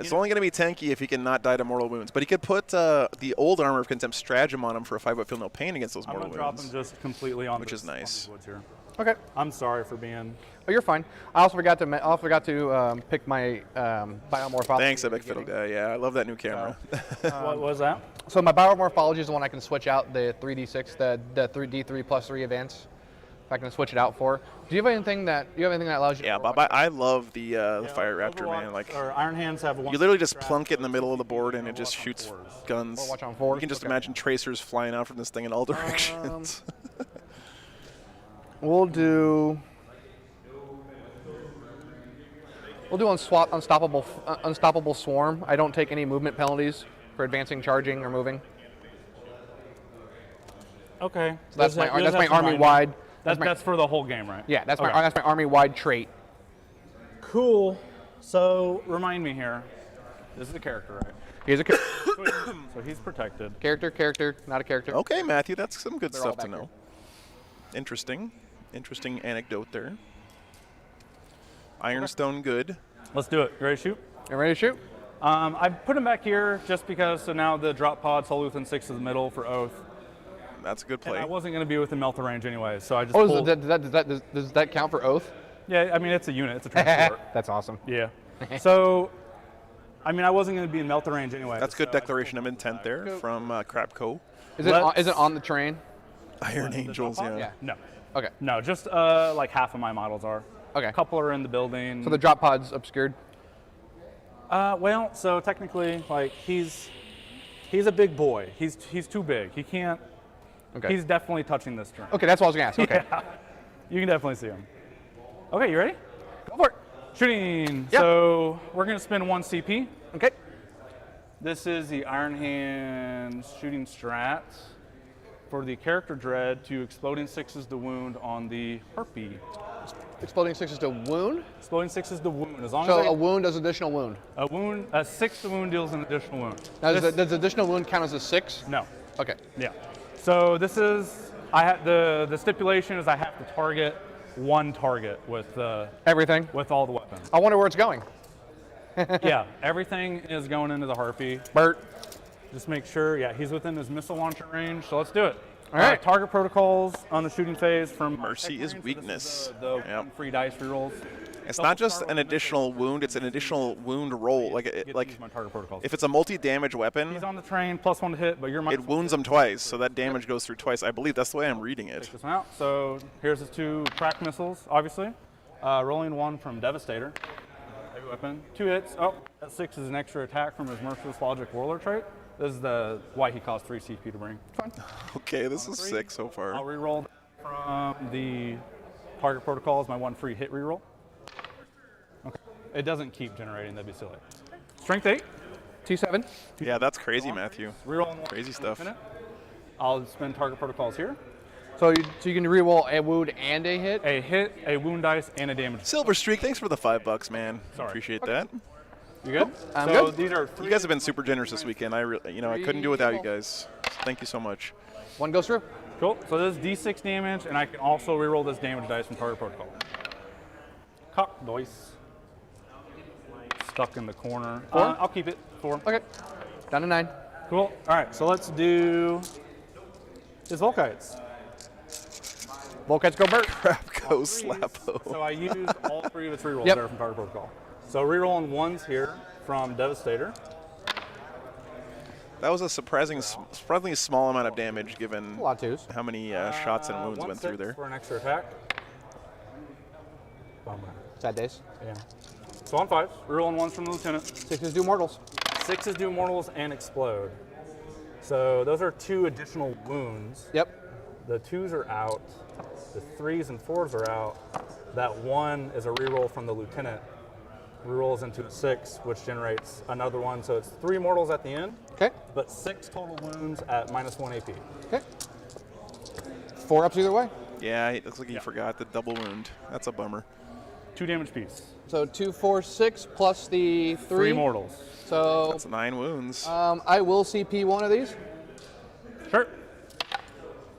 It's only going to be tanky if he can not die to mortal wounds, but he could put the old Armor of Contempt stratagem on him for a 5 feel no pain against those I'm mortal going to drop wounds. him just completely on Which this, is nice. on these woods here. Okay. I'm sorry for being... Oh, you're fine. I also forgot to pick my biomorphology. Thanks, Epic Fiddle Guy. Yeah, I love that new camera. What was that? So my biomorphology is the one I can switch out the 3d6, the 3d3 plus 3 advance. If I can switch it out for. Do you have anything that allows you? Yeah, to Bob, I love the Fire Raptor, man. Like, Or Iron Hands have 1. you literally just plunk it in the middle of the board and it just shoots guns. Overwatch on 4s? You can just Okay. imagine tracers flying out from this thing in all directions. We'll do unstoppable swarm. I don't take any movement penalties for advancing, charging, or moving. Okay. So that's Does that- my does that remind me? army-wide. That's for the whole game, right? Yeah, that's Okay. my army-wide trait. Cool. So remind me here. This is a character, right? He's a So he's protected. character, not a character. Okay, Matthew, that's some good They're all stuff to back know. Interesting anecdote there. Ironstone good. Let's do it. You ready to shoot? You ready to shoot? I put him back here just because. So now the drop pod's whole within 6 of the middle for Oath. That's a good And play. I wasn't going to be within Melta range anyway, so I just Oh, pulled. does that count for oath? Yeah, I mean it's a unit. It's a transport. That's awesome. Yeah. So, I mean I wasn't going to be in Melta range anyway. That's good so I declaration of intent there from Crapco. Is it on the train? Iron Angels, drop pod? yeah. No. Okay. No, just like half of my models are. Okay. A couple are in the building. So the drop pod's obscured. Well, so technically, like he's a big boy. He's too big. He can't. Okay. He's definitely touching this turn. Okay, that's what I was gonna ask. Okay. Yeah. You can definitely see him. Okay, you ready? Go for it. Shooting. Yep. So we're gonna spend 1 CP. Okay. This is the Iron Hands shooting strat for the character dread to exploding 6 is the wound on the harpy. Exploding 6 is to wound. Exploding 6 is the wound. As long So as a wound does additional wound. a 6 to wound deals an additional wound. Now, This- does additional wound count as a 6? no. Okay. Yeah. So this is the stipulation is I have to target 1 target with Everything. with all the weapons. I wonder where it's going. Yeah, everything is going into the harpy. Bert. Just make sure, yeah, he's within his missile launcher range. So let's do it. All right. Target protocols on the shooting phase from Mercy tech is range. So this weakness. the Yep. free dice rerolls. It's not just an additional wound; it's an additional wound roll. Like, Get to like use my target protocols. if it's a multi-damage weapon, He's on the train, +1 to hit, but you're it wounds them twice, so that damage goes through twice. I believe that's the way I'm reading it. Take this one out. So here's his 2 crack missiles, obviously. Rolling 1 from Devastator. Heavy weapon. 2 hits. Oh, that 6 is an extra attack from his Merciless Logic Warlord trait. This is why he costs 3 CP to bring. Okay, this is sick so I'll far. reroll from the target protocol as my 1 free hit reroll. Okay. It doesn't keep generating, that'd be silly. Strength 8. T7. Yeah, that's crazy, Matthew. Reroll in 1. Crazy stuff. I'll spend target protocols here. So you can reroll a wound and a hit. A hit, a wound dice, and a damage. Silver Streak, thanks for the $5, man. Sorry. Appreciate that. You good? I'm so good. These are 3. You guys have been super generous this weekend. I couldn't do without you guys. Thank you so much. One goes through. Cool. So this is D6 damage, and I can also reroll this damage dice from target protocol. Cock dice. stuck in the corner. 4? I'll keep it 4. Okay. Down to 9. Cool. All right, so let's do his Volkites. Volkites go Bert. Go Slappo. So I used all 3 of its rerolls Yep. there from Power Protocol. So rerolling 1s here from Devastator. That was a surprisingly small amount of damage given A lot of 2s. how many shots and wounds 1 went through 6 there. for an extra attack. Bummer. Sad days. Yeah. So on 5s, rerolling 1s from the Lieutenant. 6s do mortals. 6s do mortals and explode. So those are 2 additional wounds. Yep. The 2s are out. The 3s and 4s are out. That 1 is a reroll from the Lieutenant. Rerolls into a 6, which generates another 1. So it's 3 mortals at the end, Okay. but 6 total wounds at -1 AP. Okay. 4 ups either way. Yeah, it looks like he forgot the double wound. That's a bummer. 2 damage piece. So 2, 4, 6 plus the 3. 3 mortals. So That's 9 wounds. I will CP one of these. Sure.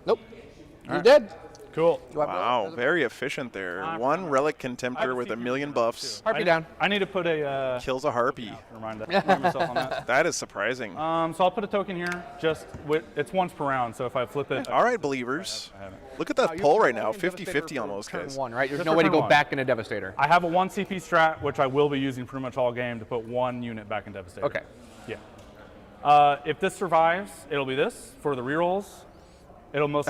Nope. You're dead. Cool. Do I blow? Wow, Does it- very efficient there. 1 relic contemptor with a million buffs. Harpy down. I need to put a Kills a harpy. remind myself on that. That is surprising. So I'll put a token here. Just it's once per round. So if I flip it, All right, believers. I haven't. Look at that You're poll right now. only in 50-50 Devastator almost, for turn guys. 1, right? There's Just no for way to turn go 1. back into Devastator. I have a 1 CP strat, which I will be using pretty much all game to put 1 unit back in Devastator. Okay. Yeah. If this survives, it'll be this for the rerolls. It'll most.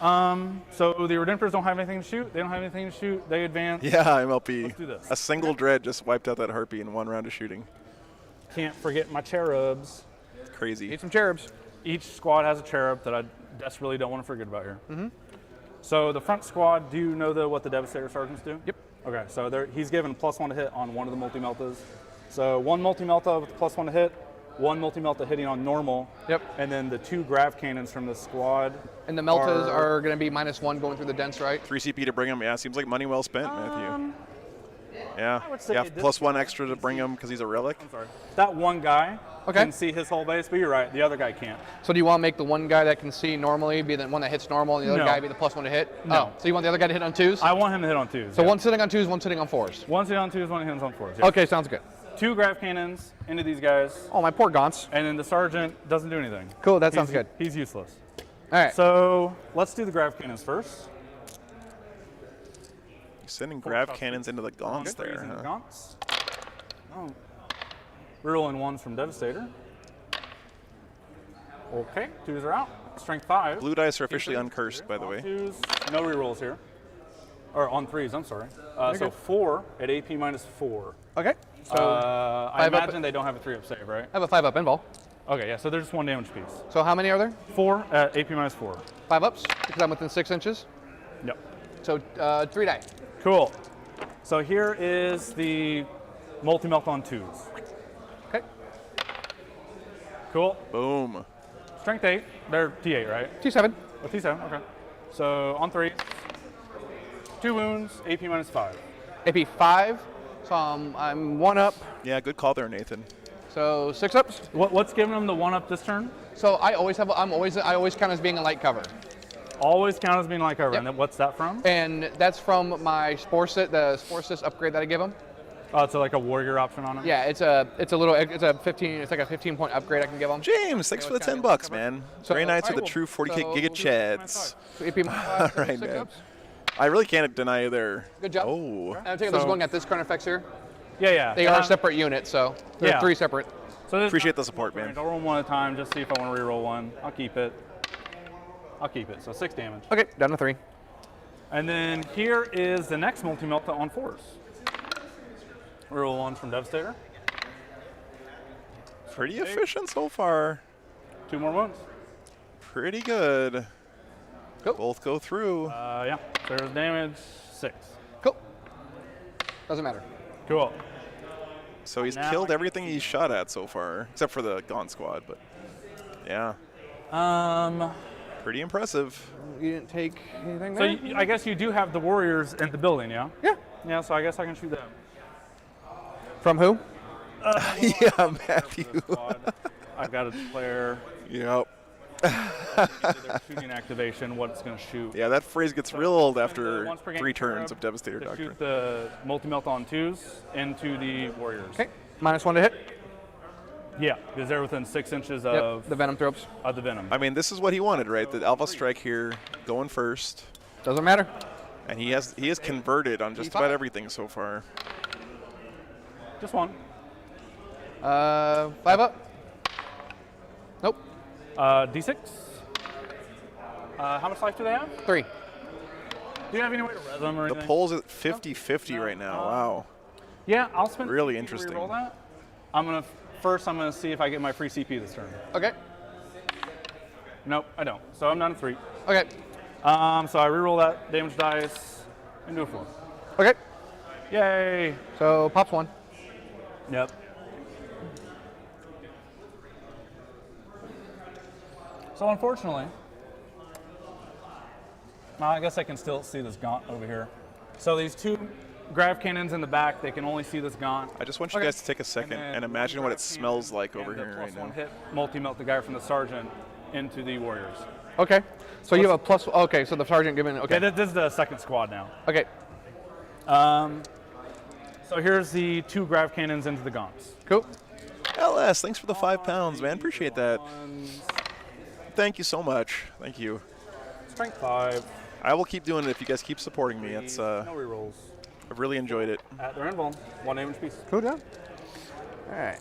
So the Redemptors don't have anything to shoot. They don't have anything to shoot. They advance. Yeah, MLP. Let's do this. A single dread just wiped out that harpy in 1 round of shooting. Can't forget my cherubs. It's crazy. Need some cherubs. Each squad has a cherub that I desperately don't want to forget about here. Mm-hmm. So the front squad, do you know what the Devastator sergeants do? Yep. Okay, so he's given +1 to hit on one of the multi-meltas. So 1 multi-melta with +1 to hit, 1 multi-melta hitting on normal. Yep. And then the 2 grav cannons from the squad. And the meltas are going to be -1 going through the dents, right? 3 CP to bring him. Yeah, seems like money well spent, Matthew. Yeah, would say yeah. this +1 extra to bring him because he's a relic. Sorry. That one guy Okay. can see his whole base, but you're right, the other guy can't. So do you want to make the one guy that can see normally be the one that hits normal and the other No. guy be the +1 to hit? No. Oh, so you want the other guy to hit on 2s? I want him to hit on 2s. So yeah. one sitting on 2s, one sitting on 4s. One hit on 2s, one hit on 4s. Yeah. Okay, sounds good. 2 grav cannons into these guys, Oh, my poor Gaunts. and then the sergeant doesn't do anything. Cool, that sounds He's- good. He's useless. All right. So let's do the grav cannons first. Sending grav cannons into the gaunts Okay, there, using the huh? gaunts. Oh. Rerolling 1s from Devastator. Okay, 2s are out. Strength 5. Blue dice are officially uncursed, by the way. 2s, no rerolls here. Or on 3s, I'm sorry. So 4 at AP -4. Okay. So I 5 up- imagine they don't have a 3-up save, right? I have a 5-up invul. Okay, yeah, so they're just 1 damage piece. So how many are there? 4 at AP -4. 5 ups, because I'm within 6 inches. Yep. So 3 die. Cool. So here is the multi-melt on 2s. Okay. Cool. Boom. Strength 8. They're T8, right? T7. Oh, T7, okay. So on 3, 2 wounds, AP -5. AP 5. So I'm 1 up. Yeah, good call there, Nathan. So 6 ups. What's giving them the 1-up this turn? So I always count as being a light cover. Always count as being like cover. Yep. And then what's that from? And that's from my Spore Sit, the Spore Sit upgrade that I give them. Oh, it's like a warrior option on it? Yeah, it's like a 15-point upgrade I can give them. James, thanks for the 10 bucks, man. So- Grey Knights are the alright, true 40K so- Giga Chads. So AP -5, All right, 6 man. ups. I really can't deny you there. Good job. Oh. And I think I'm just going at this current effects here. Yeah. They are separate units, so they're Yeah. 3 separate. So this Appreciate the support, man. I'll roll 1 at a time, just see if I want to reroll 1. I'll keep it. So 6 damage. Okay, down to 3. And then here is the next multi-melta on 4s. Reroll 1 from Devastator. Pretty efficient so far. 2 more wounds. Pretty good. Cool. Both go through. Yeah. There's damage 6. Cool. Doesn't matter. Cool. So he's now killed I everything he's shot at so far, except for the Gaunt squad, but yeah, pretty impressive. You didn't take anything So there? I guess you do have the warriors in the building, yeah? Yeah. Yeah, so I guess I can shoot them. From who? Yeah, Matthew. I've got to declare. Yep. Their shooting activation, what it's going to shoot. Yeah, that phrase gets real old Spend after the once per game 3 turns cherub of Devastator to Doctrine. shoot the multi-melt on 2s into the warriors. Okay. -1 to hit. Yeah, because they're within 6 inches Yep. of The venom tropes. the venom. I mean, this is what he wanted, right? The Alpha Strike here going first. Doesn't matter. And he has converted on just about everything so far. Just one. 5 up. Nope. D6. How much life do they have? 3. Do you have any way to res them or The anything? poll's at 50-50 right now. Wow. Yeah, I'll spend Really CP to interesting. reroll that. I'm gonna see if I get my free CP this turn. Okay. Nope, I don't. So I'm down to 3. Okay. So I reroll that damage dice and do a 4. Okay. Yay! So pops 1. Yep. So unfortunately, well, I guess I can still see this gaunt over here. So these 2 grav cannons in the back, they can only see this gaunt. I just want you guys to take a second and imagine what it smells like over here right now. +1 hit multi-melt the guy from the sergeant into the warriors. Okay. So you have a plus. Okay. So the sergeant given. Okay. Okay, this is the second squad now. Okay. So here's the 2 grav cannons into the gaunts. Cool. LS, thanks for the 5 pounds, man. Appreciate that. Thank you so much. Thank you. Strength 5. I will keep doing it if you guys keep supporting me. It's No rerolls. I've really enjoyed it. At their invuln, 1 damage piece. Cool job. All right.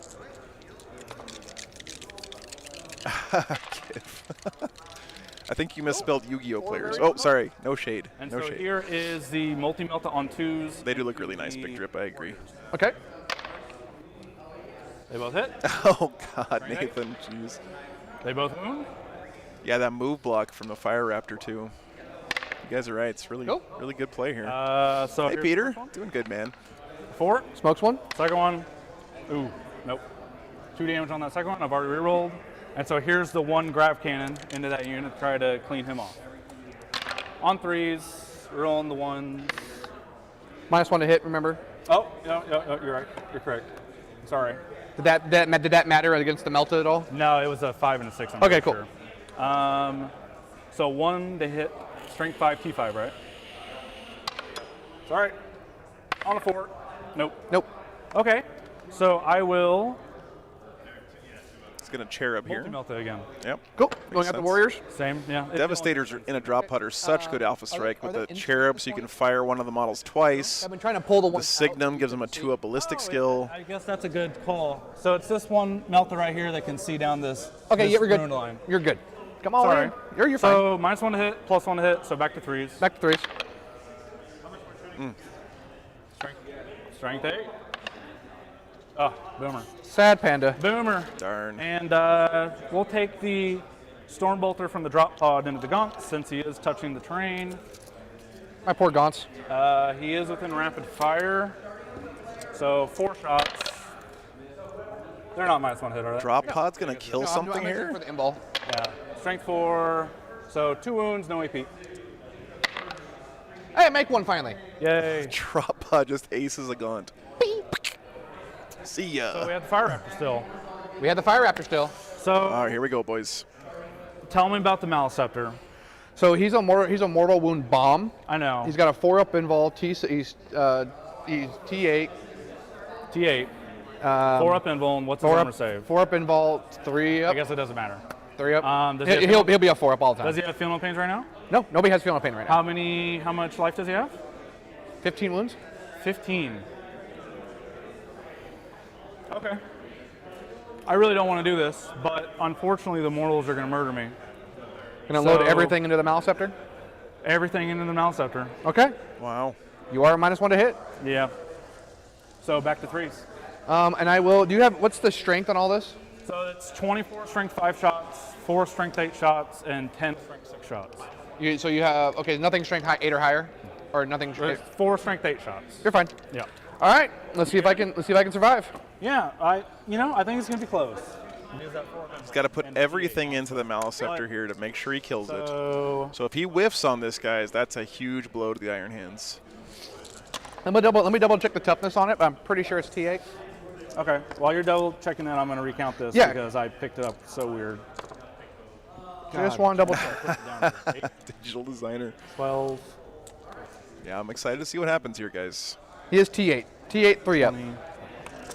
I think you misspelled Yu-Gi-Oh players. Oh, sorry. No shade. And No so shade. here is the multi-melt on 2s. They do look really nice, Big Drip. I agree. Okay. They both hit. Oh God, Nathan. Jeez. They both wound. Yeah, that move block from the Fire Raptor too. You guys are right. It's really, Cool. really good play here. So Hey here's Peter, the first one. doing good, man. 4. Smokes 1. Second one. Ooh, nope. 2 damage on that second one. I've already rerolled. And so here's the 1 grav cannon into that unit to try to clean him off. On 3s, rolling the 1s. -1 to hit. Remember. Oh, no, you're right. You're correct. Sorry. Did that matter against the melta at all? No, it was a 5 and a 6. I'm Okay, pretty cool. Sure. So 1 to hit, strength 5, T5, right? Sorry. On a 4. Nope. Nope. Okay. So I will It's gonna cherub here. multi-melt it again. Yep. Cool. Going at the sense. Warriors. Same, yeah. Devastators are in a drop pod are such good Alpha Strike with they the instant cherub, so you can fire one of the models twice. I've been trying to pull the The one. Signum gives them a 2-up ballistic skill. I guess that's a good call. So it's this one melter right here that can see down this. Okay, this yeah, we're good. ruined line. You're good. Come on. Sorry. You're fine. So -1 to hit, +1 to hit, so back to 3s. Back to 3s. Strength 8. Oh, boomer. Sad panda. Boomer. Darn. And we'll take the Stormbolter from the drop pod into the gaunt since he is touching the terrain. My poor Gaunts. He is within rapid fire. So 4 shots. They're not -1 hit, are they? Drop pod's gonna kill No, something I'm here. for the invul. Yeah. Strength 4. So 2 wounds, no AP. Hey, make one finally. Yay. Drop pod just aces a gaunt. See ya. So we have the Fire Raptor still. We had the Fire Raptor still. So All right, here we go, boys. tell me about the Maliceptor. So he's a mortal wound bomb. I know. He's got a 4-up invul. He's T8. T8. 4-up invuln. What's his armor save? 4-up invul. 3-up. I guess it doesn't matter. 3-up. Does he have He'll be a 4-up all the time. Does he have feeling no pains right now? No, nobody has feeling pain right now. How much life does he have? 15 wounds. 15. Okay. I really don't want to do this, but unfortunately the mortals are going to murder me. Gonna load everything into the Maliceptor. Everything into the Maliceptor. Okay. Wow. You are -1 to hit. Yeah. So back to 3s. And I will. Do you have? What's the strength on all this? So it's 24 strength 5 shots, 4 strength 8 shots, and 10 strength 6 shots. So you have. Okay, nothing strength 8 or higher, or nothing. There's 4 strength 8 shots. You're fine. Yeah. All right. Let's see if I can survive. Yeah. I think it's gonna be close. He's got to put everything into the Maliceptor here to make sure he kills it. So if he whiffs on this, guys, that's a huge blow to the Iron Hands. Let me double check the toughness on it. But I'm pretty sure it's T8. Okay. While you're double checking that, I'm gonna recount this Yeah. because I picked it up so weird. Just want to double check. Down to 8, Digital designer. 12, Yeah, I'm excited to see what happens here, guys. He is T8. T8 3-up. 20.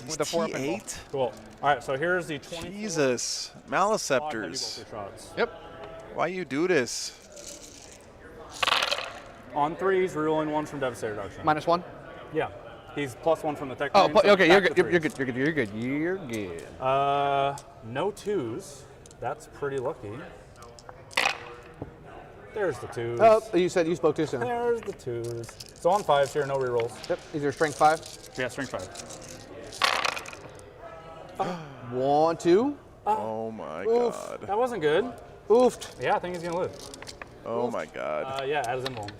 With the 4 pinball. T8? Cool. All right, so here's the 24 Jesus. quad heavy Maliceptors. bolter shots. Yep. Why you do this? On 3s, rerolling 1s from Devastator Reduction. -1. Yeah. He's +1 from the tech. Oh, range, so okay. You're back good. to You're 3s. good. You're good. You're good. You're good. No 2s. That's pretty lucky. There's the 2s. Oh, you said you spoke too soon. There's the 2s. So on 5s here, no rerolls. Yep. These are strength 5. Yeah, strength 5. 1, 2. Oh my Oof. god. That wasn't good. Oofed. Yeah, I think he's gonna live. Oh my god. Yeah, add his invuln.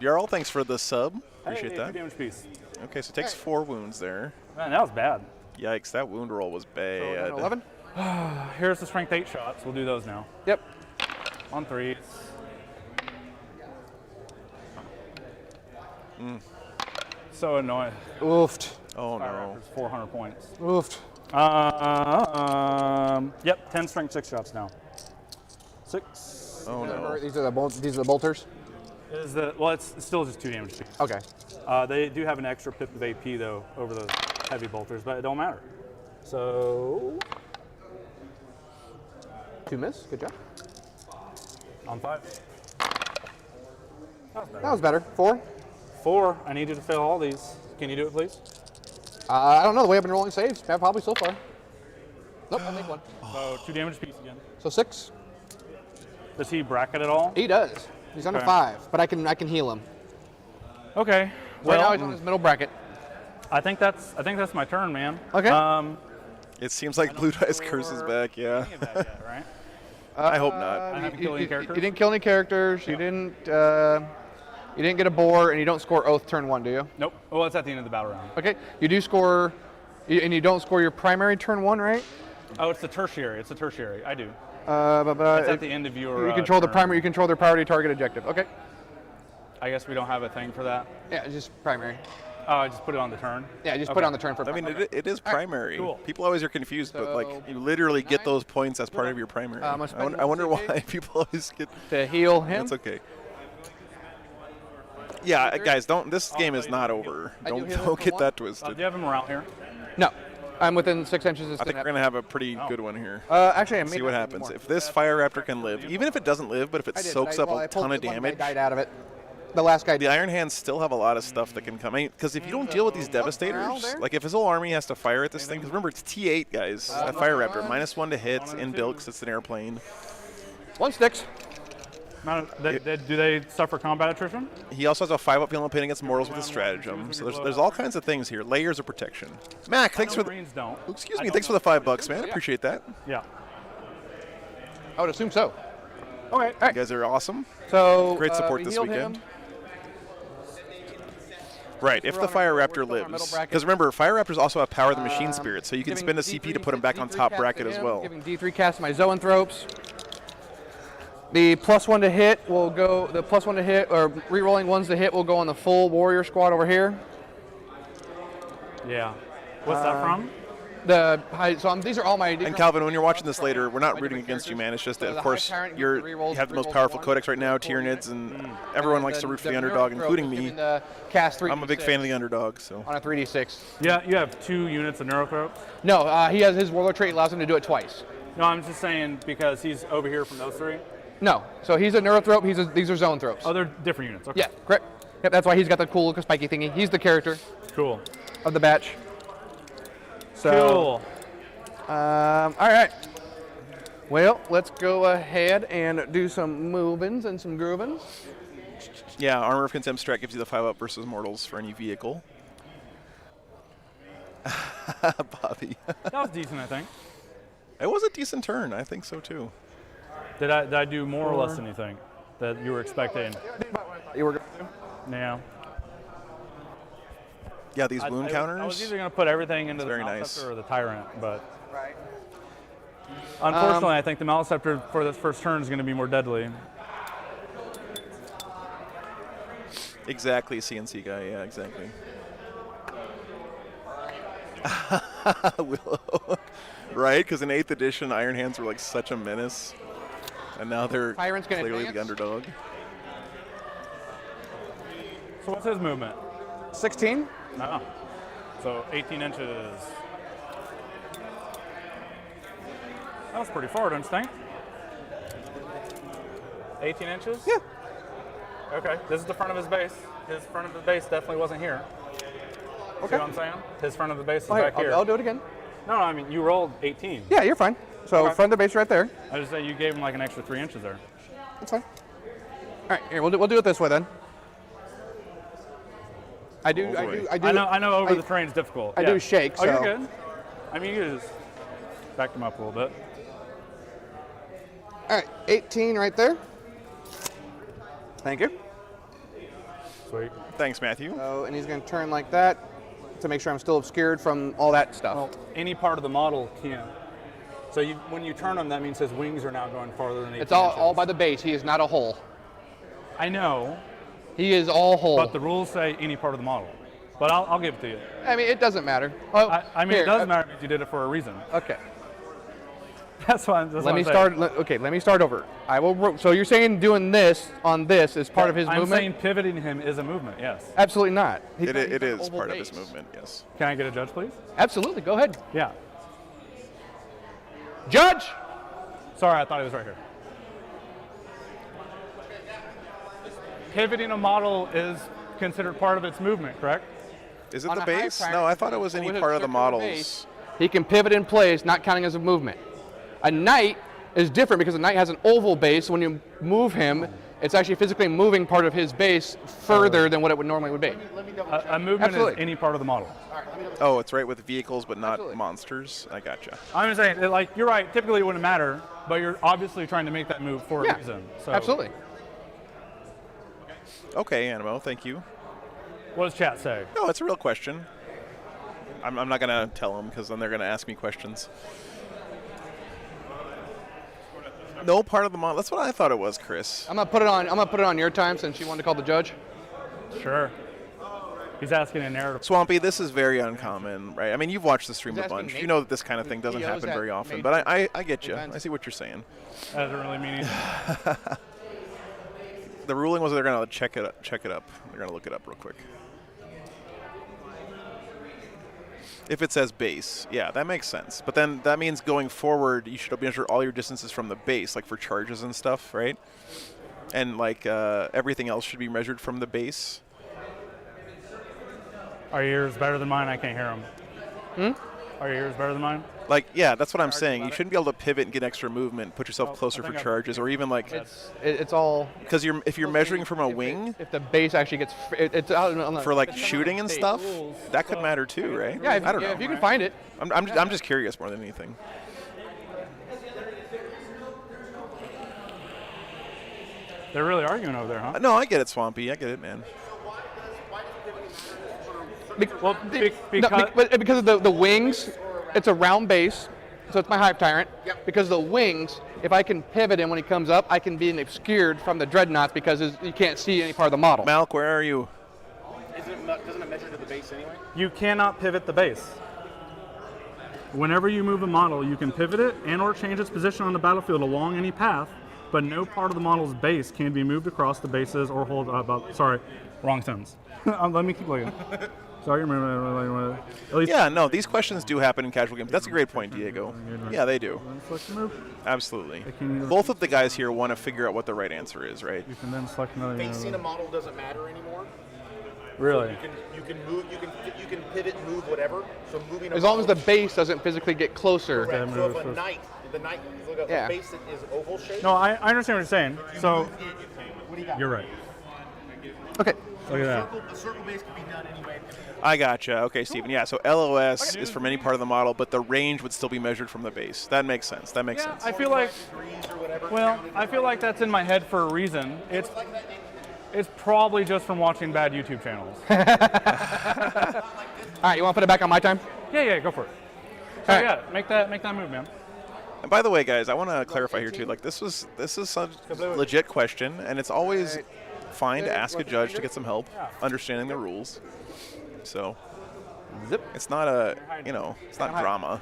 Yarl, thanks for the sub. Appreciate Hey, that. 2 damage piece. Okay, so it takes 4 wounds there. Man, that was bad. Yikes, that wound roll was bad. 11. Here's the strength 8 shots. We'll do those now. Yep. On 3s. So annoying. Oofed. Oh Fire no. Raptors, 400 points. Oofed. Yep, 10 strength 6 shots now. 6. Oh no. These are the bolters. Is the well? It's still just 2 damage piece. Okay. They do have an extra pip of AP though over the heavy bolters, but it don't matter. So 2 miss. Good job. on 5. That was better. 4. 4. I need you to fail all these. Can you do it, please? I don't know. The way I've been rolling saves, probably so far. Nope, I make 1. So 2 damage piece again. So 6. Does he bracket at all? He does. He's under Okay. 5, but I can heal him. Okay. Right now Well, he's on his middle bracket. I think that's my turn, man. Okay. It seems like Blue Dice Curse is back, yeah. Any of that yet, right? I hope not. I haven't killed any characters. You didn't kill any characters. You didn't get a boar, and you don't score Oath turn 1, do you? Nope. Well, it's at the end of the battle round. Okay. You do score, and you don't score your primary turn 1, right? Oh, it's the tertiary. It's the tertiary. I do. But It's at the end of your. you control the turn. primary. You control their priority target objective. Okay. I guess we don't have a thing for that. Yeah, it's just primary. Oh, I just put it on the turn. Yeah, just put it on the turn for. I mean, it is primary. cool. People always are confused, but like So, you literally get 9. those points as part of your primary. I'm gonna spend I wonder one why CP. people always get. to heal him. That's okay. Yeah, guys, don't. This game is not over. I do Don't heal him don't for get 1. that Do twisted. you have him around here? No, I'm within 6 inches of I think we're gonna have a pretty good one here. Actually, I made See what happens. If this Fire Raptor can live, even if it doesn't live, but if it soaks up a ton of damage, died out of it. The last guy. the Iron Hands still have a lot of stuff that can come. Because if you don't deal with these Devastators, like if his whole army has to fire at this thing, because remember it's T8 guys, that Fire Raptor, -1 to hit, in build 'cause it's an airplane. 1 sticks. Do they suffer combat attrition? He also has a 5-up healing pain against mortals with a stratagem. So there's all kinds of things here. Layers of protection. Mac, thanks for the. Marines don't. Excuse me, thanks for the $5, man. I appreciate that. Yeah. I would assume so. Okay. You guys are awesome. So Great support we this healed weekend. him. Right, if the Fire Raptor we're on our middle lives. bracket. Because remember, Fire Raptors also have Power of the Machine Spirit, so you can Giving spend a CP to D3 put him back on D3 top cast bracket to as him, well. Giving D3 cast to my Zoanthropes. The +1 to hit will go. The +1 to hit, or re-rolling ones to hit, will go on the full warrior squad over here. Yeah. What's that from? These are all my. And Calvin, when you're watching this later, we're not rooting against you, man. It's just that, of course, you have the most powerful codex right now, Tyranids, and everyone likes to root for the underdog, including me. Cast 3. I'm a big fan of the underdog, so. On a 3d6. Yeah, you have 2 units of Neurothrope. No, he has his warlord trait allows him to do it twice. No, I'm just saying because he's over here from those 3. No, so he's a Neurothrope. These are Zoanthropes. Oh, they're different units. Okay. Yeah, correct. Yep, that's why he's got the cool spiky thingy. He's the character Cool. of the batch. So, Cool. all right. Well, let's go ahead and do some movings and some groovings. Yeah, Armor of Contempt strat gives you the 5-up versus mortals for any vehicle. Bobby. That was decent, I think. It was a decent turn. I think so, too. Did I do more or less than you think that you were expecting? You were Yeah. Yeah, these wound counters. I was either going to put everything into the very Maleceptor nice. or the Tyrant, but unfortunately, I think the Maleceptor for this first turn is going to be more deadly. Exactly, CNC guy. Yeah, exactly. Willow. Right? Because in 8th edition, Iron Hands were like such a menace. And now they're Tyrant's gonna clearly the advance. underdog. So what's his movement? 16. Oh. So 18 inches. That was pretty far, don't you think? 18 inches? Yeah. Okay, this is the front of his base. His front of the base definitely wasn't here. Okay. See what I'm saying? His front of the base is Oh, here, back here. I'll do it again. No, I mean, you rolled 18. Yeah, you're fine. So Okay. front of the base right there. I just say you gave him like an extra 3 inches there. That's fine. All right, here we'll do it this way then. I do. I know over the terrain's difficult. I do shake, Oh, you're so- good. I mean, you can just back them up a little bit. All right, 18 right there. Thank you. Sweet. Thanks, Matthew. So, and he's going to turn like that to make sure I'm still obscured from all that stuff. Well, any part of the model can. So when you turn him, that means his wings are now going farther than 18 It's all inches. by the base. He is not a hole. I know, He is all hole. but the rules say any part of the model. But I'll give it to you. I mean, it doesn't matter. Oh, I mean, here, it does matter because you did it for a reason. Okay. That's why. That's Let me what I'm saying. start. Okay, let me start over. I will. So you're saying doing this on this is part of his I'm movement? saying pivoting him is a movement. Yes. Absolutely not. It he's is an oval part of his base. movement, yes. Can I get a judge, please? Absolutely. Go ahead, Yeah. Judge. Sorry, I thought he was right here. Pivoting a model is considered part of its movement, correct? Is it On the a high base? tyrant, No, I thought it was any with a part of the circular models. base, he can pivot in place, not counting as a movement. A knight is different because a knight has an oval base. When you move him, it's actually physically moving part of his base further than what it would normally be. A movement Absolutely. is any part of the model. Oh, it's right with vehicles, but not Absolutely. monsters. I gotcha. I'm just saying, like, you're right. Typically, it wouldn't matter, but you're obviously trying to make that move for Yeah, a reason. So, absolutely. Okay, Animo, thank you. What does chat say? No, it's a real question. I'm not going to tell them because then they're going to ask me questions. No part of the model. That's what I thought it was, Chris. I'm gonna put it on. I'm gonna put it on your time since you wanted to call the judge. Sure. He's asking a narrative. Swampy, this is very uncommon, right? I mean, you've watched the stream He's a asking bunch. Nate- You know that this kind of thing doesn't POs happen at very often. major But I get you. events. I see what you're saying. That doesn't really mean anything. The ruling was they're going to check it up. They're going to look it up real quick. If it says base, yeah, that makes sense. But then that means going forward, you should measure all your distances from the base, like for charges and stuff, right? And like everything else should be measured from the base. Are your ears better than mine? I can't hear them. Are your ears better than mine? Like, yeah, that's what I'm saying. You shouldn't be able to pivot and get extra movement, put yourself closer I for think charges, or even like It's all. because if you're measuring from a if wing if the base actually gets, it's out on the, for like shooting and state stuff, rules. that could matter too, right? Yeah, I don't know. if you can find it. I'm just curious more than anything. They're really arguing over there, huh? No, I get it, Swampy. I get it, man. Well, No, because because of the wings, it's a round base, so it's my Hive Tyrant. Because of the wings, if I can pivot him when he comes up, I can be obscured from the dreadnoughts because you can't see any part of the model. Malk, where are you? Doesn't it measure to the base anyway? you cannot pivot the base. Whenever you move a model, you can pivot it and or change its position on the battlefield along any path, but no part of the model's base can be moved across the bases or hold up. Sorry, wrong sentence. Let me keep looking. Sorry, remember. At least Yeah, no, these questions do happen in casual games. That's a great point, Diego. Yeah, they do. select the move. Absolutely. can- Both of the guys here want to figure out what the right answer is, right? You can then select another. Facing a model doesn't matter anymore. Really? You can move. You can pivot, move whatever. So moving. As long as the base doesn't physically get closer. Correct. So if move a knight, the knight, look at Yeah. a base that is oval shaped. No, I understand what you're saying. So What do you got? you're right. Okay. Look at that. The circle base can be done anyway. I gotcha. Okay, Steven. Yeah, so LOS is from any part of the model, but the range would still be measured from the base. That makes sense. That makes sense. I feel like, Degrees or whatever. well, I feel like that's in my head for a reason. It's probably just from watching bad YouTube channels. All right, you want to put it back on my time? Yeah, go for it. So All right. yeah, make that move, man. And by the way, guys, I want to clarify here too. Like this is a legit question, and it's always fine to ask a judge to get some help understanding the rules. So it's not it's not drama.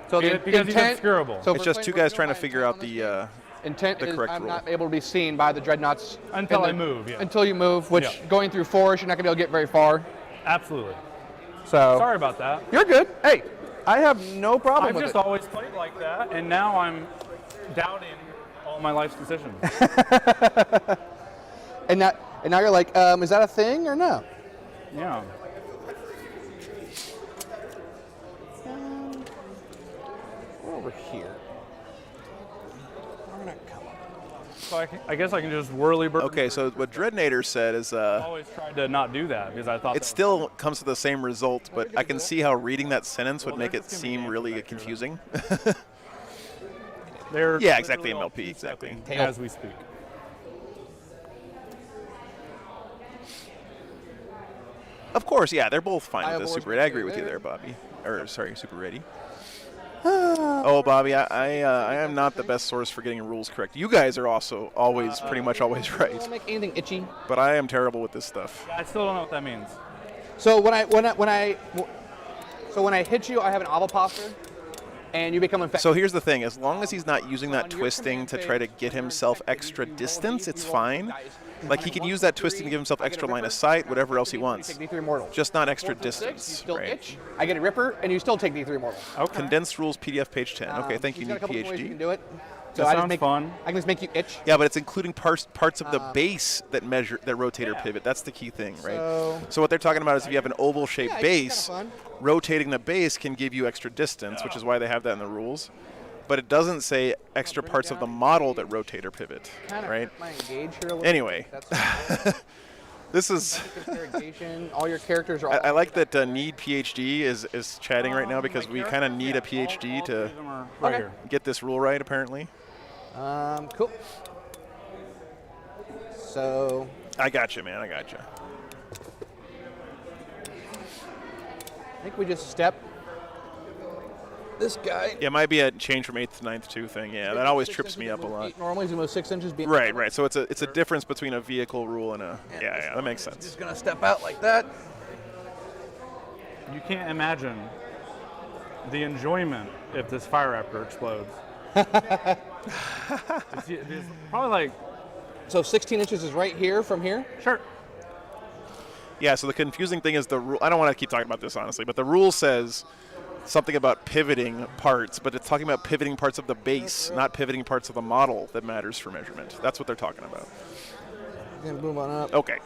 So Because he's intent- obscurable. So It's for just two playing guys trying to Hive figure Tyrant out on this the Intent The is correct I'm rule. not able to be seen by the dreadnoughts Until in I move, yeah. Until you move, which Yeah. going through forest, you're not gonna be able to get very far. Absolutely. So Sorry about that. you're good. Hey, I have no problem I've with just it. always played like that, and now I'm doubting all my life's decisions. And now you're like, is that a thing or no? Yeah. Over here. So I guess I can just whirly bird. Okay, so what Dreadnator said is I always tried to not do that because I thought it still comes to the same result, but I can see how reading that sentence would make it seem really confusing. they're Yeah, exactly, literally all MLP, exactly. two-stepping as we speak. Of course, yeah, they're both fine I with have this always Super 8. I been agree with you there. there, Bobby. Or, sorry, Super Ready. Oh, Bobby, I am not the best source for getting rules correct. You guys are also always, pretty much always right. Don't make anything itchy. But I am terrible with this stuff. I still don't know what that means. So when I hit you, I have an ovipositor, and you become infected. So here's the thing. As long as he's not using that On your twisting command to phase, try to get you're himself infected. extra You roll distance, D3, it's you roll fine. dice. Like, he can use that twisting to give himself I get extra a line of Ripper, sight, whatever else he you wants. take D3 mortal. Just not extra 4 through 6, you distance, still right? itch. I get a Ripper, and you still take D3 mortal. Okay. Condensed rules PDF page 10. Okay, thank you, He's got a couple of ways you PhD. can do it. So That I just sounds make, fun. I can just make you itch. Yeah, but it's including parts of the base that rotate or pivot. That's the key thing, right? So what they're talking about is if you have an oval-shaped Yeah, it's base, kinda rotating the base can give you extra distance, which is why they have that in the rules. But it doesn't say extra parts of the model that rotate or pivot, Kind of right? my engage here a little Anyway, bit. That's this is. interrogation. All your characters are. I like that Need PhD is chatting right now because we kind of need a PhD All three to of them are right here. get this rule right, apparently. Cool. So I got you, man. I got you. I think we just step this guy. Yeah, it might be a change from 8th to 9th too thing. Yeah, that always 6 trips me inches, up a move lot. 8 normally, he's gonna move 6 inches. Right, right. So it's a difference between a vehicle rule and a yeah, that makes sense. Just gonna step out like that. You can't imagine the enjoyment if this fire raptor explodes. it's probably like, So 16 inches is right here from here. sure. Yeah. So the confusing thing is the rule. I don't want to keep talking about this honestly, but the rule says something about pivoting parts, but it's talking about pivoting parts of the base, not pivoting parts of the model that matters for measurement. That's what they're talking about. He's gonna move on up. Okay,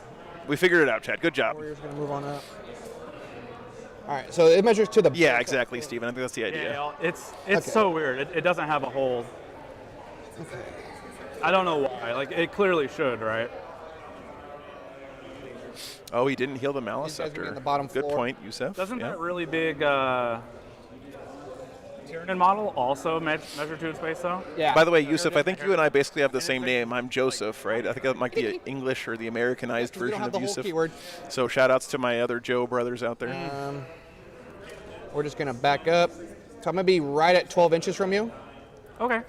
we figured it out, Chad. Good job. Warrior's gonna move on up. All right, so it measures to the. Yeah, exactly, Steven. I think that's the idea. Yeah, it's Okay. so weird. It doesn't have a hole. I don't know why. Like, it clearly should, right? Oh, he didn't heal the malice These guys will be after. on the bottom Good floor. point, Yusef. Doesn't yeah. that really big Tyranid model also measure to its base, though? Yeah. By the way, Yusuf, I think you and I basically have the same name. I'm Joseph, right? I think that might be an English or the Americanized we don't version have of the whole Yusuf. keyword. So shout outs to my other Joe brothers out there. We're just gonna back up. So I'm gonna be right at 12 inches from you. Okay.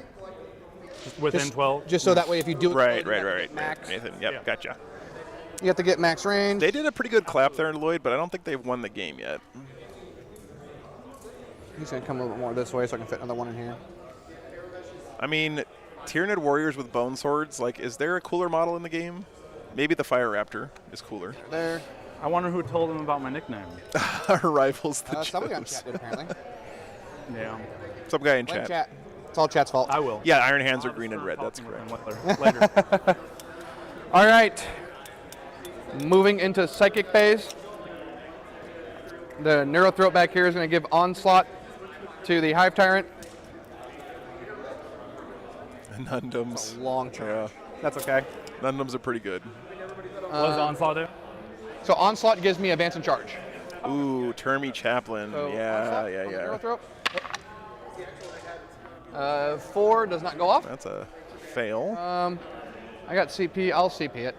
Within Just- 12? Just so that way, if you do it, Right, you right, have to right, get Max. Nathan, yep, Yeah. gotcha. You have to get max range. They did a pretty good clap there, Lloyd, but I don't think they've won the game yet. He's gonna come a little bit more this way, so I can fit another one in here. I mean, Tyranid warriors with bone swords, like, is there a cooler model in the game? Maybe the Fire Raptor is cooler. There. I wonder who told him about my nickname. Our rivals, the Somebody on Joes. chat did apparently. Yeah. Some guy in Blame chat. chat. It's all chat's fault. I will. Yeah, Iron Hands are I'll green and start red. That's talking correct. with him later. All right. Moving into psychic phase. The Neurothroat back here is going to give onslaught to the Hive Tyrant. Nundums. Long charge. Yeah, That's okay. Nundums are pretty good. What does Onslaught do? So onslaught gives me advance and charge. Ooh, Termy Chaplain. So Yeah, onslaught yeah, on the yeah. Neurothroat. 4 does not go off. That's a fail. I got CP. I'll CP it.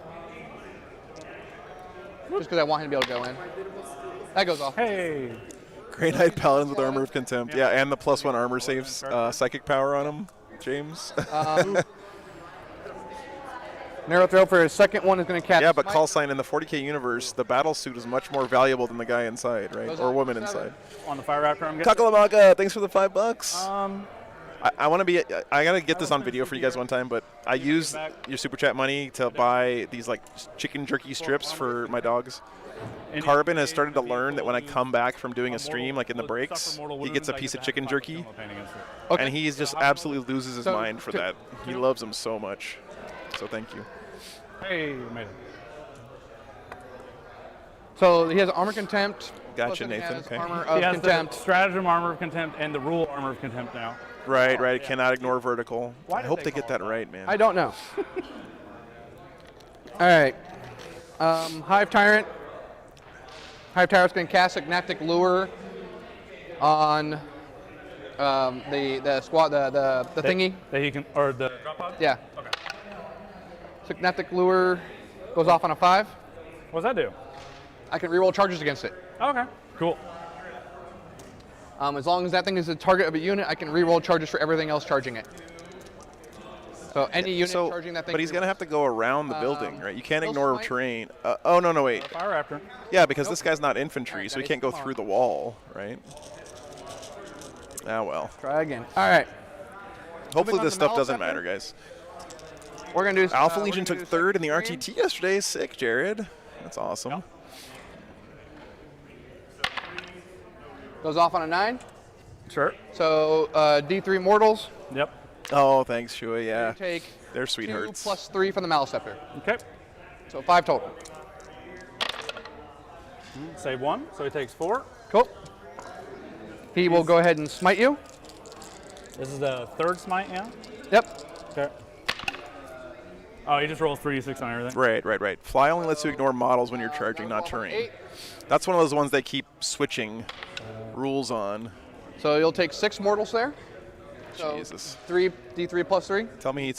Just because I want him to be able to go in. That goes off. Hey. Grey Knight Paladins with Armor of Contempt. Yeah, and the +1 armor saves psychic power on him, James. Neurothroat for his second one is going to catch. Yeah, but Smite. call sign in the 40k universe, the battle suit is much more valuable than the guy inside, right? Goes Or on woman 7. inside. On the Fire Raptor, I'm getting. Kakalamaga, thanks for the $5. I want to be. I gotta get this on video for you guys one time. But I use your super chat money to buy these like chicken jerky strips for my dogs. Carbon has started to learn that when I come back from doing a stream, like in the breaks, he gets a piece of chicken jerky, and he just absolutely loses his mind for that. He loves them so much. So thank you. Hey, made it. So he has armor contempt. Gotcha, plus then he Nathan. has Okay. Armor He of has contempt. the stratagem armor of contempt and the rule armor of contempt now. Right, right. Cannot ignore vertical. Why I did hope they they get call that it right, man. I don't know. All right. Hive Tyrant. Hive Tyrant's going to cast Synaptic Lure on the squad, the thingy. That he can, or the drop pod? Yeah. Okay. Synaptic Lure goes off on a 5. What does that do? I can reroll charges against it. Okay, cool. As long as that thing is the target of a unit, I can reroll charges for everything else charging it. So any unit charging that thing. But he's going to have to go around the building, right? You can't He'll ignore smite. terrain. Oh, no, wait. Fire Raptor. Yeah, because this guy's not infantry, so he can't go through the wall, right? Ah, well. Try again. All right. Hopefully on this to stuff doesn't Malefactor. matter, guys. We're going to do Alpha we're Legion gonna took do third in the second RTT yesterday. Sick, Jared. That's awesome. Yep. Goes off on a 9. Sure. So D3 mortals. Yep. Oh, thanks, Shua. Yeah. Take They're 2 sweethearts. plus 3 from the Maleceptor. Okay. So 5 total. Save 1, so he takes 4. Cool. He will go ahead and smite you. This is the third smite, yeah? Yep. Okay. Oh, he just rolls 3d6 on everything. Right. Fly only lets you ignore models when you're charging, not terrain. 8. That's one of those ones they keep switching rules on. So you'll take 6 mortals there. So Jesus. 3 D3 plus 3. Tell me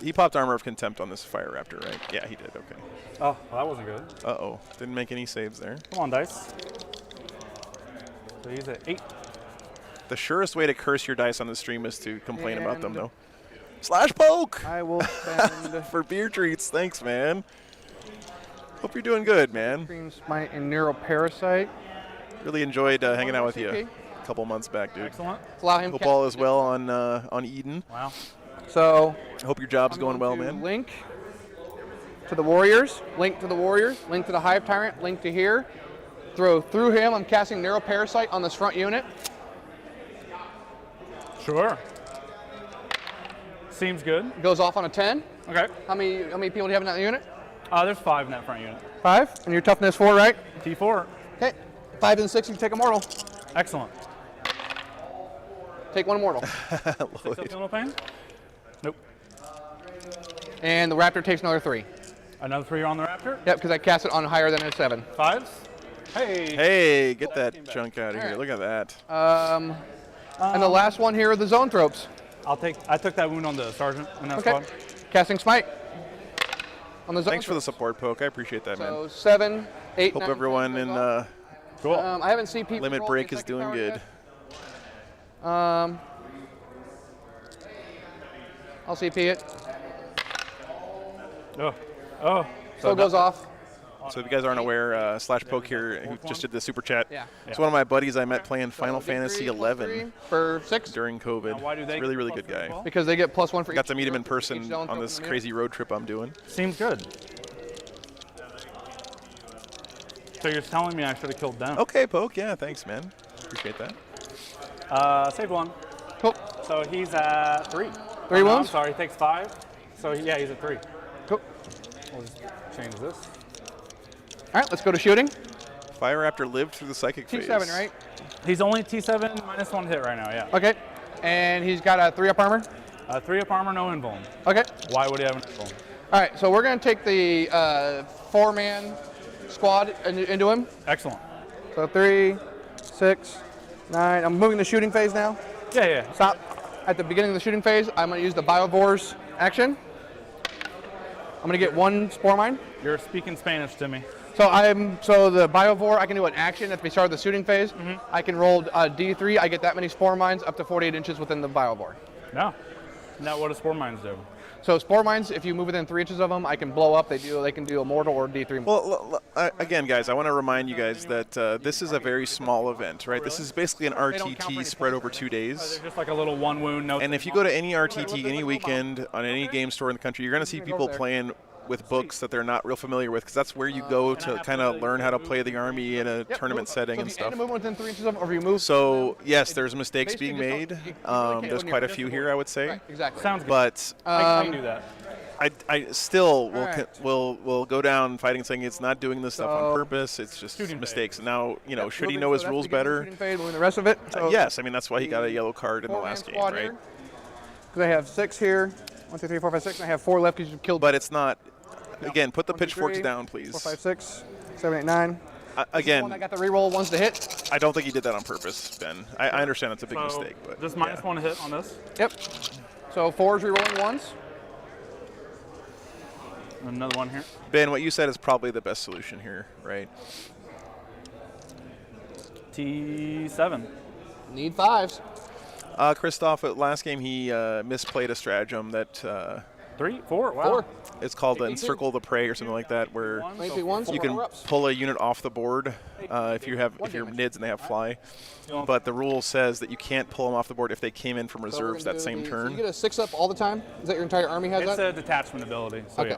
he popped Armor of Contempt on this Fire Raptor, right? Yeah, he did. Okay. Oh, well, that wasn't good. Uh-oh. Didn't make any saves there. Come on, dice. So he's at 8. The surest way to curse your dice on the stream is to complain about them, And- though. Slash poke I will spend for beer treats. Thanks, man. Hope you're doing good, man. Green Smite and Neuroparasite. Really enjoyed hanging out with you CP. a couple months back, dude. Excellent. Allow him Hope cast- all is well on Eden. Wow. So Hope your job's I'm going well, to man. Link to the Warriors. Link to the Warriors. Link to the Hive Tyrant. Link to here. Throw through him. I'm casting Neuroparasite on this front unit. Sure. Seems good. Goes off on a 10. Okay. How many people do you have in that unit? There's 5 in that front unit. 5. And your toughness 4, right? T4. Okay. 5 and 6, you can take a mortal. Excellent. Take 1 mortal. 6 up, feel no pain? Nope. And the Raptor takes another 3. Another 3 on the Raptor. Yep, because I cast it on higher than a 7. 5s. Hey. Hey, get that junk out of here. Alright. Look at that. And the last one here are the Zoanthropes. I took that wound on the sergeant in that Okay. squad. Casting Smite on the Zoanthropes. Thanks for the support, Poke. I appreciate that, man. So 7, 8, Hope 9, everyone 10 in goes off. Cool. I haven't seen people Limit roll Break the is second doing power good. yet. I'll CP it. Oh. So it goes off. So if you guys aren't aware, Slash Poke here, who just did the super chat, Yeah. it's one of my buddies I met playing Final So Fantasy D3 plus 11 3 for 6 during COVID. Now, why do they He's a really, get really plus good 3 as guy. well? because they get +1 for Got each to meet him in each person Zoanthrope on this in the crazy road trip I'm doing. Seems good. So you're telling me I should have killed them? Okay, Poke. Yeah, thanks, man. Appreciate that. Save 1. Cool. So he's at 3. 3 No, I'm wounds? sorry, he takes 5. So yeah, he's at 3. Cool. We'll just change this. All right, let's go to shooting. Fire Raptor lived through the psychic phase. T7, right? He's only T7 -1 hit right now, yeah. Okay. And he's got a 3 up armor. 3 up armor, no invuln. Okay. Why would he have an invuln? All right, so we're going to take the 4-man squad into him. Excellent. So 3, 6, 9. I'm moving the shooting phase now. Yeah. Stop. At the beginning of the shooting phase, I'm going to use the Biovores action. I'm going to get 1 Spore Mine. You're speaking Spanish to me. So the Biovore, I can do an action at the start of the shooting phase. I can roll D3. I get that many Spore Mines up to 48 inches within the Biovore. No. Now what do spore mines do? So spore mines, if you move within 3 inches of them, I can blow up. They can do a mortal or D3. Well, again, guys, I want to remind you guys that this is a very small event, right? This is basically an RTT spread over 2 days. There's just like a little 1 wound. No. And if you go to any RTT any weekend on any game store in the country, you're going to see people playing with books that they're not real familiar with, because that's where you go to kind of learn how to play the army in a tournament setting and stuff. Move within 3 inches of them, or you move. So yes, there's mistakes being made. There's quite a few here, I would say. Right, exactly. Sounds good. But I can do that. I still right. will go down fighting, saying it's not doing this stuff on purpose. It's just Shooting mistakes. Now, Yep, should he moving, know so his that's rules to get better? shooting fade, moving the rest of it. So Yes, I mean that's why he got a yellow card in the 4-man last game, squad right? here. Because I have 6 here. 1, 2, 3, 4, 5, 6. And I have 4 left because you killed. But it's not. Again, put the 1, 2, pitchforks 3, down, please. 4, 5, 6, 7, 8, 9. Again, One I got the reroll ones to hit. I don't think he did that on purpose, Ben. I understand it's a big mistake, but just minus yeah. 1 hit on this. Yep. So 4s rerolling ones. Another one here. Ben, what you said is probably the best solution here, right? T7. Need 5s. Christoph, at last game he misplayed a stratagem that 3, 4. Wow. 4. it's called the Encircle the Prey or something like that, where Maybe 1s. you can pull a unit off the board if you're nids and they have fly. But the rule says that you can't pull them off the board if they came in from reserves that same So turn. you get a 6 up all the time? Is that your entire army has It's that? a detachment ability. So Okay. yeah.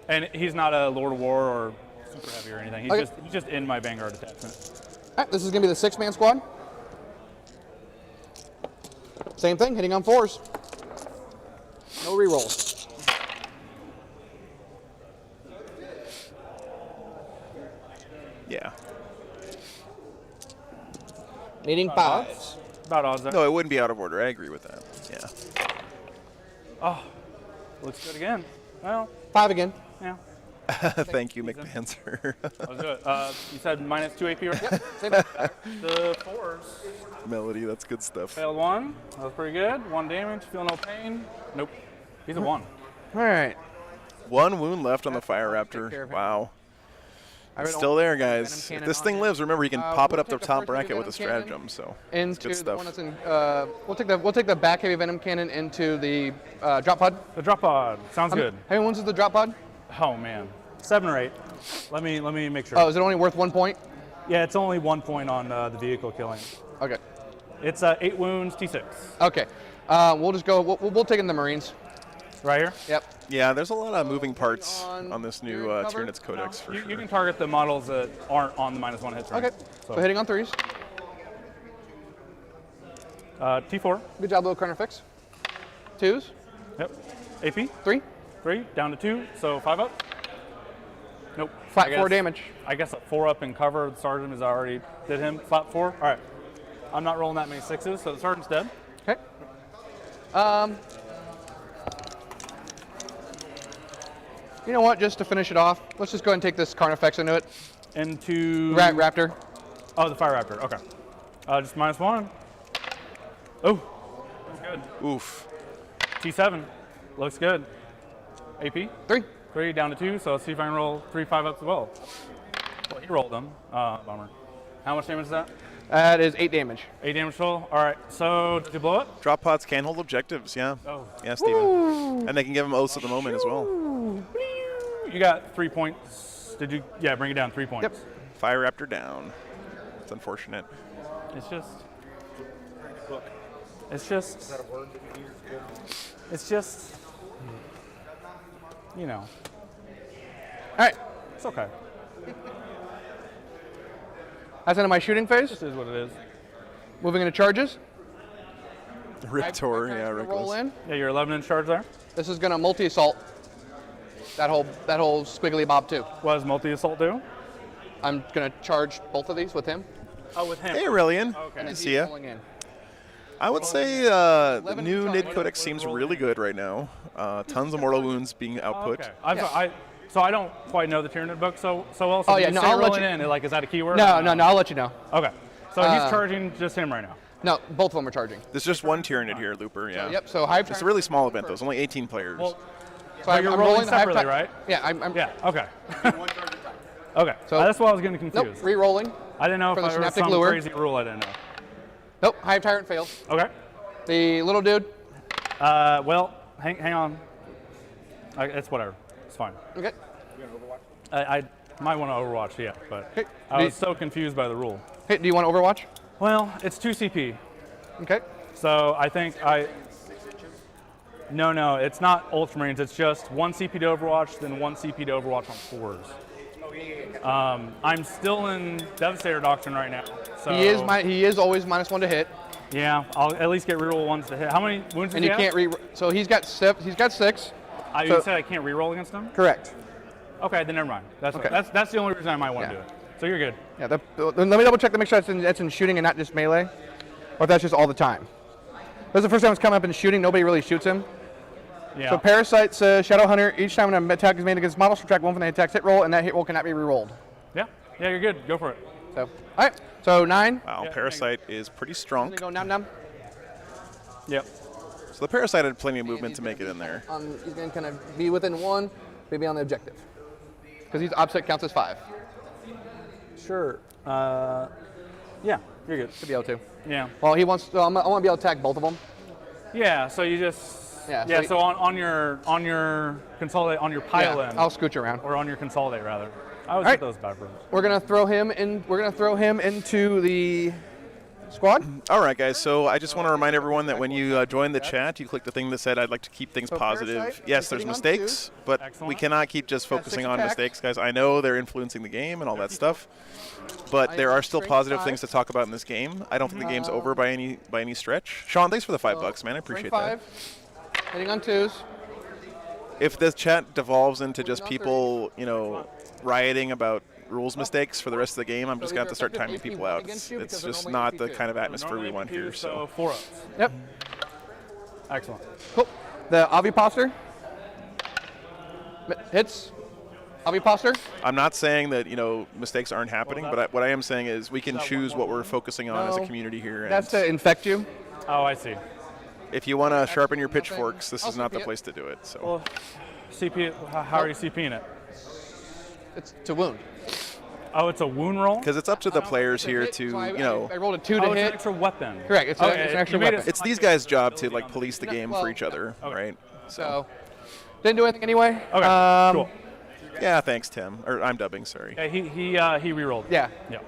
And he's not a Lord of War or super heavy or anything. He's Okay. he's just in my Vanguard detachment. All right, this is going to be the 6-man squad. Same thing, hitting on 4s. No rerolls. Yeah. Needing 5s. About odds there. No, it wouldn't be out of order. I agree with that. Yeah. Oh, looks good again. Well, 5 again. yeah. Thank you, McPanzer. Let's do it. You said minus 2 AP, right? Yep, same thing. The 4s. Melody, that's good stuff. Failed 1. That was pretty good. 1 damage. Feel no pain. Nope. He's a 1. All right. 1 wound left on the Fire Take care Raptor. of it. Wow. I It's really still don't there, Venom guys. Cannon If this on thing it. lives, remember, you can pop it we'll up the take the top first bracket Venom with a Cannon stratagem, so into good the stuff. one that's in. We'll take the back heavy venom cannon into the drop pod. The drop pod. Sounds good. How many ones is the drop pod? Oh man, 7 or 8. Let me make sure. Oh, is it only worth 1 point? Yeah, it's only 1 point on the vehicle killing. Okay. It's 8 wounds, T6. Okay. We'll just go. We'll take in the Marines. Right here. Yep. Yeah, there's a lot of moving parts On on this new Tyranid cover? Tyranids Codex for You sure. can target the models that aren't on the minus 1 hit turn. Okay. So hitting on 3s. T4. Good job, little corner fix. 2s. Yep. AP. 3. 3 down to 2. So 5 up. Nope. Flat I guess- 4 damage. I guess a 4 up in cover. The sergeant has already did him. Flat 4. All right. I'm not rolling that many 6s, so the sergeant's dead. Okay. You know what? Just to finish it off, let's just go ahead and take this Carnifex into it. Into Raptor. Oh, the Fire Raptor. Okay. Just minus 1. Oh, that's good. Oof. T7 looks good. AP 3. 3 down to 2. So let's see if I can roll 3 5 ups as well. Well, he rolled them. Bummer. How much damage is that? That is 8 damage. 8 damage total. All right. So did you blow it? Drop pods can hold objectives, yeah. Oh. Yeah, Steven. And they can give them oaths at the moment as well. You got 3 points. Did you? Yeah, bring it down 3 points. Yep. Fire Raptor down. It's unfortunate. It's just. It's just. It's just. You know. All right. It's okay. That's into my shooting phase. This is what it is. Moving into charges. Riptor, yeah, Roll Rickles. in. Yeah, you're 11 in charge there. This is gonna multi-assault. That whole squiggly bob too. What does multi-assault do? I'm gonna charge both of these with him. Oh, with him. Hey, Aurelian. Okay. Good to He's see ya. rolling in. I would say the 11 new charge. Nid Codex seems really good right now. Tons of mortal wounds being output. Okay. So I don't quite know the Tyranid book so well. So Oh, yeah, when no, you say I'll let rolling you- in, like, is that a keyword? No, I'll let you know. Okay. So he's charging just him right now. No, both of them are charging. There's just one Tyranid here, Looper, yeah. Yep. So Hive. It's a really small event, though. It's only 18 players. Well, So you're rolling the Hive separately, Ty- right? Yeah. I'm Yeah. Okay. Okay. So- That's why I was getting Nope. confused. Re-rolling. I didn't know if for the there was Synaptic some Lure. crazy rule I didn't know. Nope. Hive Tyrant failed. Okay. The little dude. Well, hang on. It's whatever. It's fine. Okay. I might want to Overwatch, yeah, but Okay. I was so confused by the rule. Hey, do you want Overwatch? Well, it's 2 CP. Okay. So I think No, it's not Ultramarines. It's just 1 CP to Overwatch, then 1 CP to Overwatch on 4s. I'm still in Devastator Doctrine right now. So He is always -1 to hit. Yeah, I'll at least get reroll ones to hit. How many wounds does And he you have? can't so he's got 6. You So- said I can't reroll against him? Correct. Okay, then never mind. That's Okay. that's the only reason I might want to Yeah. do it. So you're good. Yeah. Let me double check to make sure that's in shooting and not just melee, or if that's just all the time. This is the first time it's come up in shooting. Nobody really shoots him. Yeah. So Parasite's Shadow Hunter. Each time an attack is made against model, subtract 1 from the attack's hit roll, and that hit roll cannot be rerolled. Yeah, you're good. Go for it. So, all right. So 9. Wow, Yeah, Parasite is pretty strong. Go num. Yep. So the Parasite had plenty of movement to make it in there. He's going to kind of be within 1, maybe on the objective. Because he's opposite counts as 5. Sure. Yeah, you're good. Should be able to. Yeah. Well, he wants. So I want to be able to attack both of them. Yeah. So you just. Yeah, Yeah. so So on your consolidate on your pile in, I'll scooch around. or on your consolidate rather. I always All right. get those backwards. We're gonna throw him in. We're gonna throw him into the squad. All right, guys. So I just want to remind everyone that when you join the chat, you click the thing that said, "I'd like to keep things So positive." Parasite Yes, is there's sitting on mistakes, but we Excellent. cannot keep just Got focusing 6 on attacks. mistakes, guys. I know they're influencing the game and all that stuff, but there are still strength positive 5. things to talk about in this game. I don't think the game's over by any stretch. Sean, thanks for the $5, man. I appreciate that. 5. Hitting on 2s. If the chat devolves into just on people, rioting about rules mistakes for the rest of the game, I'm just going to have to start timing people out. against you It's because they're just normally not the AP2. kind of atmosphere we Normally want MP2, here. So 4 ups. Yep. Excellent. Cool. The Aviposter. Hits. Aviposter. I'm not saying that mistakes aren't happening, but what I am saying is we can choose what we're focusing on as a No. community here. That's to And infect you. Oh, I see. if you want to sharpen your pitchforks, this I'll is not the CP it. place to do it. So Well, CP. How are you CPing it? It's to wound. Oh, it's a wound roll. because it's up to the players here Hit, to so I rolled a 2 to Oh, it's an hit. extra weapon. Correct, it's an extra you made weapon. it it's like these a guys' job to ability like on police the game well, for each other, right? So didn't do anything anyway. Okay. Cool. Yeah, thanks, Tim. Or I'm dubbing. Sorry. Yeah, he rerolled. Yeah. Yeah.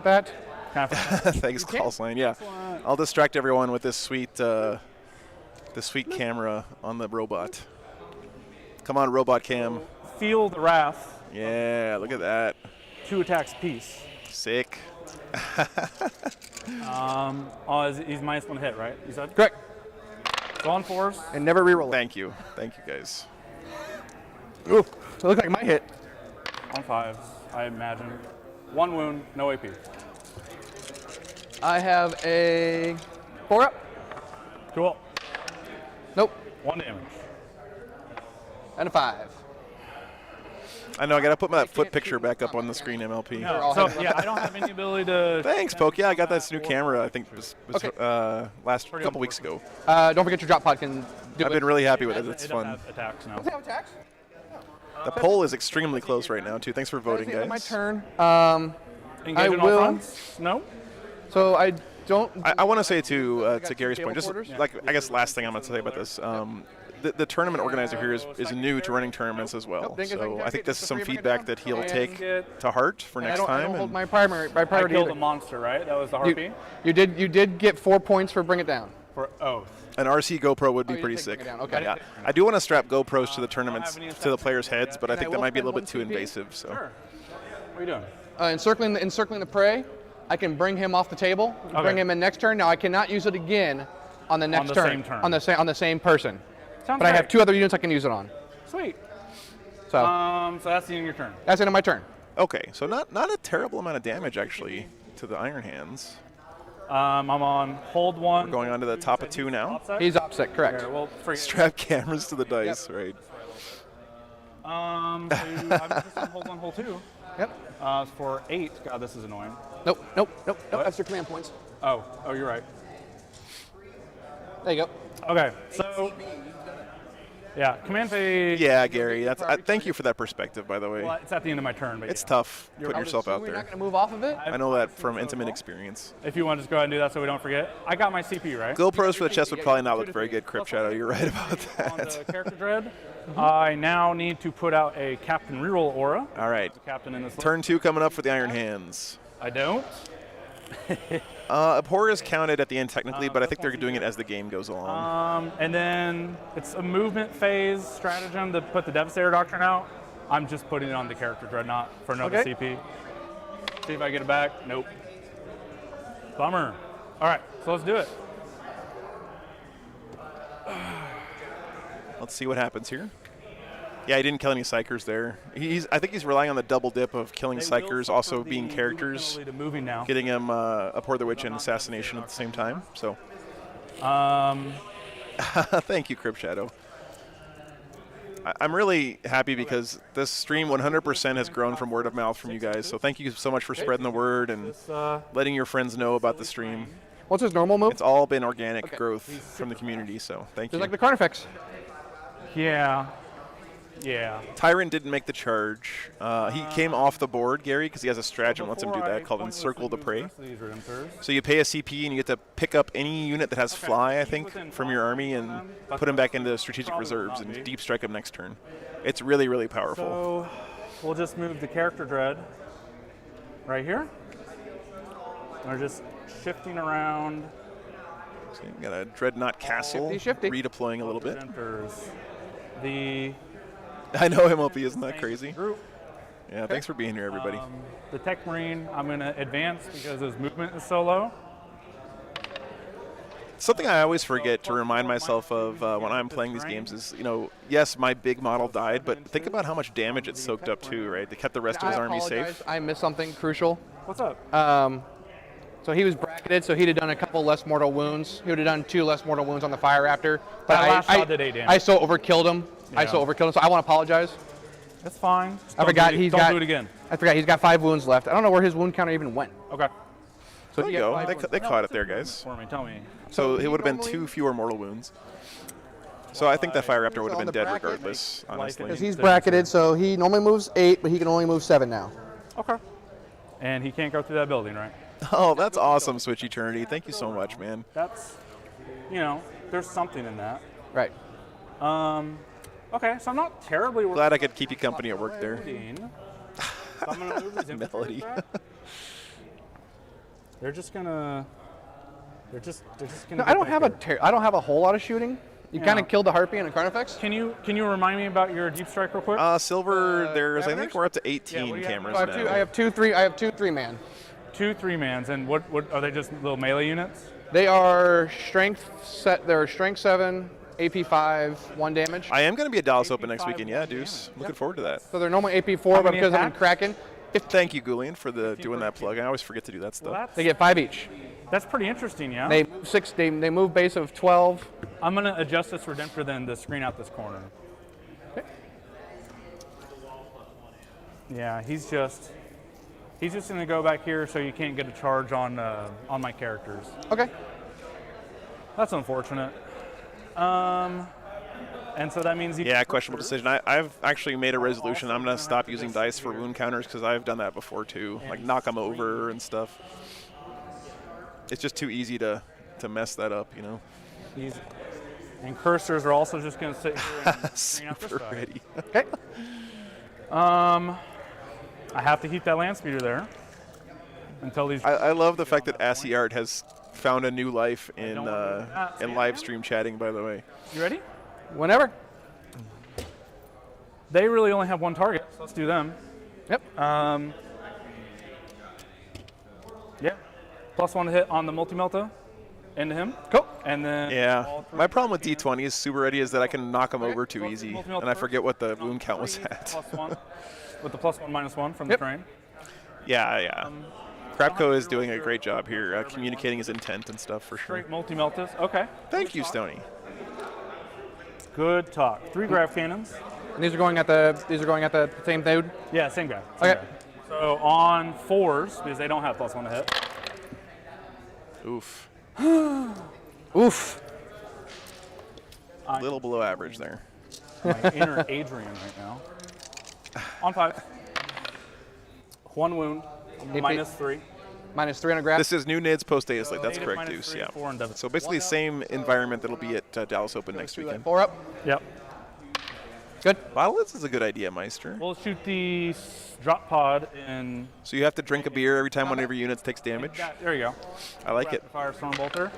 That. Kind of Thanks, Callslane. Yeah, I'll distract everyone with this sweet camera on the robot. Come on, robot cam. Feel the wrath. Yeah, look at that. 2 attacks piece. Sick. He's -1 hit, right? You said? Correct. So on 4s. And never reroll it. Thank you, guys. Ooh, so it looked like my hit. On 5s, I imagine. 1 wound, no AP. I have a 4 up. Cool. Nope. 1 damage. And a 5. I know I gotta put my foot can't picture shoot back up combat, on the guys. screen, MLP. No, all so heavy. yeah, I don't have any ability to. Thanks, Poke. Yeah, I got this new camera. I think it was Okay. last Pretty couple weeks ago. Don't forget your drop pod can do I've it. been really happy with it. It It's doesn't fun. have attacks now. Does it have attacks? The poll is extremely close right now, too. Thanks for voting, That's the end of my guys. turn. Engage in all will- fronts? No. So I don't. I want to say to Gary's table point, just quarters? like I guess last thing I'm going to say about this, the tournament organizer here is new to running tournaments as well. Nope, didn't get So anything. I think this is Just some bring it feedback down. that he'll And take get- to heart for I next don't, I time. don't hold and my priority I either. killed a monster, right? That was the harpy. You did get 4 points for bring it down. For oath. an RC GoPro would be you pretty did take sick. me down, okay. Yeah. I do want to strap GoPros to the tournaments have any to the players' heads, but I And I think that will might be a spend little bit 1 too CP. invasive. So Sure. What are you doing? Encircling the prey, I can bring him off the table. Okay. Bring him in next turn. Now I cannot use it again on the next the turn. same turn. On the same person. Sounds But I have great. 2 other units I can use it on. Sweet. So So that's the end of your turn. that's the end of my turn. okay, so not a terrible amount of damage actually to the Iron Hands. I'm on hold 1. We're going on to the top of 2 now. Offside? He's opposite, correct. Okay, well, Strap cameras to the dice, right? so I'm just on hold 1, hold 2. Yep. For 8. God, this is annoying. Nope. That's your command points. Oh, you're right. There you go. Okay, so Yeah, command phase. Yeah, Gary. Thank you for that perspective, by the way. Well, it's at the end of my turn, but It's yeah. tough putting yourself out We're not there. going to move off of it. I know that from intimate experience. If you want to just go ahead and do that so we don't forget. I got my CP, right? GoPros for the chest would probably not look very good, Crypt Shadow. You're right about On the that. character dread, I now need to put out a Captain Reroll aura. All right. Captain in this list. Turn 2 coming up for the Iron Hands. I don't. Abhor is counted at the end technically, but I think they're doing it as the game goes along. And then it's a movement phase stratagem to put the Devastator Doctrine out. I'm just putting it on the character Dreadnought for another Okay. CP. See if I get it back. Nope. Bummer. All right, so let's do it. Let's see what happens here. Yeah, he didn't kill any Psychers there. I think he's relying on the double dip of killing Psychers, also being characters, To moving now. getting him Abhor the Witch and Assassination at the same time. So, thank you, Crypt Shadow. I'm really happy because this stream 100% has grown from word of mouth from you guys. So thank you so much for spreading the word and letting your friends know about the stream. What's his normal move? It's all been organic growth from the community, so thank you. Just like the Carnifex. Yeah. Yeah. Tyrant didn't make the charge. He came off the board, Gary, because he has a stratagem that lets him do that called Encircle the Prey. So you pay a CP and you get to pick up any unit that has fly, I think, from your army and put him back into strategic reserves and deep strike him next turn. It's really, really powerful. So we'll just move the character dread right here. We're just shifting around. So you got a Dreadnought Castle Shifty. redeploying a little bit. Enters the I know MLP, isn't that crazy? group. Yeah, thanks for being here, everybody. The Tech Marine, I'm going to advance because his movement is so low. Something I always forget to remind myself of when I'm playing these games is, yes, my big model died, but think about how much damage it soaked up too, right? They kept the rest of his army safe. I missed something crucial. What's up? So he was bracketed, so he'd have done a couple less mortal wounds. He would have done 2 less mortal wounds on the Fire Raptor. But That last shot did 8 damage. I so overkilled him. So I want to apologize. That's fine. Just I forgot don't do it again. I forgot he's got 5 wounds left. I don't know where his wound counter even went. Okay. So There he you got go. 5 wounds. They caught it there, guys. For me, tell me. So it he would have been normally- 2 fewer mortal wounds. So I think that Fire Raptor would have on been the dead bracket, regardless, honestly. Because he's bracketed, so he normally moves 8, but he can only move 7 now. Okay. And he can't go through that building, right? Oh, that's awesome, Switch Eternity. Thank you so much, man. That's, there's something in that. Right. Okay, so I'm not terribly worried. Glad I could keep you company at work there. So I'm gonna move these infantry Melody. back. They're just gonna No, I don't have a whole lot of shooting. You kind of killed the Harpy and a Carnifex. Can you remind me about your deep strike real quick? Silver, there's, I think Caverns? we're up to Yeah, 18 what do you have? cameras I now. have two 3-man. 2 3-mans, and what are they? Just little melee units? They are strength set. They're strength 7, AP 5, 1 damage. I am going to be at Dallas Open next weekend. Yeah, Deuce. Looking forward to that. So they're normally AP 4, but many because I'm in attacks? Kraken, Thank you, Gulian, for doing that plug. I always forget to do that Well, stuff. they get 5 each. that's pretty interesting, yeah. They move 6. They move base of 12. I'm gonna adjust this Redemptor then to screen out this corner. Yeah, he's just gonna go back here so you can't get a charge on my characters. Okay. That's unfortunate. And so that means Yeah, questionable decision. I've actually made a resolution. I'm going to stop using dice for wound counters because I've done that before too. Like knock them over and stuff. It's just too easy to mess that up, And cursors are also just gonna sit here and screen out this Super side. ready. Okay. I have to heat that land speeder there until these. I love the fact that Assy Art has found a new life in don't wanna do that. in live stream chatting, by the way. You ready? Whenever. They really only have 1 target, so let's do them. Yep. Yeah. +1 to hit on the multi-melta into him. Cool. And then Yeah. all 3 My problem with D20 is super ready is that I can knock them over too easy, Multi-melt and I first. forget what the wound count was at. +1 with the +1 -1 from the Yep. train. Yeah. Crapco is doing a great job here, communicating his intent and stuff for sure. Straight multi-meltas. Okay. Thank you, Stoney. Good talk. 3 grav cannons. And these are going at the same dude. Yeah, same guy. Same Okay. guy. So on 4s, because they don't have +1 to hit. Oof. Oof. A little below average there. My inner Adrian right now. On 5. 1 wound. AP. -3. -3 on a grab. This is new NIDS post Data Slate. That's Native correct, Deuce. -3, Yeah. 4 and Devon. So basically, same environment that'll be at Dallas Open next Two, weekend. 4 up. Yep. Good. Bottleness is a good idea, Meister. We'll shoot the drop pod in. So you have to drink a beer every time one of your units takes damage. There you go. I like it. Rapid fire storm bolter.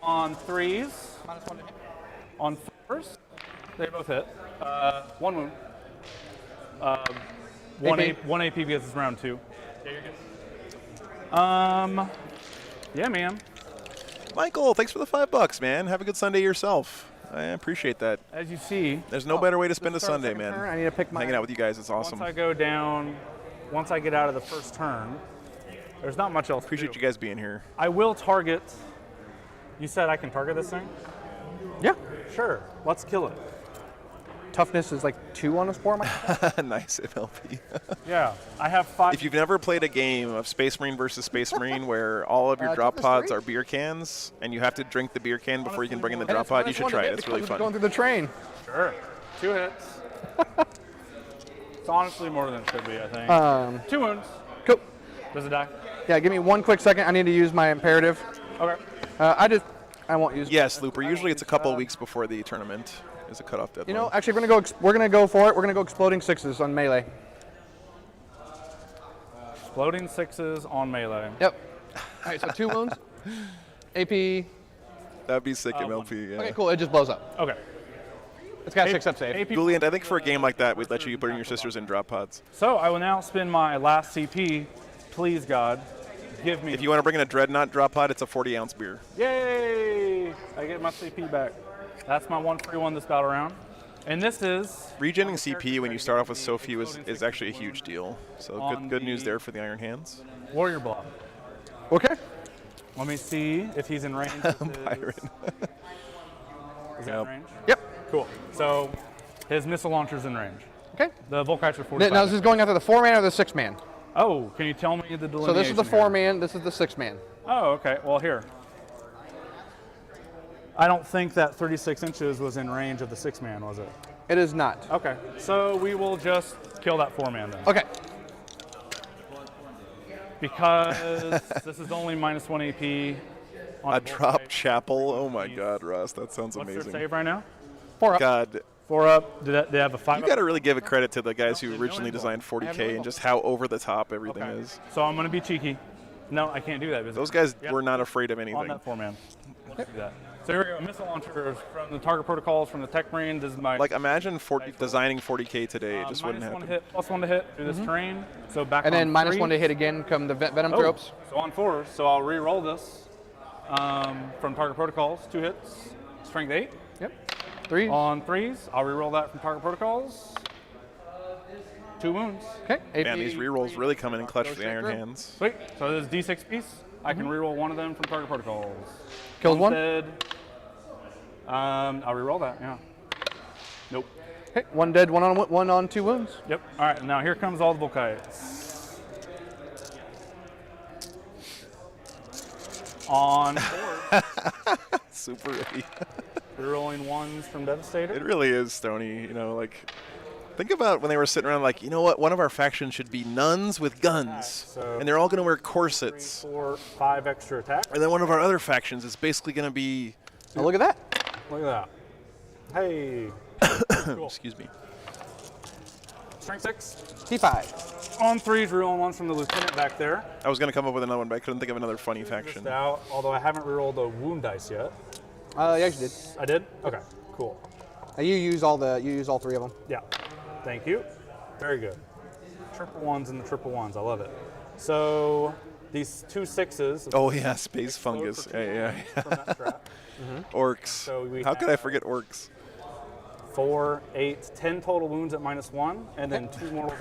On 3s. -1 to hit. On 4s. They both hit. 1 wound. 1 AP because it's round 2. Yeah, you're good. Yeah, man. Michael, thanks for the $5, man. Have a good Sunday yourself. I appreciate that. As you see, There's no better way to spend a This is our Sunday, second man. turn. I need to pick my. Hanging out with you guys, it's awesome. once I go down, once I get out of the first turn, there's not much else Appreciate to you do. guys being here. I will target. You said I can target this thing? Yeah. Sure. Let's kill it. Toughness is like 2 on a spore. Nice MLP. Yeah. I have 5. If you've never played a game of Space Marine versus Space Marine where all of your drop toughness pods 3? are beer cans and you have to drink the beer can before you can bring in the And drop it's pod, the you best should one to try hit it. It's really because fun. Going through the train. Sure. 2 hits. It's honestly more than it should be, I think. 2 wounds. Cool. Does it die? Yeah, give me 1 quick second. I need to use my imperative. Okay. I won't use. Yes, Looper. Usually it's a couple of weeks before the tournament is a cutoff deadline. You know, actually, we're gonna go for it. We're gonna go exploding 6s on melee. Exploding 6s on melee. Yep. All right, so 2 wounds. AP. That'd be sick MLP. Yeah. Okay, cool. It just blows up. Okay. It's got 6 up save. AP. Julian, I think for a game like that, we'd let you bring your sisters in drop pods. So I will now spend my last CP. Please, God, give me. If you want to bring in a Dreadnought drop pod, it's a 40-ounce beer. Yay! I get my CP back. That's my 1 free one this battle round. And this is Regenerating CP when you start off with so few is actually a huge deal. So On good news the- there for the Iron Hands. Warrior Block. Okay. Let me see if he's in range. This Byron. Is that in range? Yep. Cool. So his missile launcher's in range. Okay. The Volkite are 45. Now this is going after the 4-man or the 6-man. Oh, can you tell me the delineation? So this is the here? 4-man. This is the 6-man. Oh, okay. Well, here. I don't think that 36 inches was in range of the 6-man, was it? It is not. Okay. So we will just kill that 4-man then. Okay. Because this is only -1 AP. On A Volkite. drop chapel. Oh my God, Russ, that sounds What's their amazing. save right now? 4 up. God, 4 up. Did they have a 5 you up? got to really give it credit to the guys who originally designed 40K and just how over the top everything Okay. is. So I'm going to be cheeky. No, I can't do that. Those guys Yep. were not afraid of On anything. that 4-man. Let's do that. So here we go. Missile launchers from the target protocols from the Tech Marine. This is my Like imagine designing 40K today, it just wouldn't -1 happen. hit, +1 to hit through this terrain. So back And then on -1 3s. to hit again come the Venom Oh, tropes. so on 4s. So I'll re-roll this from target protocols. 2 hits. Strength 8. Yep. 3. On 3s, I'll re-roll that from target protocols. 2 wounds. Okay. AP. Man, these rerolls really come in clutch for the straight Iron through. Hands. Sweet. So this is D6 piece. I can re-roll one of them from target protocols. Killed one. Dead. I'll re-roll that. Yeah. Nope. Okay. 1 dead. 1 on 2 wounds. Yep. All right. Now here comes all the Volkites. On 4, Super ready. re-rolling 1s from Devastator. It really is, Stoney. You know, like, think about when they were sitting around like, you know what, one of our factions should be nuns with guns. So And they're all going to wear 3, corsets. 4, 5 extra attack. And then one of our other factions is basically going to be, Oh, look at that. Look at that. Hey. Cool. excuse me. Strength 6. T5. On 3s, re-rolling 1s from the lieutenant back there. I was going to come up with another one, but I couldn't think of another funny faction. Just out, although I haven't re-rolled a wound dice yet. Yeah, you did. I did? Okay, cool. You use all 3 of them. Yeah, thank you. Very good. Triple 1s and the triple 1s, I love it. So these 2 6s. Oh yeah, space explode fungus. for 2 Yeah. from that strap. Orcs. So we How could I have- forget orcs? 4, 8, 10 total wounds at -1, and then 2 more.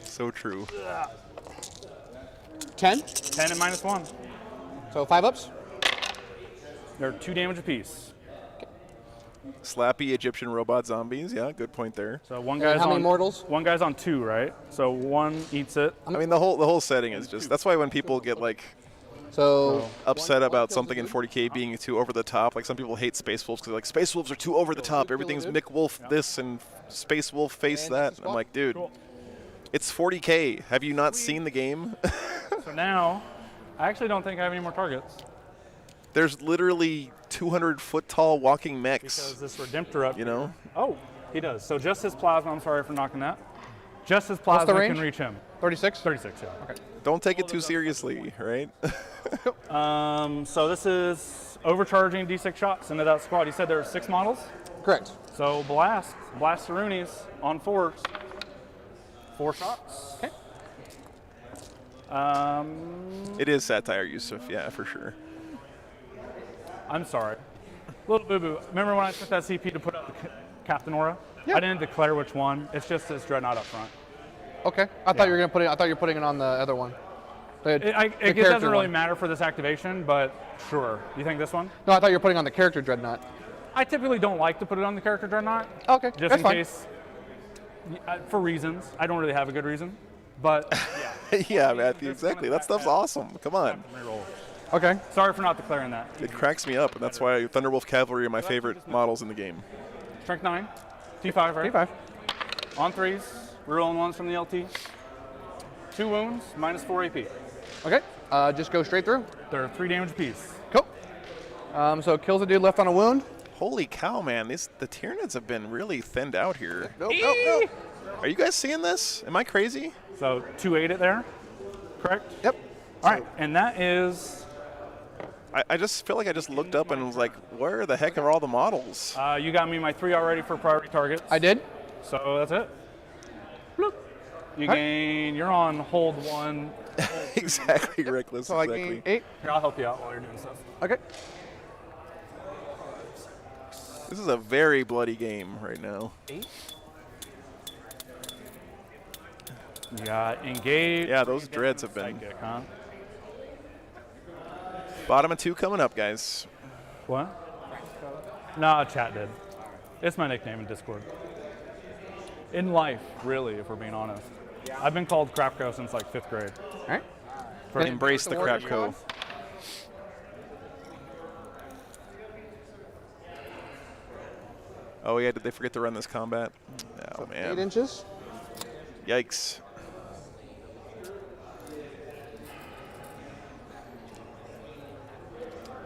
So true. 10. 10 and -1. So 5 ups. They're 2 damage apiece. Slappy Egyptian robot zombies. Yeah, good point there. So one And guy's how many on mortals? One guy's on 2, right? So 1 eats it. I mean, the whole setting is just. That's why when people get like So Upset about something in 40K being too over the top. Like some people hate Space Wolves because they're like, Space Wolves are too over the top. Everything's Mick Wolf this and Space Wolf face that. I'm like, dude, it's 40K. Have you not seen the game? So now, I actually don't think I have any more targets. There's literally 200-foot tall walking mechs. Because this Redemptor up You know? Oh, he does. So just his plasma, I'm sorry for knocking that. Just his plasma range? can reach him. 36? 36, yeah. Okay. Don't take it too seriously, right? So this is overcharging D6 shots into that squad. You said there were 6 models? Correct. So Blastaroonies on 4s. 4 shots. Okay. It is satire, Yusuf. Yeah, for sure. I'm sorry. Little boo-boo. Remember when I took that CP to put up the Captain Aura? Yeah. I didn't declare which one. It's just this Dreadnought up front. Okay. I thought you were gonna put it. I thought you were putting it on the other one. The It character doesn't really one. matter for this activation, but sure. You think this one? No, I thought you were putting on the character Dreadnought. I typically don't like to put it on the character Dreadnought. Okay, Just that's in fine. case, for reasons. I don't really have a good reason, but yeah. Yeah, Matthew, exactly. That stuff's awesome. Come on. Okay. Sorry for not declaring that. It cracks me up, and that's why Thunderwolf Cavalry are my favorite models in the game. Strength 9, T5, right? T5. On 3s, rerolling 1s from the LT. 2 wounds, minus 4 AP. Okay. Just go straight through. They're 3 damage apiece. Cool. So kills a dude left on a wound. Holy cow, man. The Tyranids have been really thinned out here. Nope. Nope. Are you guys seeing this? Am I crazy? So 2-8 it there, correct? Yep. All right, and that is, I just feel like I just looked up and was like, where the heck are all the models? you got me my 3 already for priority targets. I did. So that's it. Bloop. You gain, you're on hold 1. Exactly, Reckless. So I exactly. gain 8. Here, I'll help you out while you're doing stuff. Okay. This is a very bloody game right now. 8. You got engaged. Yeah, those dreads have been. Psychic, huh? Bottom of 2 coming up, guys. What? No, chat did. It's my nickname in Discord. In life, really, if we're being honest. I've been called Crapco since like 5th grade. All right. Embrace the Crapco. Oh yeah, did they forget to run this combat? Oh man. 8 inches. Yikes.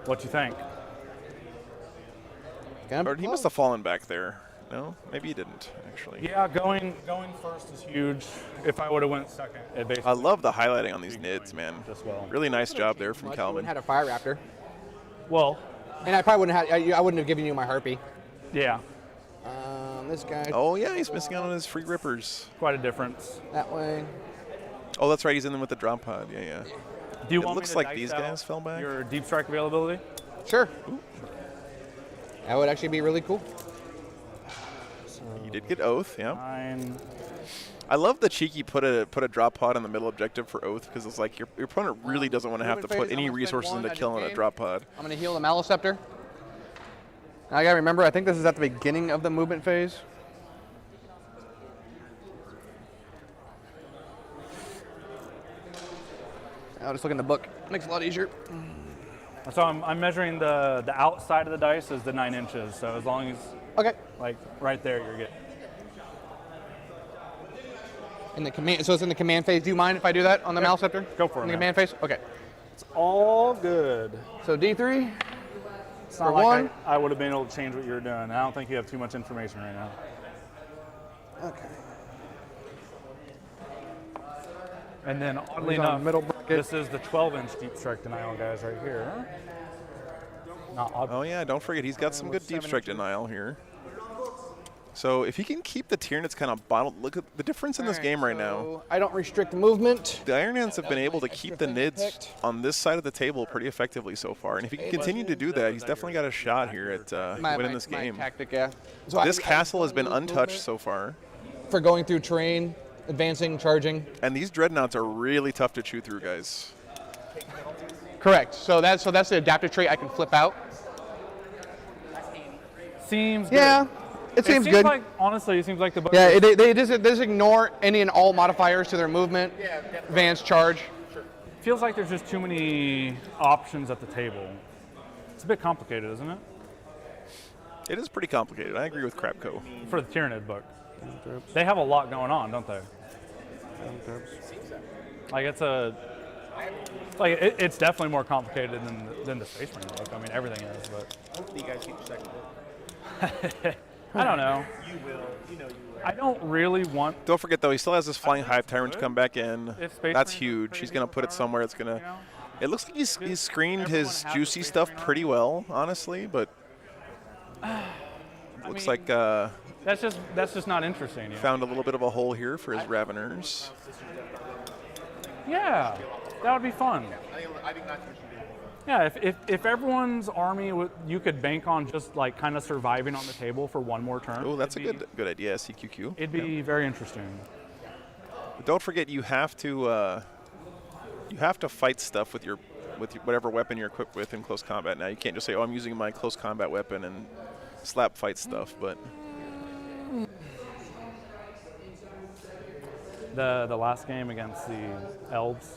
What you think? Or he must have fallen back there. No, maybe he didn't actually. Yeah, going first is huge. If I would have went second, it basically. I love the highlighting on these nids, man. Just well. Really nice job there from I Calvin. wouldn't have had a Fire Raptor. Well, And I probably wouldn't have. I wouldn't have given you my Harpy. yeah, This guy Oh yeah, he's missing out on his free rippers. quite a difference. that way. Oh, that's right, he's in them with the drop pod. Yeah, yeah. Do you It want looks me to like dice these out guys fell back. your deep strike availability? Sure. That would actually be really cool. You did get Oath, yeah. 9. I love the cheeky put a drop pod in the middle objective for Oath because it's like your opponent really doesn't want to have to Movement put phase, any I'm gonna spend resources 1, into I just killing a gained. drop pod. I'm going to heal the Maliceptor. Now I got to remember, I think this is at the beginning of the movement phase. I'll just look in the book. Makes it a lot easier. So I'm measuring the outside of the dice is the 9 inches. So as long as Okay. like right there, you're good. In the command, so it's in the command phase. Do you mind if I do that on the Maliceptor? Go for it, In the man. command phase? Okay. It's all good. So D3. It's For not like one. I would have been able to change what you're doing. I don't think you have too much information right now. Okay. And then oddly He's on enough, middle bracket. this is the 12-inch deep strike denial guys right here. Not odd. Oh yeah, don't forget he's got some good deep strike denial here. So if he can keep the Tyranids kind of bottled, look at the difference in this game right now. So I don't restrict movement. The Iron Hands have been able to keep the Nids on this side of the table pretty effectively so far. And if he can continue to do that, he's definitely got a shot here at winning this game. Tactic, yeah. So This I castle has been don't move untouched movement so far. for going through terrain, advancing, charging. And these Dreadnoughts are really tough to chew through, guys. Correct. So that's the adaptive trait I can flip out. Seems good. Yeah, it seems good. Like, honestly, it seems like the book. Yeah, they just ignore any and all modifiers to their movement, advance, charge. Feels feels like there's just too many options at the table. It's a bit complicated, isn't it? It is pretty complicated. I agree with Crapco. For the Tyranid book. They have a lot going on, don't they? Like it's it's definitely more complicated than the Space Marine book. I mean, everything is, but. Hopefully you guys keep your second book. I don't know. You will. You know you will. I don't really want. Don't forget though, he still has this flying hive tyrant to come back in. If Space That's Marines are huge. pretty He's gonna put it somewhere. It's gonna. you know? It looks like he's screened everyone his has juicy Space stuff Marine pretty well, honestly, but looks like That's just not interesting. You know? found a little bit of a hole here for his Raveners. Yeah, that would be fun. I think that's what you do. Yeah, if everyone's army you could bank on just like kind of surviving on the table for one more turn. Oh, that's a it'd be- good idea, CQQ. It'd be very interesting. But don't forget, you have to fight stuff with your whatever weapon you're equipped with in close combat. Now you can't just say, "Oh, I'm using my close combat weapon," and slap fight stuff. But The last game against the elves,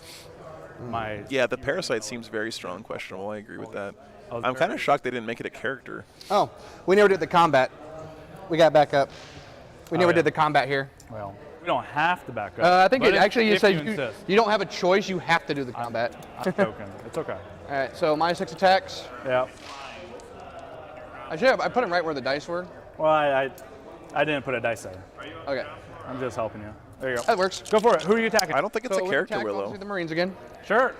yeah, the parasite seems very strong, questionable. I agree with that. I was I'm kind of very- shocked they didn't make it a character. Oh, we never did the combat. We got back up. We never yeah. did the combat here. well, we don't have to back up. I think but it actually if says you insist. you don't have a choice. You have to do the combat. I'm joking. It's okay. All right, so -6 attacks. Yeah. I put them right where the dice were. Well, I didn't put a dice there. Okay, I'm just helping you. There you go. that works. Go for it. Who are you attacking? I don't think it's So a we character, attack, Willow. obviously, the Marines again. Sure.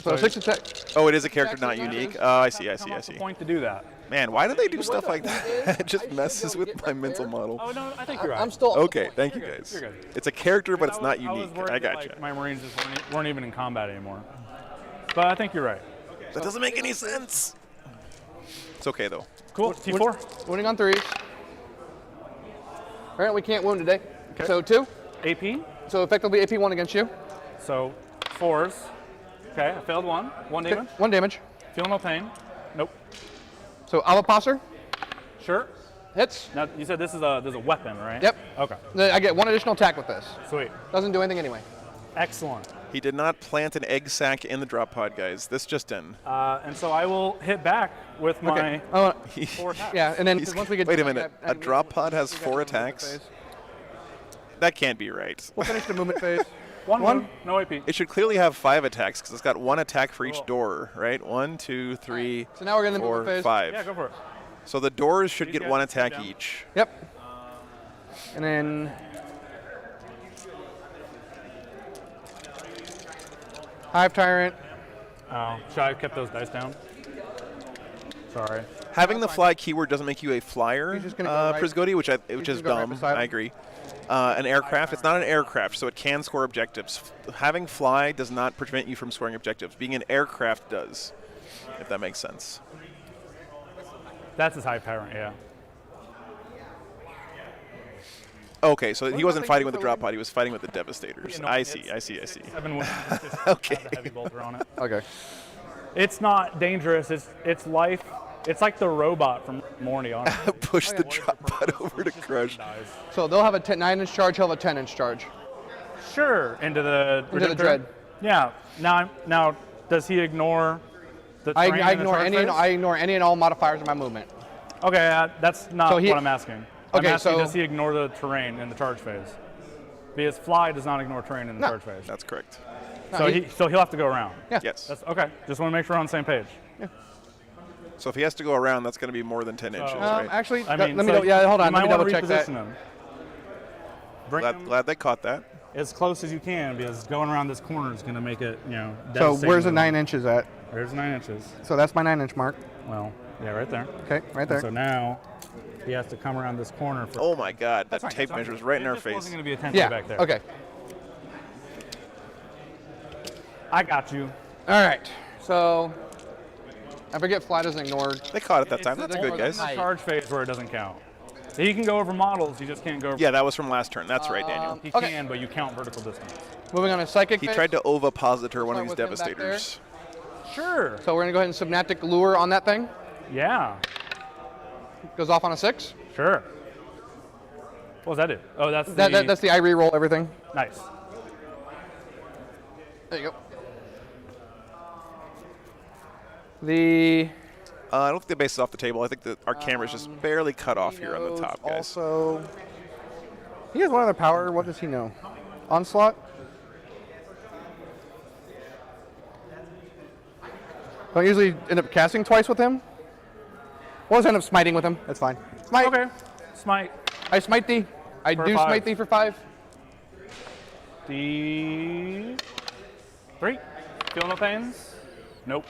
So 6 attack. Oh, it is a character, Attacks not and unique. dashes. Oh, I see. I Come see. I up with see. a point to do that. Man, why do they do stuff like that? It just messes with my mental model. Oh no, I think you're right. I'm still. on the Okay, point. thank you You're good, guys. you're good. It's a character, but I it's was- not I was unique. worried I that, gotcha. like, my Marines just weren't even in combat anymore. But I think you're right. That doesn't make any sense. It's okay though. Cool. T4. Wounding on 3s. All right, we can't wound today. So 2. AP. So effectively AP 1 against you. So 4s. Okay, I failed 1. 1 Okay, damage. 1 damage. Feel no pain. Nope. So Avaposser Sure. hits. Now you said there's a weapon, right? Yep. Okay. I get 1 additional attack with this. Sweet. Doesn't do anything anyway. Excellent. He did not plant an egg sac in the drop pod, guys. This just in. And so I will hit back with my Oh, 4 attacks. yeah, and then He's- once we get. wait a minute. I- A drop pod has 4 attacks? That can't be right. We'll finish the movement phase. One. One. No AP. It should clearly have 5 attacks because it's got 1 attack for each door, right? 1, 2, 3, So now we're getting the 4, movement phase. 5. Yeah, go for it. So the doors should These get guys 1 sit attack down. each. Yep. And then. Hive Tyrant. Oh, should I have kept those dice down? Sorry. Having the fly keyword doesn't make you a flyer, He's just gonna go right- Prisgodi, which is gonna go right dumb. beside him. I agree. An aircraft, it's not an aircraft, so it can score objectives. Having fly does not prevent you from scoring objectives. Being an aircraft does, if that makes sense. That's his high parent, yeah. Okay, so he wasn't things fighting you with the throw drop in? pod, he was fighting with the Devastators. No, I it's- see, I see, I see. 7 wounds. Okay. Has a heavy bolter on it. Okay. It's not dangerous. It's life. It's like the robot from Morty on it. Push the drop pod over to crush. Dies. So they'll have a 9-inch charge. He'll have a 10-inch charge. Sure, into the Into the Redemptor? dread. Yeah. Now, does he ignore the I terrain and the ignore charge any. phase? I ignore any and all modifiers of my movement. Okay, that's not So he- what I'm asking. Okay, I'm asking, so- does he ignore the terrain in the charge phase? Because fly does not ignore terrain in the No. charge phase. That's correct. So he'll have to go around. Yeah. Yes. That's okay. Just want to make sure we're on the same page. So if he has to go around, that's going to be more than 10 inches, right? Actually, I let mean, me so yeah, hold on. you Let me might double wanna check that. reposition him. Bring him Glad they caught that. as close as you can, because going around this corner is going to make it, So devastating where's the to 9 him. inches at? There's 9 inches. So that's my 9-inch mark. Well, yeah, right there. Okay, right there. So now he has to come around this corner for. Oh my God, that Fine, tape fine. measures right in It our just face. wasn't going to be a 10 Yeah. back there. Okay. I got you. All right. So I forget fly doesn't ignore. They caught it that time. It's That's the- good, guys. it's the charge phase where it doesn't count. He can go over models. He just can't go over. Yeah, that was from last turn. That's right, Daniel. He Okay. can, but you count vertical distance. Moving on to psychic. He phase. tried to ovipositor one of Start these with him back there. Devastators. Sure. So we're gonna go ahead and synaptic lure on that thing. Yeah. Goes off on a 6. Sure. What does that do? Oh, that's the. That's the I re-roll everything. Nice. There you go. The I don't think the base is off the table. I think that our camera's just barely cut off here on the top, guys. Also, he has one other power. What does he know? Onslaught? Don't usually end up casting twice with him. We'll just end up smiting with him. That's fine. Smite. Okay. Smite. I smite thee. I For do 5. smite thee for 5. D3. Feel no pains? Nope.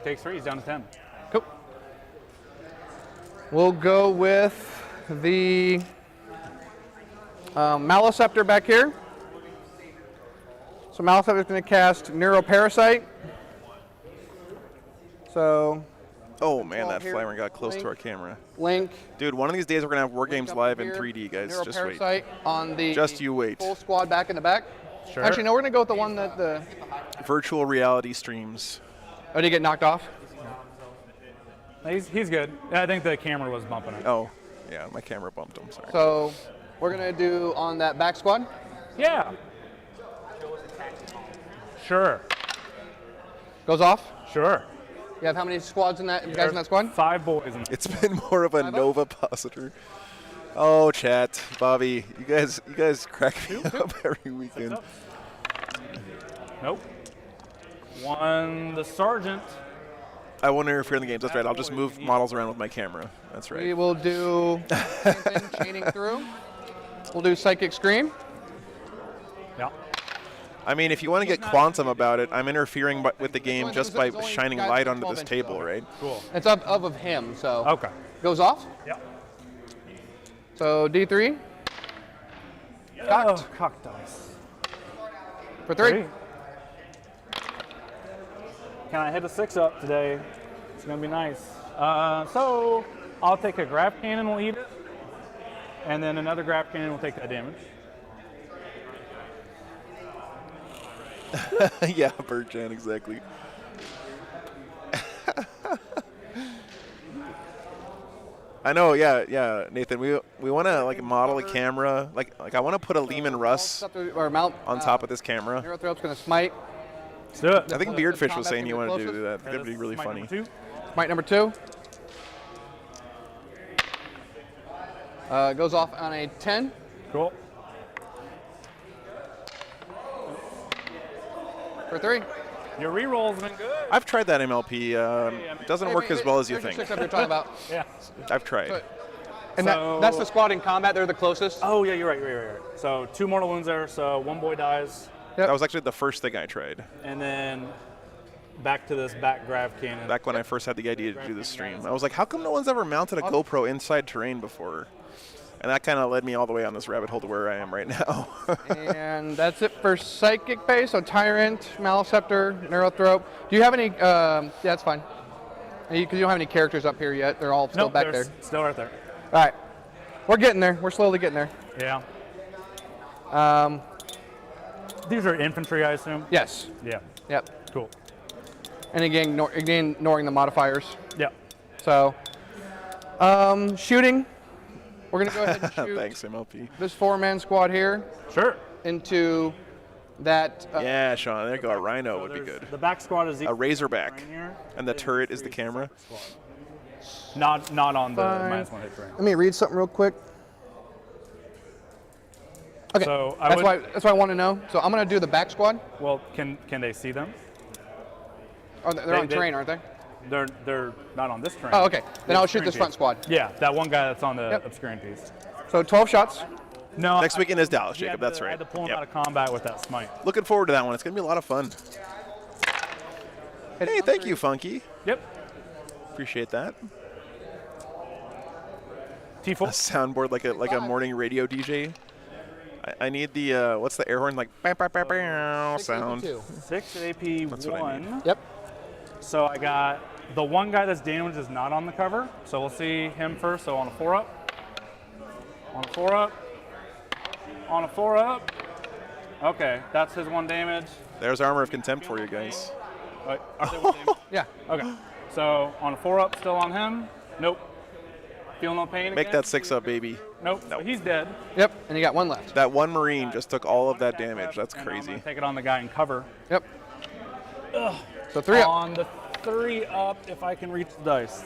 Takes 3. He's down to 10. Cool. We'll go with the Maliceptor back here. So Maliceptor's going to cast Neuroparasite. So Oh man, that here. Flamer got close Link. to our camera. Link. Dude, one of these days we're gonna have War Games up live in here, 3D, guys. Just wait. Neuroparasite on the Just you wait. full squad back in the back. Sure. Actually, no, we're going to go with the one that the... Virtual reality streams. Oh, did he get knocked off? He's good. I think the camera was bumping it. Oh, yeah, my camera bumped him. Sorry. So we're going to do on that back squad. Yeah. Sure. Goes off. Sure. You have how many squads in that? Guys in that squad? 5 boys. It's been more of a Nova positor. Oh, chat, Bobby, you guys crack me up every weekend. Nope. 1 the sergeant. I won't interfere in the games. That's right. I'll just move models around with my camera. That's We right. will do same thing, chaining through. We'll do Psychic Scream. Yeah. I mean, if you want to get quantum about it, I'm interfering with the game only- just by it's only shining guys light with onto 12 this inches, table, though. right? Cool. It's up of him, so Okay. goes off. Yeah. So D3 Oh, cock dice. for 3. Can I hit a 6-up today? It's gonna be nice. So I'll take a grab cannon, will eat it, and then another grab cannon will take that damage. Yeah, Birdjan, exactly. I know, yeah, Nathan. We want to like model a camera, like I want to put a Lehman Russ Or mount on top of this camera. Neurothrope's going to smite. Let's do it. I think Beardfish was saying you combat wanted to can be do that. That'd be really Smite funny. number 2. Smite number 2. Goes off on a 10. Cool. For 3. Your reroll's been good. I've tried that MLP. It doesn't work as well as you There's your think. 6-up you're talking about. Yeah. I've tried. And So- that's the squad in combat. They're the closest. Oh yeah, you're right. So 2 mortal wounds there. So 1 boy dies, That was actually the first thing I tried. and then back to this back grab cannon. Back when I first had the idea to do this stream. I was like, how come no one's ever mounted a GoPro inside terrain before? And that kind of led me all the way on this rabbit hole to where I am right now. And that's it for Psychic base. So Tyrant, Maliceptor, Neurothrope. Do you have any? Yeah, that's fine. Because you don't have any characters up here yet. They're all still Nope, back they're there. still right there. All right. We're getting there. We're slowly getting there. Yeah. These are infantry, I assume. Yes. Yeah. Yep. Cool. And again, ignoring the modifiers. Yeah. So, shooting. We're going to go ahead and shoot Thanks, MLP. this 4-man squad here Sure. into that. Yeah, Sean, there you go. A rhino would be There's- good. The back squad is A Razorback. right here. And the turret is the camera. Not on the Fine. -1 hit terrain. Let me read something real quick. Okay. So I That's would. why. That's why I want to know. So I'm going to do the back squad. Well, can they see them? Oh, they're They- on they- terrain, aren't they? They're not on this terrain. Oh, okay. Then The I'll shoot obscuring this front piece. squad. Yeah, that one guy that's on the Yep. obscuring piece. So 12 shots. No. Next weekend is Dallas, we had Jacob. That's to- I right. had to pull him Yep. out of combat with that smite. Looking forward to that one. It's going to be a lot of fun. Hey, thank you, Funky. Yep. Appreciate that. A T4. soundboard like a morning radio DJ. I need the what's the air horn like bow, bow, bow, bow, sound. 6 AP That's what I 1. Yep. So I got the one guy that's damaged is not on the cover. So we'll see him first. So on a 4-up. On a 4-up. On a 4-up. Okay, that's his 1 damage. There's Armor of Contempt for you guys. Are they 1 damage? Yeah. Okay. So on a 4-up, still on him. Nope. Feel no pain Make again? that 6-up, baby. Nope. So he's dead. Yep. And you got 1 left. That one Marine just took all of that damage. That's And I'm crazy. gonna take it on the guy in cover. Yep. So 3 up. On the 3 up if I can reach the dice.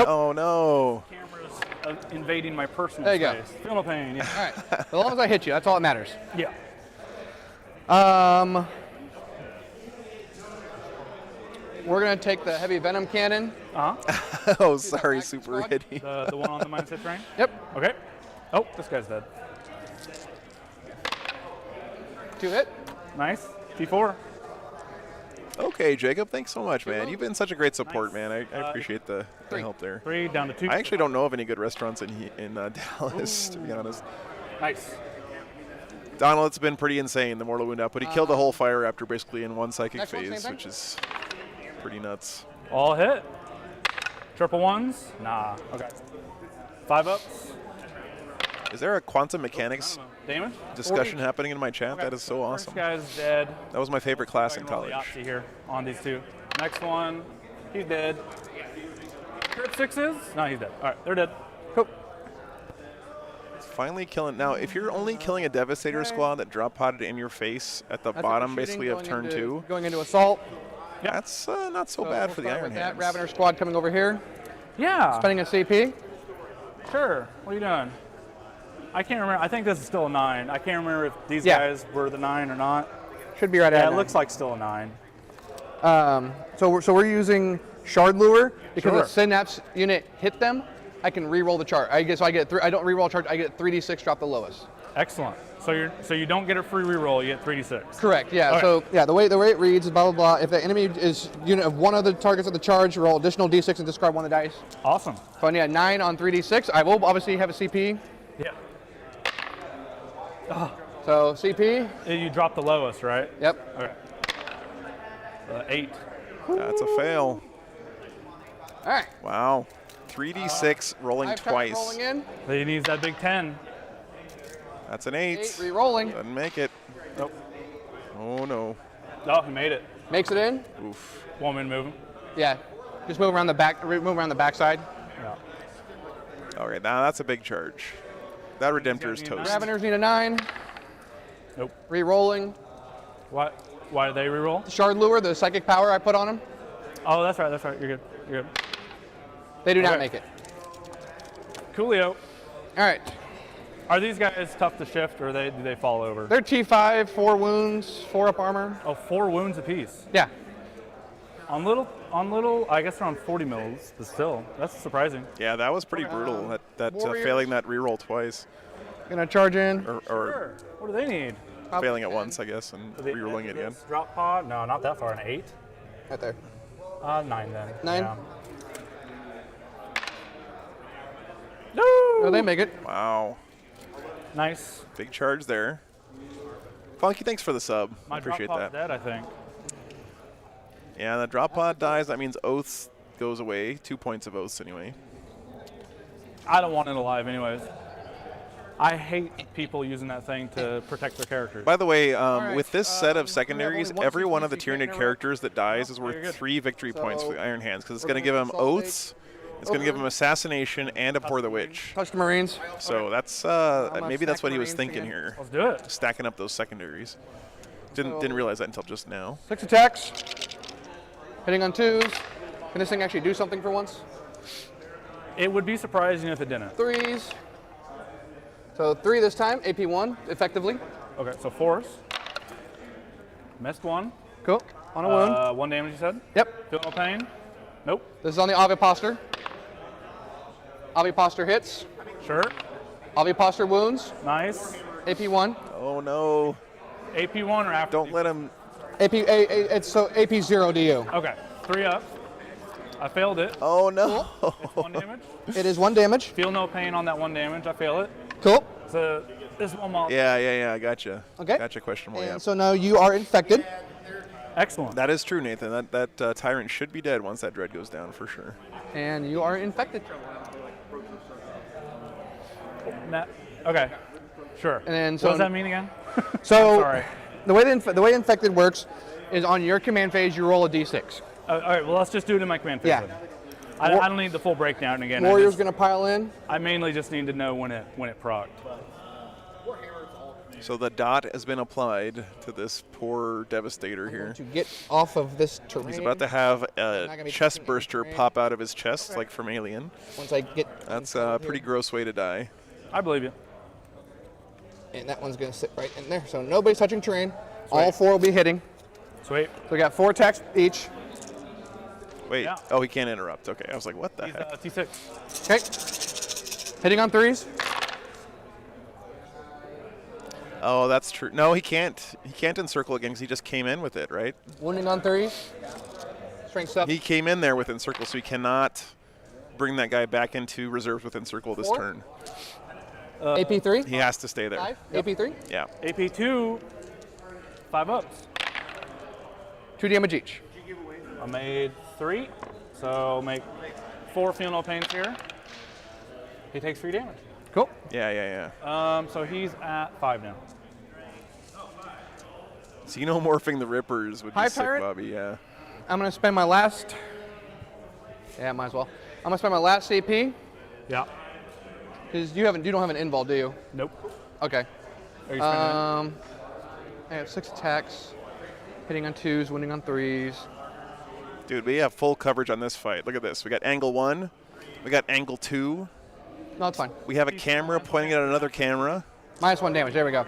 Oh no. Camera's invading my personal There you go. space. Feel no pain. Yeah. All right. As long as I hit you, that's all that matters. Yeah. We're gonna take the heavy venom cannon. Oh, sorry, back Super squad. Eddie. The one on the mindset train. Yep. Okay. Oh, this guy's dead. 2 hit. Nice. T4. Okay, Jacob, thanks so much, man. welcome. You've been such a great support, Nice. man. I appreciate the 3. help there. 3 down to 2. I actually don't know of any good restaurants in Dallas, to be honest. Nice. Donald, it's been pretty insane, the mortal wound output. He killed the whole fire raptor basically in one psychic next one, phase, same thing? which is pretty nuts. All hit. Triple ones? Nah. Okay. 5 ups. Is there a quantum mechanics Damage. discussion happening in my chat? Okay. That is so First awesome. guy's dead. That was my favorite class in I can roll the college. Yahtzee here on these 2. Next one. He's dead. Crit 6s? No, he's dead. All right, they're dead. Cool. Finally killing. Now, if you're only killing a Devastator squad that drop podded in your face at the That's bottom, what we're basically, shooting, of turn going 2, into- Going into assault. that's not so bad we'll for the start Iron with that. Hands. Ravener squad coming over here, Yeah. spending a CP. Sure. What are you doing? I can't remember. I think this is still a 9. I can't remember if these Yeah. guys were the 9 or not. Should be right Yeah, at it 9. looks like still a 9. So we're using Shard Lure because Sure. the Synapse unit hit them. I can re-roll the chart. I don't re-roll charge. I get 3d6 drop the lowest. Excellent. So you don't get a free reroll. You get 3d6. Correct. Yeah. Okay. So yeah, the way it reads is blah blah blah. If the enemy is unit of one of the targets of the charge, roll additional d6 and discard one of the dice. Awesome. So I need a 9 on 3d6. I will obviously have a CP. Yeah. So CP. You drop the lowest, right? Yep. Okay. 8. That's a fail. All right. Wow. 3d6 rolling 5 times twice. rolling in. He needs that big 10. That's an 8 8. re-rolling. Doesn't make it. Nope. Oh no. Oh, he made it. Makes it in. Oof. Woman moving. Yeah. Just move around the back. Move around the backside. Yeah. Okay, now that's a big charge. That Redemptor is He's gonna toast. need Raveners need a 9. Nope. Re-rolling. Why did they reroll? Shard Lure, the psychic power I put on them. Oh, that's right. That's right. You're good. You're good. They do not Okay. make it. Coolio. All right. Are these guys tough to shift, or do they fall over? They're T5, 4 wounds, 4 up armor. Oh, 4 wounds apiece. Yeah. On little, I guess they're on 40 mils, but still, that's surprising. Yeah, that was pretty brutal. That Warriors. failing that reroll twice, Gonna charge in. or Sure. What do they need? failing it once, I guess, and They- rerolling it again. this Drop pod? No, not that far. An 8? Right there. 9 then. 9? Yeah. No, they make it. Wow, Nice. big charge there. Funky, thanks for the sub. My Appreciate drop pod's that. dead, I think. Yeah, the drop pod dies. That means Oaths goes away. 2 points of Oaths anyway. I don't want it alive, anyways. I hate people using that thing to protect their characters. By the way, right, with this set of we have secondaries, only one every one of the CP, so you Tyranid can't characters that dies is you're worth good. 3 victory points for the So, Iron Hands, because it's we're going to give gonna him consolidate Oaths, it's going to give him Assassination, and Abhor the Witch. Touch the Marines. So that's much maybe that's stack what he was Marines thinking again? here, Let's do it. stacking up those secondaries. Didn't realize that until just now. 6 attacks. Hitting on 2s. Can this thing actually do something for once? It would be surprising if it didn't. 3s. So 3 this time. AP 1, effectively. Okay, so 4s. Missed 1. Cool. On a wound. 1 damage, you said? Yep. Feel no pain? Nope. This is on the Aviposter. Aviposter hits. Sure. Aviposter wounds. Nice. AP 1. Oh no! AP1 or after? Don't let him. It's so AP 0 to you. Okay, 3 up. I failed it. Oh no! 1 damage. It is 1 damage. Feel no pain on that 1 damage. I fail it. Cool. So this one more. Yeah. Gotcha. Okay. Gotcha. Questionable. Yeah. And so now you are infected. Excellent. That is true, Nathan. That tyrant should be dead once that dread goes down for sure. And you are infected. Okay. Sure. And then what so- does that mean again? So Sorry. the way infected works is on your command phase you roll a d6. All right. Well, let's just do it in my command phase. Yeah. then. I don't need the full breakdown again. Warrior's gonna pile in. I mainly just need to know when it procced. So the dot has been applied to this poor Devastator here. To get off of this terrain. He's about to have not a gonna be chest taking any burster terrain. pop out of his chest, like from Alien. Once I get. That's a pretty gross way to die. I believe you. And that one's going to sit right in there. So nobody's touching terrain. All 4 will be hitting. Sweet. So we got 4 attacks each. Wait. Yeah. Oh, he can't interrupt. Okay. I was like, what the He's heck? T6. Okay. Hitting on 3s. Oh, that's true. No, he can't. He can't encircle again because he just came in with it, right? Wounding on 3s. Strength 7. He came in there with encircle, so he cannot bring that guy back into reserves with encircle this 4. turn. AP3. He has to stay there. 5. AP3. Yeah. AP2, 5 ups. 2 damage each. I made 3, so make 4 feel no pains here. He takes 3 damage. Cool. Yeah. So he's at 5 now. Xenomorphing the Rippers would be Hive sick, Tyrant? Bobby. Yeah. I'm going to spend my last. Yeah, might as well. I'm going to spend my last CP. Yeah. Because you don't have an invul, do you? Nope. Okay. Are you spending I have 6 attacks. Hitting on 2s, wounding on 3s. Dude, we have full coverage on this fight. Look at this. We got angle 1. We got angle 2. No, it's fine. We have a camera pointing at another camera. -1 damage. There we go.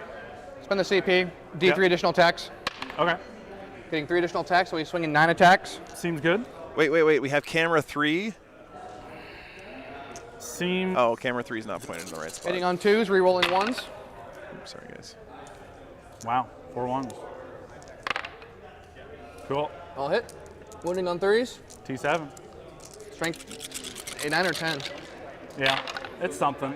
Spend the CP. D3 Yep. additional attacks. Okay. Getting 3 additional attacks, so he's swinging 9 attacks. Seems good. Wait. We have camera 3. Seem. Oh, camera 3 is not pointed in the right spot. Hitting on 2s, re-rolling 1s. Oops, sorry, guys. Wow. 4 ones. Cool. All hit. Wounding on 3s. T7. Strength 8, 9, or 10. Yeah. It's something.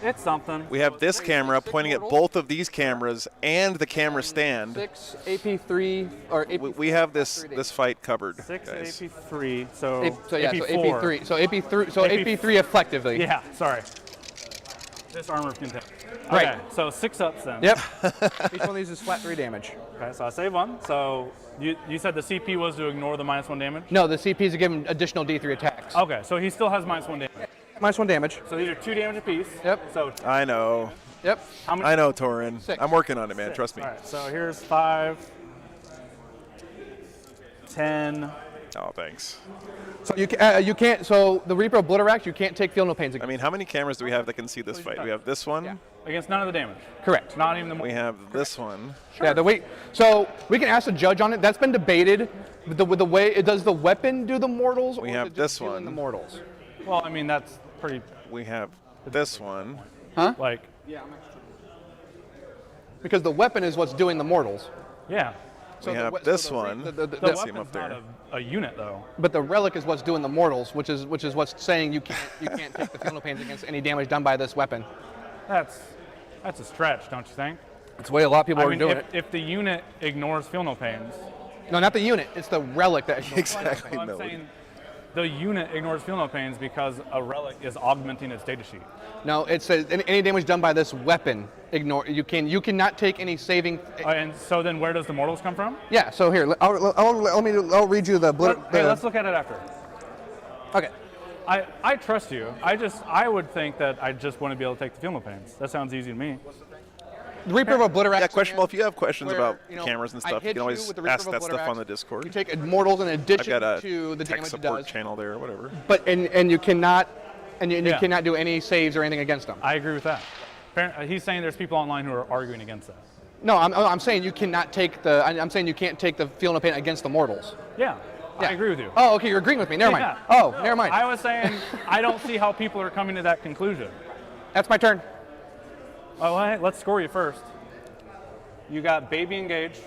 It's something. We have this camera pointing at both of these cameras and the camera stand. 6 AP3 or AP. We have this fight covered, 6 guys. AP3. So, So yeah, AP4. so AP3. So AP AP3 effectively. Yeah. Sorry. This armor of contempt. Right. Okay. So 6 ups then. Yep. Each one of these is flat 3 damage. Okay. So I save 1. So you said the CP was to ignore the -1 damage. No, the CPs are giving additional D3 attacks. Okay. So he still has -1 damage. -1 damage. So these are 2 damage apiece. Yep. So I know. Yep. how many? I know, Torin. 6. I'm working on it, man. Trust me. All right. So here's 5, 10. Oh, thanks. So you can't. So the Reaper of Blooderax, you can't take feel no pains I against. mean, how many cameras do we have that can see this fight? We have this one. Yeah. Against none of the damage. Correct. Not even the. We have this one. Yeah. The weight. So we can ask the judge on it. That's been debated. With the way it does the weapon do the mortals? We or have is it just this healing one. The mortals. Well, I mean that's pretty. We have this one. Like. Because the weapon is what's doing the mortals. Yeah. So We the have we- so this the- one. the- The Let's see him weapon's up not there. a unit though. But the relic is what's doing the mortals, which is what's saying you can't take the feel no pains against any damage done by this weapon. That's a stretch, don't you think? It's the way a lot of people I are mean, doing it. if the unit ignores feel no pains. No, not the unit. It's the relic that. Exactly. I'm No. saying the unit ignores feel no pains because a relic is augmenting its data sheet. No, it says any damage done by this weapon, ignore. You cannot take any saving. And so then where does the mortals come from? Yeah. So here, I'll read you the. Hey, let's look at it after. Okay. I trust you. I would think that I just want to be able to take the feel no pains. That sounds easy to me. The Reaper of Obliterax. Yeah, questionable. If you have questions where, about you know, cameras and I stuff, you hit can always with the Reaper ask of that stuff Obliterax. on the Discord. You take mortals in I've addition got a to the tech damage it support does, channel there or whatever. but and you cannot you Yeah. cannot do any saves or anything against them. I agree with that. He's saying there's people online who are arguing against that. No, I'm saying you cannot take the. I'm saying you can't take the feel no pain against the mortals. Yeah, Yeah. I agree with you. Oh, okay, you're agreeing with me. Never mind. Yeah. Oh, never mind. I was saying I don't see how people are coming to that conclusion. That's my turn. Oh, hey, let's score you first. You got baby engaged.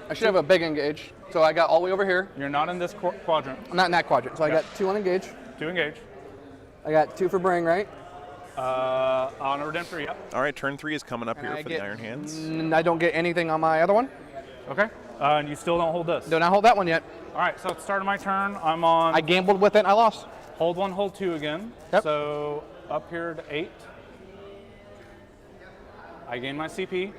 I should have a big engage. So I got all the way over here. You're not in this quadrant. I'm not in that quadrant. So I got 2 on engage. 2 engage. I got 2 for bring right. On a redemptor, yep. All right, turn 3 is coming up here I for get, the Iron Hands. I don't get anything on my other one. Okay. And you still don't hold this. Do not hold that one yet. All right, so at the start of my turn, I'm on I gambled with it and I lost. hold 1, hold 2 again. Yep. So up here to 8. I gain my CP.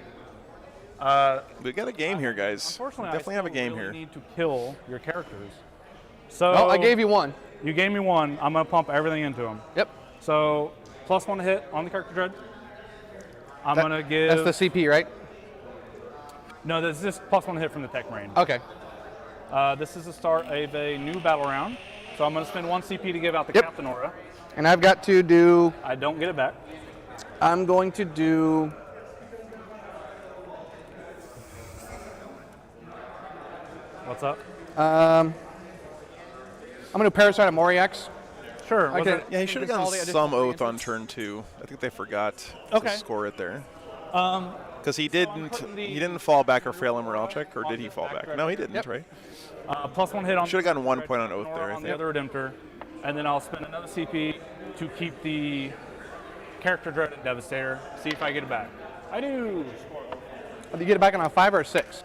We got a game here, guys. Unfortunately, We definitely have a I still game really here. need to kill your characters. So Oh, I gave you 1. You gave me 1. I'm gonna pump everything into them. Yep. So +1 to hit on the character dread. I'm going to give... That's the CP, right? No, this is just +1 hit from the tech marine. Okay. This is the start of a new battle round. So I'm going to spend 1 CP to give out the Captain Aura. And I've got to do... I don't get it back. I'm going to do... What's up? I'm going to Parasite of Moriax. Sure. was Okay. it- Yeah, he should have All gotten the additional some oath on advantages. turn 2. I think they forgot Okay. to score it there. Um, Because he didn't fall back or fail a morale check, or did he fall back? No, he didn't, Yep. right? +1 hit on... Should have gotten 1 point on oath Or there, I on the think. other Redemptor. And then I'll spend another CP to keep the character dread and Devastator. See if I get it back. I do. Do you get it back on a 5 or a 6?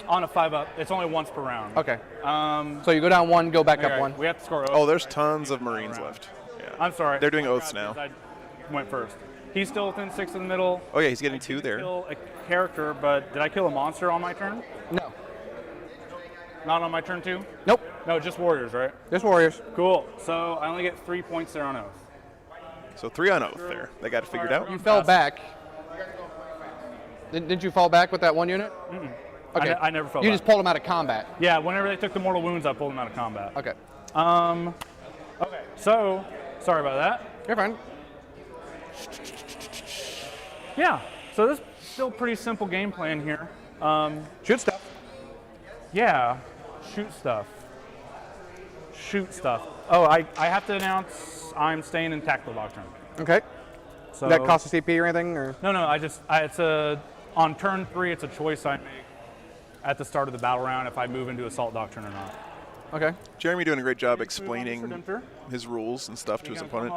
On a 5-up. It's only once per round. Okay. So you go down 1, go back All up right, 1. We have to score oath. Oh, there's tons of Marines left. Yeah. I'm sorry. They're doing I oaths forgot now. because I went first. He's still within 6 in the middle. Oh, yeah, he's getting 2 there. Kill a character, but did I kill a monster on my turn? No. Not on my turn too? Nope. No, just warriors, right? Just Warriors. Cool. So I only get 3 points there on oath. So 3 on oath there. They got it figured out. You fell back. Didn't you fall back with that 1 unit? Okay. I never fell You back. just pulled them out of combat. Yeah, whenever they took the mortal wounds, I pulled them out of combat. Okay. Okay, so sorry about that. You're fine. Yeah, so this is still pretty simple game plan here. Shoot stuff. Yeah, shoot stuff. Shoot stuff. Oh, I have to announce I'm staying in Tactical Doctrine. Okay. So That cost a CP or anything? Or? No, it's on turn 3. It's a choice I make at the start of the battle round if I move into Assault Doctrine or not. Okay. Jeremy doing a great job explaining his rules and stuff to his opponent.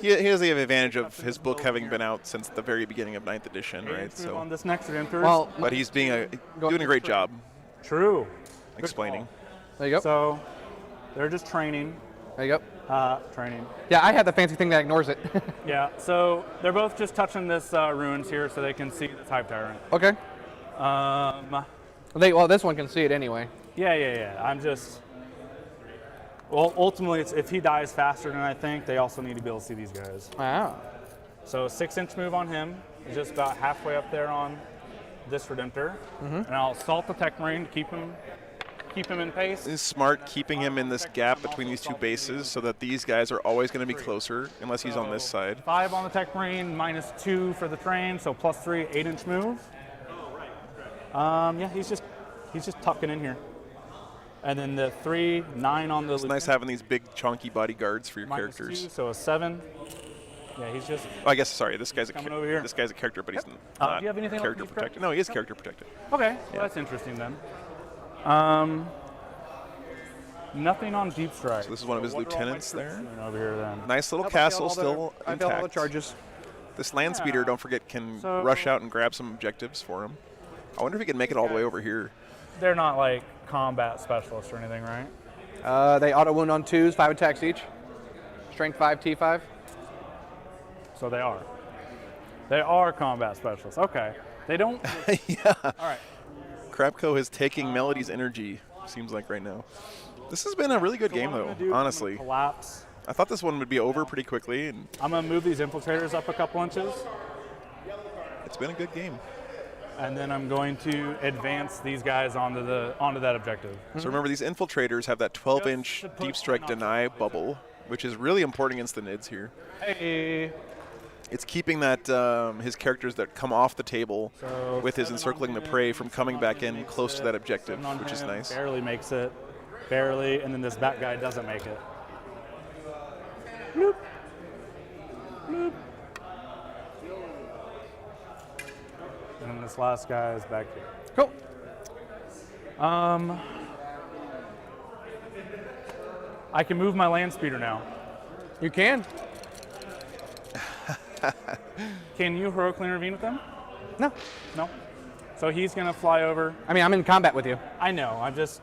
He has the advantage of his book having been out since the very beginning of 9th edition, right? Move So, on this next Redemptor. Well, but he's doing a great job true. explaining. there you go. So they're just training. There you go. Training. Yeah, I have the fancy thing that ignores it. Yeah, so they're both just touching this ruins here so they can see the Type Tyrant. Okay. Well, this one can see it anyway. Yeah. I'm just... Well, ultimately, if he dies faster than I think, they also need to be able to see these guys. Wow. So 6-inch move on him, just about halfway up there on this Redemptor. And I'll assault the Tech Marine to keep him in pace. It's smart keeping him in this gap between these 2 bases so that these guys are always going to be closer unless he's on this side. 5 on the Tech Marine, -2 for the train, so +3, 8-inch move. Yeah, he's just tucking in here. And then the 3, 9 on the... It's nice having these big chunky bodyguards for your -2, characters. so a 7. Yeah, he's just... Oh, I guess, sorry, this guy's Coming over here. this guy's a character, but he's Do not you have anything on character Deep Strike? protected. No, he is character protected. Okay, well, that's interesting then. Nothing on Deep Strike. So this is one of his lieutenants there. Over here then. Nice little castle still I failed all the intact. charges. This land speeder, don't forget, can So- rush out and grab some objectives for him. I wonder if he can make it all the way over here. They're not like combat specialists or anything, right? They auto wound on 2s, 5 attacks each. Strength 5, T5. So they are. They are combat specialists. Okay. They don't... Yeah. All right. Krabko is taking Melody's energy, seems like right now. This has been a really good game, What I'm though, gonna do is I'm gonna honestly. collapse. I thought this one would be over pretty quickly, and I'm going to move these infiltrators up a couple inches, it's been a good game. and then I'm going to advance these guys onto that objective. So remember, these infiltrators have that 12-inch Just to put deep strike them deny bubble, which is really important against the NIDs here. Hey. It's keeping that his characters that come off the table So with his 7 encircling on the him, prey from coming 7 back on him in makes close to it, that objective, 7 on which is him nice. Barely makes it. Barely, and then this back guy doesn't make it. Bloop. Bloop. And then this last guy is back here. Cool. I can move my land speeder now. You can. Can you heroically intervene with him? No. No. So he's gonna fly over. I mean, I'm in combat with you. I know. I'm just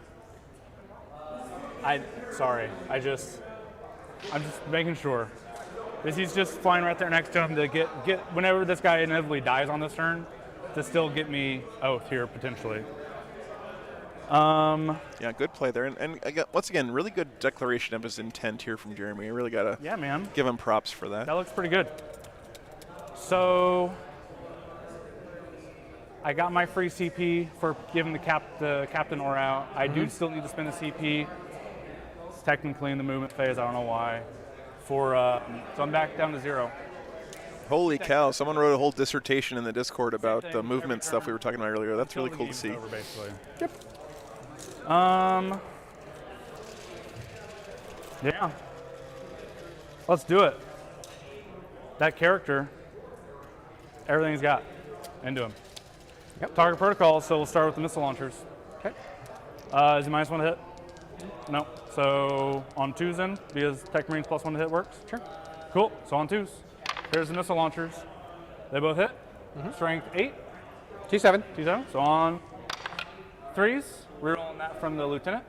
making sure. Because he's just flying right there next to him to get whenever this guy inevitably dies on this turn, to still get me oath here potentially. Yeah, good play there. And once again, really good declaration of his intent here from Jeremy. I really got to Yeah, man. give him props for that. That looks pretty good. So I got my free CP for giving the captain aura out. I do still need to spend the CP. It's technically in the movement phase. I don't know why. So I'm back down to 0. Holy cow! Someone wrote a whole dissertation in the Discord about the movement stuff we were talking about earlier. That's really cool to see. Over, basically. Yep. Yeah. Let's do it. That character, everything he's got into him. Yep. Target protocol, so we'll start with the missile launchers. Okay. Is he -1 to hit? No. So on 2s then, because Tech Marines +1 to hit works? Sure. Cool. So on 2s. Here's the missile launchers. They both hit. Strength 8. T7. T7. So on 3s, rerolling that from the lieutenant.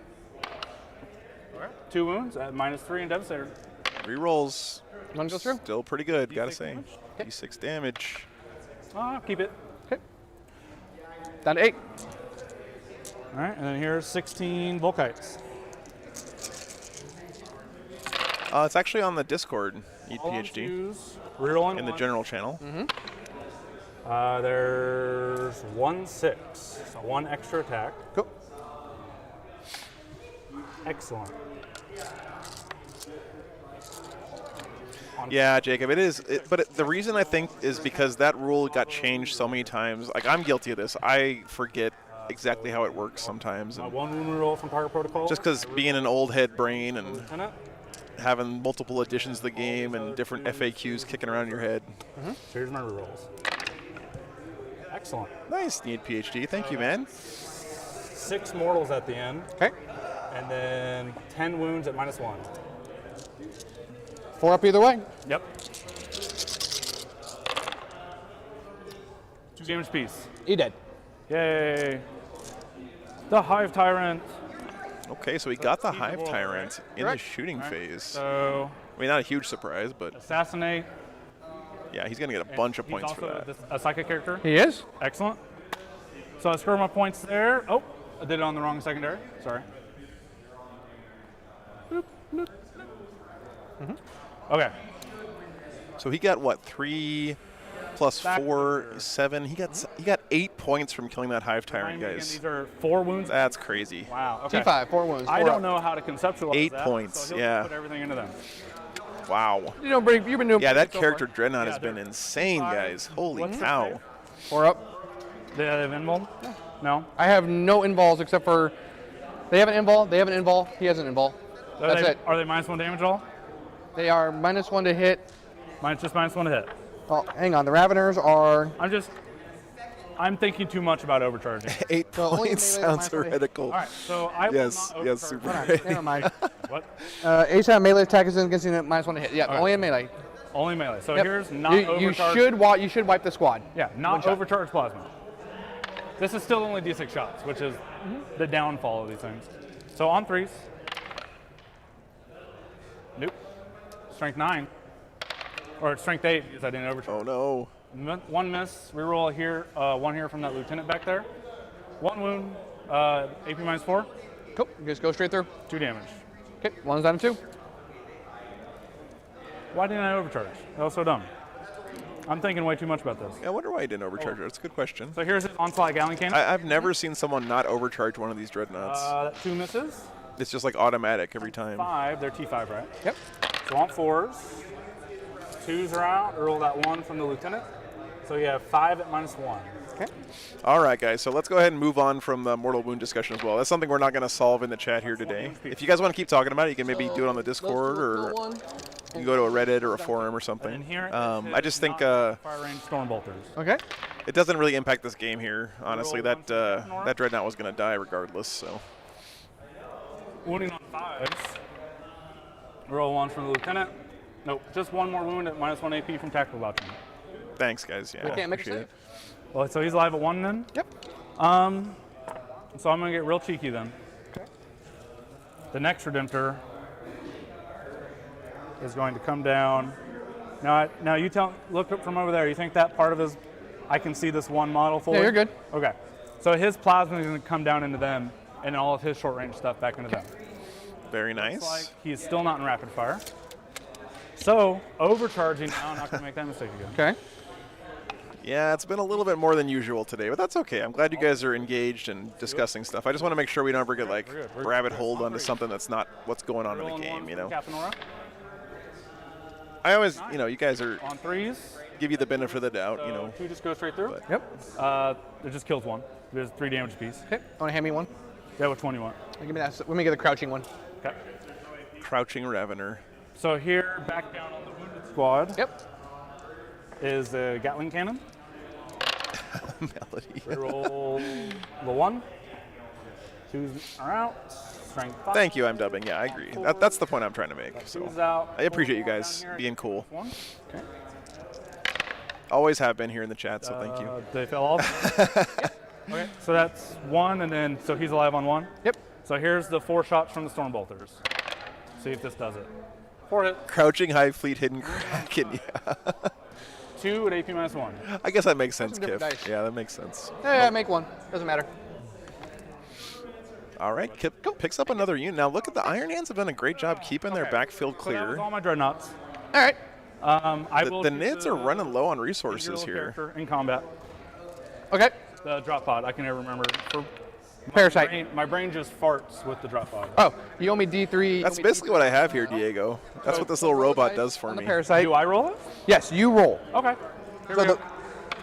2 wounds at -3 and Devastator. Rerolls. One goes through. Still pretty good, gotta D6 say. damage? D6 damage. Keep it. Okay. Down to 8. All right, and then here's 16 Volkites. It's actually on the Discord, Eat All on PhD, 2s, rerolling in the one. general channel. There's 1/6, so 1 extra attack. Cool. Excellent. Yeah, Jacob, it is. But the reason I think is because that rule got changed so many times. Like, I'm guilty of this. I forget exactly how it works sometimes. And 1 wound reroll from target protocol. just because being an old head brain and Lieutenant. having multiple editions of the game and different FAQs kicking around in your head. So here's my rerolls. Excellent. Nice, Need PhD. Thank you, man. 6 mortals at the end, Okay. and then 10 wounds at -1. 4 up either way. Yep. 2 damage piece. E dead. Yay. The Hive Tyrant. Okay, so we got the He's the Hive world, Tyrant in Correct. the shooting All right, phase. So I mean, not a huge surprise, but assassinate. yeah, he's going to get a bunch of He's points for also that. a psychic character. He is. Excellent. So I score my points there. Oh, I did it on the wrong secondary. Sorry. Boop, boop. Okay. So he got what, 3 plus Back 4, here. 7. He got 8 points from killing that Hive Tyrant, Remind me again, guys. These are 4 wounds. That's crazy. Wow. Okay. T5, 4 wounds. I 4 don't up. know how to conceptualize 8 that, points, So he'll yeah. put everything into them. Wow. You know, you've been doing. Yeah, that so character far. Dreadnought Yeah, has been they're insane, 5. guys. Holy What's the cow. save? 4 up. They have invul? No. I have no invols except for. They have an invol. They have an invol. He has an invol. That's it. Are they -1 damage at all? They are -1 to hit. Mine's just -1 to hit. Oh, hang on. The Raveners are. I'm thinking too much about overcharging. 8 So only points melee sounds is minus heretical. All right, so I will Yes, not yes, overcharge. super. Never mind. What? Anytime melee attack is against you, -1 to hit. Yeah, Okay. only in melee. Only melee. So Yep. here's not You overcharge. you should wipe the squad. Yeah, One not shot. overcharged plasma. This is still only D6 shots, which is the downfall of these things. So on 3s. Nope. Strength 9. Or strength 8 because I didn't overcharge. Oh, no. 1 miss. Reroll here. 1 here from that lieutenant back there. 1 wound. AP -4. Cool. Just go straight through. 2 damage. Okay. 1's down to 2. Why didn't I overcharge? That was so dumb. I'm thinking way too much about this. Yeah, I wonder why he didn't overcharge it. That's a good question. So here's his onslaught Gatling cannon. I've never seen someone not overcharge one of these Dreadnoughts. That 2 misses. It's just like automatic every time. 5. They're T5, right? Yep. So on 4s. 2s are out. Roll that 1 from the lieutenant. So you have 5 at -1. Okay. All right, guys, so let's go ahead and move on from the mortal wound discussion as well. That's something we're not going to solve in the chat here today. If you guys want to keep talking about it, you can maybe do it on the Discord, or you can go to a Reddit or a forum or And something. here I just think fire range storm bolters. Okay. it doesn't really impact this game here, honestly. Roll That one for Nora. that Dreadnought was going to die regardless, so. Wounding on 5s. Roll 1 from the lieutenant. Nope, just 1 more wound at -1 AP from tactical voucher. Thanks, guys. Yeah, Can't make a appreciate save. it. Well, so he's alive at 1 then? Yep. So I'm gonna get real cheeky then. The next Redemptor is going to come down. Now you look up from over there. You think that part of his, I can see this 1 model fully? Yeah, you're good. Okay. So his plasma is gonna come down into them, and all of his short range stuff back into them. Very nice. Looks like he's still not in rapid fire. So overcharging now, I'm not gonna make that mistake again. Okay. Yeah, it's been a little bit more than usual today, but that's okay. I'm glad you guys are engaged and discussing stuff. I just want to make sure we don't ever get like rabbit holed onto something that's not what's going on in the game, you know. I always, you know, you guys are On threes. give you the benefit of the doubt, you know. Two just go straight through. But- Yep. It just kills one. There's 3 damage apiece. Okay. Want to hand me one? Yeah, which one you want? Give me that. Let me get the crouching one. Okay. Crouching Ravener. So here, back down on the wounded squad. Yep. Is the Gatling cannon. Melody. We roll the 1. 2s are out. Strength 5. Thank you, I'm dubbing. Yeah, I agree. That's the point I'm trying to make. So 2's out. I appreciate you 4 guys down here. being cool. 1. Okay. Always have been here in the chat, so thank you. They fell off. Okay, so that's 1, and then so he's alive on 1. Yep. So here's the 4 shots from the Stormbolters. See if this does it. 4 hit. Crouching High Fleet Hidden Kraken. Yeah. 2 at AP -1. I guess that makes sense, some Kip. different dice. Yeah, that makes sense. Yeah, make one. Doesn't matter. All right, Kip picks up another unit. Now look at the Iron Hands have done a great job keeping their backfield So that was clear. all my dreadnoughts. All right. I will The shoot Nids are running low on resources hero here. character in combat. Okay. The drop pod, I can never remember. Parasite. My brain just farts with the drop pod. Oh, you owe me D3. That's basically what I have here, Diego. That's what this little robot does for on the me. parasite. Do I roll it? Yes, you roll. Okay. Here So we go. the-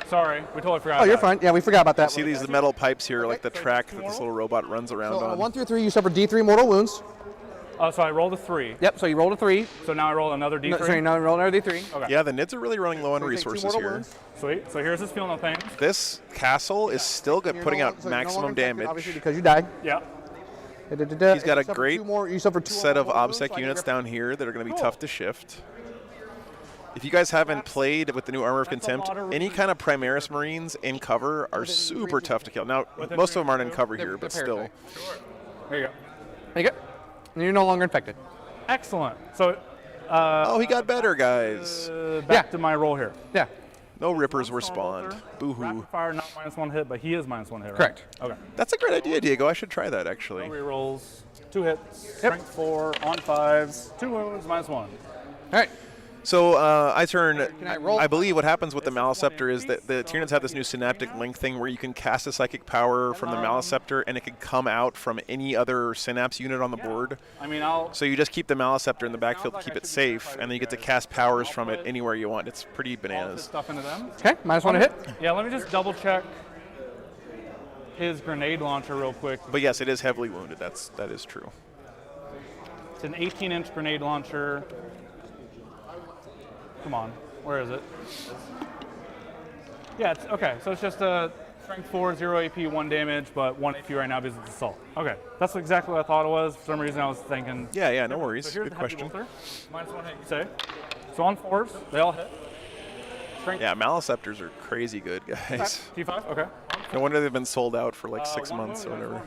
Sorry, we totally forgot. Oh, you're about fine. Yeah, we forgot about that. See these metal pipes here, like the track that this little robot runs around So on a on. 1 through 3, you suffer D3 mortal wounds. it. So I rolled a 3. Yep. So you rolled a 3. So now I roll another D3. No, sorry, now roll another D3. Okay. Yeah, the Nids are really running low on So you take 2 resources mortal here. wounds. Sweet. So here's his feel no pain. This castle is still good, You're putting no out longer- so you're no maximum longer infected, Obviously, damage. because you die. Yeah. He's He's got a great set set of OBSEC units down here that are going to be tough to shift. If you guys haven't played with the new Armor of Contempt, any kind of Primaris Marines in cover are super tough to kill. Now, most of them aren't in cover here, but still. There you go. There you go. And you're no longer infected. Excellent. So Oh, he got better, guys. back to my roll here. Yeah. No Rippers were spawned. Boo-hoo. Rapid fire, not -1 hit, but he is -1 hit, right? Correct. Okay. That's a great idea, Diego. I should try that, actually. No rerolls, 2 hits, strength 4, on 5s, 2 wounds, -1. All right. So I turn. I roll? I believe what happens with the Maliceptor is that the Tyranids have this new synaptic link thing where you can cast a psychic power from the Maliceptor and it can come out from any other synapse unit on the board. I mean, I'll. So you just keep the Maliceptor in the backfield to keep it safe, and then you get to cast powers from it anywhere you want. It's pretty I'll put bananas. stuff into them. Okay. -1 to hit. Yeah, let me just double check his grenade launcher real quick. But yes, it is heavily wounded. That is true. It's an 18-inch grenade launcher. Come on, where is it? Yeah, it's okay. So it's just a strength 4, 0 AP, 1 damage, but 1 AP right now because it's assault. Okay, that's exactly what I thought it was. For some reason, I was thinking. Yeah, no worries. So here's Good the heavy question. bolter. -1 hit, you say. So on 4s, they all hit. Strength Yeah, Maliceptors are crazy good, guys. T5. Okay. No wonder they've been sold out for like 6 months or whatever.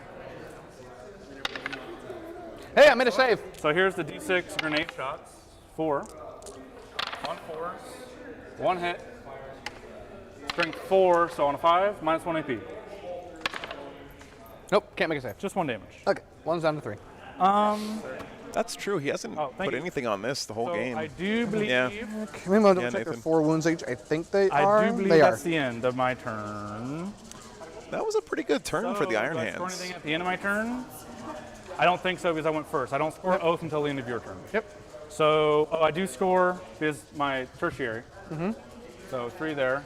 Hey, I made a save. So here's the D6 grenade shots. 4. On 4s. 1 hit. Strength 4, so on a 5, -1 AP. Nope. Can't make a save. Just 1 damage. Okay. 1's down to 3. That's true. He hasn't thank put you. anything on this the whole So game. I do believe. Yeah. Can we double Yeah, check? They're Nathan. 4 wounds each. I think they are. I do believe they that's are. the end of my turn. That was a pretty good turn for the Iron Do I score Hands. anything at the end of my turn? I don't think so because I went first. I don't score oath until the end of your turn. Yep. So I do score because my tertiary. So 3 there.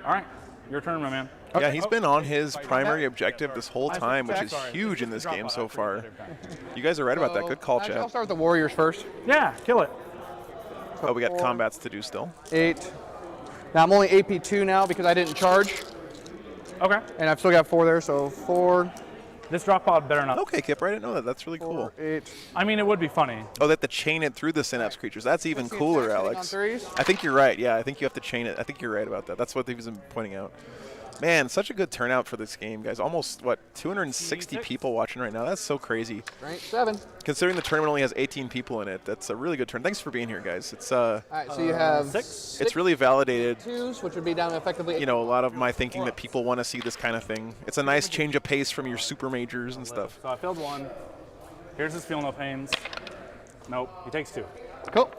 All right, your turn, my man. Yeah, he's been on his primary objective this whole I time, which is sorry. huge in this Drop game out so after far. every time. You guys are right about that. Good call, Actually, I'll chat. start with the Warriors first. Yeah, kill it. Oh, we got 4, combats to do still. 8. Now I'm only AP2 now because I didn't charge, Okay. and I've still got 4 there. So 4, This drop pod better not. Okay, Kip, I didn't know that. That's really cool. 8. I mean, it would be funny. Oh, they have to chain it through the Synapse creatures. That's even That's the cooler, attack hitting on Alex. 3s? I think you're right. Yeah, I think you have to chain it. I think you're right about that. That's what he was pointing out. Man, such a good turnout for this game, guys. Almost, 260 people watching right now. That's so crazy. Rank 7. Considering the tournament only has 18 people in it, that's a really good turn. Thanks for being here, guys. It's All right, so you have 6. it's really validated, 2s, which would be down to effectively. you know, a lot of my thinking that people want to see this kind of thing. It's a nice change of pace from your super majors and stuff. So I failed 1. Here's his feel no pains. Nope, he takes 2. Cool.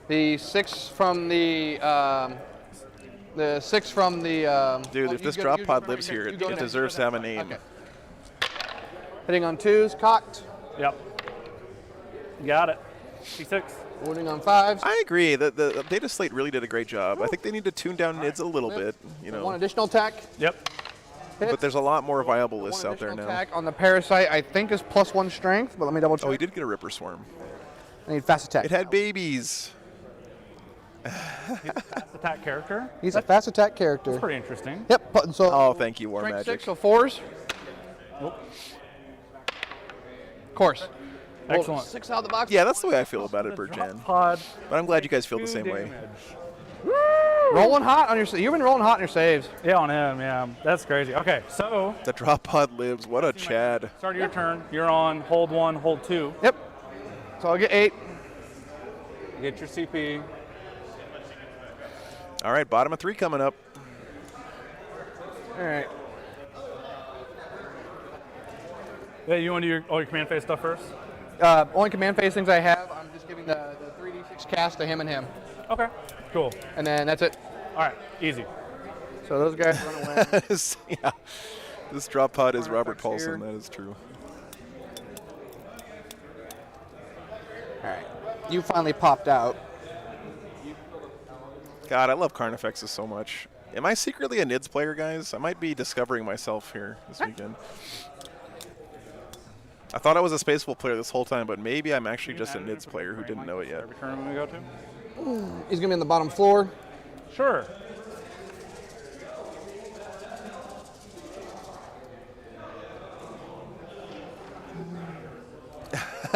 The 6 from the The 6 from the. Dude, well, if you this go- drop you pod go lives right here, You go it next. deserves to have a name. Okay. Hitting on 2s, cocked. Yep. Got it. C6. Loading on 5s. I agree. The data slate really did a great job. I think they need to tune down NIDS a little bit, you 1 know. additional attack. Yep. But there's a lot more viable 1 lists out there additional now. attack on the Parasite, I think, is +1 strength, but let me double check. Oh, he did get a Ripper Swarm. I need fast attack. It had babies. Fast attack character. He's a fast attack character. That's pretty interesting. Yep. So Oh, thank you, War strength Magic. 6, so 4s. Of course. Rolled Excellent. 6 out of the box. Yeah, that's the way I feel about it, Berjan. Pod. But I'm glad you guys feel the same way. Rolling hot on your. You've been rolling hot on your saves. Yeah, on him. Yeah, that's crazy. Okay, so The drop pod lives. What a Chad. start of your turn. You're on hold 1, hold 2. Yep. So I'll get 8. Get your CP. All right, bottom of 3 coming up. All right. Yeah, you want to do all your command phase stuff first? Only command phase things I have. I'm just giving the 3d6 cast to him and him, Okay, cool. and then that's it. All right, easy. So those guys run away. Yeah. This drop pod is Robert effects Paulson. here. That is true. All right. You finally popped out. God, I love Carnifexes so much. Am I secretly a NIDS player, guys? I might be discovering myself here this weekend. I thought I was a Space Wolf player this whole time, but maybe I'm actually just a NIDS player who didn't know it yet. Every tournament we go to? He's gonna be on the bottom floor. Sure.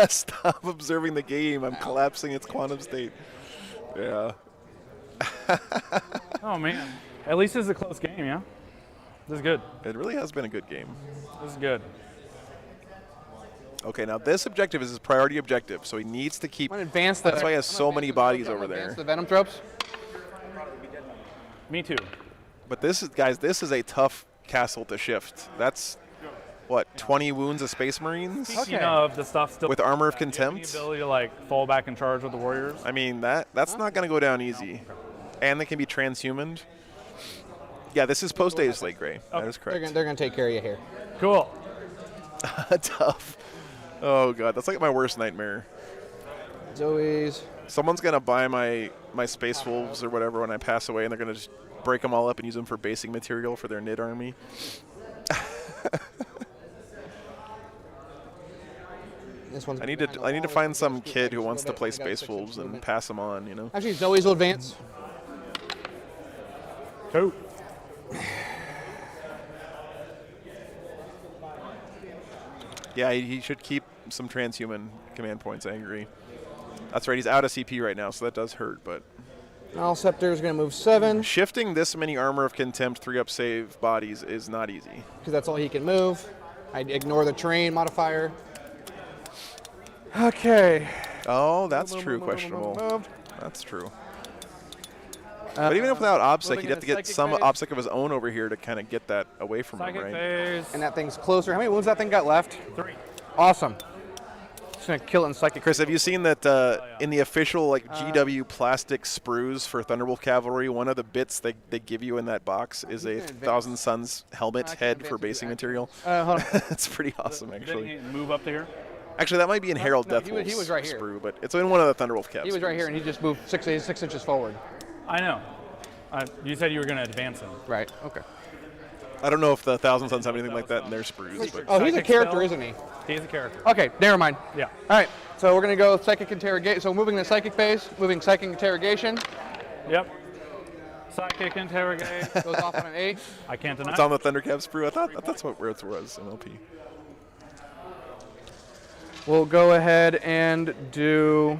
Stop observing the game. I'm collapsing its quantum state. Yeah. Oh man, at least it's a close game, yeah. This is good. It really has been a good game. This is good. Okay, now this objective is his priority objective, so he needs to keep. I'm gonna advance the. That's why he has so many bodies over Advance there. the Venom tropes. Me too. But this is, guys, this is a tough castle to shift. That's what, 20 wounds of Space Marines Speaking of, the stuff still with armor of do you have contempt. any ability to like fall back and charge with the warriors. I mean, that's not going to go down easy. And they can be transhumaned. Yeah, this is post Data Slate Gray. That is correct. They're gonna take care of you here. Cool. Tough. Oh god, that's like my worst nightmare. Zoe's. Someone's gonna buy my Space Wolves or whatever when I pass away, and they're gonna just break them all up and use them for basing material for their NID army. This one's I need to find some kid who wants to play Space Wolves and pass them on. You know. Actually, Zoe's will advance. Cool. Yeah, he should keep some transhuman command points. I agree. That's right. He's out of CP right now, so that does hurt. But All Scepter is gonna move 7 shifting this many armor of contempt 3-up save bodies is not easy. because that's all he can move. I ignore the terrain modifier. Okay. Oh, that's true. Questionable. Moved. That's true. But even if without OBSEC, moving he'd have to into get psychic some phase. OBSEC of his own over here to kind of get that away from him, Psychic right? phase. And that thing's closer. How many wounds that thing got left? 3. Awesome. Just gonna kill it in psychic. Chris, have you seen that in the official GW plastic sprues for Thunderwolf Cavalry, one of the bits they give you in that box is a can advance. Thousand Suns helmet I can head advance for and do basing actions. material. Hold on. It's pretty awesome, Did actually. he move up to here? Actually, that might be in Herald no, Deathwolf's he was right here. sprue, but it's in one of the Thunderwolf Cavs. He was right here, and he just moved 6 inches forward. I know. You said you were going to advance him. Right. Okay. I don't know if the Thousand Suns have anything like that in their sprues, but Oh, he's a Psychic character, spell. isn't he? He's a character. Okay, never mind. Yeah. All right, so we're gonna go psychic interrogation. So moving the psychic phase, moving psychic interrogation, Yep. Psychic interrogate. goes off on an 8. I can't deny. it's on the Thundercav sprue. I thought that's where it was in LP. We'll go ahead and do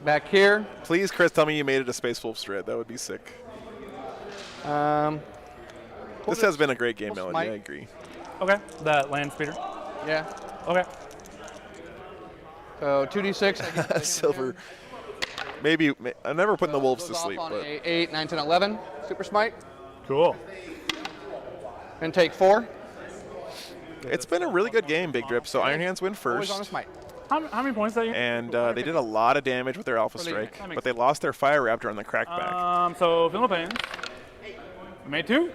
back here. Please, Chris, tell me you made it a Space Wolf Shred. That would be sick. This has been a great game, We'll Melody. smite. I agree. Okay. That land speeder. Yeah. Okay. So 2d6. I get the Silver. Maybe I'm never putting the wolves goes to off sleep, on but a 8, 9, 10, 11. Super smite. Cool. And take 4. it's been a really good game, Big Drip. So Iron Hands win Always on a first. smite. How many points that you? And they did a lot of damage with their Alpha Strike, but they lost their Fire Raptor on the crackback. So Philippines made 2.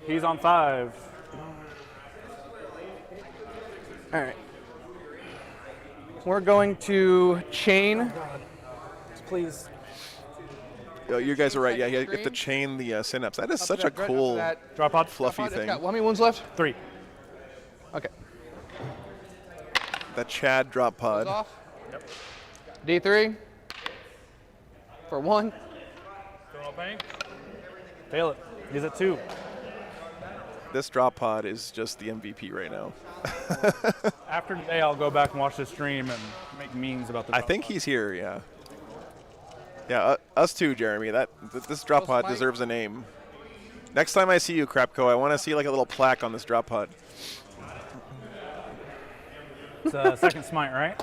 He's on 5. All right. We're going to chain. Please. Oh, you guys are right. Yeah, you have to chain the Synapse. That is such a cool, Drop pod. fluffy thing. Got how many wounds left? 3. Okay. That Chad drop pod. Off. D3 for 1. Fail it. He's at 2. This drop pod is just the MVP right now. After today, I'll go back and watch the stream and make memes about the. I think he's here. Yeah. Yeah, us too, Jeremy. This drop pod deserves a name. Next time I see you, Crapco, I want to see like a little plaque on this drop pod. It's a second smite, right?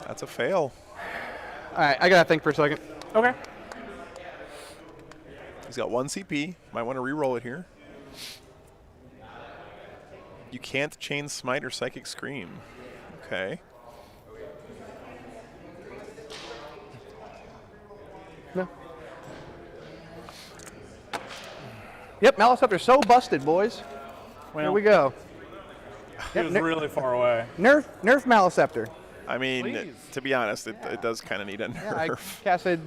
That's a fail. All right, I gotta think for a second. Okay. He's got 1 CP. Might want to re-roll it here. You can't chain Smite or Psychic Scream. Okay. No. Yep, Maliceptor's so busted, boys. Well, Here we go. He was really far away. Nerf Maliceptor. I mean, Please. to be honest, it does kind of need a nerf. Yeah, I casted.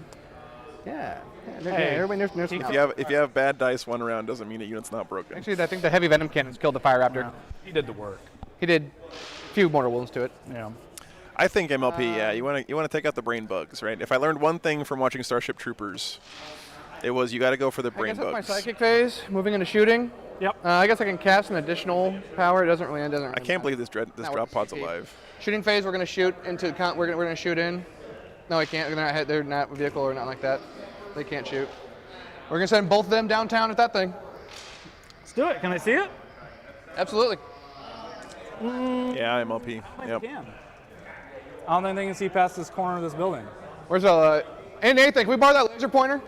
Yeah. Hey, everybody nerfs Maliceptor. If you have bad dice one round, doesn't mean a unit's not broken. Actually, I think the heavy venom cannons killed the Fire Raptor. He did the work. He did a few mortal wounds to it. Yeah. I think MLP, yeah, you want to take out the brain bugs, right? If I learned one thing from watching Starship Troopers, it was you got to go for the I brain guess that's my bugs. psychic phase. Moving into shooting. Yep. I guess I can cast an additional power. It doesn't really. I can't believe this Not drop pod's with alive. Shooting phase. We're gonna shoot into. We're gonna shoot in. No, I can't. They're not a vehicle or not like that. They can't shoot. We're gonna send both of them downtown at that thing. Let's do it. Can they see it? Absolutely. Yeah, MLP. Yep. They can. I don't think they can see past this corner of this building. Where's and Nathan, can we borrow that laser pointer?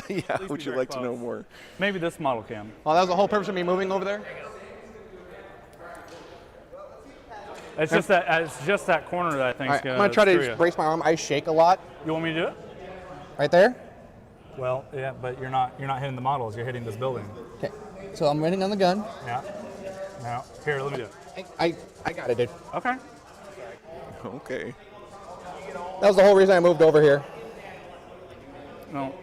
Yeah, Please would be you very like to know close. more? Maybe this model can. Well, that was the whole purpose of me moving over there. It's just that corner that I think All is right, I'm gonna gonna try to screw just you. brace my arm. I shake a lot. You want me to do it? Right there. Well, yeah, but you're not hitting the models. You're hitting this building. Okay. So I'm running on the gun. Yeah. Now, here, let me do it. I got it, dude. Okay. Okay. That was the whole reason I moved over here. No.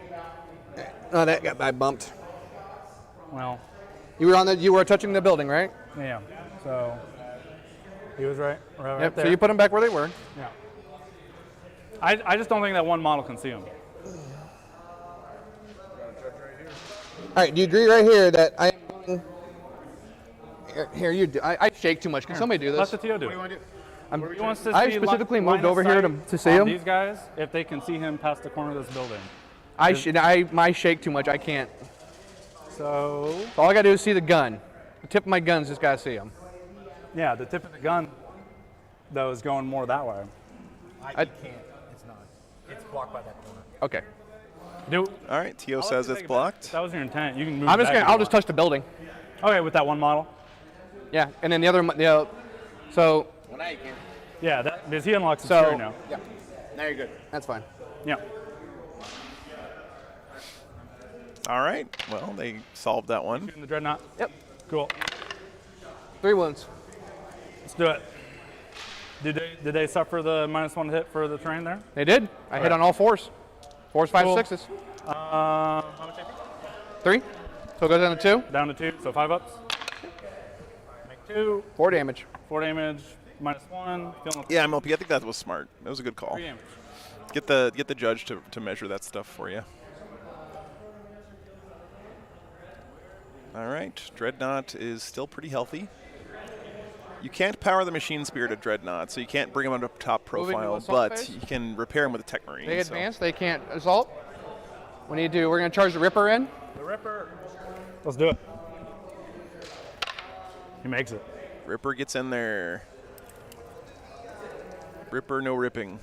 Oh, that got I bumped. Well, You were touching the building, right? yeah. So he was right Yep. there. So you put them back where they were. Yeah. I just don't think that one model can see him. All right. Do you agree right here that I? Here you do. I shake too much. Can somebody do Let this? the TO do. What do you want to do? He wants to I see specifically line moved of over here sight to see on him. These guys, if they can see him past the corner of this building. I shake too much. I can't. So So all I gotta do is see the gun. The tip of my gun's just gotta see him. yeah, the tip of the gun though is going more that way. I can't. It's not. It's blocked by that corner. Okay. Do. All right, Tio I'll let says you it's take it back. blocked. That was your intent. You can move. I'm just back gonna. if I'll you just touch the building. want. Okay, with that one model. Yeah. And then the other. So Well, now you can. Yeah, that because he unlocks the So- security now. Yeah. Now you're good. that's fine. Yeah. All right. Well, they solved that one. Shooting the dreadnought. Yep. Cool. 3 wounds. Let's do it. Did they suffer the -1 hit for the terrain there? They did. I hit on all fours. 4s, 5s, Cool. 6s. How much AP? 3. So it goes down to 2. Down to 2, so 5 ups. Make 2, 4 damage. 4 damage, -1. Feeling Yeah, MLP. I think that was smart. That was a good call. 3 damage. Get the judge to measure that stuff for you. All right, Dreadnought is still pretty healthy. You can't power the Machine Spirit of Dreadnought, so you can't bring him up top Moving to profile, assault but phase? you can repair him with a Tech Marine. They so- advance. They can't assault. We're gonna charge the Ripper in. The Ripper. Let's do it. He makes it. Ripper gets in there. Ripper, no ripping.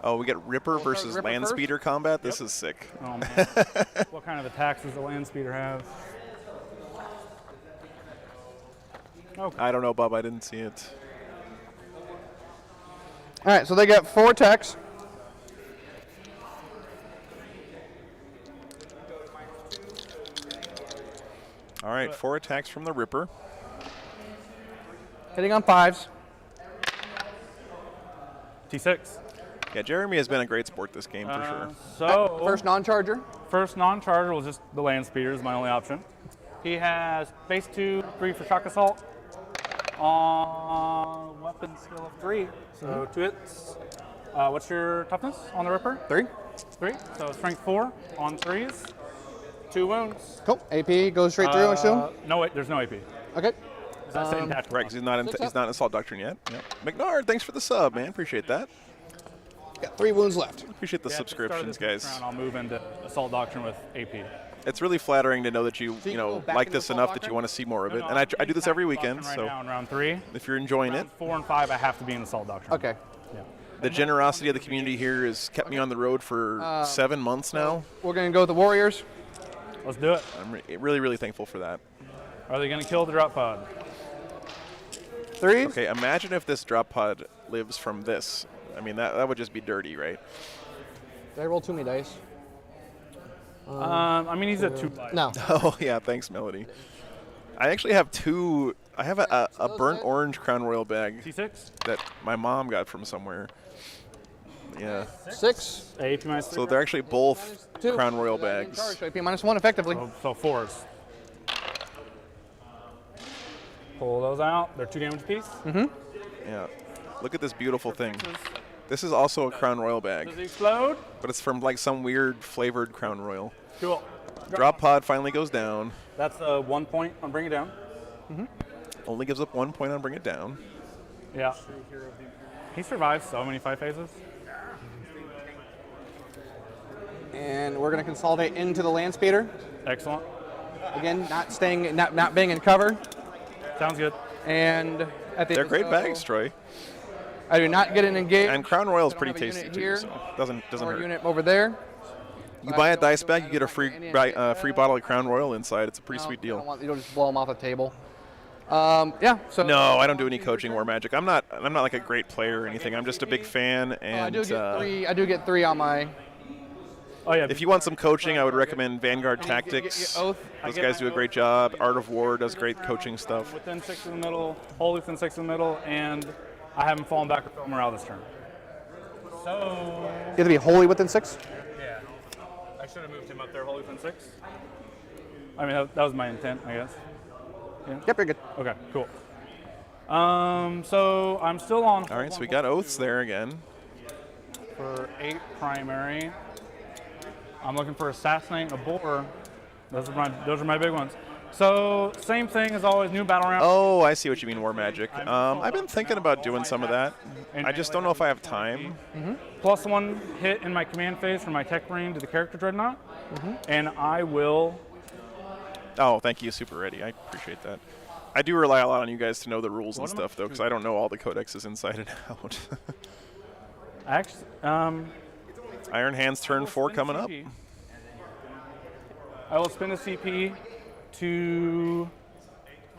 Oh, we get Ripper versus Ripper Land first? Speeder combat? This is sick. Oh man. What kind of attacks does the land speeder have? Okay. I don't know, Bob. I didn't see it. All right, so they get 4 attacks. All right, 4 attacks from the Ripper. Hitting on 5s. T6. Yeah, Jeremy has been a great sport this game for sure. So First non-charger. first non-charger was just the land speeder is my only option. He has base 2, 3 for shock assault. On weapon skill of 3, so 2 hits. What's your toughness on the Ripper? 3. 3. So strength 4 on 3s. 2 wounds. Cool. AP goes straight through, I assume. No, wait, there's no AP. Okay. Is that same tactical? Right, 'cause he's not in Six up. Assault Doctrine yet. Yep. McNard, thanks for the sub, man. Appreciate that. Got 3 wounds left. Appreciate the Yeah, at the start of subscriptions, this next guys. round, I'll move into Assault Doctrine with AP. It's really flattering to know that you you go back like into this Assault enough that Doctrine? you want to see more of it. No, And I do this every Assault weekend, Doctrine so right now in round 3. if you're enjoying it, Round 4 and 5, I have to be in Assault Doctrine. Okay. Yeah. the generosity of the community here has kept me on the road for 7 months now. We're going to go with the Warriors. Let's do it. I'm really, really thankful for that. Are they going to kill the drop pod? 3s. Okay, imagine if this drop pod lives from this. I mean, that would just be dirty, right? Did I roll too many dice? I mean, he's at 2 life. No. Oh, yeah, thanks, Melody. I actually have 2. I have a burnt orange Crown Royal bag T6? that my mom got from somewhere. Yeah. 6. AP minus 3. So they're actually both 2. Crown Royal Charge, bags. so AP -1 effectively. So 4s. Pull those out. They're 2 damage apiece. Yeah. Look at this beautiful thing. This is also a Crown Royal bag, Does he explode? but it's from like some weird flavored Crown Royal. Cool. Drop pod finally goes down. That's 1 point on Bring It Down. Only gives up 1 point on Bring It Down. Yeah. He survived so many fight phases. And we're going to consolidate into the land speeder. Excellent. Again, not being in cover. Sounds good. And at the They're great bags, Troy. I do not get an engage. And Crown Royal is I don't pretty have a tasty unit too, here, so doesn't or hurt. unit over there. You buy a dice bag, you get a free bottle of Crown Royal inside. It's a pretty sweet You don't deal. want, you don't just blow them off the table. Yeah. So No, I don't do any coaching War Magic. I'm not like a great player or anything. I'm just a big fan. And I do get 3. I do get 3 on my. Oh, yeah. if you want some coaching, I would recommend Vanguard Tactics. Get Oath. Those guys do a great job. Art of War does great coaching stuff. Within 6 in the middle, wholly within 6 in the middle, and I haven't fallen back or fell morale this turn. So. You have to be wholly within 6. Yeah. I should have moved him up there wholly within 6. I mean, that was my intent, I guess. Yep, you're good. Okay, cool. So I'm still on. All right, so we got Oaths there again. For 8 primary. I'm looking for Assassinate and a Boar. Those are my big ones. So same thing as always, new battle round. Oh, I see what you mean, War Magic. I've been thinking about doing some of that. I just don't know if I have time. +1 hit in my command phase from my tech marine to the character dreadnought, and I will. Oh, thank you, Super Ready. I appreciate that. I do rely a lot on you guys to know the rules and stuff, though, because I don't know all the codexes inside and out. Actually, Iron Hands turn 4 coming up. I will spend a CP to.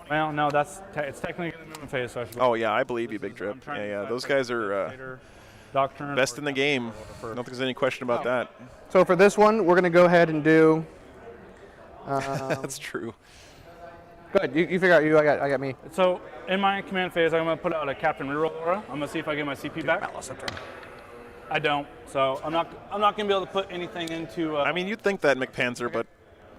Well, no, it's technically in the movement phase, so I should. Oh, yeah, I believe you, Big Drip. I'm trying to Yeah, decide those whether guys to are later Doctrine best or in the game. I don't think there's any question about that. So for this one, we're going to go ahead and do. That's true. Good. You figure out. I got me. So in my command phase, I'm going to put out a Captain Reroll Aura. I'm going to see if I get my CP back. I don't, so I'm not going to be able to put anything into. I mean, you'd think that, McPanzer, but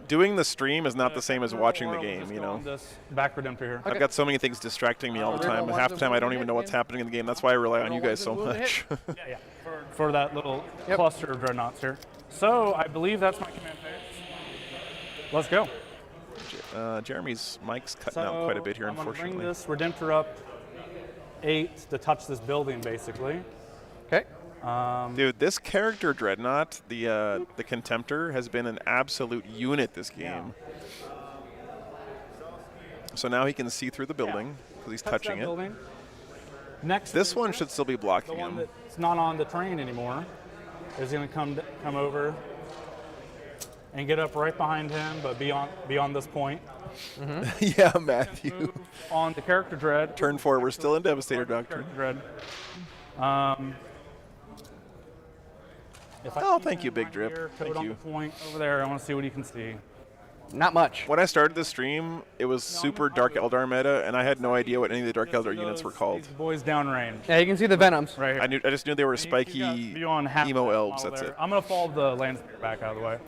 doing the stream is not the same as watching the game, you know. This back redemptor here. I've got so many things distracting me all the time, and half the time I don't even know what's happening in the game. That's why I rely on you guys so much. Yeah. For that little cluster of dreadnoughts here. So I believe that's my command phase. Let's go. Jeremy's mic's cutting out quite a bit here, I'm gonna unfortunately. bring this redemptor up 8 to touch this building, basically. Okay. Dude, this character Dreadnought, the Contemptor, has been an absolute unit this game. So now he can see through the building because he's touching it. Building. Next, This one should still be the blocking one him. that's not on the train anymore is going to come over. and get up right behind him, but beyond this point. Yeah, Matthew. Move on the character dread. Turn 4, we're still in Devastator Doctrine. Character dread. If I Oh, keep thank him you, Big right Drip. here, Thank code on you. the point over there. I want to see what he can see. Not much. When I started the stream, it was super Dark Eldar meta, and I had no idea what any of the Dark Eldar units were called. These boys downrange. Yeah, you can see the Venoms. Right here. I just knew they were He's got spiky view on half emo that elves. model That's there. it. I'm gonna follow the land speeder back out of the way.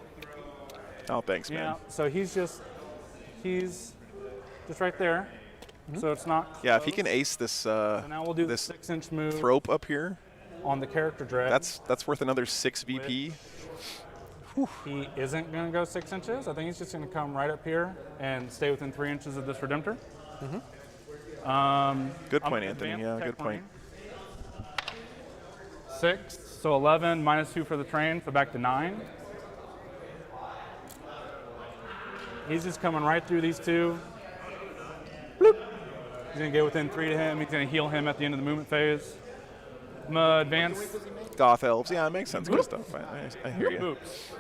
Oh, thanks, Yeah. man. So he's just right there. So it's not. Yeah, if he close. can ace this So now we'll do this the 6-inch move thrope up here, on the character dread. that's worth another 6 VP. He isn't going to go 6 inches. I think he's just going to come right up here and stay within 3 inches of this Redemptor. Good I'm point, gonna Anthony. advance Yeah, the good tech point. plane. 6, so 11, -2 for the train, so back to 9. He's just coming right through these two. Bloop. He's going to get within 3 to him. He's going to heal him at the end of the movement phase. I'm going to advance. Goth elves. Yeah, it makes sense. Good stuff. I hear you. Oops.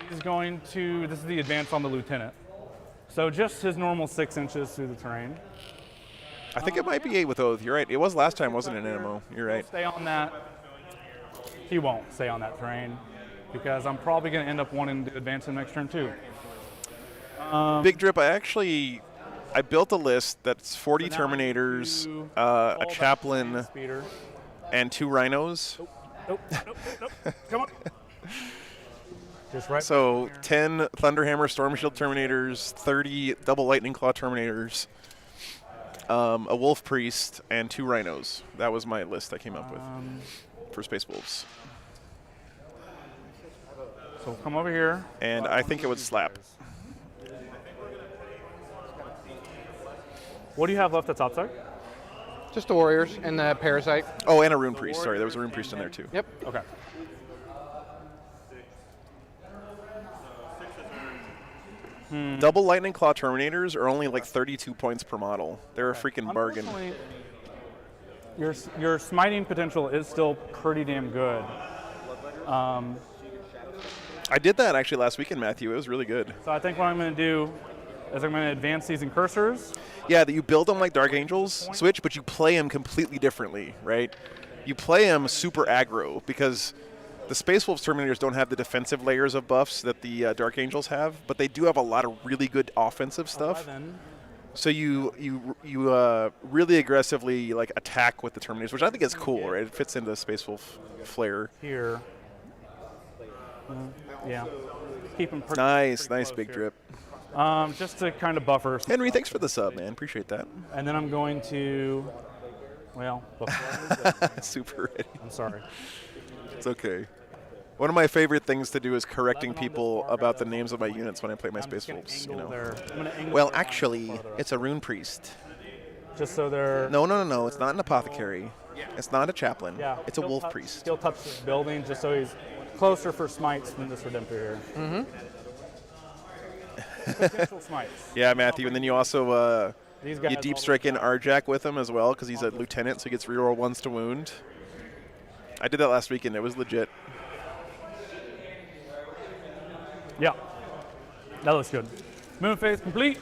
He's going to, this is the advance on the lieutenant. So just his normal 6 inches through the terrain. I think it might be 8 with Oath. You're right. It was last time, wasn't it, in MMO? You're right. Stay on that. He won't stay on that terrain because I'm probably going to end up wanting to advance him next turn too. Big Drip, I built a list that's 40 So now I need Terminators, to a fall back Chaplain, to speeder. and 2 Rhinos. Nope. Come on. Just right. So here. 10 Thunderhammer Storm Shield Terminators, 30 Double Lightning Claw Terminators, a Wolf Priest, and 2 Rhinos. That was my list I came up with for Space Wolves. So come over here. And I think it would slap. What do you have left at topside? Just the Warriors and the Parasite. Oh, and a Rune Priest. Sorry, there was a Rune Priest in there too. Yep. Okay. Double Lightning Claw Terminators are only like 32 points per model. They're a freaking bargain. Unfortunately, your smiting potential is still pretty damn good. I did that actually last weekend, Matthew. It was really good. So I think what I'm going to do is I'm going to advance these incursors. Yeah, that you build them like Dark Angels Switch, but you play them completely differently, right? You play them super aggro because the Space Wolves Terminators don't have the defensive layers of buffs that the Dark Angels have, but they do have a lot of really good offensive stuff. 11. So you really aggressively like attack with the Terminators, which I think is cool, right? It fits into Space Wolf flair. Here. Yeah. Keep them pretty Nice, pretty nice close Big here. Drip. Just to kind of buffer. some Henry, stuff. thanks for the sub, man. Appreciate that. And then I'm going to, well, before I move this, Super ready. I'm sorry. It's okay. One of my favorite things to do is correcting people about the names of my units when I play my Space Wolves. You know. Well, actually, it's a Rune Priest. Just so they're. No. It's not an Apothecary. It's not a Chaplain. Yeah. It's a he'll Wolf touch- Priest. He'll touch this building just so he's closer for smites than this Redemptor here. Potential smites. Yeah, Matthew. And then you also These guys you deep all strike the in time. Arjack with him as well because he's a lieutenant, so he gets reroll 1s to wound. I did that last weekend. It was legit. Yeah. That looks good. Movement phase complete.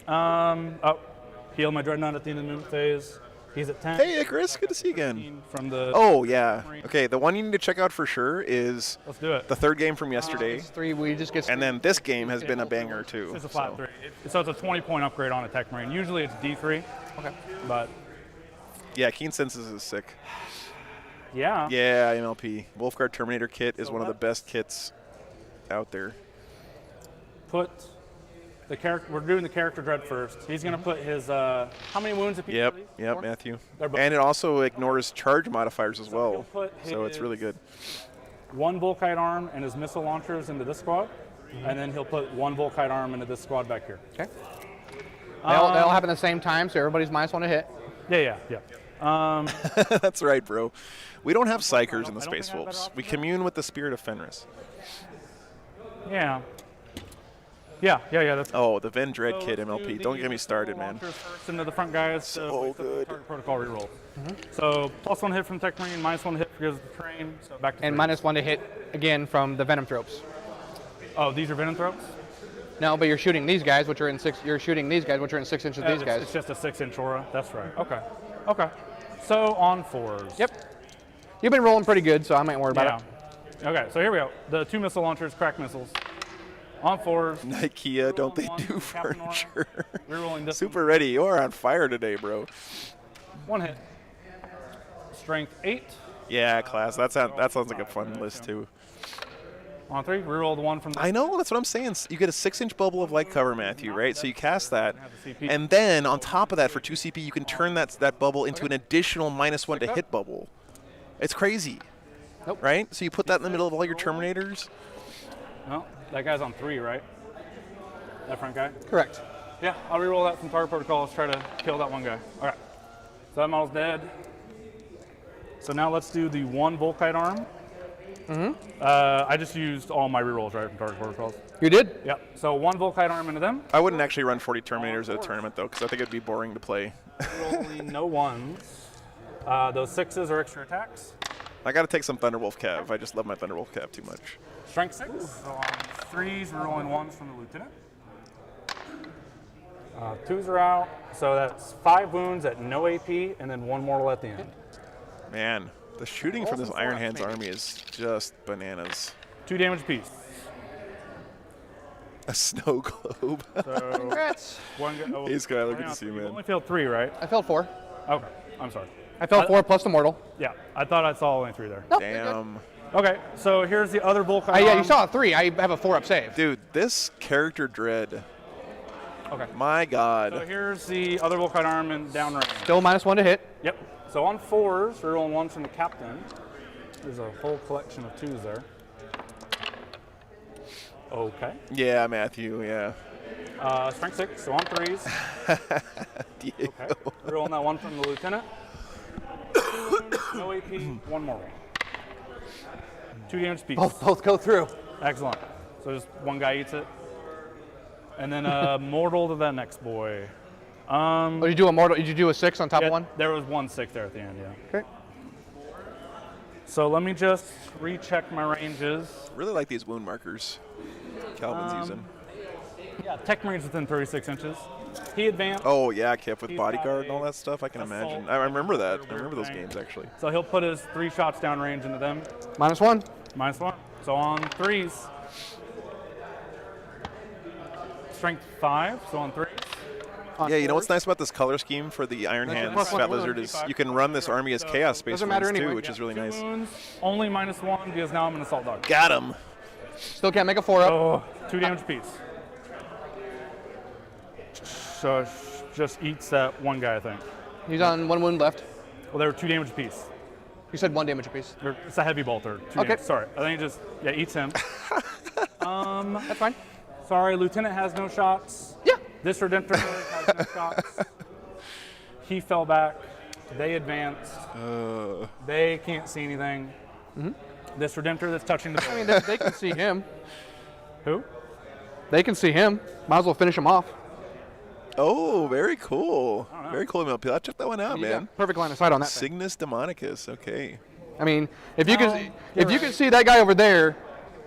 Heal my Dreadnought at the end of the movement phase. He's at 10. Hey, Chris. Good to see you again. From the. Oh, yeah. Okay, the one you need to check out for sure is Let's do it. the third game from yesterday. It's 3. We just get. And then this game has been a banger, too. It's a flat so. 3. So it's a 20-point upgrade on a Tech Marine. Usually it's D3. Okay. But Yeah, Keen Senses is sick. yeah. Yeah, MLP. Wolfguard Terminator kit is one of the best kits out there. Put the character. We're doing the character dread first. He's gonna put his. How many wounds apiece? Yep, are these? yep, 4? Matthew. They're both- And it also ignores charge modifiers as he'll well. put So it's really his- good. 1 Volkite arm and his missile launchers into this squad, and then he'll put 1 Volkite arm into this squad back here. Okay. They all happen at the same time, so everybody's -1 to hit. Yeah. That's right, bro. We don't have psychers in the I don't Space think I have Wolves. better We options. commune with the spirit of Fenris. Yeah. That's. Oh, the Ven Dread So kit let's MLP. do Don't the get me started, missile man. launchers First into the front guys. So waste up the good. target protocol reroll. So +1 hit from Tech Marine, -1 hit because of the train. So back to And 3. -1 to hit again from the Venom Tropes. Oh, these are venom throats? No, but you're shooting these guys, which are in 6. You're shooting these guys, which are in 6 inches of these guys. It's just a 6-inch aura. That's right. Okay. Okay. So on 4s. Yep. You've been rolling pretty good, so I ain't worried about it. Okay, so here we go. The 2 missile launchers, crack missiles. On 4s. IKEA, don't they One do from Captain Aura. furniture? Rerolling this Super ready. You're on fire today, bro. 1 hit. Strength 8. Yeah, class. That sounds like a fun list too. On 3, reroll the 1 from the I know, that's what I'm saying. You get a 6-inch bubble of light cover, Matthew, right? So you cast that, Have the CP. and then on top of that, for 2 CP, you can turn that bubble into an additional -1 to hit bubble. It's crazy, Nope. right? So you put that in the middle of all your Terminators. No, that guy's on 3, right? That front guy? Correct. Yeah, I'll reroll that from target protocol. Let's try to kill that one guy. All right. So that model's dead. So now let's do the 1 Volkite arm. I just used all my rerolls, right, from target protocols. You did? Yep. So 1 Volkite arm into them. I wouldn't actually run 40 Terminators at a tournament, though, because I think it'd be boring to play. Rolling no 1s. Those 6s are extra attacks. I got to take some Thunderwolf Cav. I just love my Thunderwolf Cav too much. Strength 6. So on 3s, we're rolling 1s from the lieutenant. 2s are out. So that's 5 wounds at no AP, and then 1 mortal at the end. Man, the shooting from this Iron Hands army is just bananas. 2 damage apiece. A snow globe. So Congrats. 1 go. Hey, Skylar, good to see you, You man. only failed 3, right? I failed 4. Okay. I'm sorry. I failed 4 plus the mortal. Yeah, I thought I saw only 3 there. Nope, you're good. Damn. Okay, so here's the other Volkite Yeah, arm. you saw a 3. I have a 4-up save. Dude, this character dread. Okay. My God. So here's the other Volkite arm in downrange. Still -1 to hit. Yep. So on 4s, we're rolling 1 from the captain. There's a whole collection of 2s there. Okay. Yeah, Matthew, yeah. Strength 6, so on 3s. Diego. Okay. We're rolling that 1 from the lieutenant. No AP, 1 more. 2 damage apiece. Both go through. Excellent. So just 1 guy eats it. And then mortal to that next boy. Oh, did you do a mortal? Did you do a 6 on top Yeah, of 1? there was 1 6 there at the end, yeah. Okay. So let me just recheck my ranges. Really like these wound markers Calvin's using. Yeah, tech range within 36 inches. He advanced. Oh, yeah, Kip with He's bodyguard got and all a that stuff. I can assault imagine. I remember that. I weird remember those thing. games, actually. So he'll put his 3 shots down range into them. -1. -1. So on 3s. Strength 5, so on 3s. Yeah, you know what's nice about this color scheme for the Iron Hands +1 Fat wound. Lizard is you can run this army as Chaos Space Doesn't matter Marines, too, anyway. which is really 2 nice. wounds, only -1 because now I'm an assault dog. Got him. Still can't make a 4-up. Oh, 2 damage apiece. So just eats that 1 guy, I think. He's on 1 wound left. Well, there were 2 damage apiece. You said 1 damage apiece. It's a heavy bolter. 2 Okay. damage. Sorry, I think it just eats him. That's fine. Sorry, Lieutenant has no shots. Yeah. This Redemptor has no shots. He fell back. They advanced. They can't see anything. This Redemptor that's touching the I mean, they can see him. Who? They can see him. Might as well finish him off. Oh, very cool. Very cool, MLP. Check that one out, You man. got perfect line of sight on that thing. Cygnus Demonicus. Okay. I mean, if you can see that guy over there,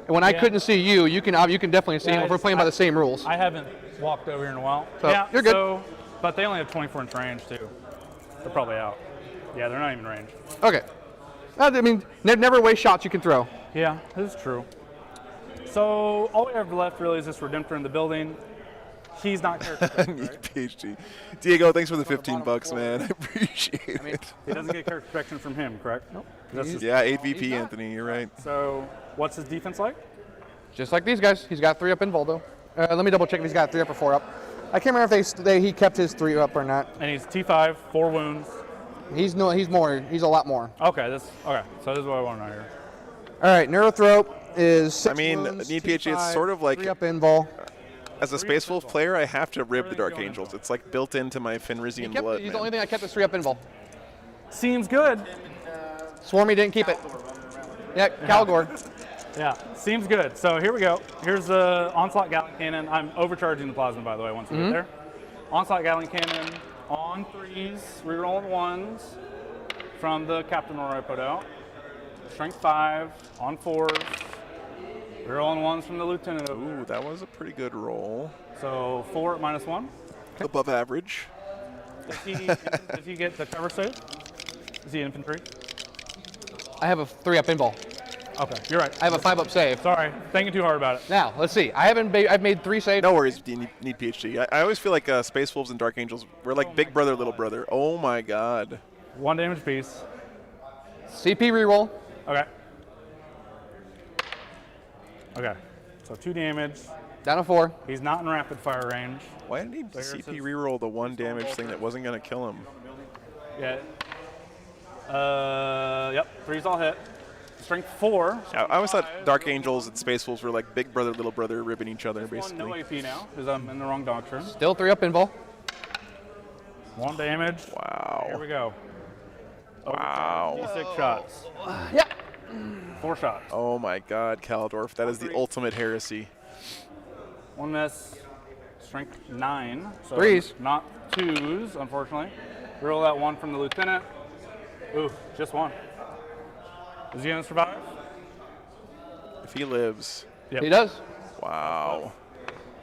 and when I Yeah. couldn't see you, you can definitely see him if we're playing by the same rules. I haven't walked over here in a while. So, yeah, you're good. So, but they only have 24-inch range, too. They're probably out. Yeah, they're not even range. Okay. I mean, never waste shots you can throw. Yeah, this is true. So all we have left really is this Redemptor in the building. He's not character Need right? PhD. Diego, thanks for the 15 bucks, man. I appreciate it. He doesn't get character protection from him, correct? Nope. Yeah, 8 VP, Anthony. You're right. So what's his defense like? Just like these guys. He's got 3-up in Voldo. Let me double check if he's got 3-up or 4-up. I can't remember if he kept his 3-up or not. And he's T5, 4 wounds. He's a lot more. Okay, so this is what I want to know here. All right, Neurothrope is 6 I mean, wounds, Need PhD, it's T5, sort of like 3-up in Vol. as a Space Wolf player, I have to rib the Dark Angels. It's like built into my Fenrisian blood. He's the man. only thing I kept is 3-up in Vol. Seems good. Swarmy didn't keep it. Yeah, Calgor. Yeah, seems good. So here we go. Here's the Onslaught Gatling Cannon. I'm overcharging the plasma, by the way, once we get there. Onslaught Gatling Cannon on 3s, rerolling 1s from the Captain Aura I put out. Strength 5 on 4s. We're rolling ones from the lieutenant. Ooh, that was a pretty good roll. So 4 at -1. Above average. Does he get the cover save? Is he infantry? I have a 3-up invul. Okay, you're right. I have a 5-up save. Sorry, thinking too hard about it. Now, let's see. I've made 3 saves. No worries, you need PhD. I always feel like Space Wolves and Dark Angels, we're like big brother, little brother. Oh my god. 1 damage piece. CP reroll. Okay. Okay. So 2 damage. Down to 4. He's not in rapid fire range. Why did he So here's CP his- reroll the 1 damage thing that wasn't going to kill him? Yeah. Yep. 3's all hit. Strength 4. I always thought Dark Angels and Space Wolves were like big brother, little brother, ribbing each other, One basically. no AP now, because I'm in the wrong doctrine. Still 3-up invul. 1 damage. Wow. Here we go. Wow. 6 shots. Yeah. 4 shots. Oh my god, Kaldorf. That is the ultimate heresy. 1 miss. Strength 9. So 3s. Not 2s, unfortunately. Roll that 1 from the lieutenant. Ooh, just 1. Is he going to survive? If he lives. Yep. He does. Wow.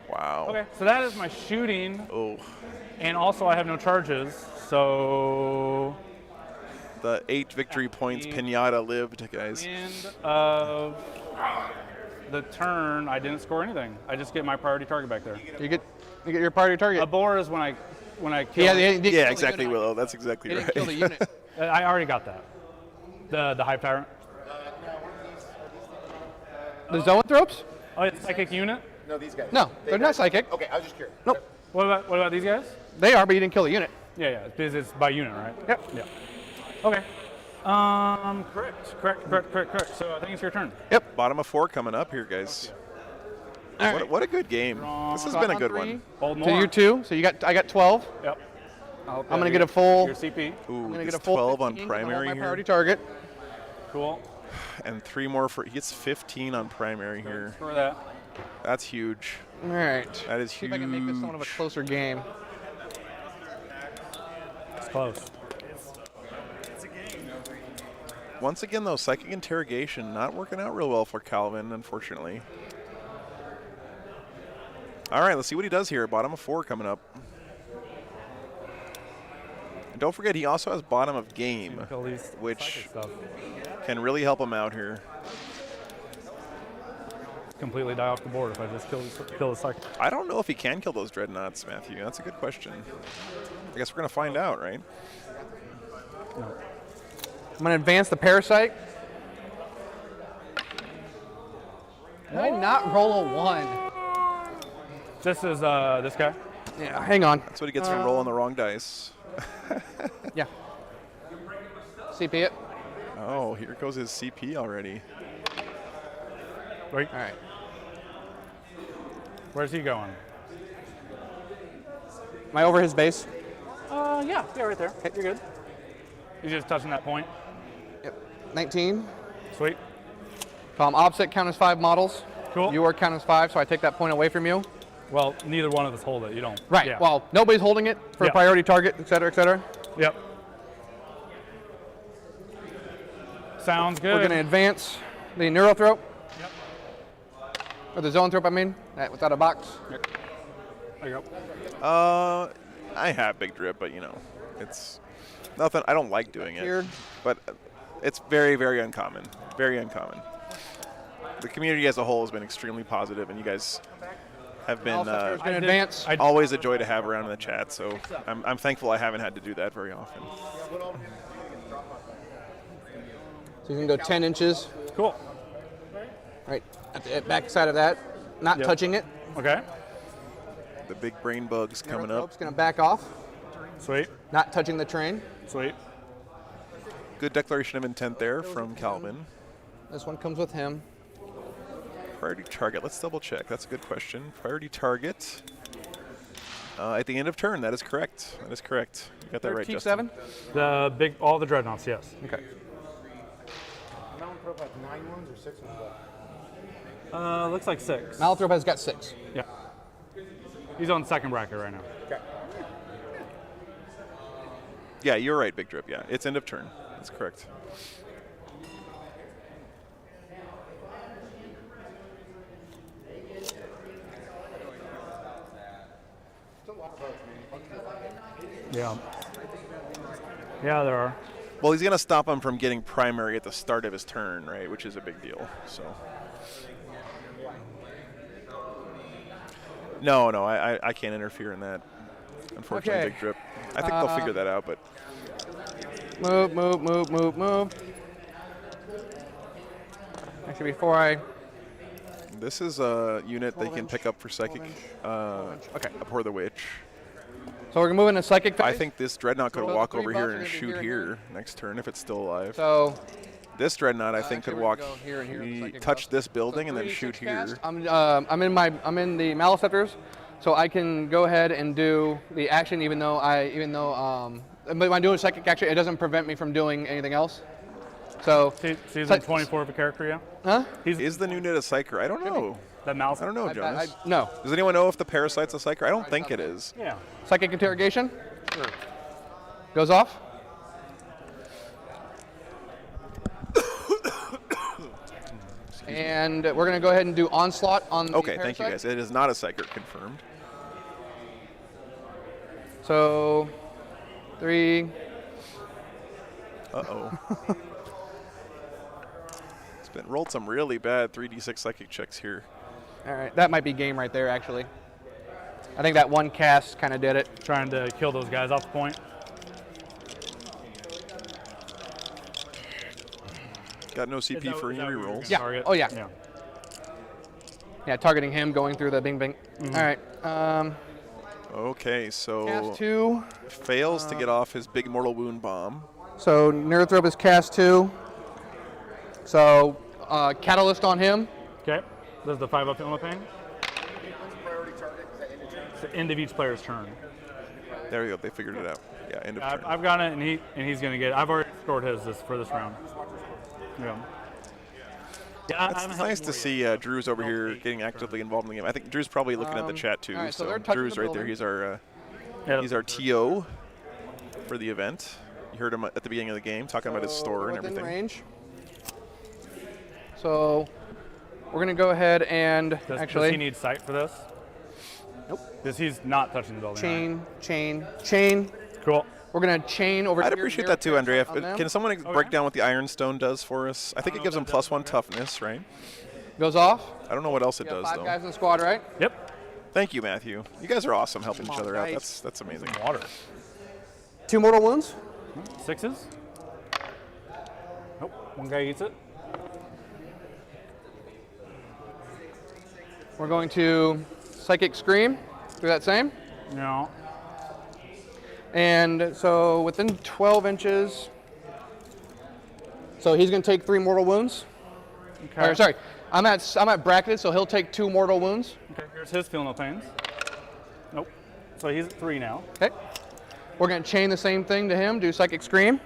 Wow. Okay, so that is my shooting, Oh. and also I have no charges, so The 8 victory points pinata lived, guys. end of the turn, I didn't score anything. I just get my priority target back there. You get your priority target. A bore is when I He kill. didn't kill Yeah, the exactly, unit. Willow. That's exactly He right. didn't kill the unit. I already got that. The high power. The zoanthropes? Oh, it's psychic unit. No, these guys. No, they're not psychic. Okay, I was just curious. Nope. What about these guys? They are, but you didn't kill the unit. Yeah, because it's by unit, right? Yep. Yeah. Okay. Correct. So I think it's your turn. Bottom of 4 coming up here, guys. All What, right. what a good game. This has been a good one. Hold To more. you 2. So I got 12. Yep. I'm gonna get a full. Your CP. Ooh, I'm gonna gets get a full 12 on 15 'cause I want primary my here. priority target. Cool. And 3 more for, he gets 15 on primary here. Score that. That's huge. All right. That is See huge. if I can make this somewhat of a closer game. It's close. Once again, though, Psychic Interrogation not working out real well for Calvin, unfortunately. All right, let's see what he does here. Bottom of 4 coming up. And don't forget, he also has bottom of game, Kill these which psychic stuff. can really help him out here. Completely die off the board if I just kill the psychic. I don't know if he can kill those dreadnoughts, Matthew. That's a good question. I guess we're going to find out, right? I'm gonna advance the parasite. Did I not roll a 1? This is this guy. Yeah, hang on. That's what he gets for rolling the wrong dice. Yeah. CP it. Oh, here goes his CP already. Right. All right. Where's he going? Am I over his base? Yeah, right there. You're good. He's just touching that point. Yep. 19. Sweet. So I'm opposite, count as 5 models. Cool. You are count as 5, so I take that point away from you. Well, neither one of us hold it. You don't. Right. Yeah. Well, nobody's holding it for Yeah. a priority target, et cetera, et cetera. Yep. Sounds good. We're going to advance the neurothrope. Yep. Or the zoanthrope, I mean, without a box. There you go. I have Big Drip, but, you know, it's nothing. I don't like doing it. Here. But it's very, very uncommon. Very uncommon. The community as a whole has been extremely positive, and you guys have been Going to advance. always a joy to have around in the chat. So I'm thankful I haven't had to do that very often. So you can go 10 inches. Cool. Right. At the back side of that. Not Yep. touching it. Okay. The big brain bugs coming up. Neurothrope's going to back off. Sweet. Not touching the train. Sweet. Good declaration of intent there from Calvin. This one comes with him. Priority target. Let's double check. That's a good question. Priority target. At the end of turn. That is correct. That is correct. You got that right, Justin. T7? All the dreadnoughts, yes. Okay. Malanthrop has 9 ones or 6 ones left? Looks like 6. Malanthrop has got 6. Yeah. He's on second bracket right now. Okay. Yeah, you're right, Big Drip. Yeah, it's end of turn. That's correct. Yeah. Yeah, there are. Well, he's going to stop him from getting primary at the start of his turn, right? Which is a big deal. So. No, I can't interfere in that. Unfortunately, Okay. Big Drip. I think they'll figure that out, but. Move. Actually, before I... This is a unit they can pick up for Psychic. Okay. Abhor the Witch. So we're moving to Psychic phase. I think this Dreadnought could So the walk 3 over buffs here are and gonna be shoot here and here next turn if it's still alive. So This Dreadnought, I think, actually, could we're walk, gonna go here and here with the Psychic touch buff. this building and then 3d6 shoot cast. here. I'm in the Maleceptors, so I can go ahead and do the action even though but when I do a Psychic action, it doesn't prevent me from doing anything else. So Season 24 of a character, yeah? Huh? Is the new knit a Psyker? I don't know. That mouse. I don't know, Jonas. No. Does anyone know if the Parasite's a Psyker? I don't think it is. Yeah. Psychic interrogation. Goes off. And we're going to go ahead and do onslaught on the Okay, thank you Parasite. guys. It is not a Psyker confirmed. So 3. Uh-oh. It's been rolled some really bad 3d6 Psychic checks here. All right, that might be game right there, actually. I think that one cast kind of did it. Trying to kill those guys off the point. Got no CP for any rerolls. Yeah. Target? Oh, yeah. Yeah. Yeah, targeting him, going through the bing bing. All right. Okay, so Cast 2. fails to get off his big mortal wound bomb. So Neurothrope is cast 2. So Catalyst on him. Okay. This is the 5-up Illinois Pain. It's the end of each player's turn. There we go. They figured it out. Yeah, end of turn. I've got it, and he's going to get it. I've already scored his for this round. Yeah. Yeah, It's nice to see Drew's over here getting actively involved in the game. I think Drew's probably looking at the chat too. all right, so so they're touching Drew's the right there. building. He's our TO for the event. You heard him at the beginning of the game talking about his store and Within everything. range. So we're going to go ahead and Does he need sight for this? Nope. Because he's not touching the building. chain. Cool. We're going to chain over I'd here. appreciate that too, Andrea. on them. Can someone break down what the Ironstone does for us? I think it gives him +1 toughness, right? Goes off. I don't know what else it You got does 5 though. guys in the squad, right? Yep. Thank you, Matthew. You guys are awesome helping each other out. guys. That's amazing. Water. 2 mortal wounds. 6s. Nope. One guy eats it. We're going to Psychic Scream. Do that same. No. And so within 12 inches. So he's going to take 3 mortal wounds. Okay. Or, sorry, I'm at bracketed, so he'll take 2 mortal wounds. Okay. Here's his feel no pains. Nope. So he's at 3 now. Okay. We're going to chain the same thing to him. Do Psychic Scream.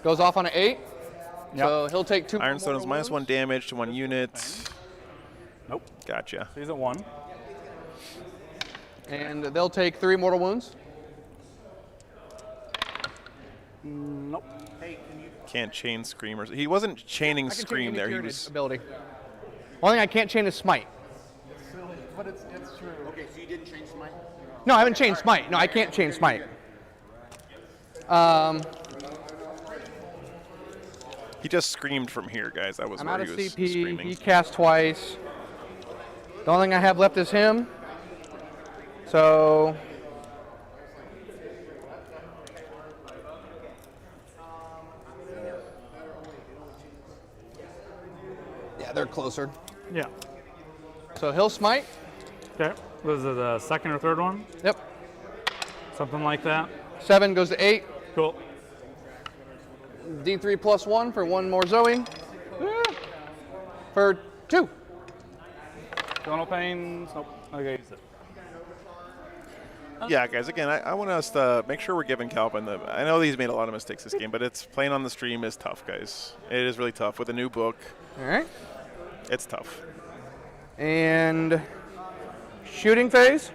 Goes off on an 8. Yep. So he'll take 2 Ironstone is mortal -1 wounds. damage to 1 unit. Nope. Gotcha. So he's at 1. And they'll take 3 mortal wounds. Nope. Can't chain Screamers. He wasn't chaining I can Scream chain there. any He Tyranid was. ability. Only thing I can't chain is Smite. But it's true. Okay, so you didn't change Smite? No, I haven't chained Smite. No, I can't chain Smite. He just screamed from here, guys. That was I'm where out of he was CP. screaming. He cast twice. The only thing I have left is him. So yeah, they're closer. Yeah. So he'll smite. Okay. Was it the second or third one? Yep. Something like that. 7 7 goes to 8. Cool. D3 +1 for 1 more Zoe. For 2. Feel pains. Nope. Okay. Use it. Yeah, guys. Again, I want us to make sure we're giving Calvin the. I know he's made a lot of mistakes this game, but it's playing on the stream is tough, guys. It is really tough with a new book. All right. It's tough. And shooting phase.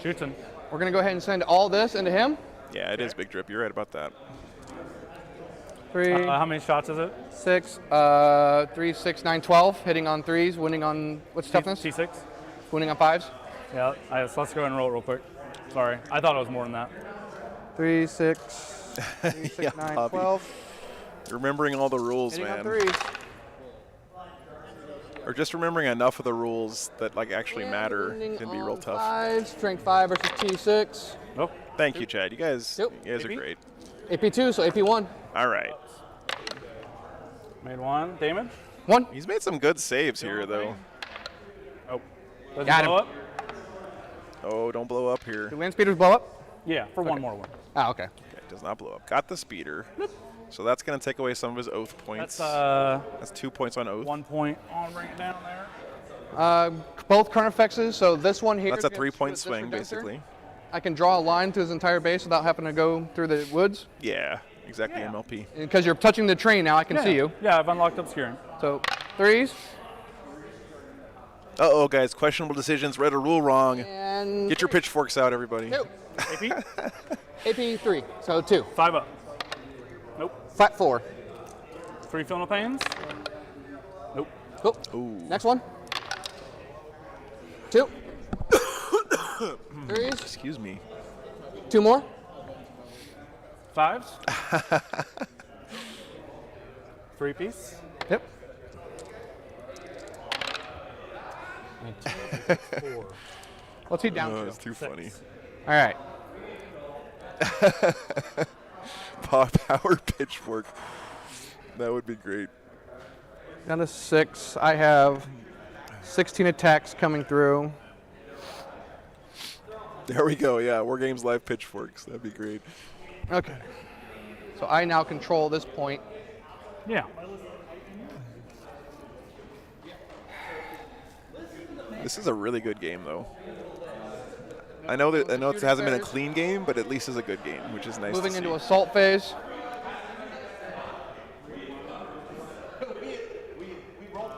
Shoots him. We're going to go ahead and send all this into him. Yeah, it is Big Drip. You're right about that. 3, How many shots is it? 6, 3, 6, 9, 12. Hitting on 3s, winning on what's toughness? T6. Wounding on 5s. Yeah, so let's go ahead and roll it real quick. Sorry, I thought it was more than that. 3, 6, 3, 6, Yeah, 9, Bobby. 12. Remembering all the rules, Hitting on man. 3s. Or just remembering enough of the rules that like actually And matter wounding can be real on tough. 5s. Strength 5 versus T6. Oh, Thank you, Chad. You guys are AP? great. AP2, so AP1. All right. made 1 damage. 1. He's made some good saves here, though. Oh, does Got it blow him. up? Oh, don't blow up here. Do land speeders blow up? Yeah, for 1 more win. Ah, okay. Okay, does not blow up. Got the speeder. So that's going to take away some of his oath points. That's That's 2 points on oath. 1 point on bring it down there. Both current effects, so this one here. That's a gets 3-point this swing, reducer. basically. I can draw a line through his entire base without having to go through the woods. Yeah, exactly, Yeah. MLP. Because you're touching the train now, I can see you. Yeah, I've unlocked obscuring. So 3s. Uh-oh, guys. Questionable decisions. Read a rule wrong. And Get your pitchforks out, everybody. 2. AP, AP3, so 2. 5 up. Nope. Flat 4. 3 Filno Pains. Nope. Cool. Ooh. Next one. 2. 3s. Excuse me. 2 more. 5s. 3 piece. Yep. And 4. What's he down Oh, to? that's too funny. All right. Power pitchfork. That would be great. Down to 6. I have 16 attacks coming through. There we go. Yeah, War Games Live pitchforks. That'd be great. Okay. So I now control this point. Yeah. This is a really good game, though. I know it hasn't been a clean game, but at least it's a good game, which is nice. Moving to into see. assault phase.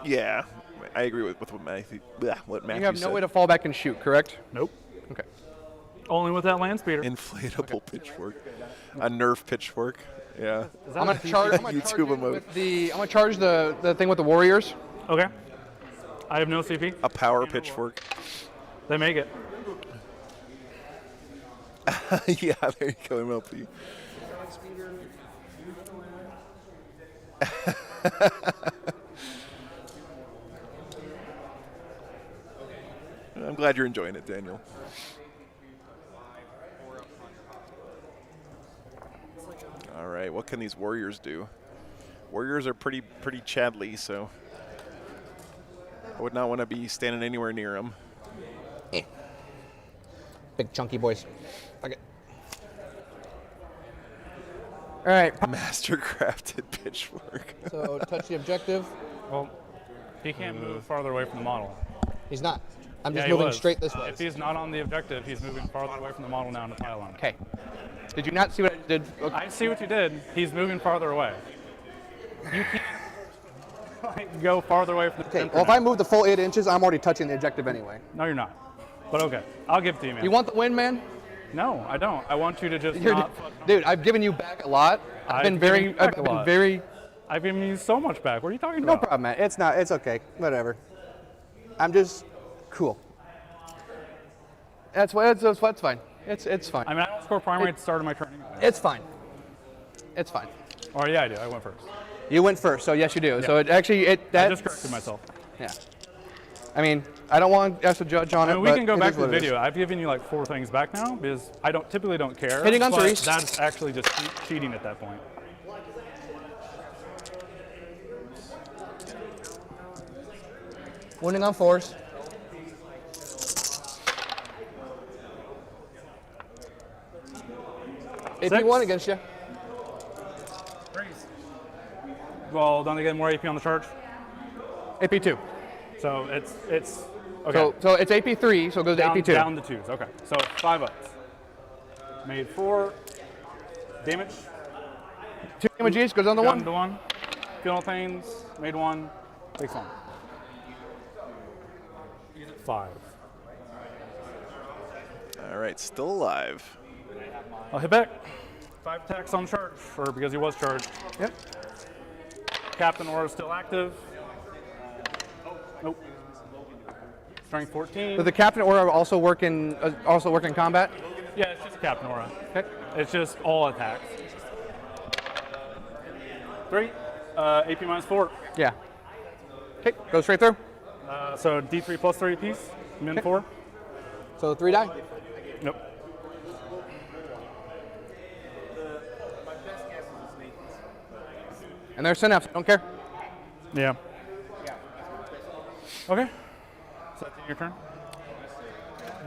Yeah, I agree with what Matthew. What Matthew You have no said. way to fall back and shoot, correct? Nope. Okay. Only with that land speeder. Inflatable pitchfork, a Nerf pitchfork. Yeah. I'm gonna charge. I'm gonna YouTube charge it emote. with the. I'm gonna charge the thing with the warriors. Okay. I have no CP. A power pitchfork. They make it. Yeah, there you go, MLP. I'm glad you're enjoying it, Daniel. All right, what can these warriors do? Warriors are pretty Chadly, so I would not want to be standing anywhere near them. Big chunky boys. Okay. All right. Master-crafted pitchfork. So touch the objective. Well, he can't move farther away from the model. He's not. I'm just Yeah, he moving was. straight this way. If he's not on the objective, he's moving farther away from the model now in the pylon. Okay. Did you not see what I did? Okay. I see what you did. He's moving farther away. You can't like, go farther away from the Okay. center Well, if now. I move the full 8 inches, I'm already touching the objective anyway. No, you're not. But okay, I'll give it to you, man. You want the win, man? No, I don't. I want you to just You're- not. dude, I've given you back a lot. I've been given very. you back I've a been lot. very. I've given you so much back. What are you talking No about? problem, man. It's not. It's okay. Whatever. I'm just cool. That's fine. It's fine. I mean, I don't score primary at the start of my turn anyway. It's fine. It's fine. Or yeah, I do. I went first. You went first, so yes, you do. So it actually I that. just corrected myself. Yeah. I mean, I don't want us to judge on I it. mean, we but can go it back is to the what it is. video. I've given you like 4 things back now because I typically don't care. Hitting on but 3s. That's actually just cheating at that point. Winning on 4s. AP1 against you. Well, don't they get more AP on the charge? AP2. So it's okay. So it's AP3, so it goes to down, AP2. down to 2s. Okay. So 5 ups. Made 4 damage. 2 damage each goes on the Down 1. to 1. Funeral pains. Made 1. Takes 1. 5. All right, still alive. I'll hit back. 5 attacks on charge, or because he was charged. Yep. Captain Aura is still active. Nope. Strength 14. Does the Captain Aura also work in combat? Yeah, it's just Captain Aura. Okay. It's just all attacks. 3. AP minus 4. Yeah. Okay, go straight through. So D3 plus 3 apiece. Min 4. So 3 die. Nope. And there's Synapse. Don't care. Yeah. Okay. So that's your turn.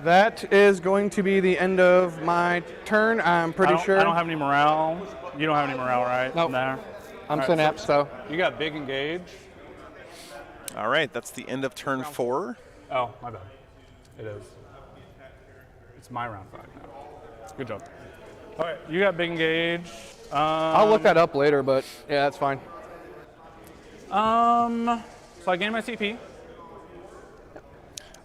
That is going to be the end of my turn. I'm pretty sure. I don't have any morale. You don't have any morale, right? Nope. No. I'm All Synapse, so. You got big engage. All right, that's the end of turn 4. Oh, my bad. It is. It's my round 5 now. Good job. All right, you got big engage. I'll look that up later, but yeah, that's fine. So I gain my CP.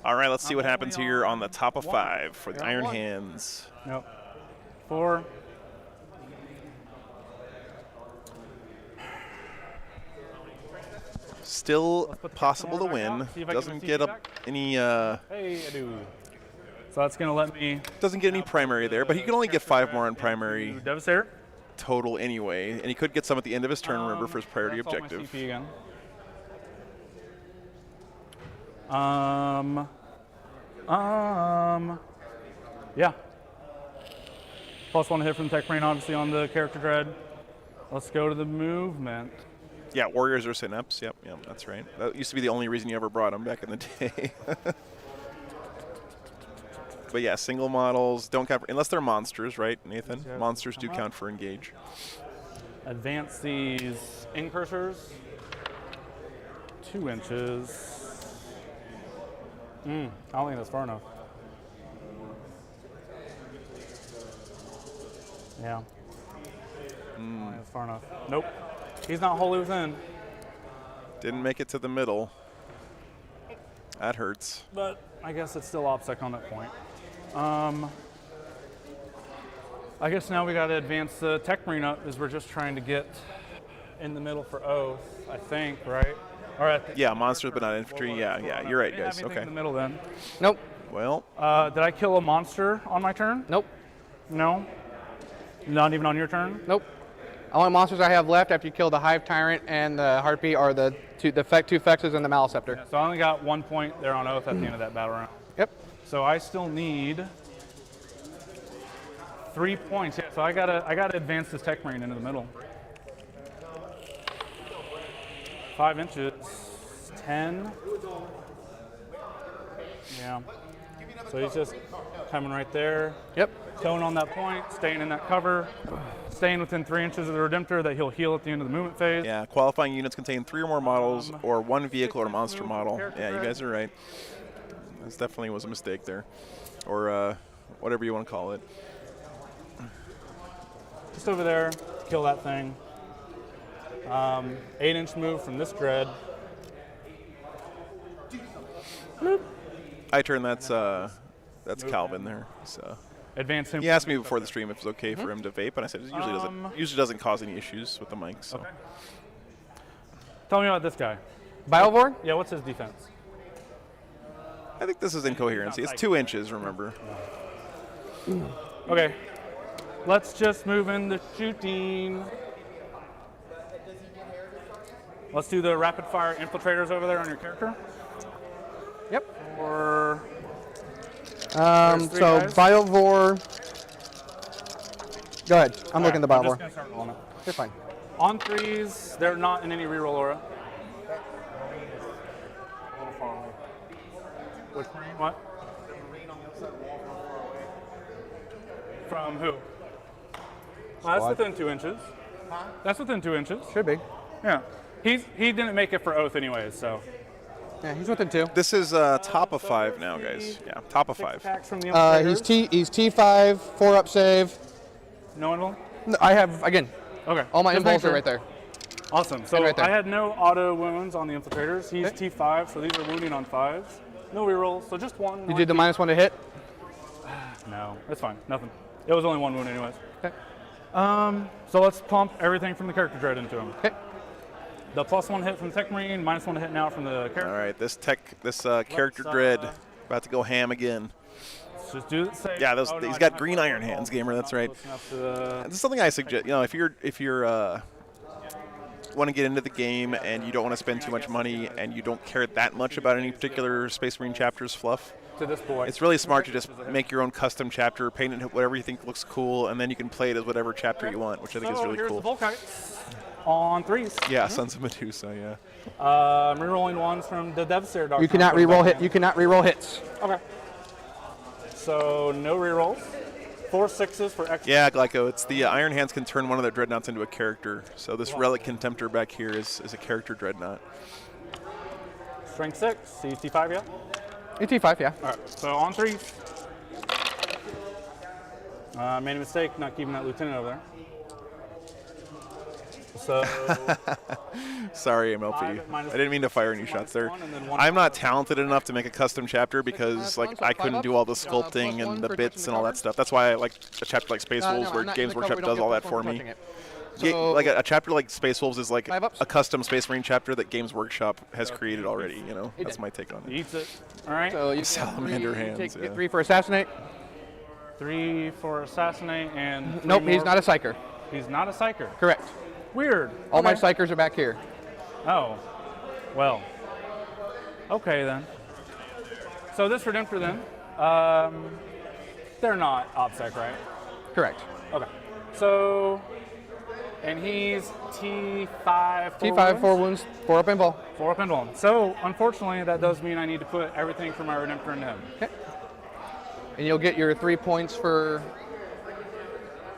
All right, let's see what happens here on the top of 5 for the Iron Hands. Nope. 4. Still possible to win. See if I Doesn't can get CP up back. any Hey, I do. So that's gonna let me doesn't get any primary there, but he can only get 5 more on primary do Devastator. total anyway, and he could get some at the end of his turn. Remember, for his priority That's all my objective. CP again. Yeah. +1 hit from Tech Brain, obviously, on the character dread. Let's go to the movement. Yeah, Warriors or Synapse. Yep, that's right. That used to be the only reason you ever brought him back in the day. But yeah, single models don't count unless they're monsters, right, Nathan? Yep. Monsters do count for engage. Advance these incursors 2 inches. I don't think that's far enough. Yeah. I don't think that's far enough. Nope. He's not wholly within. Didn't make it to the middle. That hurts. But I guess it's still OPSEC on that point. I guess now we got to advance the Tech Marine up, as we're just trying to get in the middle for Oath, I think, right? All right. Yeah, monsters but not infantry. Yeah, you're right, guys. Okay. Okay. In the middle then. Nope. Well, Did I kill a monster on my turn? Nope. No. Not even on your turn? Nope. Only monsters I have left after you kill the Hive Tyrant and the Harpy are the two Fexes and the Maliceptor. Yeah, so I only got 1 point there on Oath at the end of that battle round. Yep. So I still need 3 points. Yeah, so I gotta advance this Tech Marine into the middle. 5 inches. 10. Yeah. So he's just coming right there. Yep. Towing on that point, staying in that cover, staying within 3 inches of the Redemptor that he'll heal at the end of the movement phase. yeah, qualifying units contain 3 or more models or 1 vehicle or monster model. Yeah, you guys are right. This definitely was a mistake there. Or whatever you want to call it. Just over there, kill that thing. 8-inch move from this dread. Bloop. I turn that's Calvin there. So Advance him. he asked me before the stream if it was okay for him to vape, and I said it usually doesn't cause any issues with the mic. So Okay. Tell me about this guy. Biovore? Yeah, what's his defense? I think this is incoherency. It's 2 inches, remember. Okay. Let's just move into shooting. Let's do the rapid fire infiltrators over there on your character. Yep. Or So three guys. Biovore. Go ahead. I'm looking at the I'm just Biovore. gonna start rolling it. You're fine. On 3s, they're not in any reroll aura. Which marine? What? From who? That's within 2 inches. That's within 2 inches. Should be. Yeah. He didn't make it for Oath anyways, so. Yeah, he's within 2. This is top of 5 now, guys. Yeah, top of 5. Attacks from the He's T5, 4-up save. No one will? No, I have, again, Okay. all my Just make impulses sure. are right there. Awesome. So right there. I had no auto wounds on the infiltrators. He's Okay. T5, so these are wounding on 5s. No rerolls, so just one. You did the -1 to hit? No, it's fine. Nothing. It was only 1 wound anyways. Okay. So let's pump everything from the character dread into him. Okay. The +1 hit from the Tech Marine, -1 hit now from the character. All right, this character dread About to go ham again. Let's just do it safe. Yeah, Oh, no, he's I got don't have green to iron roll. hands, gamer. That's Not right. close enough to, This is something I suggest. If you're want to get into the game and you don't want to spend too much money and you don't care that much about any particular Space Marine chapter's fluff, to this boy. it's really smart to just make your own custom chapter, paint it whatever you think looks cool, and then you can play it as whatever chapter you want, which I think is really here's cool. the Volkites on 3s. Yeah, Sons of Medusa. Yeah. I'm rerolling ones from the Devastator Dark. You cannot reroll hit. You cannot reroll hits. Okay. So no rerolls. 4 6s for extra. Yeah, Glyco. It's the Iron Hands can turn one of their dreadnoughts into a character. So this Relic Contemptor back here is a character dreadnought. Strength 6. CT5, yeah? ET5, yeah. All right. So on 3s. Made a mistake not keeping that lieutenant over there. So Sorry, MLP. I didn't mean to fire any shots there. I'm not talented enough to make a custom chapter because I couldn't do all the sculpting and the bits and all that stuff. That's why I like a chapter like Space Wolves where Games Workshop does all that for me. Like a chapter like Space Wolves is like a custom Space Marine chapter that Games Workshop has created already. That's my take on it. eats it. All right. So you Salamander hands. Get 3 for assassinate. 3 for assassinate and. Nope, he's not a psyker. He's not a psyker. Correct. Weird. All my psychers are back here. Oh, well. Okay then. So this Redemptor then, they're not OBSEC, right? Correct. Okay. So, and he's T5. T5, 4 wounds, 4 up and ball. 4 up and one. So unfortunately, that does mean I need to put everything for my Redemptor into him. Okay. And you'll get your 3 points for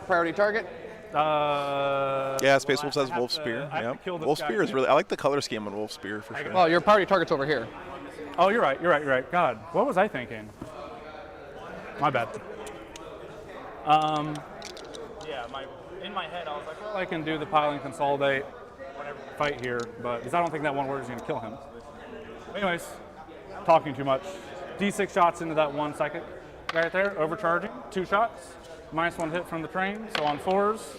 priority target. Yeah, Space Wolves has Wolf Spear. Yeah, Wolf Spear is really. I like the color scheme on Wolf Spear for sure. Well, your priority target's over here. Oh, you're right. You're right. God, what was I thinking? My bad. Yeah, in my head I was like, well, I can do the pile and consolidate whenever we fight here, but because I don't think that one word is going to kill him. Anyways, talking too much. D6 shots into that 1 psychic right there, overcharging. 2 shots. -1 hit from the train, so on 4s.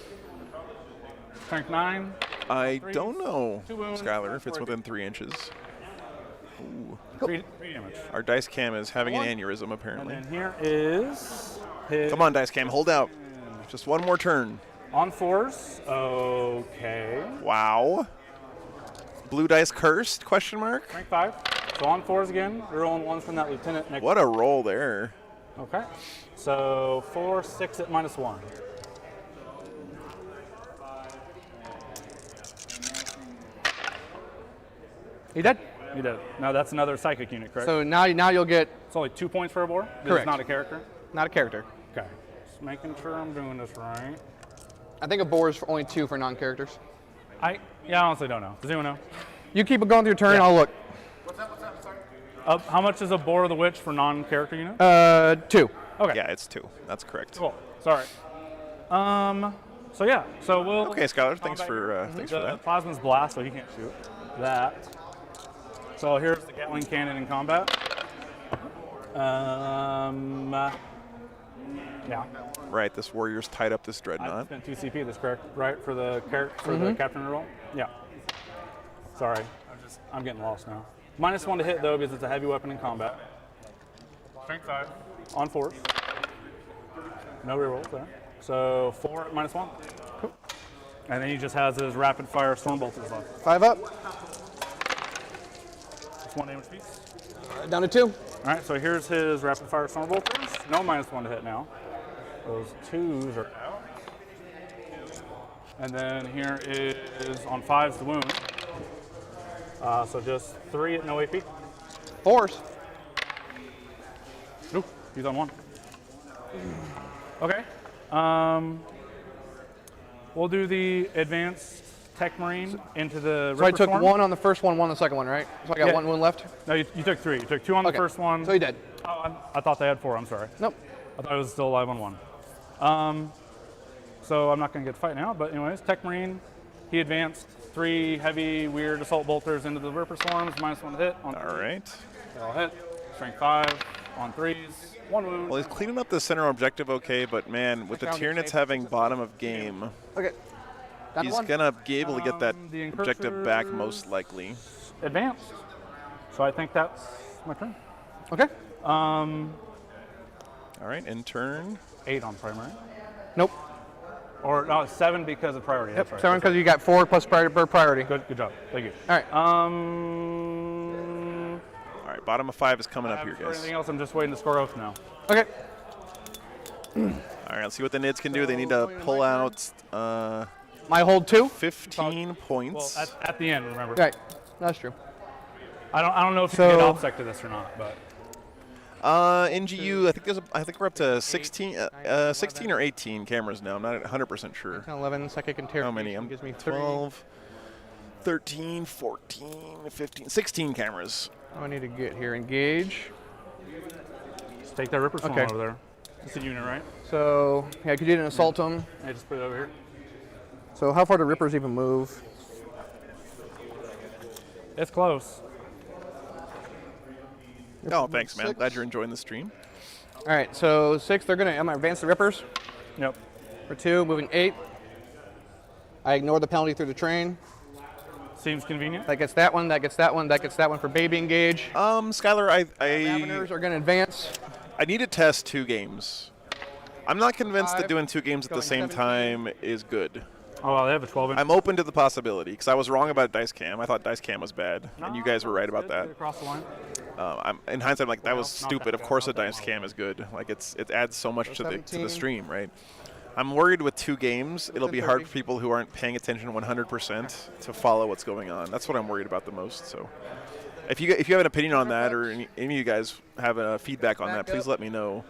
Strength 9. I Threes, don't know, 2 wounds, Skylar, if it's 4 within 3 inches. Ooh. 3 damage. Our dice cam is having an aneurysm, And apparently. then here is his Come on, dice cam, hold out. Just one more turn. on 4s. Okay. Wow. Blue dice cursed? Question mark. Strength 5. So on 4s again. We're rolling 1s from that lieutenant next. What a roll there. Okay. So 4, 6 at -1. He dead. You did. Now that's another psychic unit, correct? So now you'll get it's only 2 points for a boar? This Correct. is not a character? not a character. Okay. Just making sure I'm doing this right. I think a boar is for only 2 for non-characters. I honestly don't know. Does anyone know? You keep it going through your turn. Yeah. I'll look. How much is a Boar of the Witch for non-character unit? 2. Okay. Yeah, it's 2. That's correct. Cool. Sorry. So yeah. So we'll. Okay, Skylar, thanks for the that. Plasma's blast, so he can't shoot that. So here's the Gatling cannon in combat. Yeah. Right, this warrior's tied up this I dreadnought. spent 2 CP. That's correct, right? For the the captain roll. Yeah. Sorry, I'm getting lost now. -1 to hit though because it's a heavy weapon in combat. Strength 5 on 4s. No rerolls there. So 4 at -1. Cool. And then he just has his rapid fire storm bolters left. 5 up. Just 1 damage piece. Down to 2. All right, so here's his rapid fire storm bolters. No -1 to hit now. Those 2s are out. And then here is on 5s the wound. So just 3 at no AP. 4s. Nope, he's on 1. Okay. We'll do the advanced tech marine into the. So I Ripper took Swarm. 1 on the first one, 1 on the second one, right? So I got Yeah. 1 wound left. No, you took 3. You took 2 on the Okay. first one. So he dead. Oh, I thought they had 4. I'm sorry. Nope. I thought it was still alive on 1. So I'm not going to get to fight now, but anyways, Tech Marine, he advanced 3 heavy, weird assault bolters into the Ripper Swarms, -1 to hit. On All right. They all hit. Strength 5 on 3s, 1 wound. Well, he's cleaning up the center objective okay, but man, with the Tyranids having bottom of game, Okay. Down to he's 1. going to be able to get that The objective back Incursors most likely. advanced. So I think that's my turn. Okay. All right, in turn. 8 on primary. Nope. Or no, 7 because of priority. Yep. That's right. 7 because you got 4 plus priority. Good job. Thank you. All right. All right, bottom of 5 is coming up here, For guys. anything else, I'm just waiting to score oath now. Okay. All right, let's see what the Nids can do. They need to pull out My hold 2. 15 Well, points. at the end, remember. Right. That's true. I don't know if you can get OPSEC to this or not, but NGU, I think we're up to 16 or 18 cameras now. I'm not 100% sure. 10, 11, psychic interrogation. How many? Gives me 3. 12, 13, 14, 15, 16 cameras. I need to get here. Engage. just take that Ripper Swarm Okay. over there. It's a unit, right? So, yeah, could you didn't assault them. Yeah, just put it over here. So how far do Rippers even move? It's close. Oh, thanks, man. 6. Glad you're enjoying the stream. All right, so 6, I'm going to advance the Rippers. Yep. For 2, moving 8. I ignore the penalty through the train. Seems convenient. That gets that one, that gets that one, that gets that one for baby engage. Skylar, Raveners are going to advance. I need to test 2 games. I'm not convinced that 5, doing 2 games at the going same 17. time is good. Oh, well, they have a 12-inch. I'm open to the possibility because I was wrong about dice cam. I thought dice cam was bad, and you guys were right about that. Across the line. In hindsight, I'm like, that was not stupid. that Of bad, course, a not that dice model. cam is good. Like it adds so much to the 17. stream, right? I'm worried with 2 games, it'll be hard 30. for people who aren't paying attention 100% to follow what's going on. That's what I'm worried about the most. So, if you have an opinion on that, or any of you guys have feedback on that, please let me know.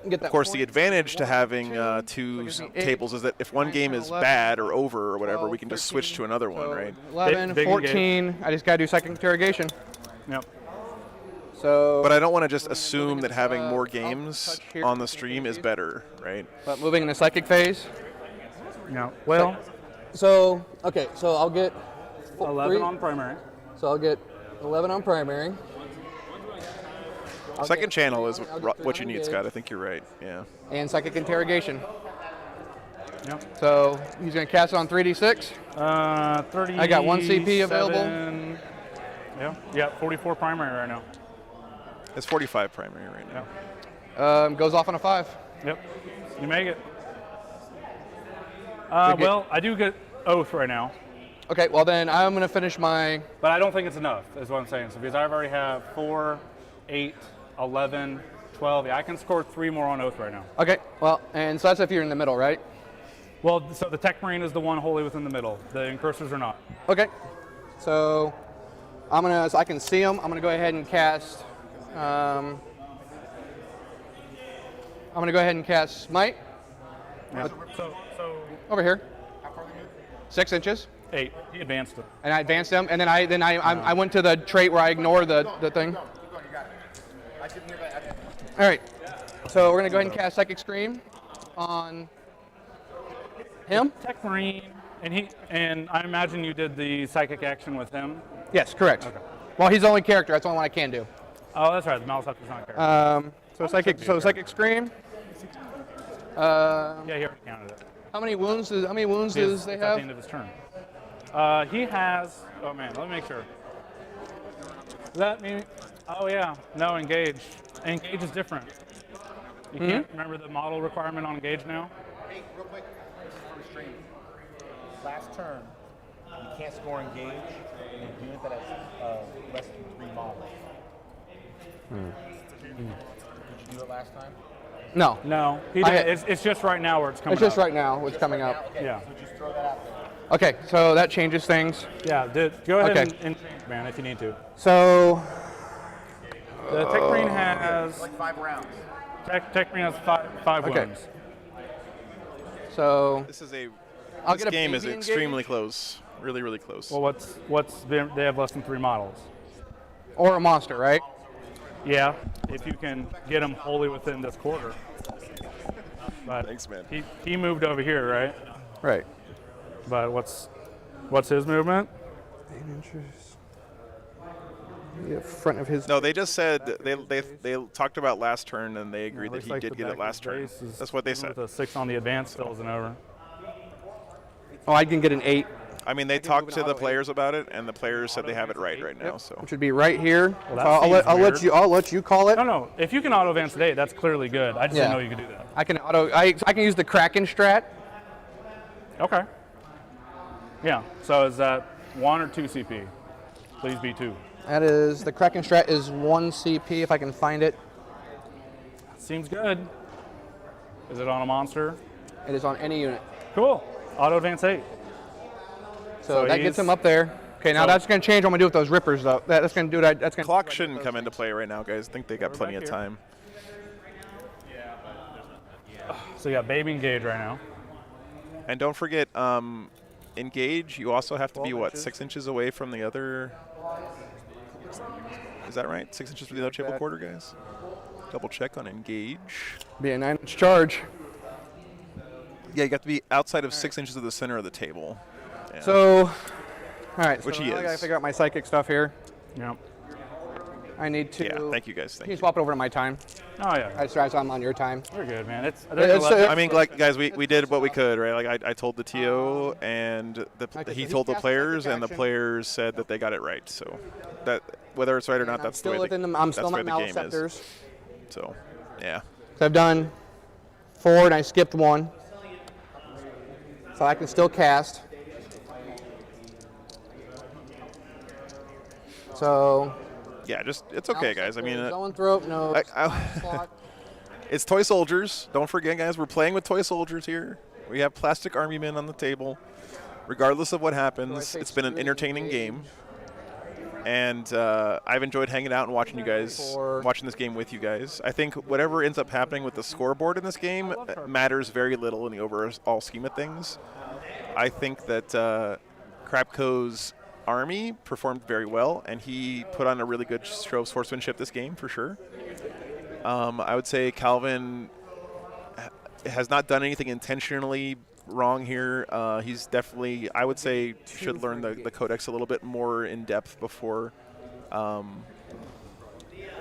Get that Of course, the point. advantage to 1, having 2, 2 gives me 8, tables is that if one 9, game 10, is 11, bad or over or whatever, 12, we can just 13, switch to another one, so right? 11, Big 14. I just got to do second interrogation. Yep. So. But I don't want to just assume that this, having more I'll games touch here on the for stream is phase. better, right? But moving in the psychic phase. No. Well, So, okay, so I'll get 11 3, on primary. So I'll get 11 on primary. I'll Second get channel is 3 I'll get 3 what you on need, engage, Scott. I think you're right. Yeah. And psychic interrogation. Yep. So he's going to cast it on 3d6. 30. I got 1 CP available. Yeah, 44 primary right now. It's 45 primary right now. Goes off on a 5. Yep. You make it. Good get. Well, I do get oath right now, Okay, well then I'm going to finish my. but I don't think it's enough, is what I'm saying. So because I already have 4, 8, 11, 12. Yeah, I can score 3 more on oath right now. Okay, well, and so that's if you're in the middle, right? Well, so the Tech Marine is the one wholly within the middle. The incursors are not. Okay, so so I can see them. I'm going to go ahead and cast. I'm going to go ahead and cast Smite Yeah. So over here. 6 inches. 8. He advanced it. And I advanced them, and then I went to the trait where I ignore the thing. All right, so we're gonna go ahead and cast Psychic Scream on him. Tech Marine, and I imagine you did the psychic action with him. Yes, correct. Okay. Well, he's the only character. That's the only one I can do. Oh, that's right. The Malefactor's not a character. So Psychic Scream. Yeah, he already counted it. How many wounds does they It's at the have? end of his turn. He has. Oh man, let me make sure. Oh yeah, no, engage. Engage is different. You can't remember the model requirement on engage now. Hey, real quick, for the stream. Last turn, you can't score engage in a unit that has less than 3 models. Did you do it last time? No, No, he I did. had- It's just right now where it's coming. it's just up. right now. It's coming up. Okay, Yeah. so just throw that out there. Okay, so that changes things. Yeah, go ahead Okay. and change, man, if you need to. So The Tech Marine has Like 5 rounds. Tech Marine has five Okay. wounds. so This I'll get a game is baby extremely engage close. Really, really close. Well, they have less than 3 models. or a monster, right? Yeah, if you can get him wholly within this quarter. But Thanks, man. he moved over here, right? Right. But what's his movement? 8 inches. The front of his. No, they just said they talked about last turn and they agreed that Looks he like did the get back it of last his turn. base is That's what they said. With a 6 on the advance still isn't over. Oh, I can get an 8. I mean, they talked to the players about it, and the players said they have it right now. So Which would be right here. Well, that So seems I'll let you call it. No. If you can auto advance today, that's clearly good. I just didn't know you could do that. I can use the Kraken strat. Okay. Yeah. So is that 1 or 2 CP? Please be 2. That is the Kraken strat is 1 CP if I can find it. Seems good. Is it on a monster? It is on any unit. Cool. Auto advance 8. So that gets him up there. Okay, now that's going to change what I'm going to do with those rippers, though. That's going to do that. That's going. Clock shouldn't come into play right now, guys. I think they got plenty of time. So you got baby engage right now. And don't forget, engage. You also have to be what 6 inches away from the other. Is that right? 6 inches from the other table quarter, guys. Double check on engage. Be a 9-inch charge. Yeah, you got to be outside of 6 inches of the center of the table. Yeah. So, all right. Which so he now I got to is. figure out my psychic stuff here. Yep. I need to. Yeah, thank you guys. Thank Can you you. swap it over to my time? Oh yeah. I just I'm on your time. You're good, man. I mean, like, guys, we did what we could, right? Like, I told the TO, and he told the players, and the players said that they got it right. So, that whether it's right or not, that's the way I'm still that's not the way the game Maleceptors. is. So, yeah. So I've done 4 and I skipped 1. So I can still cast. So. Yeah, it's okay, guys. I mean, Zoanthrope, no. Slot. It's toy soldiers. Don't forget, guys, we're playing with toy soldiers here. We have plastic army men on the table. Regardless of what happens, it's been an entertaining game. And I've enjoyed hanging out and watching you guys, watching this game with you guys. I think whatever ends up happening with the scoreboard in this game matters very little in the overall scheme of things. I think that Krapko's army performed very well, and he put on a really good show of sportsmanship this game for sure. I would say Calvin has not done anything intentionally wrong here. He's definitely, I would say, should learn the codex a little bit more in depth before,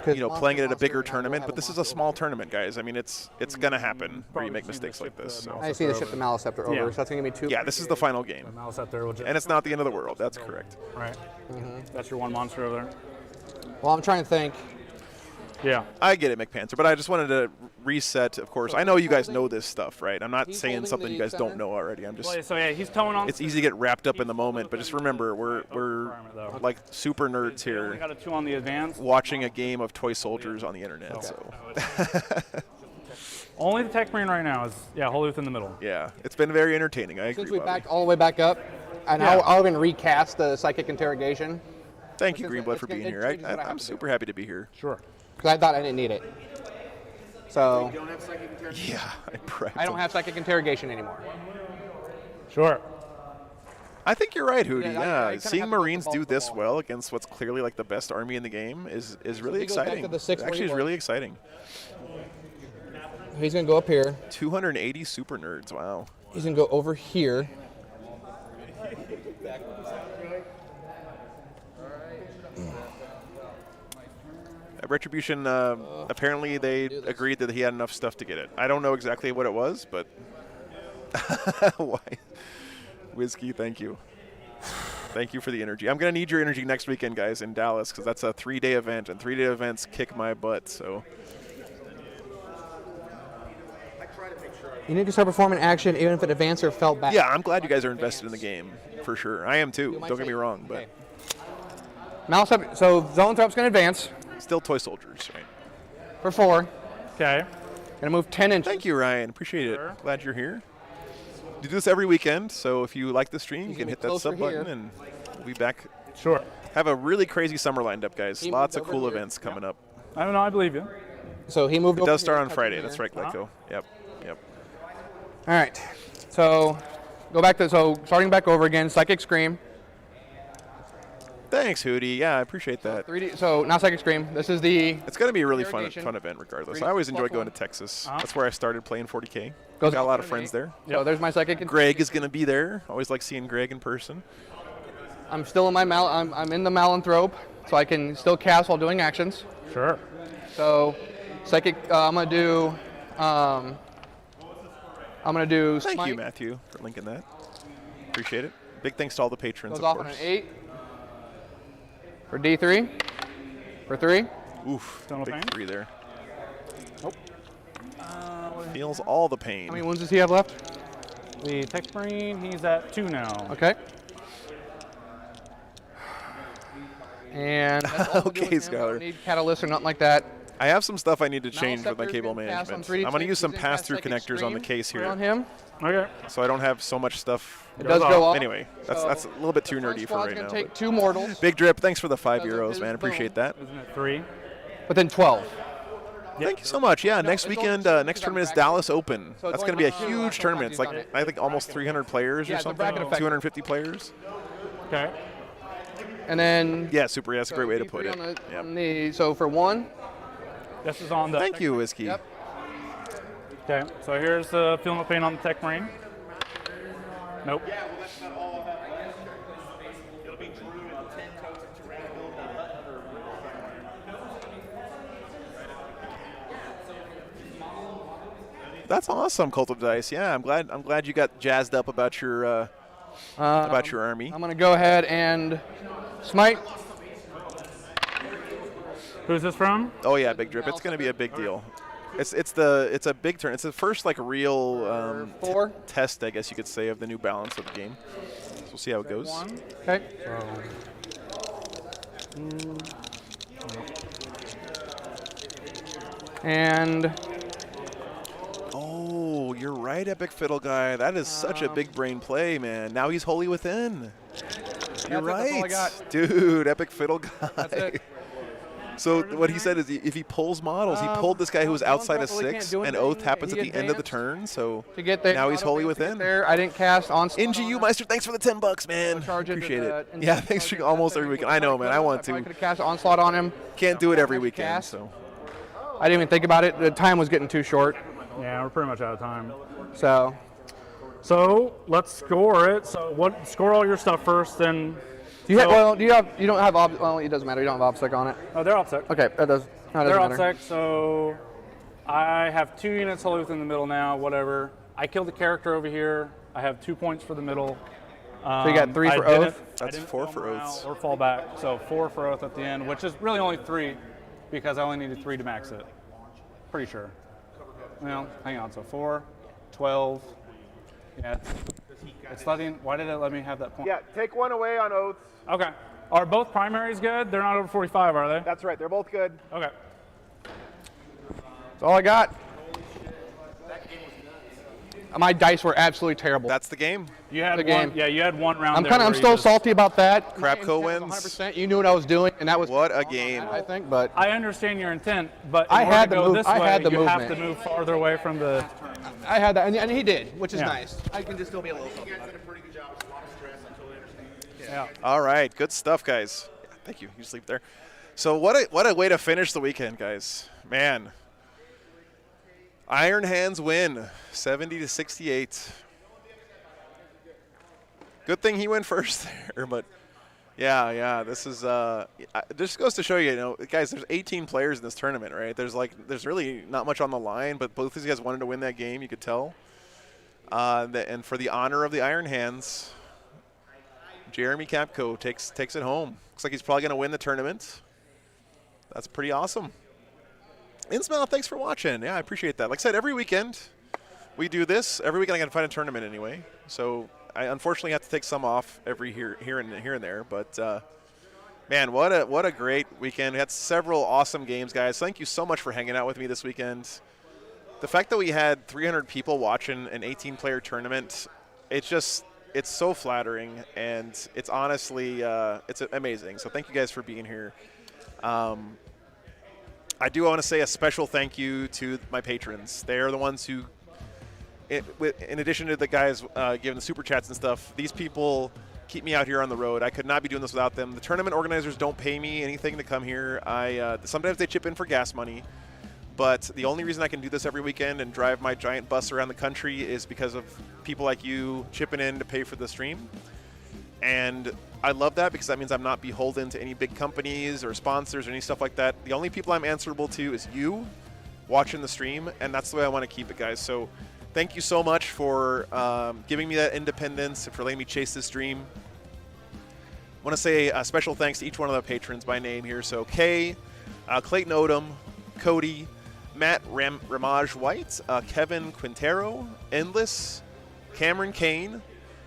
playing it at a bigger tournament. But this is a small tournament, guys. I mean, it's gonna happen where you make mistakes like this. So. I just need to ship the Maleceptor over, so that's gonna give me 2. Yeah, this is the final game, and it's not the end of the world. That's correct. Right. That's your 1 monster over there. Well, I'm trying to think. Yeah. I get it, McPanther, but I just wanted to reset, of course. I know you guys know this stuff, right? I'm not saying something you guys don't know already. I'm just. So yeah, he's towing on. It's easy to get wrapped up in the moment, but just remember, we're like super nerds here. We got a 2 on the advance. Watching a game of toy soldiers on the internet. Okay. So. Only the Tech Marine right now is Holy Within the middle. Yeah, it's been very entertaining. I agree. Since we backed all the way back up, and I'll even recast the psychic interrogation. Thank you, Greenblood, for being here. I'm super happy to be here. Sure. Because I thought I didn't need it. So. You don't have psychic interrogation? Yeah, I don't have psychic interrogation anymore. Sure. I think you're right, Hootie. I seeing Marines do this well against what's clearly like the best army in the game is really exciting. Actually, is really exciting. He's gonna go up here. 280 super nerds. Wow. He's gonna go over here. Retribution, apparently they agreed that he had enough stuff to get it. I don't know exactly what it was, but why? Whiskey, thank you. Thank you for the energy. I'm going to need your energy next weekend, guys, in Dallas, because that's a 3-day event, and 3-day events kick my butt, so. You need to start performing action even if an advancer felt back. Yeah, I'm glad you guys are invested in the game, for sure. I am too, don't get me wrong, but. Maleceptor, so Zoanthrope's going to advance. Still toy soldiers, right? For 4. Okay. Gonna move 10 inches. Thank you, Ryan. Appreciate it. Glad you're here. We do this every weekend, so if you like the stream, you can hit that sub button, and we'll be back. Sure. Have a really crazy summer lined up, guys. Lots of cool events coming up. I don't know. I believe you. So he moved. It does start on Friday. That's right, Glyco. Yep. All right. So go back to starting back over again. Psychic Scream. Thanks, Hootie. Yeah, I appreciate that. 3D. So now Psychic Scream. This is the. It's going to be a really fun event, regardless. I always enjoy going to Texas. That's where I started playing 40K. Got a lot of friends there. So there's my Psychic. Greg is going to be there. Always like seeing Greg in person. I'm still in my I'm in the Malanthrope, so I can still cast while doing actions. Sure. So, Psychic. I'm gonna do. Thank you, Matthew, for linking that. Appreciate it. Big thanks to all the patrons, Goes of off course. on an 8 for D3 for 3. Oof, Still no big pain? 3 there. Nope. Feels all the pain. How many wounds does he have left? The Tech Marine, he's at 2 now. Okay. And that's all we'll do Okay, with him. Skylar. Don't need catalyst or nothing like that. I have some stuff I need to change with my Scepter's cable been cast on management. I'm going to 3D6. use some He's in cast pass-through Psychic connectors on the Stream case on here, him. Okay. so I don't have so much stuff. It does off. go off. Anyway, that's So a little bit too the front nerdy for squad's right gonna now. take but- 2 mortals Big Drip, thanks for the 5 Because of euros, his man. Appreciate that. Isn't it 3? within 12. Thank you so much. Yeah, next it's weekend, only next because tournament is I'm bragging. Dallas Open. So it's That's only going to be a because huge sometimes tournament. It's he's like, done it. I think almost 300 players Yeah, or it's a something. bracket effect. 250 players. Okay. And then Yeah, super. Yeah, that's a great way to put D3 it. on the, Yep. on the, so for 1, This is on the. Thank you, Whiskey. Yep. Okay, so here's the Feel No Pain on the Tech Marine. Nope. That's awesome, Cult of Dice. Yeah, I'm glad you got jazzed up about your army. I'm going to go ahead and smite. Who's this from? Oh yeah, Big Drip. It's going to be a big deal. It's a big turn. It's the first like real 4. test, I guess you could say, of the new balance of the game. So we'll see how it goes. Okay. And Oh, you're right, Epic Fiddle Guy. That is such a big brain play, man. Now he's wholly within. You're That's right, all I got. dude. Epic Fiddle Guy. That's it. So what he said is, if he pulls models, he pulled this guy who was outside of probably can't 6, do and anything. Oath happens He at the end of the advanced turn. So to get there, now he's wholly within. There, I didn't cast on. NGU Meister, thanks for the $10, man. Charge it Appreciate to it. the- Yeah, thanks for almost every weekend. I know, man. I want I to. could have cast onslaught on him. Can't do it every weekend. Cast. So I didn't even think about it. The time was getting too short. Yeah, we're pretty much out of time. So So let's score it. So score all your stuff first, then. you So- you don't have well, it doesn't matter. You don't have obstacle on it. Oh, they're upset. Okay, that doesn't They're matter. upset, so I have 2 units wholly within the middle now, whatever. I killed the character over here. I have 2 points for the middle. So you got 3 I for didn't- Oath? I That's didn't 4 fall for morale Oaths. Or fall back, so 4 for Oath at the end, which is really only 3 because I only needed 3 to max it. Pretty sure. Well, hang on, so 4, 12. Yeah, it's letting, why did it let me have that point? Yeah, take 1 away on Oaths. Okay. Are both primaries good? They're not over 45, are they? That's right, they're both good. Okay. That's all I got. My dice were absolutely terrible. that's the game. You had The one. game. Yeah, you had one round. I'm still salty about that. Crapco My intent wins. was 100%. You knew what I was doing, and that was What a game. I think, but I understand your intent, but I in order had to the go move- this I way, had the you have to movement. move farther away from the. I had that, and he did, which is Yeah. nice. I can just still be a little salty. Yeah. All right, good stuff, guys. Thank you. You sleep there. So what a way to finish the weekend, guys. Man. Iron Hands win, 70-68. Good thing he went first there, but yeah. This is this goes to show you, guys. There's 18 players in this tournament, right? There's really not much on the line, but both of these guys wanted to win that game. You could tell. And for the honor of the Iron Hands, Jeremy Capco takes it home. Looks like he's probably going to win the tournament. That's pretty awesome. Innsmouth, thanks for watching. Yeah, I appreciate that. Like I said, every weekend we do this. Every weekend I can find a tournament anyway. So I unfortunately have to take some off every here and there. But man, what a great weekend. We had several awesome games, guys. Thank you so much for hanging out with me this weekend. The fact that we had 300 people watching an 18-player tournament, it's so flattering, and it's honestly it's amazing. So thank you guys for being here. I do want to say a special thank you to my patrons. They are the ones who, in addition to the guys giving the super chats and stuff, these people keep me out here on the road. I could not be doing this without them. The tournament organizers don't pay me anything to come here. Sometimes they chip in for gas money, but the only reason I can do this every weekend and drive my giant bus around the country is because of people like you chipping in to pay for the stream. And I love that because that means I'm not beholden to any big companies or sponsors or any stuff like that. The only people I'm answerable to is you watching the stream, and that's the way I want to keep it, guys. So Thank you so much for giving me that independence and for letting me chase this dream. I want to say a special thanks to each one of the patrons by name here. So Kay, Clayton Odom, Cody, Matt Ramage White, Kevin Quintero, Endless, Cameron Kane,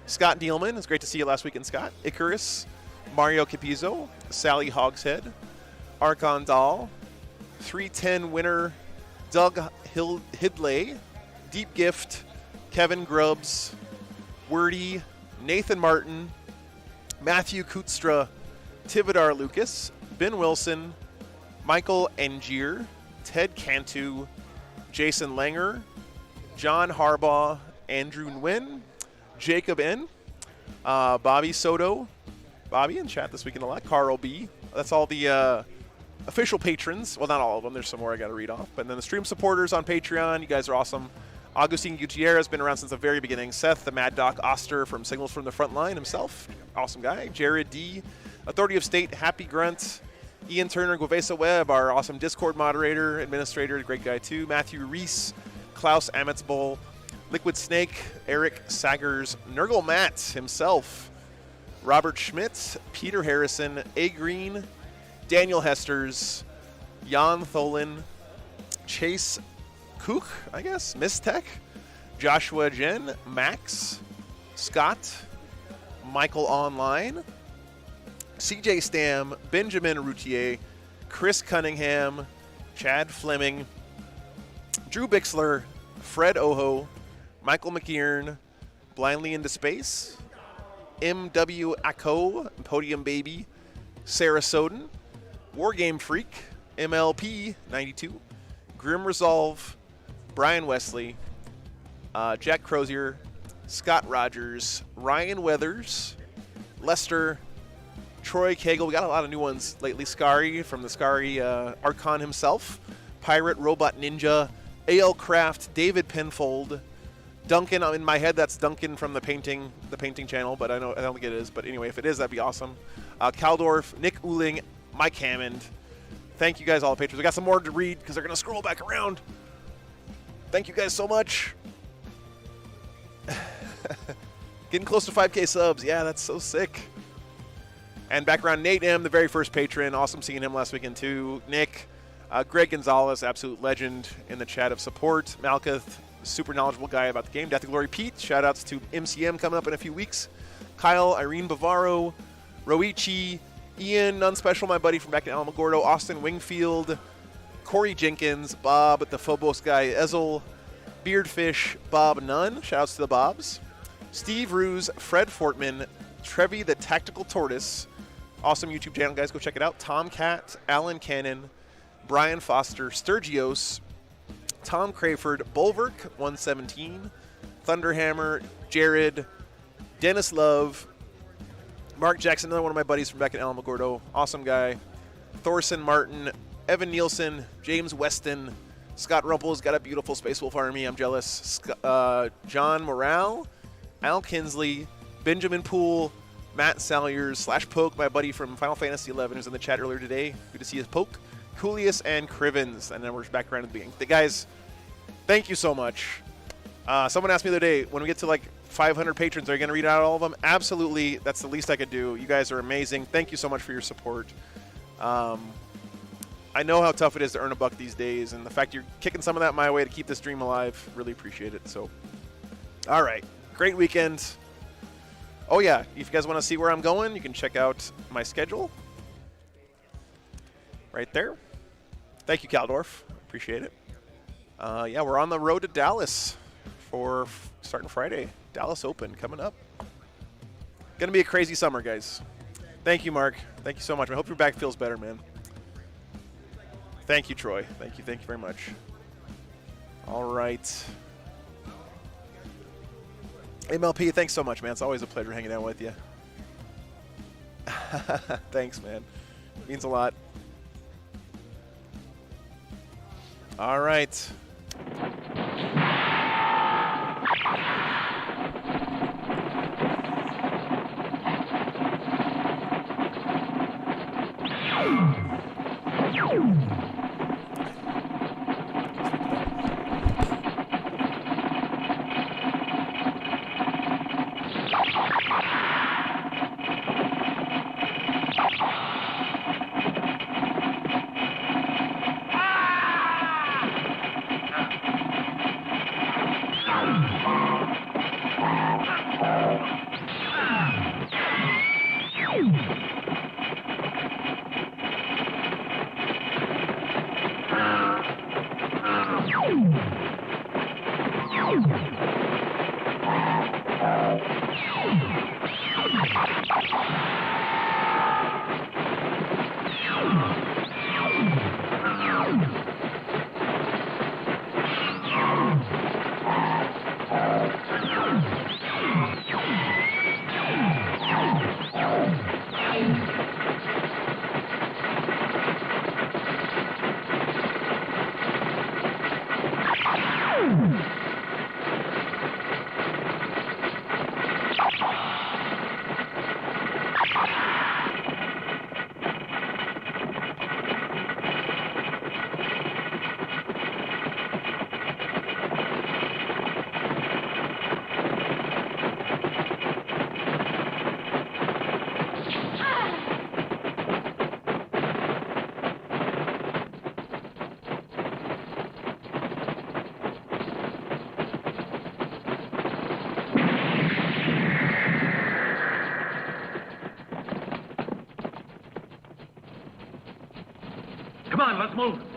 Scott Dealman. It's great to see you last weekend, Scott. Icarus, Mario Capizzo, Sally Hogshead, Archon Dahl, 310 winner Doug Hidley, Deep Gift, Kevin Grubbs, Wordy, Nathan Martin, Matthew Kutstra, Tivadar Lucas, Ben Wilson, Michael Angier, Ted Cantu, Jason Langer, John Harbaugh, Andrew Nguyen, Jacob N., Bobby Soto, Bobby in chat this weekend a lot, Carl B. That's all the official patrons. Well, not all of them. There's some more I got to read off. But then the stream supporters on Patreon. You guys are awesome. Augustine Gutierrez has been around since the very beginning. Seth, the Mad Doc Oster from Signals from the Front Line himself. Awesome guy. Jared D. Authority of State, Happy Grunt. Ian Turner, Guevesa Webb, our awesome Discord moderator, administrator, great guy too. Matthew Reese, Klaus Ametsbowl, Liquid Snake, Eric Saggers, Nurgle Matt himself, Robert Schmidt, Peter Harrison, A. Green, Daniel Hesters, Jan Tholin, Chase Kook, I guess, Miss Tech, Joshua Jen, Max, Scott, Michael Online, CJ Stam, Benjamin Routier, Chris Cunningham, Chad Fleming, Drew Bixler, Fred Oho, Michael McKeern, Blindly Into Space, MW Ako, Podium Baby, Sarah Soden, Wargame Freak, MLP 92, Grim Resolve, Brian Wesley, Jack Crozier, Scott Rogers, Ryan Weathers, Lester, Troy Cagle. We got a lot of new ones lately. Scary from the Scary Archon himself, Pirate Robot Ninja, A.L. Craft, David Penfold, Duncan. In my head, that's Duncan from the painting channel, but I don't think it is. But anyway, if it is, that'd be awesome. Caldorf, Nick Uling, Mike Hammond. Thank you guys, all the patrons. We got some more to read because they're gonna scroll back around. Thank you guys so much. Getting close to 5K subs. Yeah, that's so sick. And background Nate M, the very first patron. Awesome seeing him last weekend too. Nick, Greg Gonzalez, absolute legend in the chat of support. Malkuth, super knowledgeable guy about the game. Death to Glory Pete, shout outs to MCM coming up in a few weeks. Kyle, Irene Bavaro, Roichi, Ian, none special, my buddy from back in Alamogordo, Austin Wingfield, Corey Jenkins, Bob, the Phobos guy, Ezel, Beardfish, Bob Nunn, shout outs to the Bobs. Steve Ruse, Fred Fortman, Trevi the Tactical Tortoise, awesome YouTube channel, guys, go check it out. Tomcat, Alan Cannon, Brian Foster, Sturgios, Tom Crayford, Bulwark 117, Thunderhammer, Jared, Dennis Love, Mark Jackson, another one of my buddies from back in Alamogordo, awesome guy. Thorson Martin, Evan Nielsen, James Weston, Scott Rumpel's got a beautiful Space Wolf army, I'm jealous. John Morale, Al Kinsley, Benjamin Poole, Matt Salyers, /Poke, my buddy from Final Fantasy XI, who's in the chat earlier today. Good to see his Poke. Coolius and Crivens, and then we're back around at the beginning. Guys, thank you so much. Someone asked me the other day, when we get to like 500 patrons, are you going to read out all of them? Absolutely. That's the least I could do. You guys are amazing. Thank you so much for your support. I know how tough it is to earn a buck these days, and the fact you're kicking some of that my way to keep this dream alive, really appreciate it. So, all right. Great weekend. Oh, yeah. If you guys want to see where I'm going, you can check out my schedule right there. Thank you, Caldorf. Appreciate it. Yeah, we're on the road to Dallas for starting Friday. Dallas Open coming up. Going to be a crazy summer, guys. Thank you, Mark. Thank you so much. I hope your back feels better, man. Thank you, Troy. Thank you very much. All right. MLP, thanks so much, man. It's always a pleasure hanging out with you. Thanks, man. Means a lot. All right. Come on, let's move.